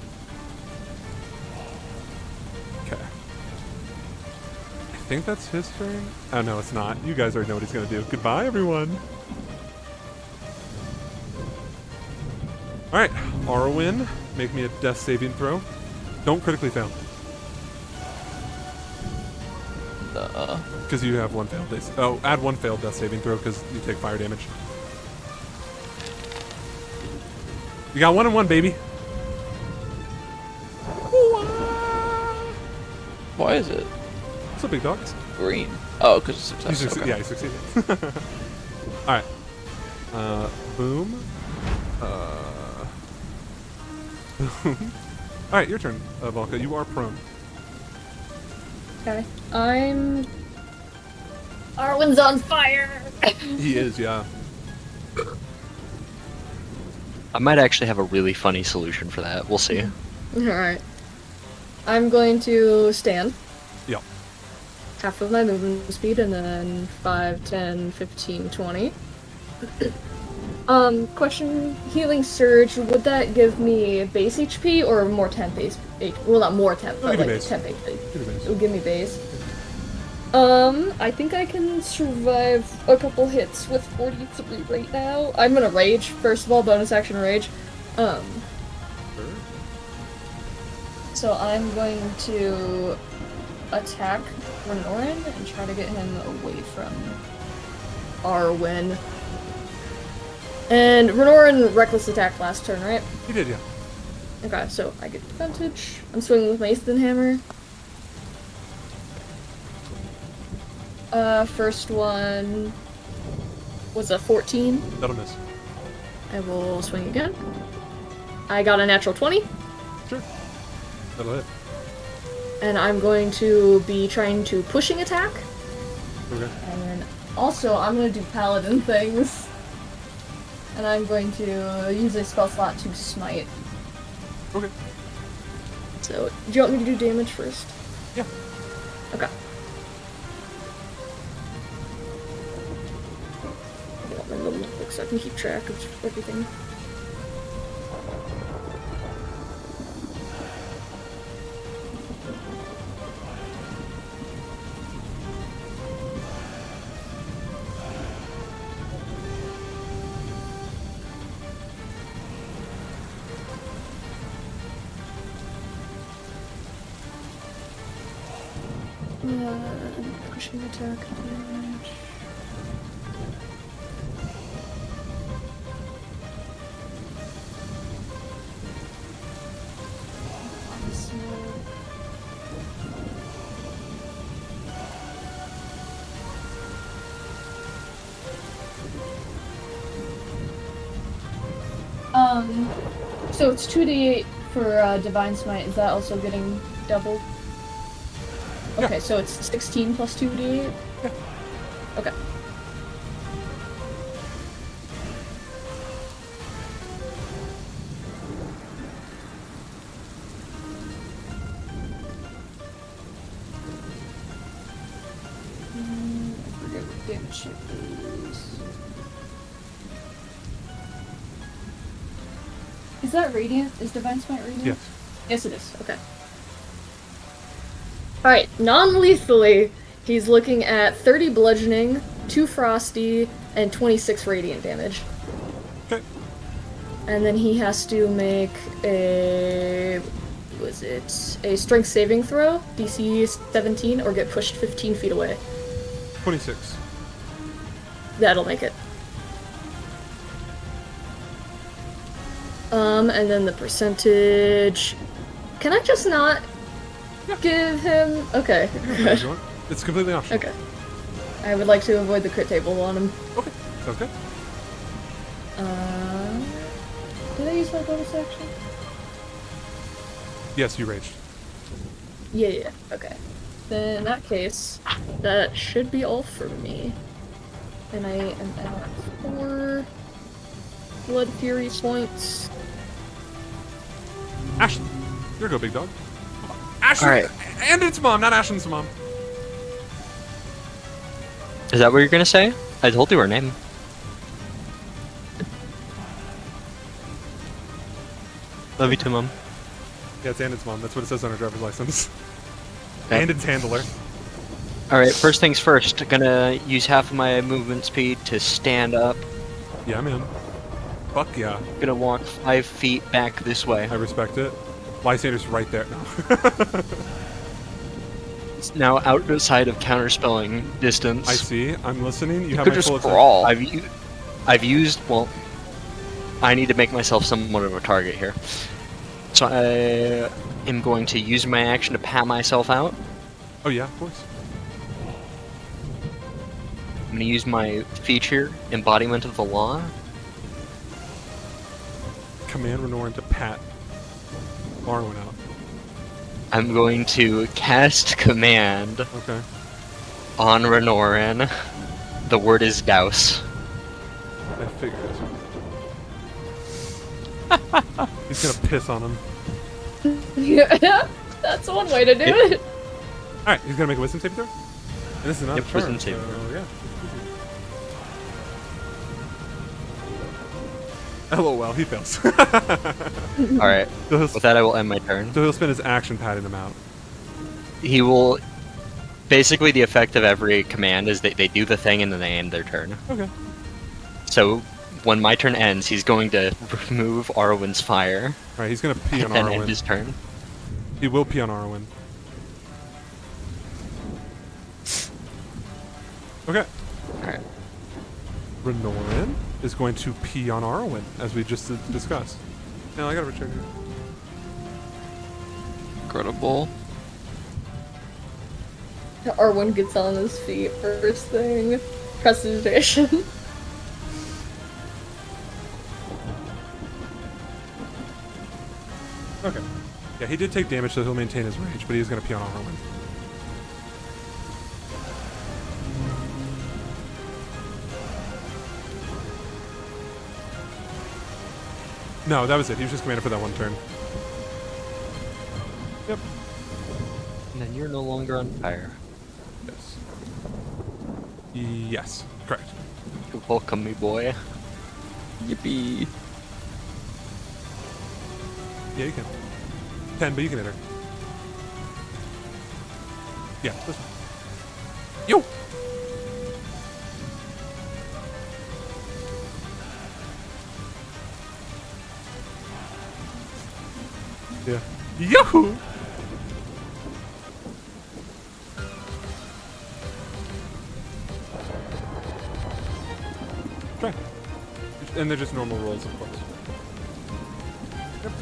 I think that's his turn. Oh no, it's not. You guys already know what he's gonna do. Goodbye, everyone. All right, Arwen, make me a death saving throw. Don't critically fail, because you have 1 failed. Oh, add 1 failed death saving throw because you take fire damage. You got 1 and 1, baby. Why is it What's up, big dogs? green? Oh, because it's You success. Okay. Yeah, you succeeded. All right. Boom. Boom. All right, your turn, Volka. You are prone. Okay. Arwen's on fire! He is, yeah. I might actually have a really funny solution for that. We'll see. Alright. I'm going to stand. Yep. Half of my movement speed, and then 5, 10, 15, 20. Question, healing surge, would that give me base HP or more temp base HP? Well, not more temp, It'll but give like you base. temp HP. Give me base. It would give me base. I think I can survive a couple hits with 43 right now. I'm gonna rage, first of all, bonus action rage. So I'm going to attack Renorrin and try to get him away from Arwen. And Renorrin reckless attack last turn, right? He did, yeah. Okay, so I get advantage. I'm swinging with my Aethan Hammer. First one was a 14. That'll miss. I will swing again. I got a natural 20. Sure. That'll hit. And I'm going to be trying to pushing attack. Okay. And then also I'm going to do paladin things. And I'm going to use a spell slot to smite. Okay. So, do you want me to do damage first? Yeah. Okay. I want my little notebook so I can keep track of everything. Pushing attack damage. So it's 2d8 for Divine Smite. Is that also getting doubled? Okay, so it's 16 plus 2d8? Yeah. Okay. I forget what damage it is. Is that radiant? Is Divine Smite radiant? Yes. Yes, it is. Okay. Alright, non-lethally, he's looking at 30 bludgeoning, 2 frosty, and 26 radiant damage. Okay. And then he has to make a... was it? A strength saving throw, DC 17, or get pushed 15 feet away. 26. That'll make it. And then the percentage... Can I just not give him... Okay. If you want. It's completely optional. Okay. I would like to avoid the crit table on him. Okay. Sounds good. Did I use my bonus action? Yes, you raged. Yeah. Okay. Then in that case, that should be all for me. And I am at 4 Blood Fury points. Ashley, here go, big dog. Ashley, Alright. and its mom, not Ashlyn's mom. Is that what you're gonna say? I told you her name. Love you too, Mom. Yeah, it's Andon's mom. That's what it says on her driver's license. Okay. Andon's handler. Alright, first things first. Gonna use half of my movement speed to stand up. Yeah, man. Fuck yeah. Gonna walk 5 feet back this way. I respect it. Lysander's right there. No. It's now outside of counterspelling distance. I see. I'm listening. You You have could my just full attention. brawl. I've used, well, I need to make myself somewhat of a target here. So I am going to use my action to pat myself out. Oh yeah, of course. I'm going to use my feature, Embodiment of the Law. Command Renoran to pat Arwen out. I'm going to cast Command Okay. on Renoran. The word is Douse. I figured it. He's gonna piss on him. Yeah, that's one way to do it. Alright, he's gonna make a wisdom saving throw. And this is not Yep, a charm, wisdom saving so yeah. LOL, he fails. Alright, so, with that I will end my turn. he'll spend his action patting him out. He will... Basically, the effect of every command is that they do the thing and then they end their turn. Okay. So, when my turn ends, he's going to remove Arwen's fire Alright, he's gonna pee on and then end Arwen. his turn. He will pee on Arwen. Okay. Alright. Renoran is going to pee on Arwen, as we just discussed. Now I gotta return here. Incredible. Arwen gets on his feet first thing. Prestidigitation. Okay. Yeah, he did take damage, so he'll maintain his rage, but he's gonna pee on Arwen. No, that was it. He was just commanded for that one turn. Yep. And then you're no longer on fire. Yes. Yes. Correct. You're welcome, me boy. Yippee. Yeah, you can. 10, but you can hit her. Yeah, this one. Yo! Yeah. Yahoo! Try. And they're just normal rolls, of course. Yep.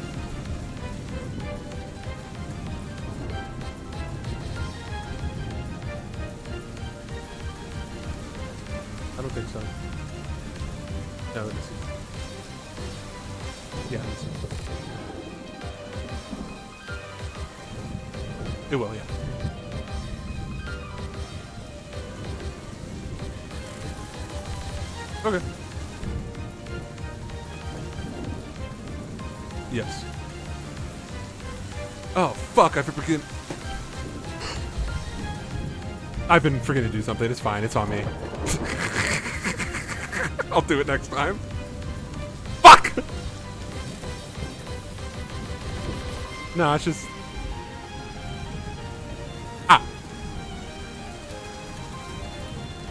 I don't think so. No, let me see. Yeah, let me see. It will, yeah. Okay. Yes. Oh, fuck, I forget. I've been forgetting to do something. It's fine. It's on me. I'll do it next time. Fuck! No, it's just. Ah.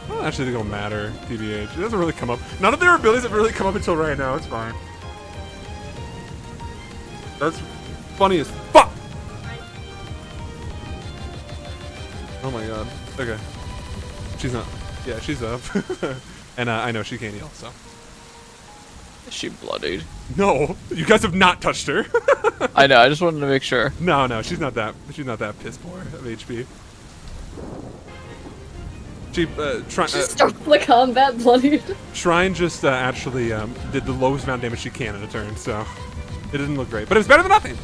Well, actually, think it'll matter. TBH. It doesn't really come up. None of their abilities have really come up until right now. It's fine. That's funny as fuck. Oh my god. Okay. She's not. Yeah, she's up. And I know she can't heal, so. Is she bloodied? No, you guys have not touched her. I know. I just wanted to make sure. No, she's not that. She's not that piss poor of HP. She Just start the combat bloodied. Shrine just actually did the lowest amount of damage she can in a turn, so it didn't look great, but it was better than nothing.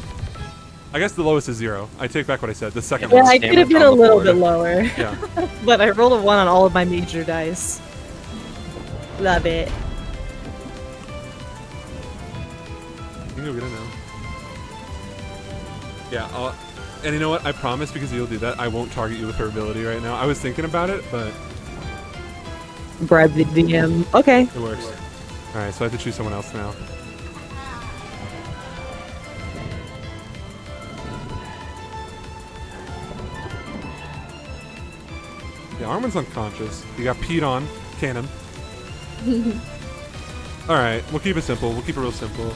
I guess the lowest is 0. I take back what I said. The second Yeah, one. I could have been a little bit lower. Yeah. But I rolled a 1 on all of my major dice. Love it. You can go get it now. Yeah, and you know what? I promise, because you'll do that, I won't target you with her ability right now. I was thinking about it, but Bribe the DM. Okay. it works. Alright, so I have to choose someone else now. Yeah, Armin's unconscious. You got peed on. Cannon. Alright, we'll keep it simple. We'll keep it real simple.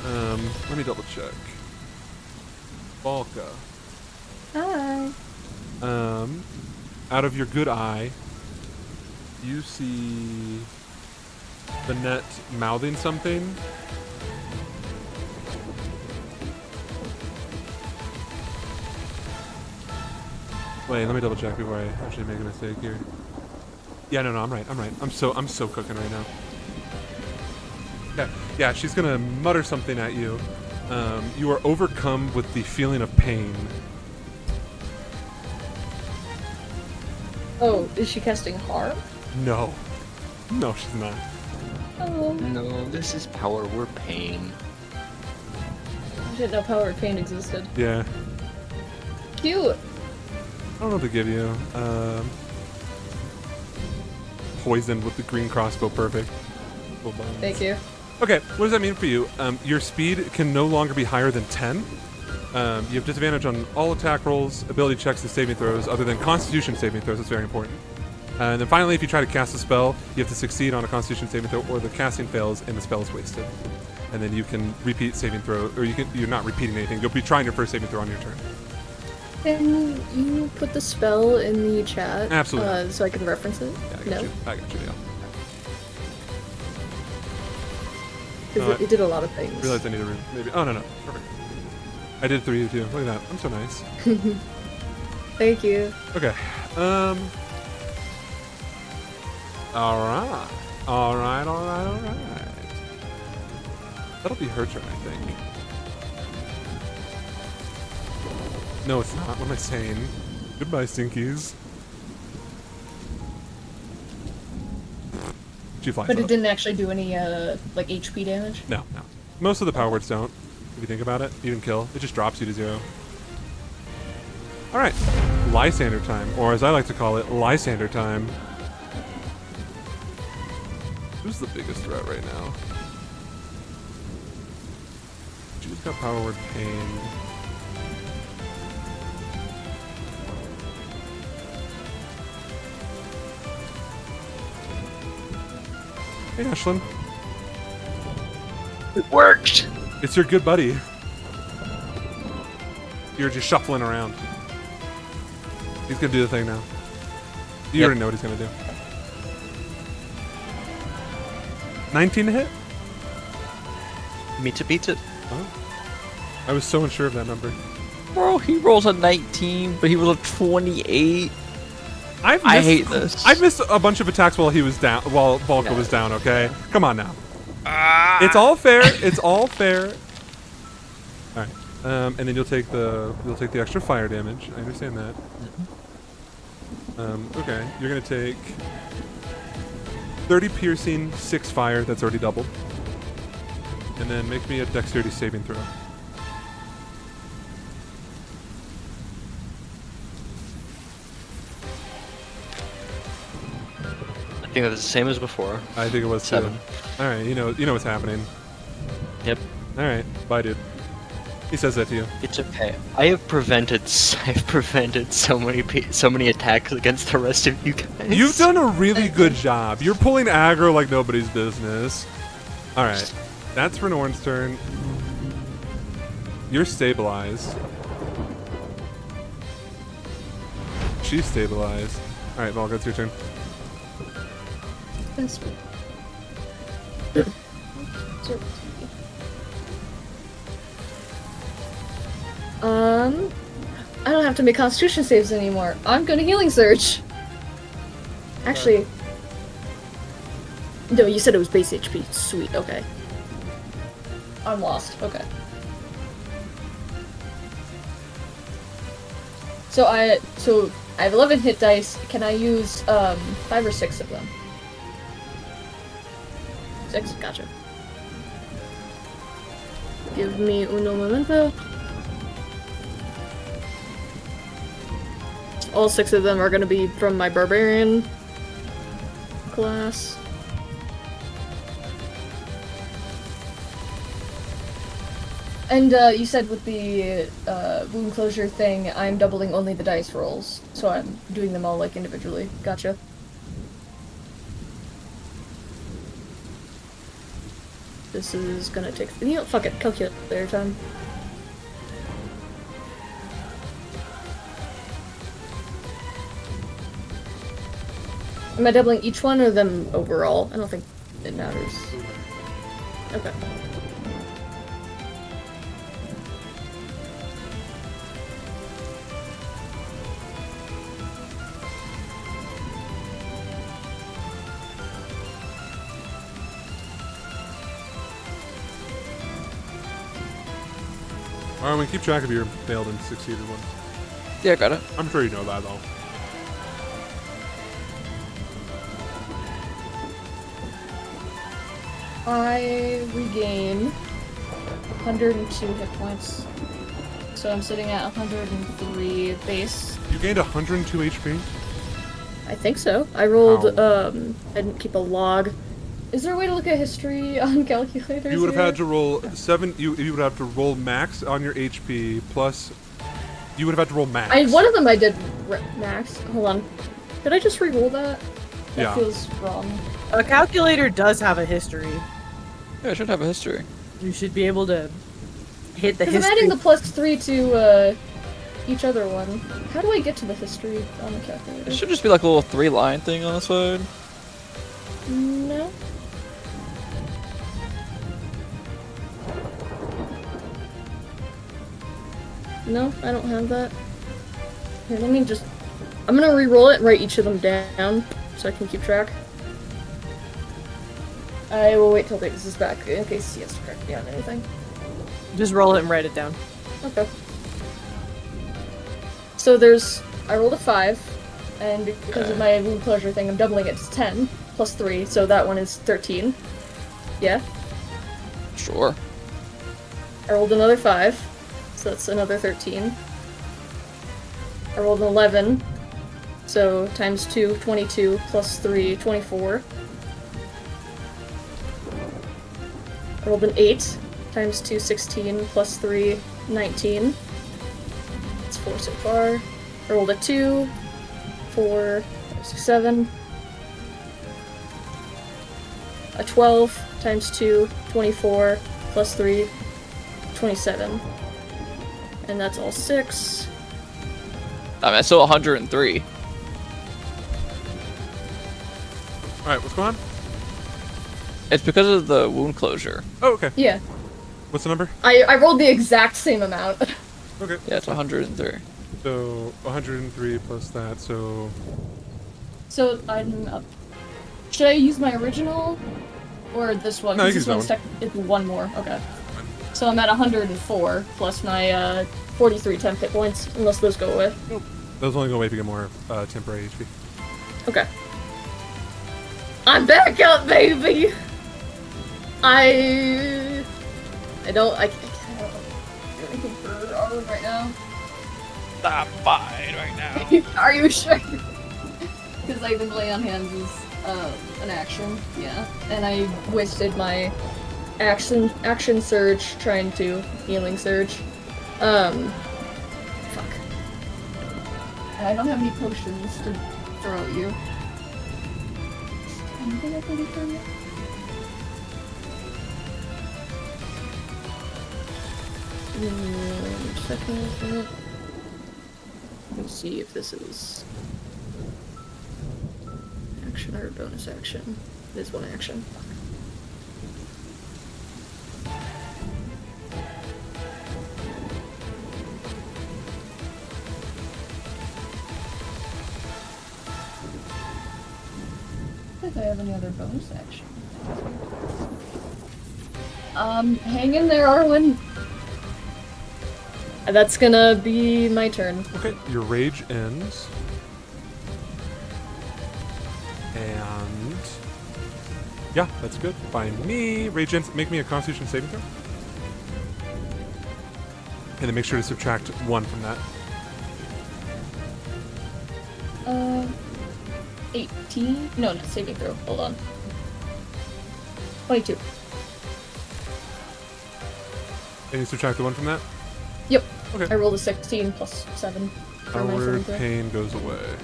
Let me double check. Balka. Hi. Out of your good eye, you see Vanette mouthing something. Wait, let me double check before I actually make a mistake here. Yeah, no, I'm right. I'm so cooking right now. Yeah, she's gonna mutter something at you. You are overcome with the feeling of pain. Oh, is she casting harm? No. No, she's not. Oh, No, this is power we're paying. I didn't know power of pain existed. Yeah. Cute. I don't know what to give you. Poisoned with the green crossbow, perfect. Full bones. Thank you. Okay, what does that mean for you? Your speed can no longer be higher than 10. You have disadvantage on all attack rolls, ability checks, and saving throws, other than Constitution saving throws. That's very important. And then finally, if you try to cast a spell, you have to succeed on a Constitution saving throw, or the casting fails and the spell is wasted. And then you can repeat saving throw, or you're not repeating anything. You'll be trying your first saving throw on your turn. Can you put the spell in the chat? Absolutely. So I can reference it? Yeah, I got No? you. I got you. Yeah. Because it did a lot of things. Realized I need a room. Maybe. Oh no, perfect. I did 3 too. Look at that. I'm so nice. Thank you. Okay. Alright. Alright. That'll be her turn, I think. No, it's not. What am I saying? Goodbye, Stinkies. She flies But it up. didn't actually do any, like, HP damage? No. Most of the power words don't. If you think about it, even kill, it just drops you to 0. Alright. Lysander time, or as I like to call it, Lysander time. Who's the biggest threat right now? She's got power word pain. Hey, Ashlyn. It worked! It's your good buddy. You're just shuffling around. He's gonna do the thing now. You already know what he's gonna do. 19 to hit? Me to beat it. Oh. I was so unsure of that number. Bro, he rolls a 19, but he was a 28. I hate this. I've missed a bunch of attacks while he was down, while Volka was down. Okay, come on now. It's all fair. It's all fair. All right, and then you'll take the extra fire damage. I understand that. Okay, you're gonna take 30 piercing, 6 fire. That's already doubled. And then make me a dexterity saving throw. I think that's the same as before. I think it was 7. too. All right, you know what's happening. Yep. All right, bye, dude. He says that to you. It's okay. I've prevented so many attacks against the rest of you guys. You've done a really good job. You're pulling aggro like nobody's business. All right, that's for Norn's turn. You're stabilized. She's stabilized. All right, Volga, it's your turn. That's me. I don't have to make Constitution saves anymore. I'm gonna Healing Surge. Actually, no, you said it was base HP. Sweet. Okay. I'm lost. Okay. So I have 11 hit dice. Can I use 5 or 6 of them? 6. Gotcha. Give me uno momento. All 6 of them are gonna be from my barbarian class. And you said with the wound closure thing, I'm doubling only the dice rolls, so I'm doing them all like individually. Gotcha. This is gonna take. You know, fuck it. Calculator time. Am I doubling each one or them overall? I don't think it matters. Okay. Alright, we keep track of your failed and succeeded ones. Yeah, got it. I'm sure you know that though. I regain 102 hit points. So I'm sitting at 103 base. You gained 102 HP? I think so. I rolled, Ow. I didn't keep a log. Is there a way to look at history on calculators? You would have here? had to roll 7. You would have to roll max on your HP plus. You would have had to roll max. One of them I did max. Hold on. Did I just re-roll that? That Yeah. feels wrong. A calculator does have a history. Yeah, I should have a history. You should be able to hit the Because I'm history. adding the +3 to each other one. How do I get to the history on the calculator? It should just be like a little 3-line thing on the side. No. No, I don't have that. Here, let me just... I'm gonna re-roll it and write each of them down so I can keep track. I will wait till this is back in case he has to correct me on anything. Just roll it and write it down. Okay. So I rolled a 5, and because of my wound closure thing, I'm doubling it to 10, plus 3, so that one is 13. Yeah? Sure. I rolled another 5, so that's another 13. I rolled an 11, so times 2, 22, plus 3, 24. I rolled an 8, times 2, 16, plus 3, 19. That's 4 so far. I rolled a 2, 4, 5, 6, 7. A 12, times 2, 24, plus 3, 27. And that's all 6. I mean, it's still 103. Alright, what's going on? It's because of the wound closure. Oh, okay. Yeah. What's the number? I rolled the exact same amount. Okay. Yeah, it's 103. So 103 plus that, so So I'm up. Should I use my original or this one? No, you 'Cause can this use one's it's one more. Okay. So I'm at 104 plus my 43 temp hit points, unless those go away. those only go away if you get more temporary HP. Okay. I'm back up, baby. I don't do anything for Arlen right now. I'm fine right now. Are you sure? Because I think lay on hands is an action, yeah. And I wasted my action surge trying to healing surge. Fuck. I don't have any potions to throw at you. Anything I can do from you? Second. Let's see if this is action or bonus action. It is one action. I don't think I have any other bonus action. Hang in there, Arwen. That's gonna be my turn. Okay, your rage ends. And yeah, that's good. By me, rage ends. Make me a Constitution saving throw. And then make sure to subtract 1 from that. 18? No, not saving throw. Hold on. 22. And you subtract the 1 from that. Yep. Okay. I rolled a 16 plus 7 for my saving Outward throw. pain goes away.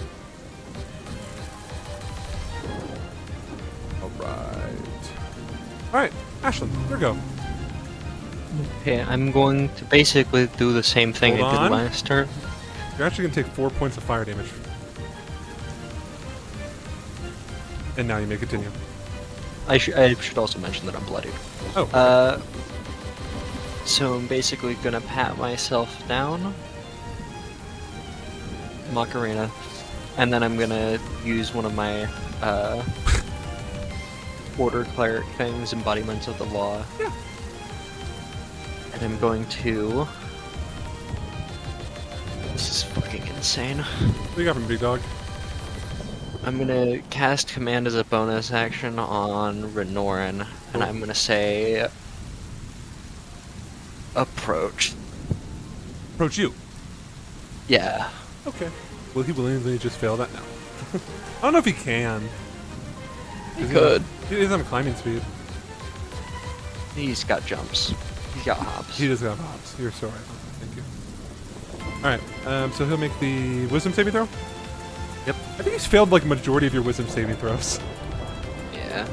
Alright, Ashlyn, here we go. Okay, I'm going to basically do the same thing Hold I on. did last turn. You're actually going to take 4 points of fire damage. And now you may continue. I should also mention that I'm bloodied. Oh, So I'm basically gonna pat myself down, Macarena, and then I'm gonna use one of my Order Cleric things, Embodiments of the Law. Yeah. And I'm going to... This is fucking insane. what do you got from Big Dog? I'm gonna cast Command as a bonus action on Renoran, and I'm gonna say... Approach. Approach you. Yeah. Okay. Will he willingly just fail that now? I don't know if he can. He could. He doesn't have climbing speed. He's got jumps. He's got hops. He does have hops. You're so right. Thank you. Alright, so he'll make the wisdom saving throw? Yep. I think he's failed like majority of your wisdom saving throws. Yeah.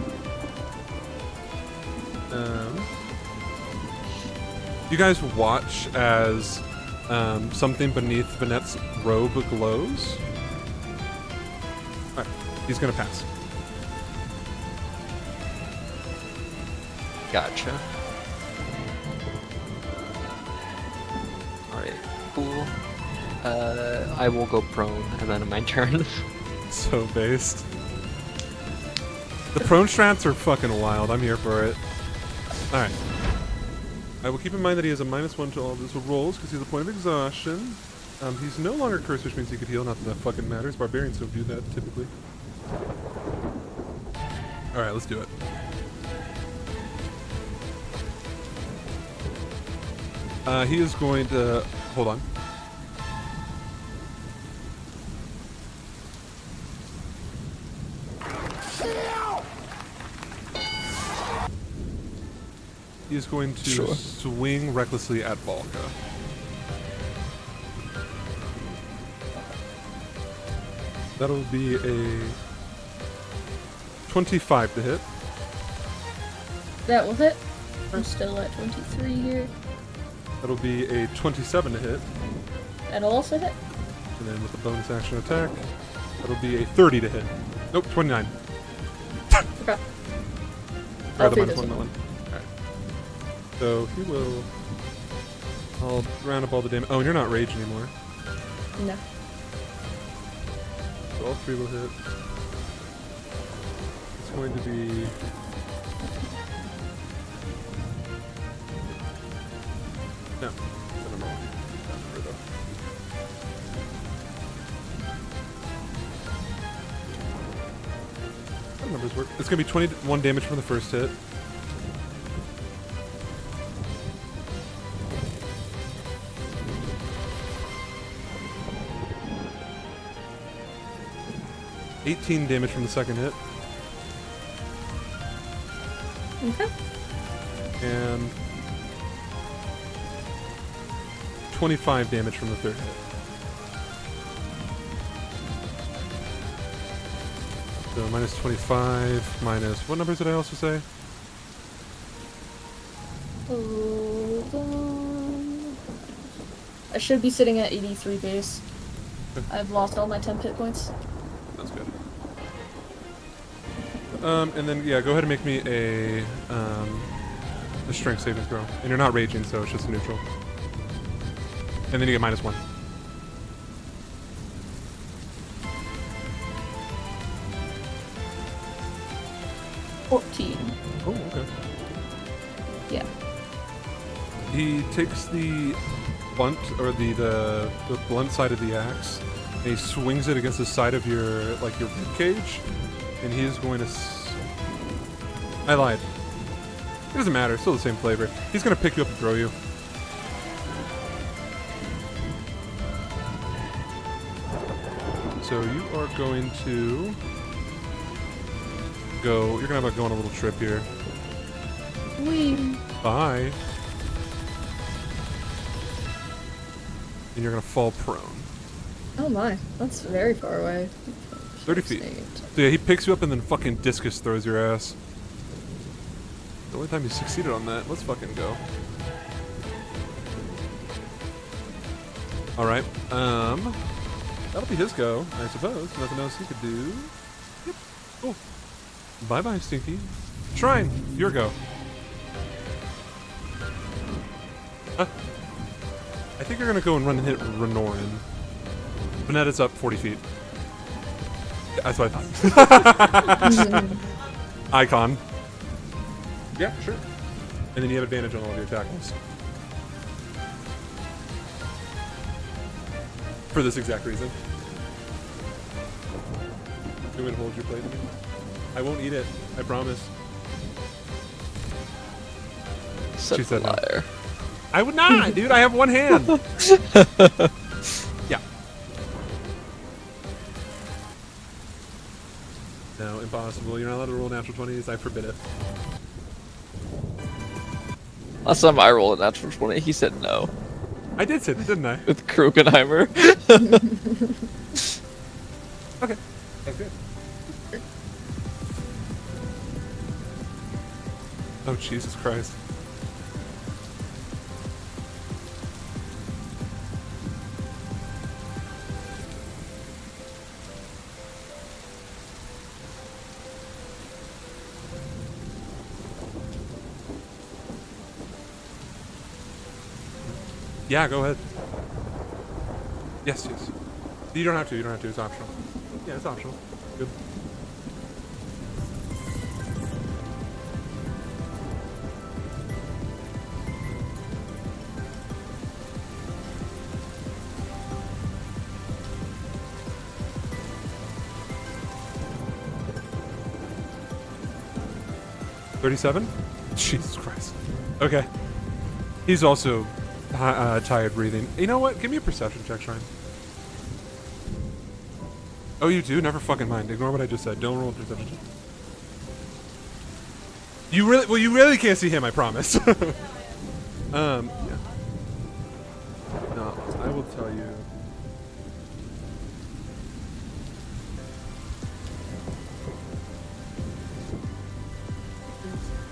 You guys watch as something beneath Vanette's robe glows. Alright, he's gonna pass. Gotcha. Alright, cool. I will go prone, and then my turn. So based. The prone strats are fucking wild. I'm here for it. Alright. I will keep in mind that he has a -1 to all of his rolls because he's a point of exhaustion. He's no longer cursed, which means he could heal. Not that that fucking matters. Barbarians don't do that typically. Alright, let's do it. He is going to... Hold on. He is going to Sure. swing recklessly at Volka. That'll be a 25 to hit. That will hit. I'm still at 23 here. That'll be a 27 to hit. That'll also hit. And then with the bonus action attack, that'll be a 30 to hit. Nope, 29. Okay. Forgot I'll the do minus this one, that one. one. Alright. So he will... I'll round up all the damage. Oh, and you're not rage anymore. No. So all 3 will hit. It's going to be... No. It's a number 1. That number, though. How do numbers work? It's going to be 21 damage from the first hit. $18 damage from the second hit. Okay. And 25 damage from the third hit. So minus 25, minus... What numbers did I also say? Hold on. I should be sitting at 83 base. Okay. I've lost all my temp hit points. That's good. And then, yeah, go ahead and make me a strength saving throw. And you're not raging, so it's just neutral. And then you get minus 1. Oh, okay. yeah. He takes the blunt, or the blunt side of the axe, and he swings it against the side of your rib cage, and he is going to... I lied. It doesn't matter, it's still the same flavor. He's gonna pick you up and throw you. So you are going to go... You're gonna go on a little trip here. Wee. Bye. And you're gonna fall prone. Oh my, that's very far away. 30 feet. So yeah, he picks you up and then fucking discus throws your ass. The only time you succeeded on that. Let's fucking go. Alright, that'll be his go, I suppose. Nothing else he could do. Yep, cool. Bye-bye, Stinky. Shrine, your go. Huh? I think you're gonna go and run and hit Renorin. Venetta's up 40 feet. That's what I thought. Icon. Yeah, sure. And then you have advantage on all of your tackles. For this exact reason. You want me to hold your plate? I won't eat it. I promise. Such She a said no. liar. I would not, dude. I have one hand. Yeah. No, impossible. You're not allowed to roll natural 20s. I forbid it. Last time I rolled a natural 20, he said no. I did say that, didn't I? With Krugenheimer. Okay. That's good. Oh, Jesus Christ. Yeah, go ahead. Yes, yes. You don't have to, it's optional. Yeah, it's optional. Good. $37? Jesus Christ. Okay. He's also tired breathing. You know what? Give me a perception check, Shrine. Oh, you do? Never fucking mind. Ignore what I just said. Don't roll a perception check. You really... Well, you really can't see him, I promise. Yeah. No, I will tell you...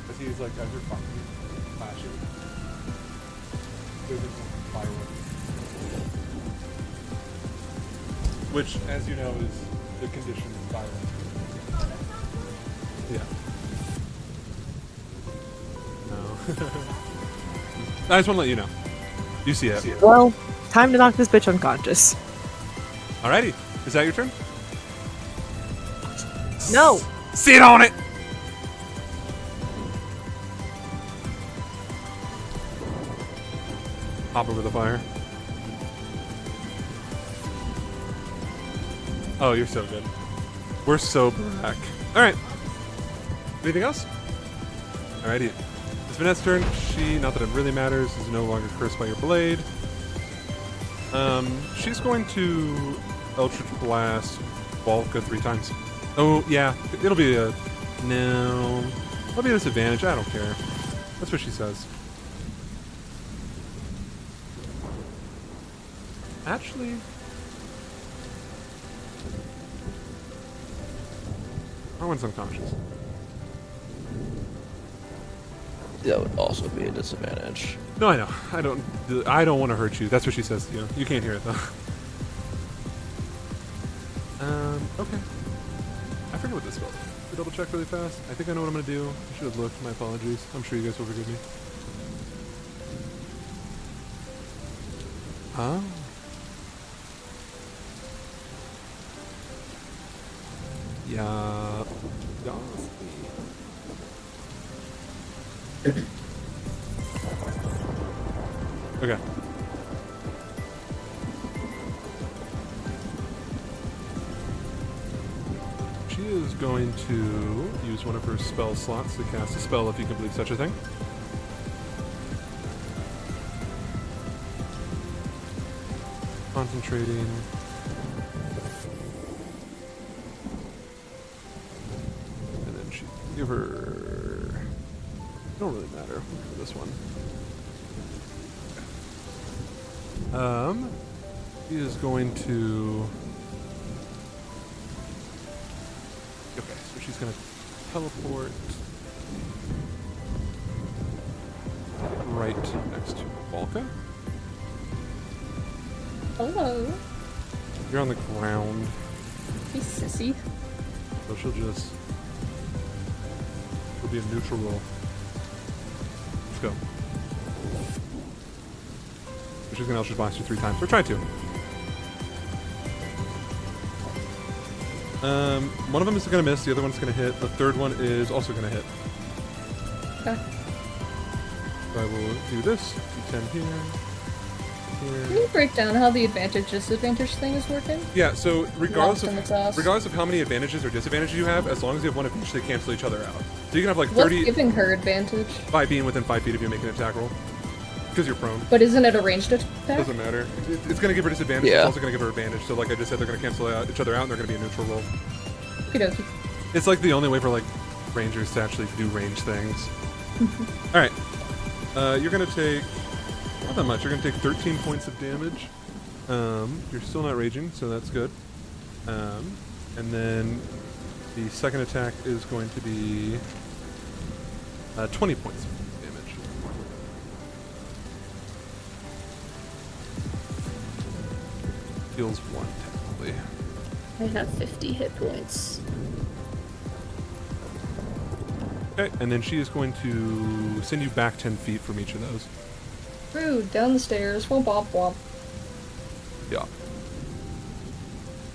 As he's like, as you're fucking flashing, there's a firework. Which, as you know, is the condition of firework. Yeah. No. I just want to let you know. You see it. Well, time to knock this bitch unconscious. Alrighty. Is that your turn? No. Sit on it! Hop over the fire. Oh, you're so good. We're so back. Alright. Anything else? Alrighty. It's Vanette's turn. She, not that it really matters, is no longer cursed by your blade. She's going to Eldritch Blast Volca 3 times. Oh, yeah. It'll be a... No. It'll be a disadvantage. I don't care. That's what she says. Actually... Arwen's unconscious. That would also be a disadvantage. No, I know. I don't want to hurt you. That's what she says to you. You can't hear it, though. Okay. I forget what this spell is. To double check really fast. I think I know what I'm going to do. I should have looked. My apologies. I'm sure you guys will forgive me. Oh. Yeah. Okay. She is going to use one of her spell slots to cast a spell, if you can believe such a thing. Concentrating. And then she can give her... It don't really matter. We'll give her this one. He is going to... Okay, so she's gonna teleport right next to Volka. Hello. You're on the ground, Hey, sissy. so she'll just... It'll be a neutral roll. Let's go. So she's gonna Eldritch Blast you 3 times, or try to. One of them is gonna miss, the other one's gonna hit, the third one is also gonna hit. Okay. So I will do this, D10 here, Can here. you break down how the advantage disadvantage thing is working? Yeah, so Lost in the sauce. regardless of how many advantages or disadvantages you have, as long as you have one of each, they cancel each other out. So you can have like What's 30 giving her advantage? by being within 5 feet of you making an attack roll. Because you're prone. But isn't it a ranged attack? Doesn't matter. It's going to give her disadvantage, Yeah. it's also going to give her advantage. So like I just said, they're going to cancel out each other out and they're going to be a neutral roll. Okey-dokey. It's like the only way for like rangers to actually do range things. Alright. You're going to take... Not that much. You're going to take 13 points of damage. You're still not raging, so that's good. And then the second attack is going to be 20 points of damage. Heals 1, technically. I have 50 hit points. Okay, and then she is going to send you back 10 feet from each of those. Rude, down the stairs. Womp womp womp. Yeah.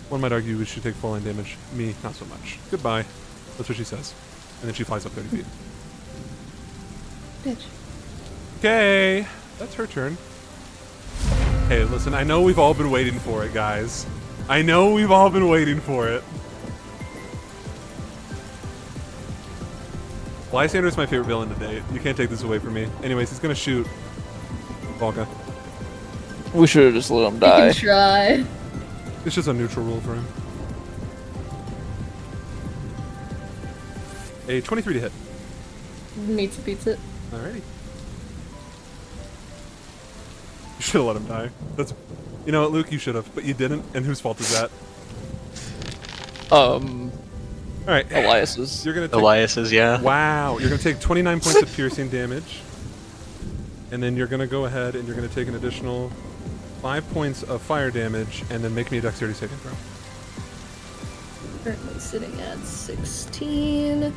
One might argue we should take falling damage. Me, not so much. Goodbye. That's what she says. And then she flies up 30 feet. Bitch. Okay, that's her turn. Hey, listen, I know we've all been waiting for it, guys. I know we've all been waiting for it. Lysander's my favorite villain to date. You can't take this away from me. Anyways, he's gonna shoot Volga. We should have just let him You die. can try. It's just a neutral roll for him. A 23 to hit. Meets beats it. Alrighty. You should have let him die. That's, you know what, Luke, you should have, but you didn't. And whose fault is that? All right, Elias's. you're gonna take, Elias's, yeah. wow, you're gonna take 29 points of piercing damage, and then you're gonna go ahead and you're gonna take an additional 5 points of fire damage, and then make me a dexterity saving throw. Currently sitting at 16.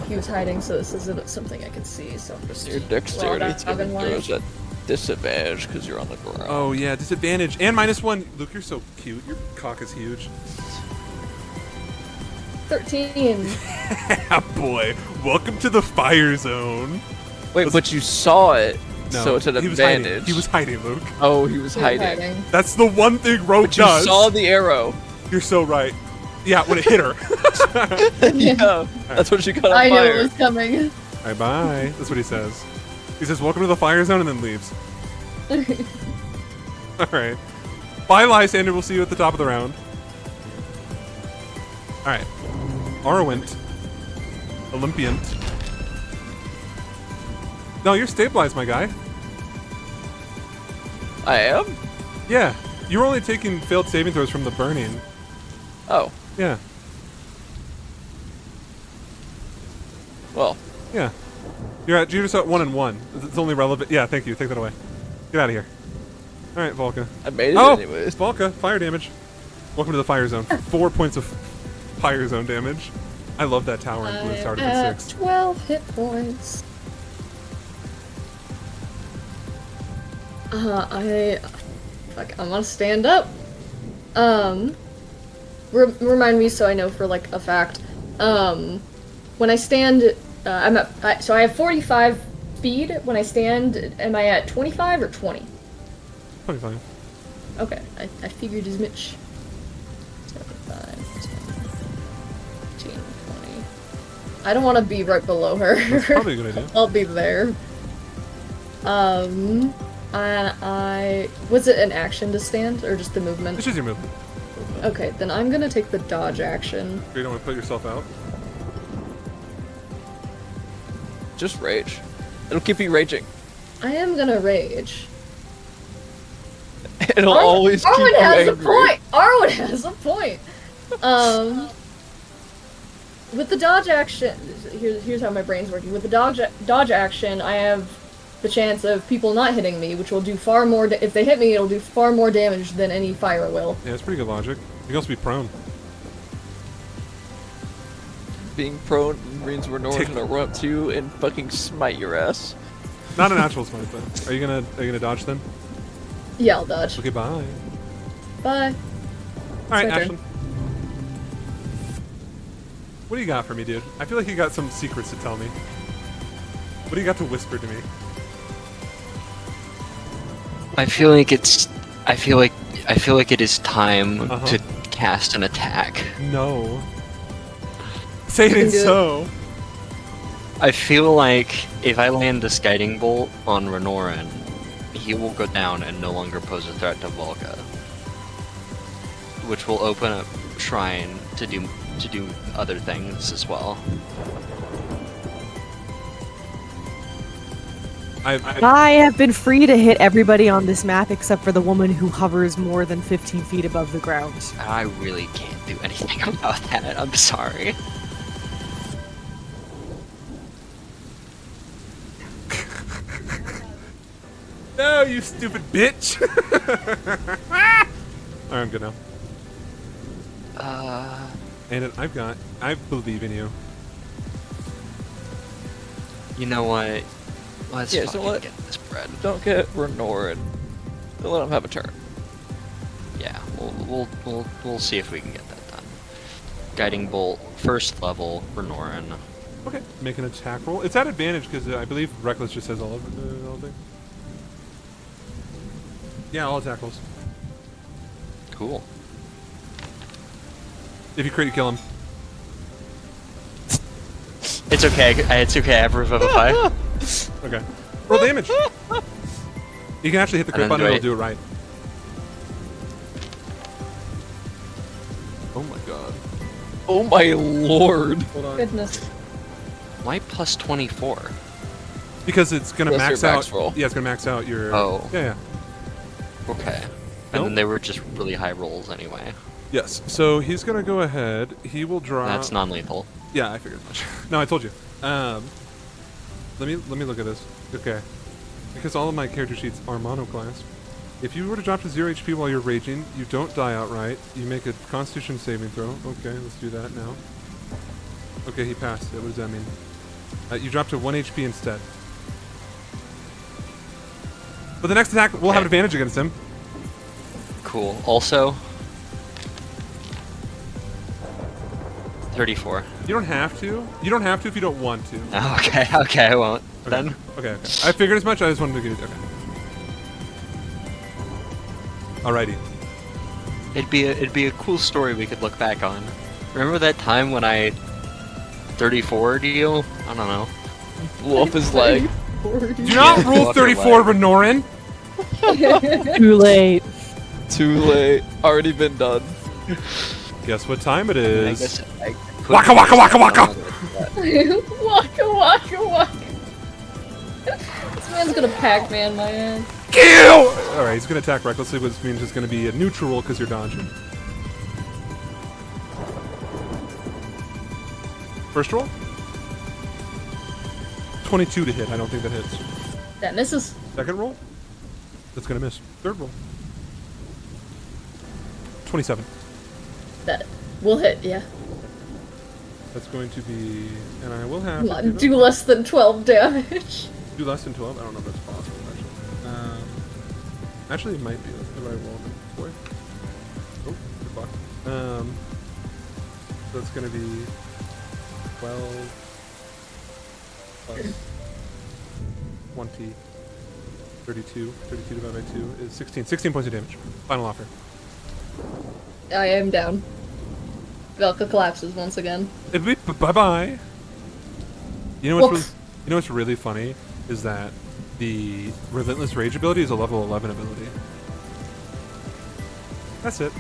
He was hiding, so this isn't something I can see, so I'm just... Your dexterity roll saving that throws at disadvantage because you're on the ground. Oh yeah, disadvantage and -1. Luke, you're so cute. Your cock is huge. 13. Ah, boy, welcome to the fire zone. Wait, but you saw it, No, so it's an he was hiding. advantage. He was hiding, Luke. Oh, he was He was hiding. That's the one thing Rogue But you does. saw the arrow. You're so right. Yeah, when it hit her. Yeah, that's what she got on I knew it fire. was coming. Bye bye. That's what he says. He says, "Welcome to the fire zone," and then leaves. All right. Bye, Lysander. We'll see you at the top of the round. All right. Arwent. Olympian. No, you're stabilized, my guy. I am? Yeah, you were only taking failed saving throws from the burning. Oh, Yeah, well. yeah. You're just at 1 and 1. It's only relevant. Yeah, thank you. Take that away. Get out of here. All right, Volka. I made it Oh, anyways. Volka, fire damage. Welcome to the fire zone. 4 points of fire zone damage. I love that tower in blue started at At 6. 12 hit points. Fuck, I'm gonna stand up. Remind me so I know for like a fact. When I stand, so I have 45 speed. When I stand, am I at 25 or 20? 25. Okay, I figured as much. 75, 10, 15, 20. I don't want to be right below her. That's probably a good idea. I'll be there. I was it an action to stand or just the movement? It's just your movement. Okay, then I'm gonna take the dodge action. You don't want to put yourself out. Just rage. It'll keep you raging. I am gonna rage. It'll always keep Arwen you has angry. a point. Arwen has a point. With the dodge action, here's how my brain's working. With the dodge action, I have the chance of people not hitting me, which will do far more. If they hit me, it'll do far more damage than any fire will. Yeah, it's pretty good logic. You can also be prone. Being prone means we're Take- gonna run up to you and fucking smite your ass. Not a natural smite though. Are you gonna dodge then? Yeah, I'll dodge. Okay, bye. Bye. All right, my turn. Ashlyn. What do you got for me, dude? I feel like you got some secrets to tell me. What do you got to whisper to me? I feel like it is time Uh-huh. to cast an attack. No. Say it You can ain't do it. so. I feel like if I land a Guiding Bolt on Renoran, he will go down and no longer pose a threat to Volga, which will open up Shrine to do other things as well. I have been free to hit everybody on this map except for the woman who hovers more than 15 feet above the ground. I really can't do anything about that. I'm sorry. No, you stupid bitch. Alright, I'm good now. And I believe in you. You know what? Let's Yeah, so fucking what? get this bread. Don't get Renoran. Don't let him have a turn. Yeah, we'll see if we can get that done. Guiding Bolt, first level, Renoran. Okay, make an attack roll. It's at advantage because I believe Reckless just says all of all things. Yeah, all attack rolls. Cool. If you crit, you kill him. It's okay. It's okay. I have Revivify. Okay. Roll damage. You can actually hit the crit And then button and do it'll do it right. Oh my god. Oh my lord. Hold on. Goodness. Why plus 24? Because it's gonna Plus max your out. max roll. Yeah, it's gonna max out your. Oh. Yeah. Okay. And Nope. then they were just really high rolls anyway. Yes. So he's gonna go ahead. He will draw. That's non-lethal. Yeah, I figured as much. No, I told you. Let me look at this. Okay. Because all of my character sheets are monoclass. If you were to drop to 0 HP while you're raging, you don't die outright. You make a Constitution saving throw. Okay, let's do that now. Okay, he passed it. What does that mean? You drop to 1 HP instead. But the next attack will have Okay. advantage against him. Cool. Also, 34. You don't have to. You don't have to if you don't want to. Okay. Okay. I won't. Okay. Then. Okay. I figured as much. I just wanted to get it. Okay. Alrighty. It'd be a cool story we could look back on. Remember that time when I 34'd you? I don't know. Blew up his leg. Do not Yeah, rule off your 34, leg. Renoran. Too late. Too late. Already been done. Guess what time it I is? guess I could- Waka waka waka waka! Waka waka waka. This man's gonna Pac-Man my ass. Fuck you! Alright, he's gonna attack recklessly, which means it's gonna be a neutral roll because you're dodging. First roll? 22 to hit. I don't think that hits. That misses. Second roll? That's gonna miss. Third roll? 27. That will hit, yeah. That's going to be... And I will have Come to on, do do less than 12 damage. do less than 12? I don't know if that's possible, actually. Actually, it might be. Let's see what I rolled before. Oh, good fuck. So it's gonna be 12 plus 20, 32. 32 divided by 2 is 16. 16 points of damage. Final offer. I am down. Velka collapses once again. It'll be bye-bye. You know what's Whoops. you know what's really funny is that the Relentless Rage ability is a level 11 ability. That's it.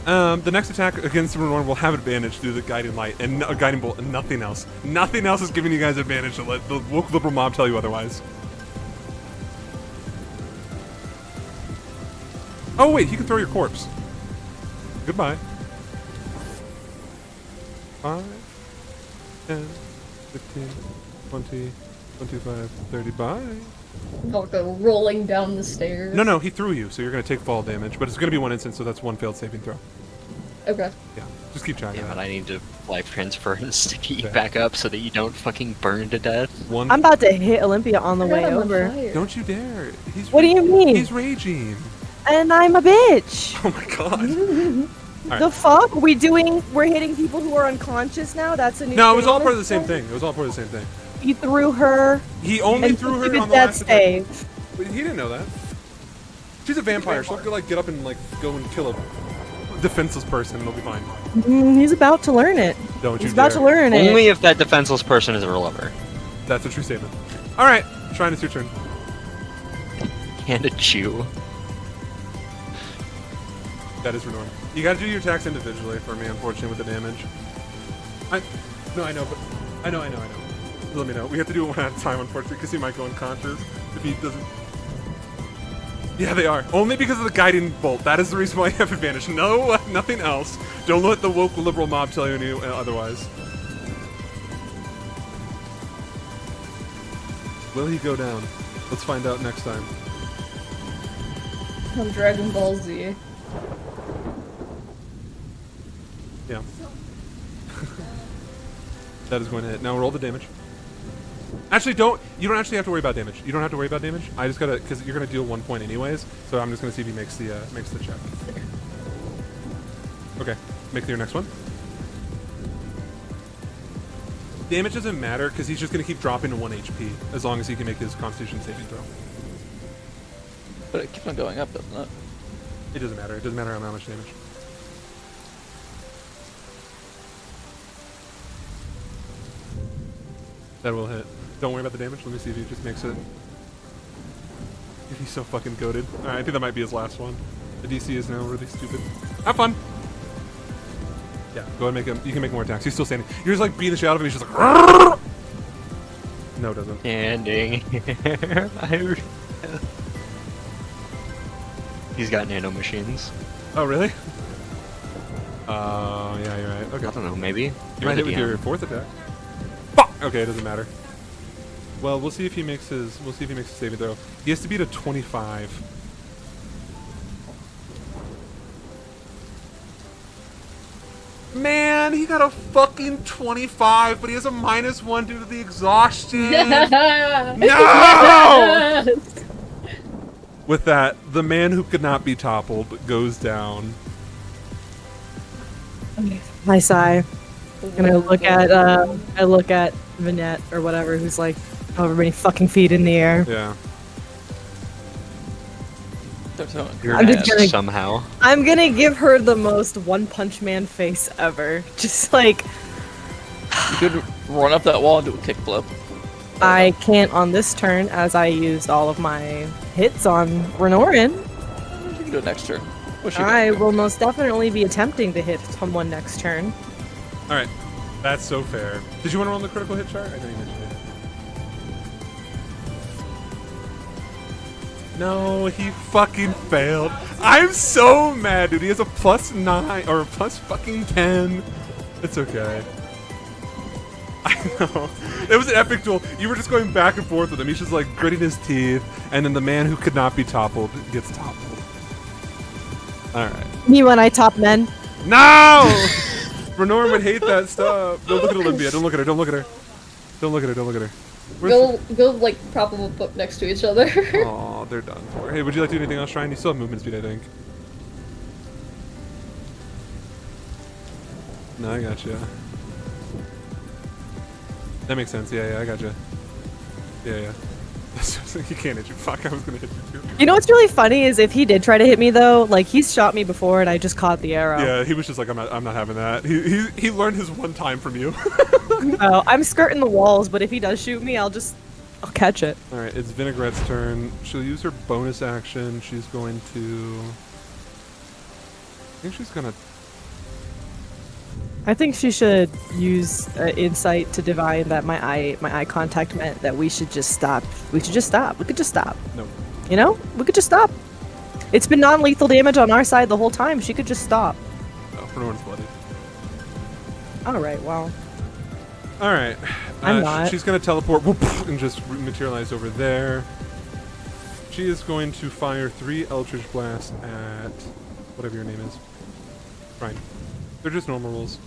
The next attack against Renorn will have advantage due to the Guiding Light and a Guiding Bolt and nothing else. Nothing else is giving you guys advantage to let the woke liberal mob tell you otherwise. Oh wait, he can throw your corpse. Goodbye. 5, 10, 15, 20, 25, 30, bye. Velka rolling down the stairs. No, he threw you, so you're going to take fall damage, but it's going to be 1 instance, so that's 1 failed saving throw. Okay. Yeah, just keep track Yeah, of but that. I need to life transference to get you Okay. back up so that you don't fucking burn to death. One. I'm about to hit Olympia on the I got way him on over. fire. Don't you dare. He's What do you mean? He's raging. And I'm a bitch. Oh my god. Alright. The fuck? We're hitting people who are unconscious now? That's a new No, it was thing all on part of the this same thing? thing. It was all part of the same thing. He threw her He only and threw he her did on the that last attack. save. But he didn't know that. She's a vampire. She'll like get up and like go and kill a defenseless person. It'll be fine. He's about to learn it. Don't you He's about dare. to learn it. Only if that defenseless person is her lover. That's a true statement. All right, Shrine, it's your turn. And a Jew. That is Renorn. You got to do your attacks individually for me, unfortunately, with the damage. I know, but I know. Let me know. We have to do it one at a time, unfortunately, because he might go unconscious if he doesn't. Yeah, they are. Only because of the Guiding Bolt. That is the reason why you have advantage. No, nothing else. Don't let the woke liberal mob tell you otherwise. Will he go down? Let's find out next time. From Dragon Ball Z. Yeah. That is going to hit. Now roll the damage. Actually, you don't actually have to worry about damage. You don't have to worry about damage. I just gotta, because you're gonna deal 1 point anyways. So I'm just gonna see if he makes the check. Okay, make your next one. Damage doesn't matter because he's just gonna keep dropping to 1 HP as long as he can make his Constitution saving throw. But it keeps on going up, doesn't it? It doesn't matter. It doesn't matter how much damage. That will hit. Don't worry about the damage. Let me see if he just makes it. He's so fucking goated. Alright, I think that might be his last one. The DC is now really stupid. Have fun! Yeah, go ahead and make him. You can make more attacks. He's still standing. You're just like beating the shit out of him. He's just like. "Rrrr!" No, it doesn't. Standing here. He's got nano machines. Oh, really? Yeah, you're right. Okay. I don't know, maybe. You You're might the hit with DM. your 4th attack. Fuck! Okay, it doesn't matter. Well, we'll see if he makes his. We'll see if he makes a saving throw. He has to beat a 25. Man, he got a fucking 25, but he has a -1 due to the exhaustion. No! With that, the man who could not be toppled goes down. I sigh. And I look at Vinette or whatever, who's like however many fucking feet in the air. Yeah. Don't tell me. Your I'm just ass gonna- somehow. I'm gonna give her the most One Punch Man face ever. Just like You could run up that wall and do a kickflip. I can't on this turn as I used all of my hits on Renorin. You can do it next turn. What's she I gonna do? will most definitely be attempting to hit someone next turn. All right. That's so fair. Did you want to roll the critical hit chart? I know you mentioned it. No, he fucking failed. I'm so mad, dude. He has a +9 or a plus fucking 10. It's okay. I know. It was an epic duel. You were just going back and forth with him. He's just like gritting his teeth, and then the man who could not be toppled gets toppled. Alright. Me when I top men. No! Renorm would hate that stuff. Don't look at Olympia. Don't look at her. Don't look at her. Don't look at her. Don't look at her. Go like prop them up next to each other. Oh, they're done for. Hey, would you like to do anything else, Shrine? You still have movement speed, I think. No, I got you. That makes sense. Yeah, I got you. Yeah. He can't hit you. Fuck, I was gonna hit you too. You know what's really funny is if he did try to hit me though, like he's shot me before and I just caught the arrow. Yeah, he was just like, I'm not having that. He learned his one time from you. Oh, I'm skirting the walls, but if he does shoot me, I'll I'll catch it. All right, it's Vinaigrette's turn. She'll use her bonus action. She's going to. I think she should use insight to divine that my eye contact meant that we should just stop. We should just stop. We could just stop. No. You know, we could just stop. It's been non-lethal damage on our side the whole time. She could just stop. No, Renorm's bloody. All right. Well. All right. I'm not. She's gonna teleport whoop, and just materialize over there. She is going to fire 3 Eldritch Blasts at whatever your name is. Right. They're just normal rolls.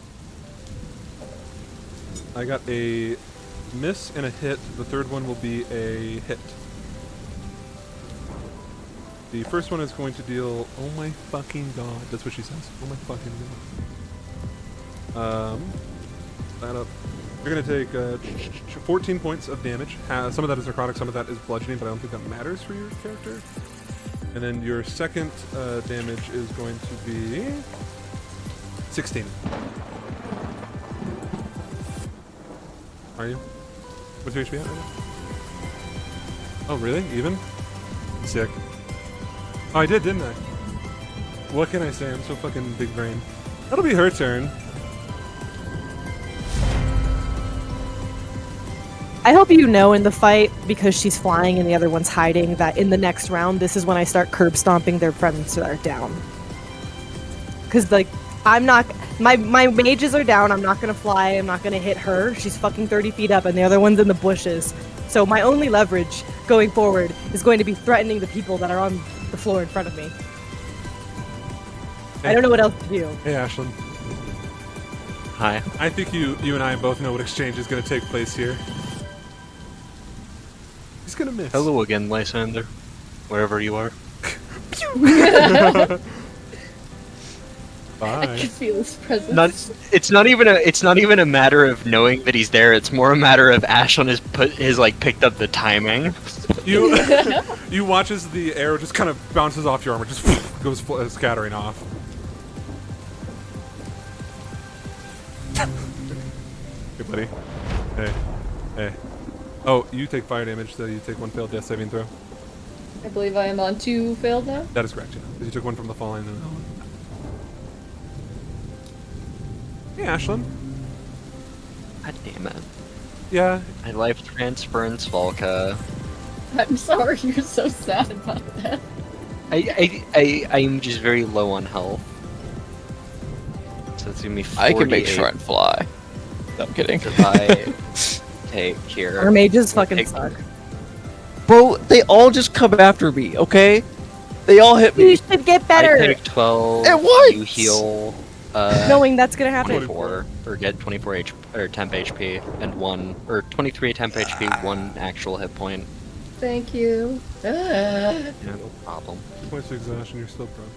I got a miss and a hit. The third one will be a hit. The first one is going to deal. Oh my fucking god! That's what she says. Oh my fucking god. That up. You're gonna take 14 points of damage. Some of that is necrotic, some of that is bludgeoning, but I don't think that matters for your character. And then your second damage is going to be 16. Are you? What's your HP at right now? Oh, really? Even? Sick. Oh, I did, didn't I? What can I say? I'm so fucking big brain. That'll be her turn. I hope you know in the fight, because she's flying and the other one's hiding, that in the next round, this is when I start curb stomping their friends that are down. Because, like, I'm not... My mages are down, I'm not gonna fly, I'm not gonna hit her. She's fucking 30 feet up and the other one's in the bushes. So my only leverage going forward is going to be threatening the people that are on the floor in front of me. I don't know what else to do. Hey, Ashlyn. Hi. I think you and I both know what exchange is going to take place here. He's going to miss. Hello again, Lysander. Wherever you are. I Bye. can feel his presence. It's not even a matter of knowing that he's there. It's more a matter of Ashlyn has picked up the timing. You watch as the arrow just kind of bounces off your armor, just goes scattering off. Hey, buddy. Hey. Oh, you take fire damage, so you take 1 failed death saving throw. I believe I am on 2 failed now. That is correct, yeah. 'Cause you took 1 from the falling and then... Hey, Ashlyn. God damn it. Yeah. My life transference, Volca. I'm sorry you're so sad about that. I'm just very low on health. So it's gonna be 48. I can make Shrine fly. No, I'm kidding. If I take here. Our mages fucking take- suck. Bro, they all just come after me, okay? They all hit You me. should get I better! take 12. It what? You heal. Knowing that's gonna happen. 24 or get 24 or temp HP and 1 or 23 temp HP, 1 actual hit point. Thank you. Yeah, no problem. Points of exhaustion, you're still prone.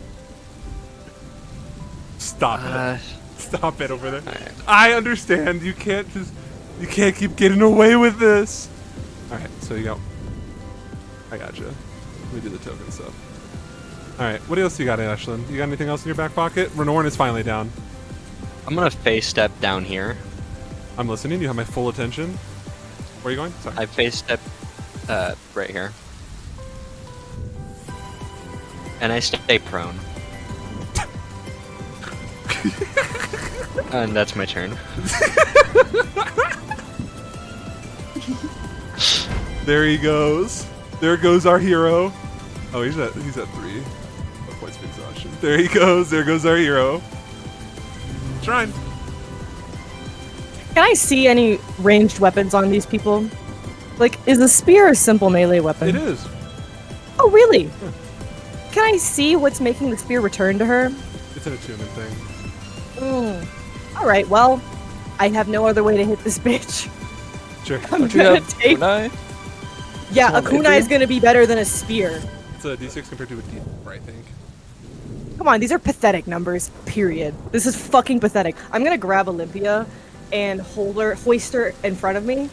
Stop it. Stop it over there. Alright. I understand. You can't keep getting away with this. Alright, so you go. I got you. Let me do the token stuff. Alright, what else you got, Ashlyn? You got anything else in your back pocket? Renorn is finally down. I'm gonna face step down here. I'm listening. You have my full attention. Where are you going? Sorry. I face step right here. And I stay prone. And that's my turn. There he goes. There goes our hero. Oh, he's at 3. Points of exhaustion. There he goes. There goes our hero. Shrine. Can I see any ranged weapons on these people? Like, is a spear a simple melee weapon? It is. Oh, really? Can I see what's making the spear return to her? It's an attunement thing. Alright, well, I have no other way to hit this bitch. Sure. I'm Don't you gonna have take... kunai? Yeah, a That's one kunai is maybe? gonna be better than a spear. It's a d6 compared to a d4, I think. Come on, these are pathetic numbers, period. This is fucking pathetic. I'm gonna grab Olympia and hoist her in front of me. I'm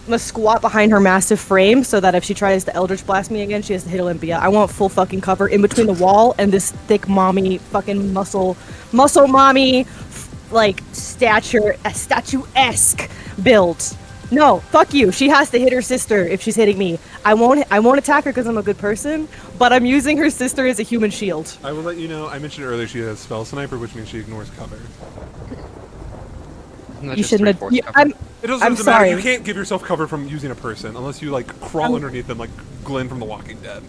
gonna squat behind her massive frame so that if she tries to Eldritch Blast me again, she has to hit Olympia. I want full fucking cover in between the wall and this thick mommy fucking muscle mommy, like, statuesque build. No, fuck you. She has to hit her sister if she's hitting me. I won't attack her because I'm a good person, but I'm using her sister as a human shield. I will let you know, I mentioned earlier she has Spell Sniper, which means she ignores cover. Not You just shouldn't have. 3/4 You, cover. I'm It doesn't I'm matter. sorry. You can't give yourself cover from using a person unless you, like, crawl underneath them like Glenn from The Walking Dead.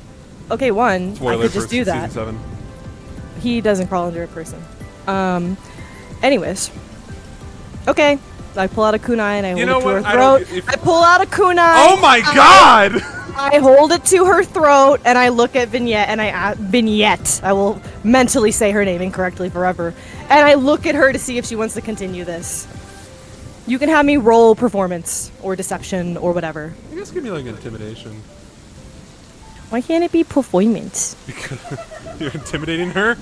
okay. One, I Spoiler could for just do that. Season 7. He doesn't crawl under a person. Anyways. Okay. I pull out a kunai and I hold You know it to what? her I throat. don't- if- I pull out a kunai. Oh my god! I hold it to her throat and I look at Vignette and Vignette. I will mentally say her name incorrectly forever. And I look at her to see if she wants to continue this. You can have me roll performance or deception or whatever. I guess give me, like, intimidation. Why can't it be performance? Because you're intimidating her?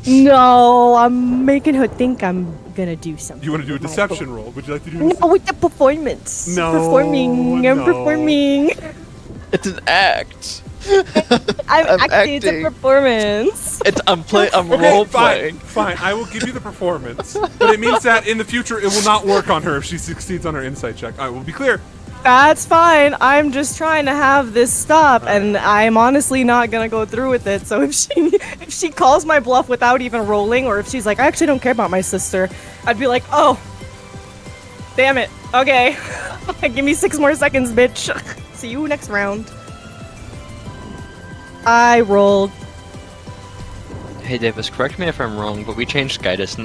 No, I'm making her think I'm gonna do something. You want to do a with my deception roll? Would you like to do No, with the performance. No, Performing. I'm no. performing. It's an act. I'm I'm acting. It's a acting. performance. I'm Okay, role fine, playing. fine. I will give you the performance, but it means that in the future it will not work on her if she succeeds on her insight check. I will be clear. That's fine. I'm just trying to have this stop, and I'm honestly not gonna go through with it. So if she calls my bluff without even rolling, or if she's like, I actually don't care about my sister, I'd be like, oh, damn it. Okay, give me 6 more seconds, bitch. See you next round. I rolled. Hey Davis, correct me if I'm wrong, but we changed guidance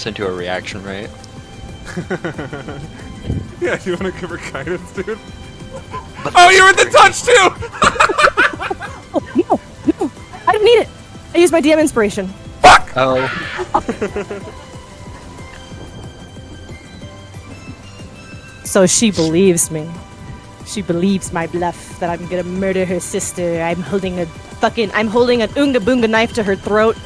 into a reaction, right? Yeah, you want to give her guidance, dude? Oh, you're in the touch too! No, I didn't need it. I used my DM inspiration. Fuck! Oh. So she believes me. She believes my bluff that I'm gonna murder her sister. I'm holding an Oonga Boonga knife to her throat.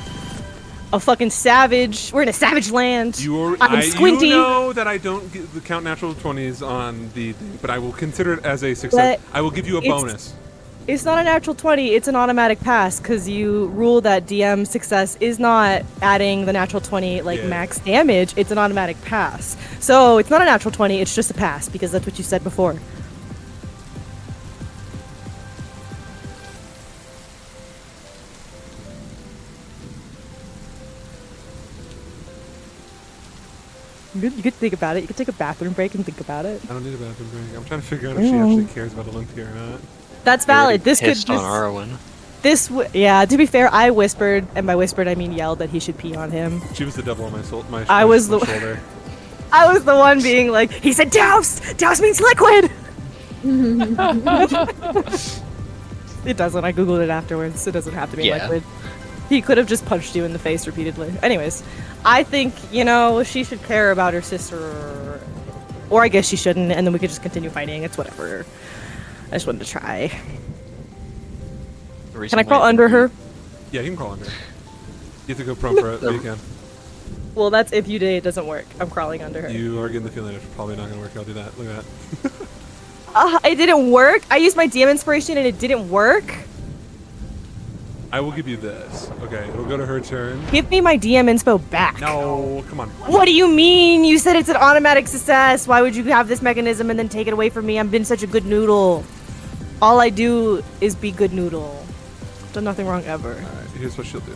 A fucking savage. We're in a savage land. I'm squinty. You know that I don't count natural 20s on the thing, but I will consider it as a success. But I will give you a it's- bonus. It's not a natural 20, it's an automatic pass, because you rule that DM success is not adding the natural 20, like, Yeah. max damage, it's an automatic pass. So, it's not a natural 20, it's just a pass, because that's what you said before. You could think about it. You could take a bathroom break and think about it. I don't need a bathroom break. I'm trying to figure out if she actually cares about Olympia or not. That's We already valid. This could pissed on Arwen. yeah. To be fair, I whispered, and by whispered I mean yelled that he should pee on him. She was the devil on my soul. I was my the- shoulder. I was the one being like, he said douse. Douse means liquid. It doesn't. I googled it afterwards. It doesn't have to be Yeah. liquid. He could have just punched you in the face repeatedly. Anyways, I think she should care about her sister, or I guess she shouldn't, and then we could just continue fighting. It's whatever. I just wanted to try. Can I crawl under her? Yeah, you can crawl under. You have to go prone for it, but you can. Well, that's if you did. It doesn't work. I'm crawling under her. You are getting the feeling it's probably not going to work. I'll do that. Look at that. It didn't work. I used my DM inspiration and it didn't work. I will give you this. Okay, it'll go to her turn. Give me my DM inspo back. No, come on. What do you mean? You said it's an automatic success. Why would you have this mechanism and then take it away from me? I've been such a good noodle. All I do is be good noodle. Done nothing wrong ever. Alright, here's what she'll do.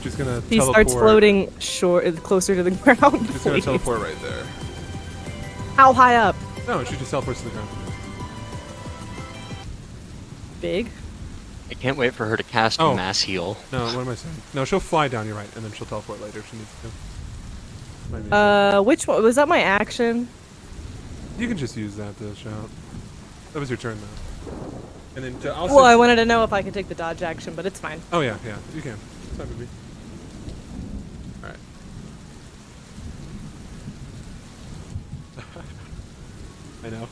She's gonna He teleport. starts floating closer to the ground. She's gonna please. teleport right there. How high up? No, she just teleports to the ground. big. I can't wait for her to cast Oh. Mass Heal. No, what am I saying? No, she'll fly down, you're right, and then she'll teleport later if she needs to. Might be easier. Which one was that? My action. You can just use that to shout. That was your turn, though. And then to also. Well, I wanted to know if I could take the dodge action, but it's fine. Oh yeah, you can. It's fine with me. All right. I know.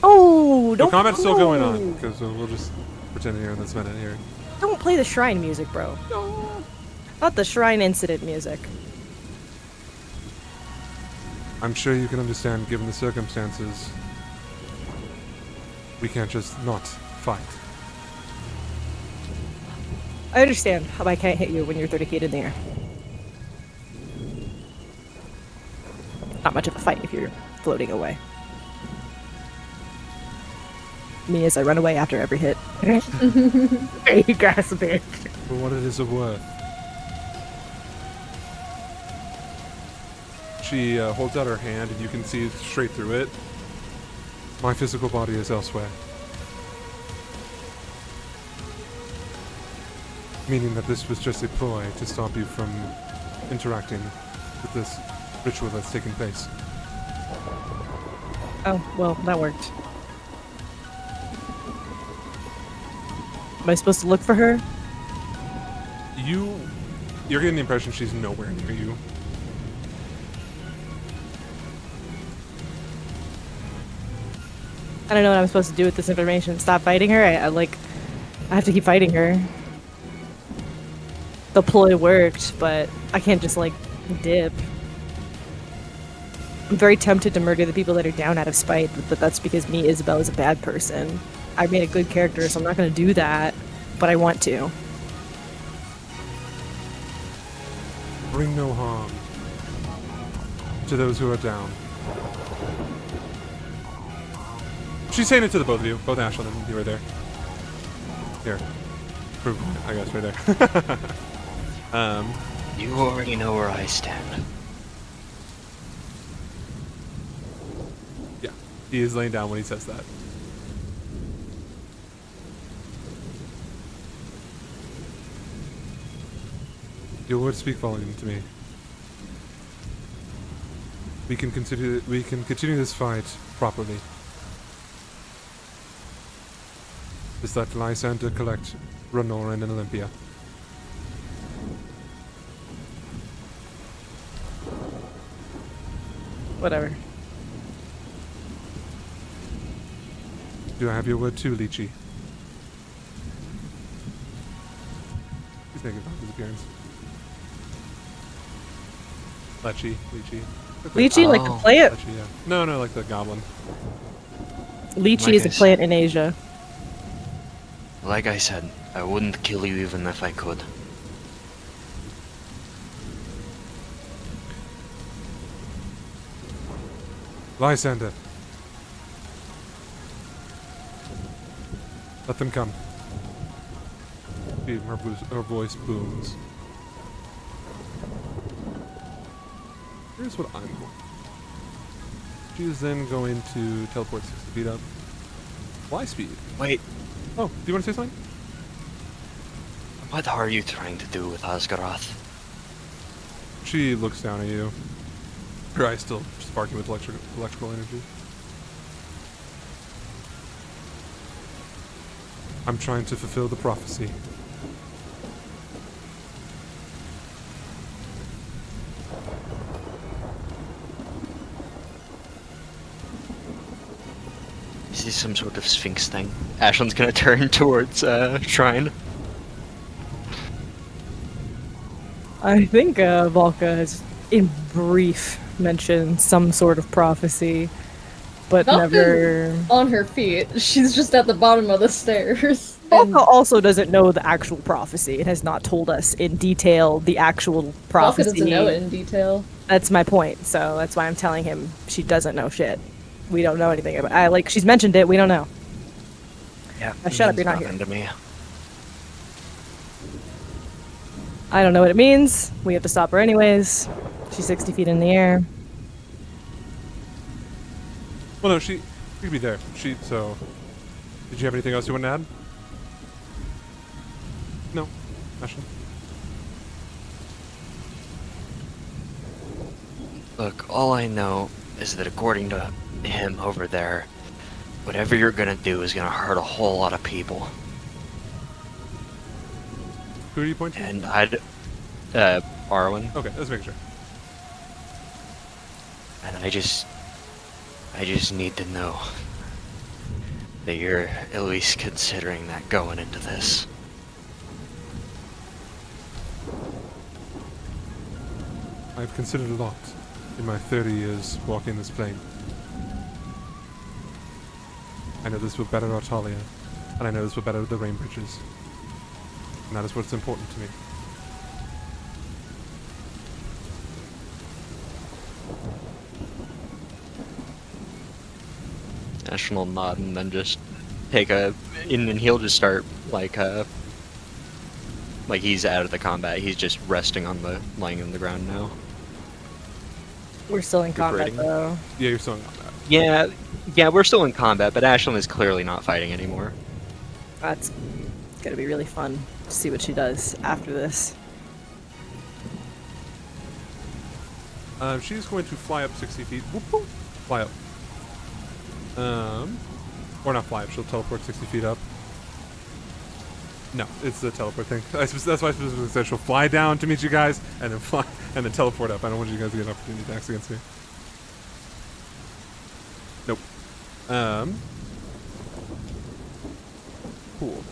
Oh, The don't. combat's still going no. on because we'll just pretend here in this minute here. Don't play the shrine music, bro. Not the shrine incident music. I'm sure you can understand, given the circumstances. We can't just not fight. I understand how I can't hit you when you're 30 feet in the air. Not much of a fight if you're floating away. Me as I run away after every hit. You gasping. For what it is worth. She holds out her hand, and you can see straight through it. My physical body is elsewhere. Meaning that this was just a ploy to stop you from interacting with this ritual that's taking place. Oh, well, that worked. Am I supposed to look for her? You're getting the impression she's nowhere near you. I don't know what I'm supposed to do with this information. Stop fighting her? I have to keep fighting her. The ploy worked, but I can't just, like, dip. I'm very tempted to murder the people that are down out of spite, but that's because me, Isabel, is a bad person. I made a good character, so I'm not going to do that, but I want to. Bring no harm to those who are down. She's saying it to the both of you, both Ashlyn and you right there. Here. Proof, I guess, right there. You already know where I stand. Yeah, he is laying down when he says that. Your words speak volume to me. We can continue this fight properly. Just let Lysander collect Renoran and Olympia. Whatever. Do I have your word too, Lychee? He's making his appearance. Lychee. Lychee, like the Oh. plant? Lychee, yeah. No, like the goblin. Lychee Like is a I plant in Asia. Like I said, I wouldn't kill you even if I could. Lysander. Let them come. Her voice booms. Here's what I'm going to do. She is then going to teleport 60 feet up. Fly speed. Wait, Oh, do you want to say something? what are you trying to do with Asgaroth? She looks down at you. Her eyes still sparking with electrical energy. I'm trying to fulfill the prophecy. Is this some sort of Sphinx thing? Ashlyn's gonna turn towards Shrine. I think Volka has, in brief, mentioned some sort of prophecy, but Volka's never. on her feet. She's just at the bottom of the stairs. Volka also doesn't know the actual prophecy. It has not told us in detail the actual Volka prophecy. doesn't know it in detail. That's my point. So that's why I'm telling him she doesn't know shit. We don't know anything about it. She's mentioned it. We don't know. Yeah. Shut up, you're not here. To me. I don't know what it means. We have to stop her anyways. She's 60 feet in the air. Well, no, could be there. So, did you have anything else you want to add? No. Ashley? Look, all I know is that according to him over there, whatever you're gonna do is gonna hurt a whole lot of people. Who are you pointing to? And Arwen. Okay, let's make sure. And I just need to know that you're at least considering that going into this. I've considered a lot in my 30 years walking this plane. I know this will better Artalia, and I know this will better the Rain Bridges. And that is what's important to me. Ashen will nod and then just take and he'll just start like he's out of the combat. He's just resting on lying on the ground now. We're still in combat Recuperating. though. Yeah, you're still on that. Yeah, we're still in combat, but Ashlyn is clearly not fighting anymore. That's gonna be really fun to see what she does after this. She's going to fly up 60 feet. Whoop, whoop. Fly up. Or not fly up, she'll teleport 60 feet up. No, it's the teleport thing. That's why I specifically said she'll fly down to meet you guys, and then fly, and then teleport up. I don't want you guys to get an opportunity to act against me. Nope. Cool.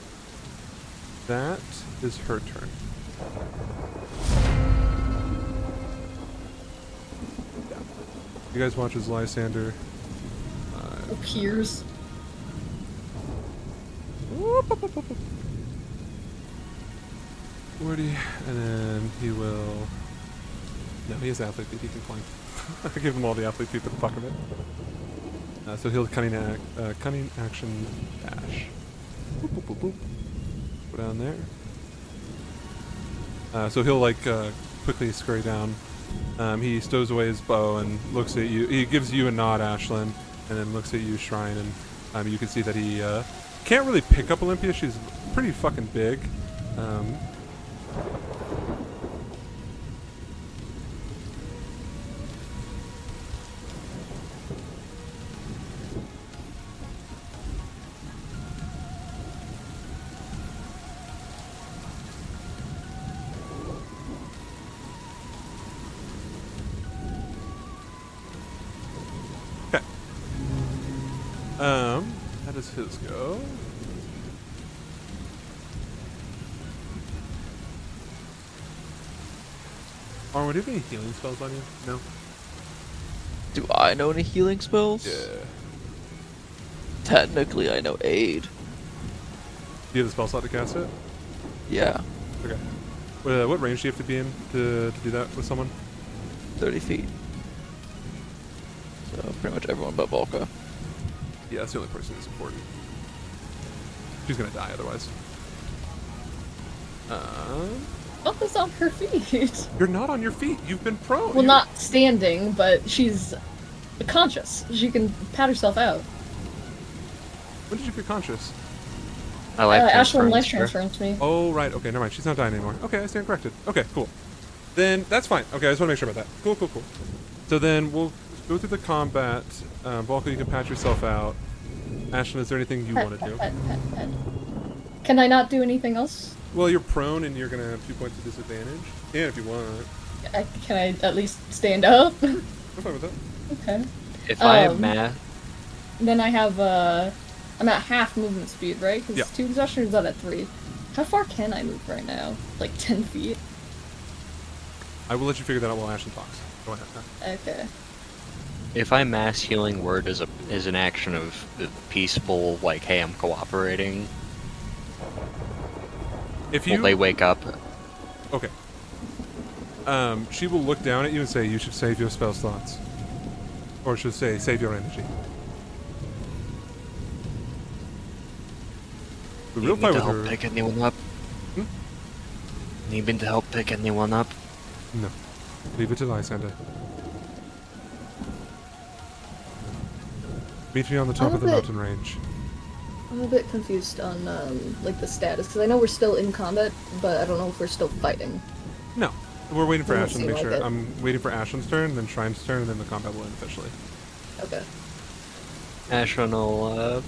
That is her turn. Yeah. You guys watch as Lysander Appears. whoop, whoop, whoop, whoop, whoop. 40, and then he will. No, he has athlete feet. He can climb. I give him all the athlete feet for the fuck of it. So he'll cunning action dash. Boop, boop, boop, boop. Go down there. So he'll like quickly scurry down. He stows away his bow and looks at you. He gives you a nod, Ashlyn, and then looks at you, Shrine, and you can see that he can't really pick up Olympia. She's pretty fucking big. Okay. How does his go? Arwen, do you have any healing spells on you? No? Do I know any healing spells? Yeah. Technically, I know aid. Do you have the spell slot to cast it? Yeah, Okay. What range do you have to be in to do that with someone? 30 feet. So pretty much everyone but Volka. Yeah, that's the only person who's important. She's gonna die otherwise. Elka's on her feet. You're not on your feet. You've been prone. Well, You- not standing, but she's conscious. She can pat herself out. When did you get conscious? I like Ashlyn life transference me. Oh, right. Okay, never mind. She's not dying anymore. Okay, I stand corrected. Okay, cool. Then that's fine. Okay, I just want to make sure about that. Cool, cool, cool. So then we'll go through the combat. Volka, you can patch yourself out. Ashlyn, is there anything you want to do? Pet. Can I not do anything else? Well, you're prone and you're going to have 2 points of disadvantage. And if you want. Can I at least stand up? I'm fine with that. Okay. If I have math, Then I have, I'm at half movement speed, right? Because Yeah. 2 possession is at 3. How far can I move right now? Like 10 feet? I will let you figure that out while Ashlyn talks. Go ahead. Okay. if I mass healing word is an action of peaceful, like, hey, I'm cooperating, If will you they wake up? Okay. She will look down at you and say, "You should save your spell slots," or she'll say, "Save your energy." The real Need me fight to with help her. pick anyone up? Hmm? Need me to help pick anyone up? No, leave it to Lysander. Meet me on the top I'm of the a bit- mountain range. I'm a bit confused on like the status because I know we're still in combat, but I don't know if we're still fighting. No, we're waiting for Doesn't Ashlyn to make seem sure. like it. I'm waiting for Ashlyn's turn, then Shrine's turn, and then the combat will end officially. Okay. Ashron will,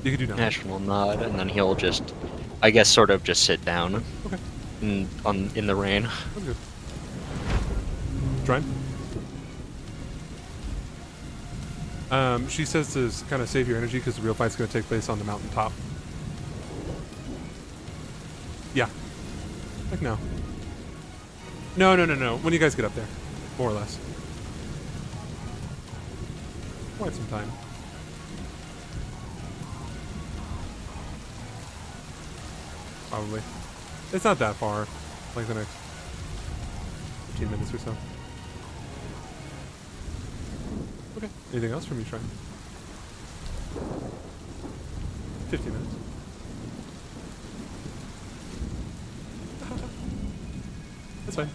You can do now. Ashron will nod, and then he'll just, I guess, sort of just sit down Okay, in the rain. that's good. Shrine? She says to kind of save your energy because the real fight's going to take place on the mountaintop. Yeah. Like no. No. When you guys get up there. More or less. Quite some time. Probably. It's not that far. Like the next 15 minutes or so. Okay. Anything else from you, Shrine? 15 minutes. That's fine.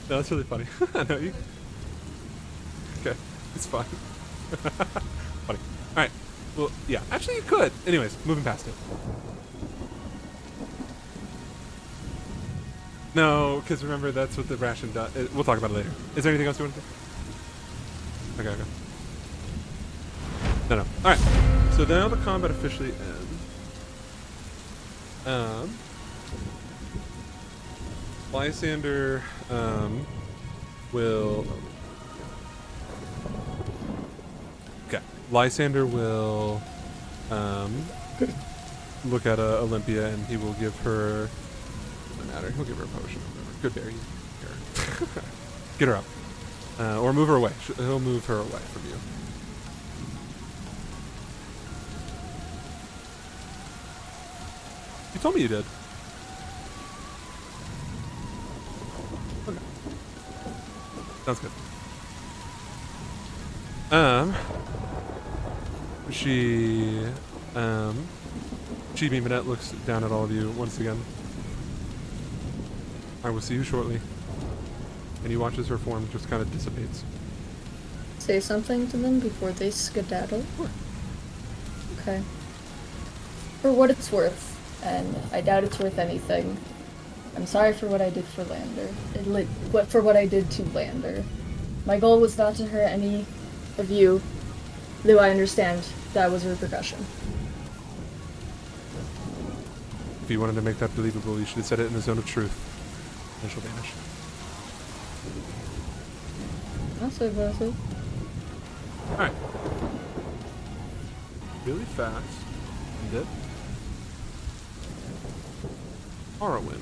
No, that's really funny. No, you. Okay, it's fine. Funny. All right. Well, yeah. Actually, you could. Anyways, moving past it. No, because remember that's what the ration does. We'll talk about it later. Is there anything else you want to do? Okay. No. All right. So now the combat officially ends. Lysander will. Okay. Lysander will look at Olympia and he will give her. Doesn't matter. He'll give her a potion. Or whatever. Good berry. Here. Get her up. Or move her away. He'll move her away from you. You told me you did. Okay. Sounds good. Chibi Minette looks down at all of you once again. I will see you shortly. And he watches her form just kind of dissipates. Say something to them before they skedaddle. Sure. Okay. For what it's worth, and I doubt it's worth anything, I'm sorry for what I did for Lander. For what I did to Lander. My goal was not to hurt any of you, though I understand that was a repercussion. If you wanted to make that believable, you should have said it in the zone of truth. Then she'll vanish. I'll say about it. Alright. Really fast. Dip. Morrowind.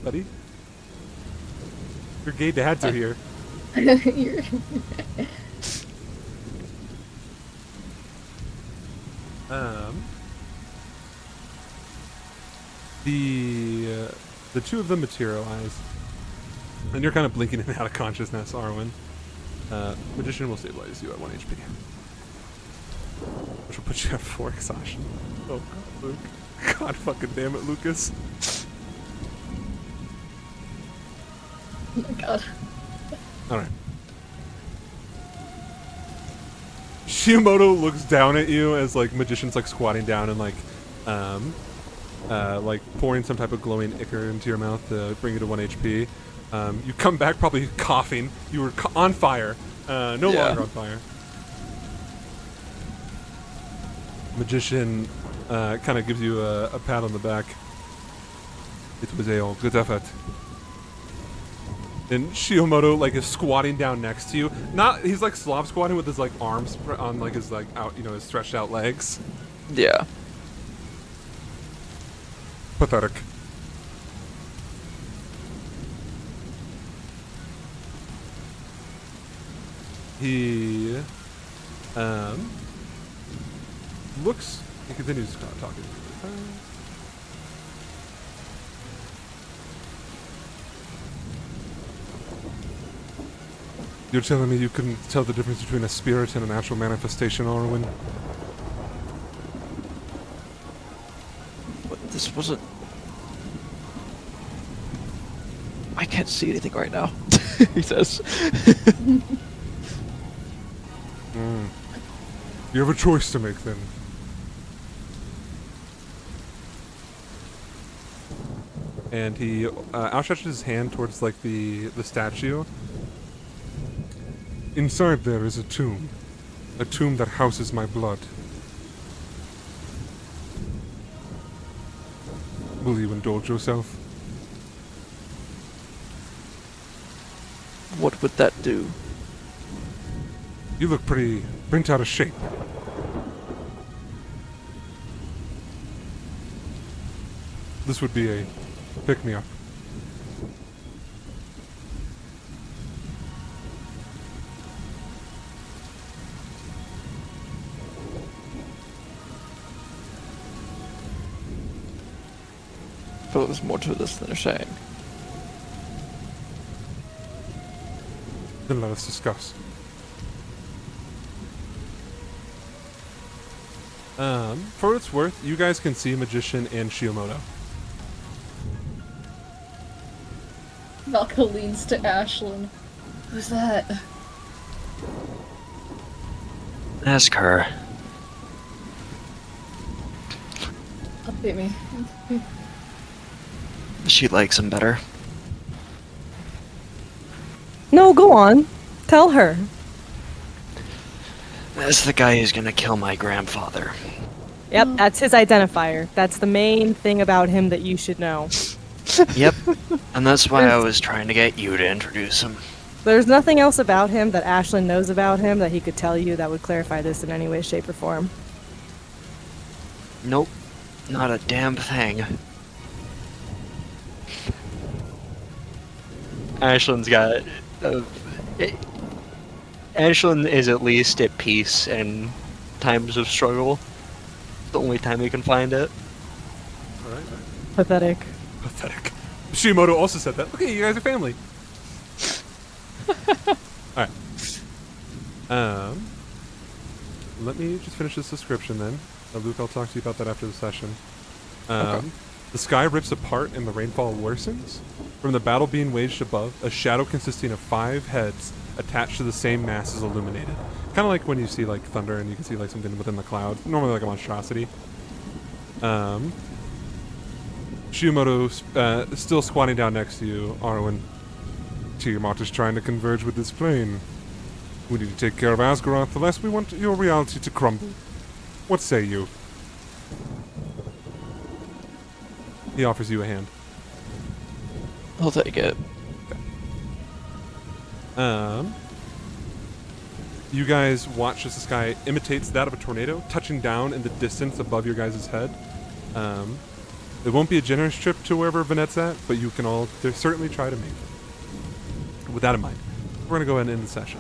Buddy? Your gay dads are here. You're- The two of them materialize, and you're kind of blinking in and out of consciousness, Arwen. Magician will stabilize you at 1 HP, which will put you at 4 exhaustion. Oh, God, Luke. God fucking damn it, Lucas. oh my god. All right. Shimoto looks down at you as like Magician's like squatting down and like pouring some type of glowing ichor into your mouth to bring you to 1 HP. You come back probably coughing. You were on fire. No Yeah. longer on fire. Magician kind of gives you a pat on the back. It was a good effort. And Shiomoto like is squatting down next to you. He's like Slav squatting with his like arms on like his like out, his stretched out legs. Yeah. Pathetic. He looks. He continues talking. You're telling me you couldn't tell the difference between a spirit and a natural manifestation, Orwin? This wasn't. I can't see anything right now. He says. You have a choice to make then. And he outstretches his hand towards like the statue. Inside there is a tomb that houses my blood. Will you indulge yourself? What would that do? You look pretty bent out of shape. This would be a pick-me-up. I feel like there's more to this than you're saying. Then let us discuss. For what it's worth, you guys can see Magician and Shiomoto. Valka leans to Ashlyn. Who's that? Ask her. Update me. She likes him better. No, go on. Tell her. That's the guy who's gonna kill my grandfather. Yep, that's his identifier. That's the main thing about him that you should know. Yep. And that's why I was trying to get you to introduce him. There's nothing else about him that Ashlyn knows about him that he could tell you that would clarify this in any way, shape, or form. Nope. Not a damn thing. Ashlyn's got... Ashlyn is at least at peace in times of struggle. The only time you can find it. Alright. Pathetic. Pathetic. Shimoto also said that. Okay, you guys are family. Alright. Let me just finish this description then. Luke, I'll talk to you about that after the session. Okay. The sky rips apart and the rainfall worsens. From the battle being waged above, a shadow consisting of 5 heads attached to the same mass is illuminated. Kind of like when you see like thunder and you can see like something within the cloud. Normally like a monstrosity. Shimoto still squatting down next to you. Arwen, Tiamat is trying to converge with this plane. We need to take care of Asgaroth, the less we want your reality to crumble. What say you? He offers you a hand. I'll take it. You guys watch as the sky imitates that of a tornado, touching down in the distance above your guys' head. It won't be a generous trip to wherever Vanette's at, but you can all certainly try to make it. With that in mind, we're going to go ahead and end the session.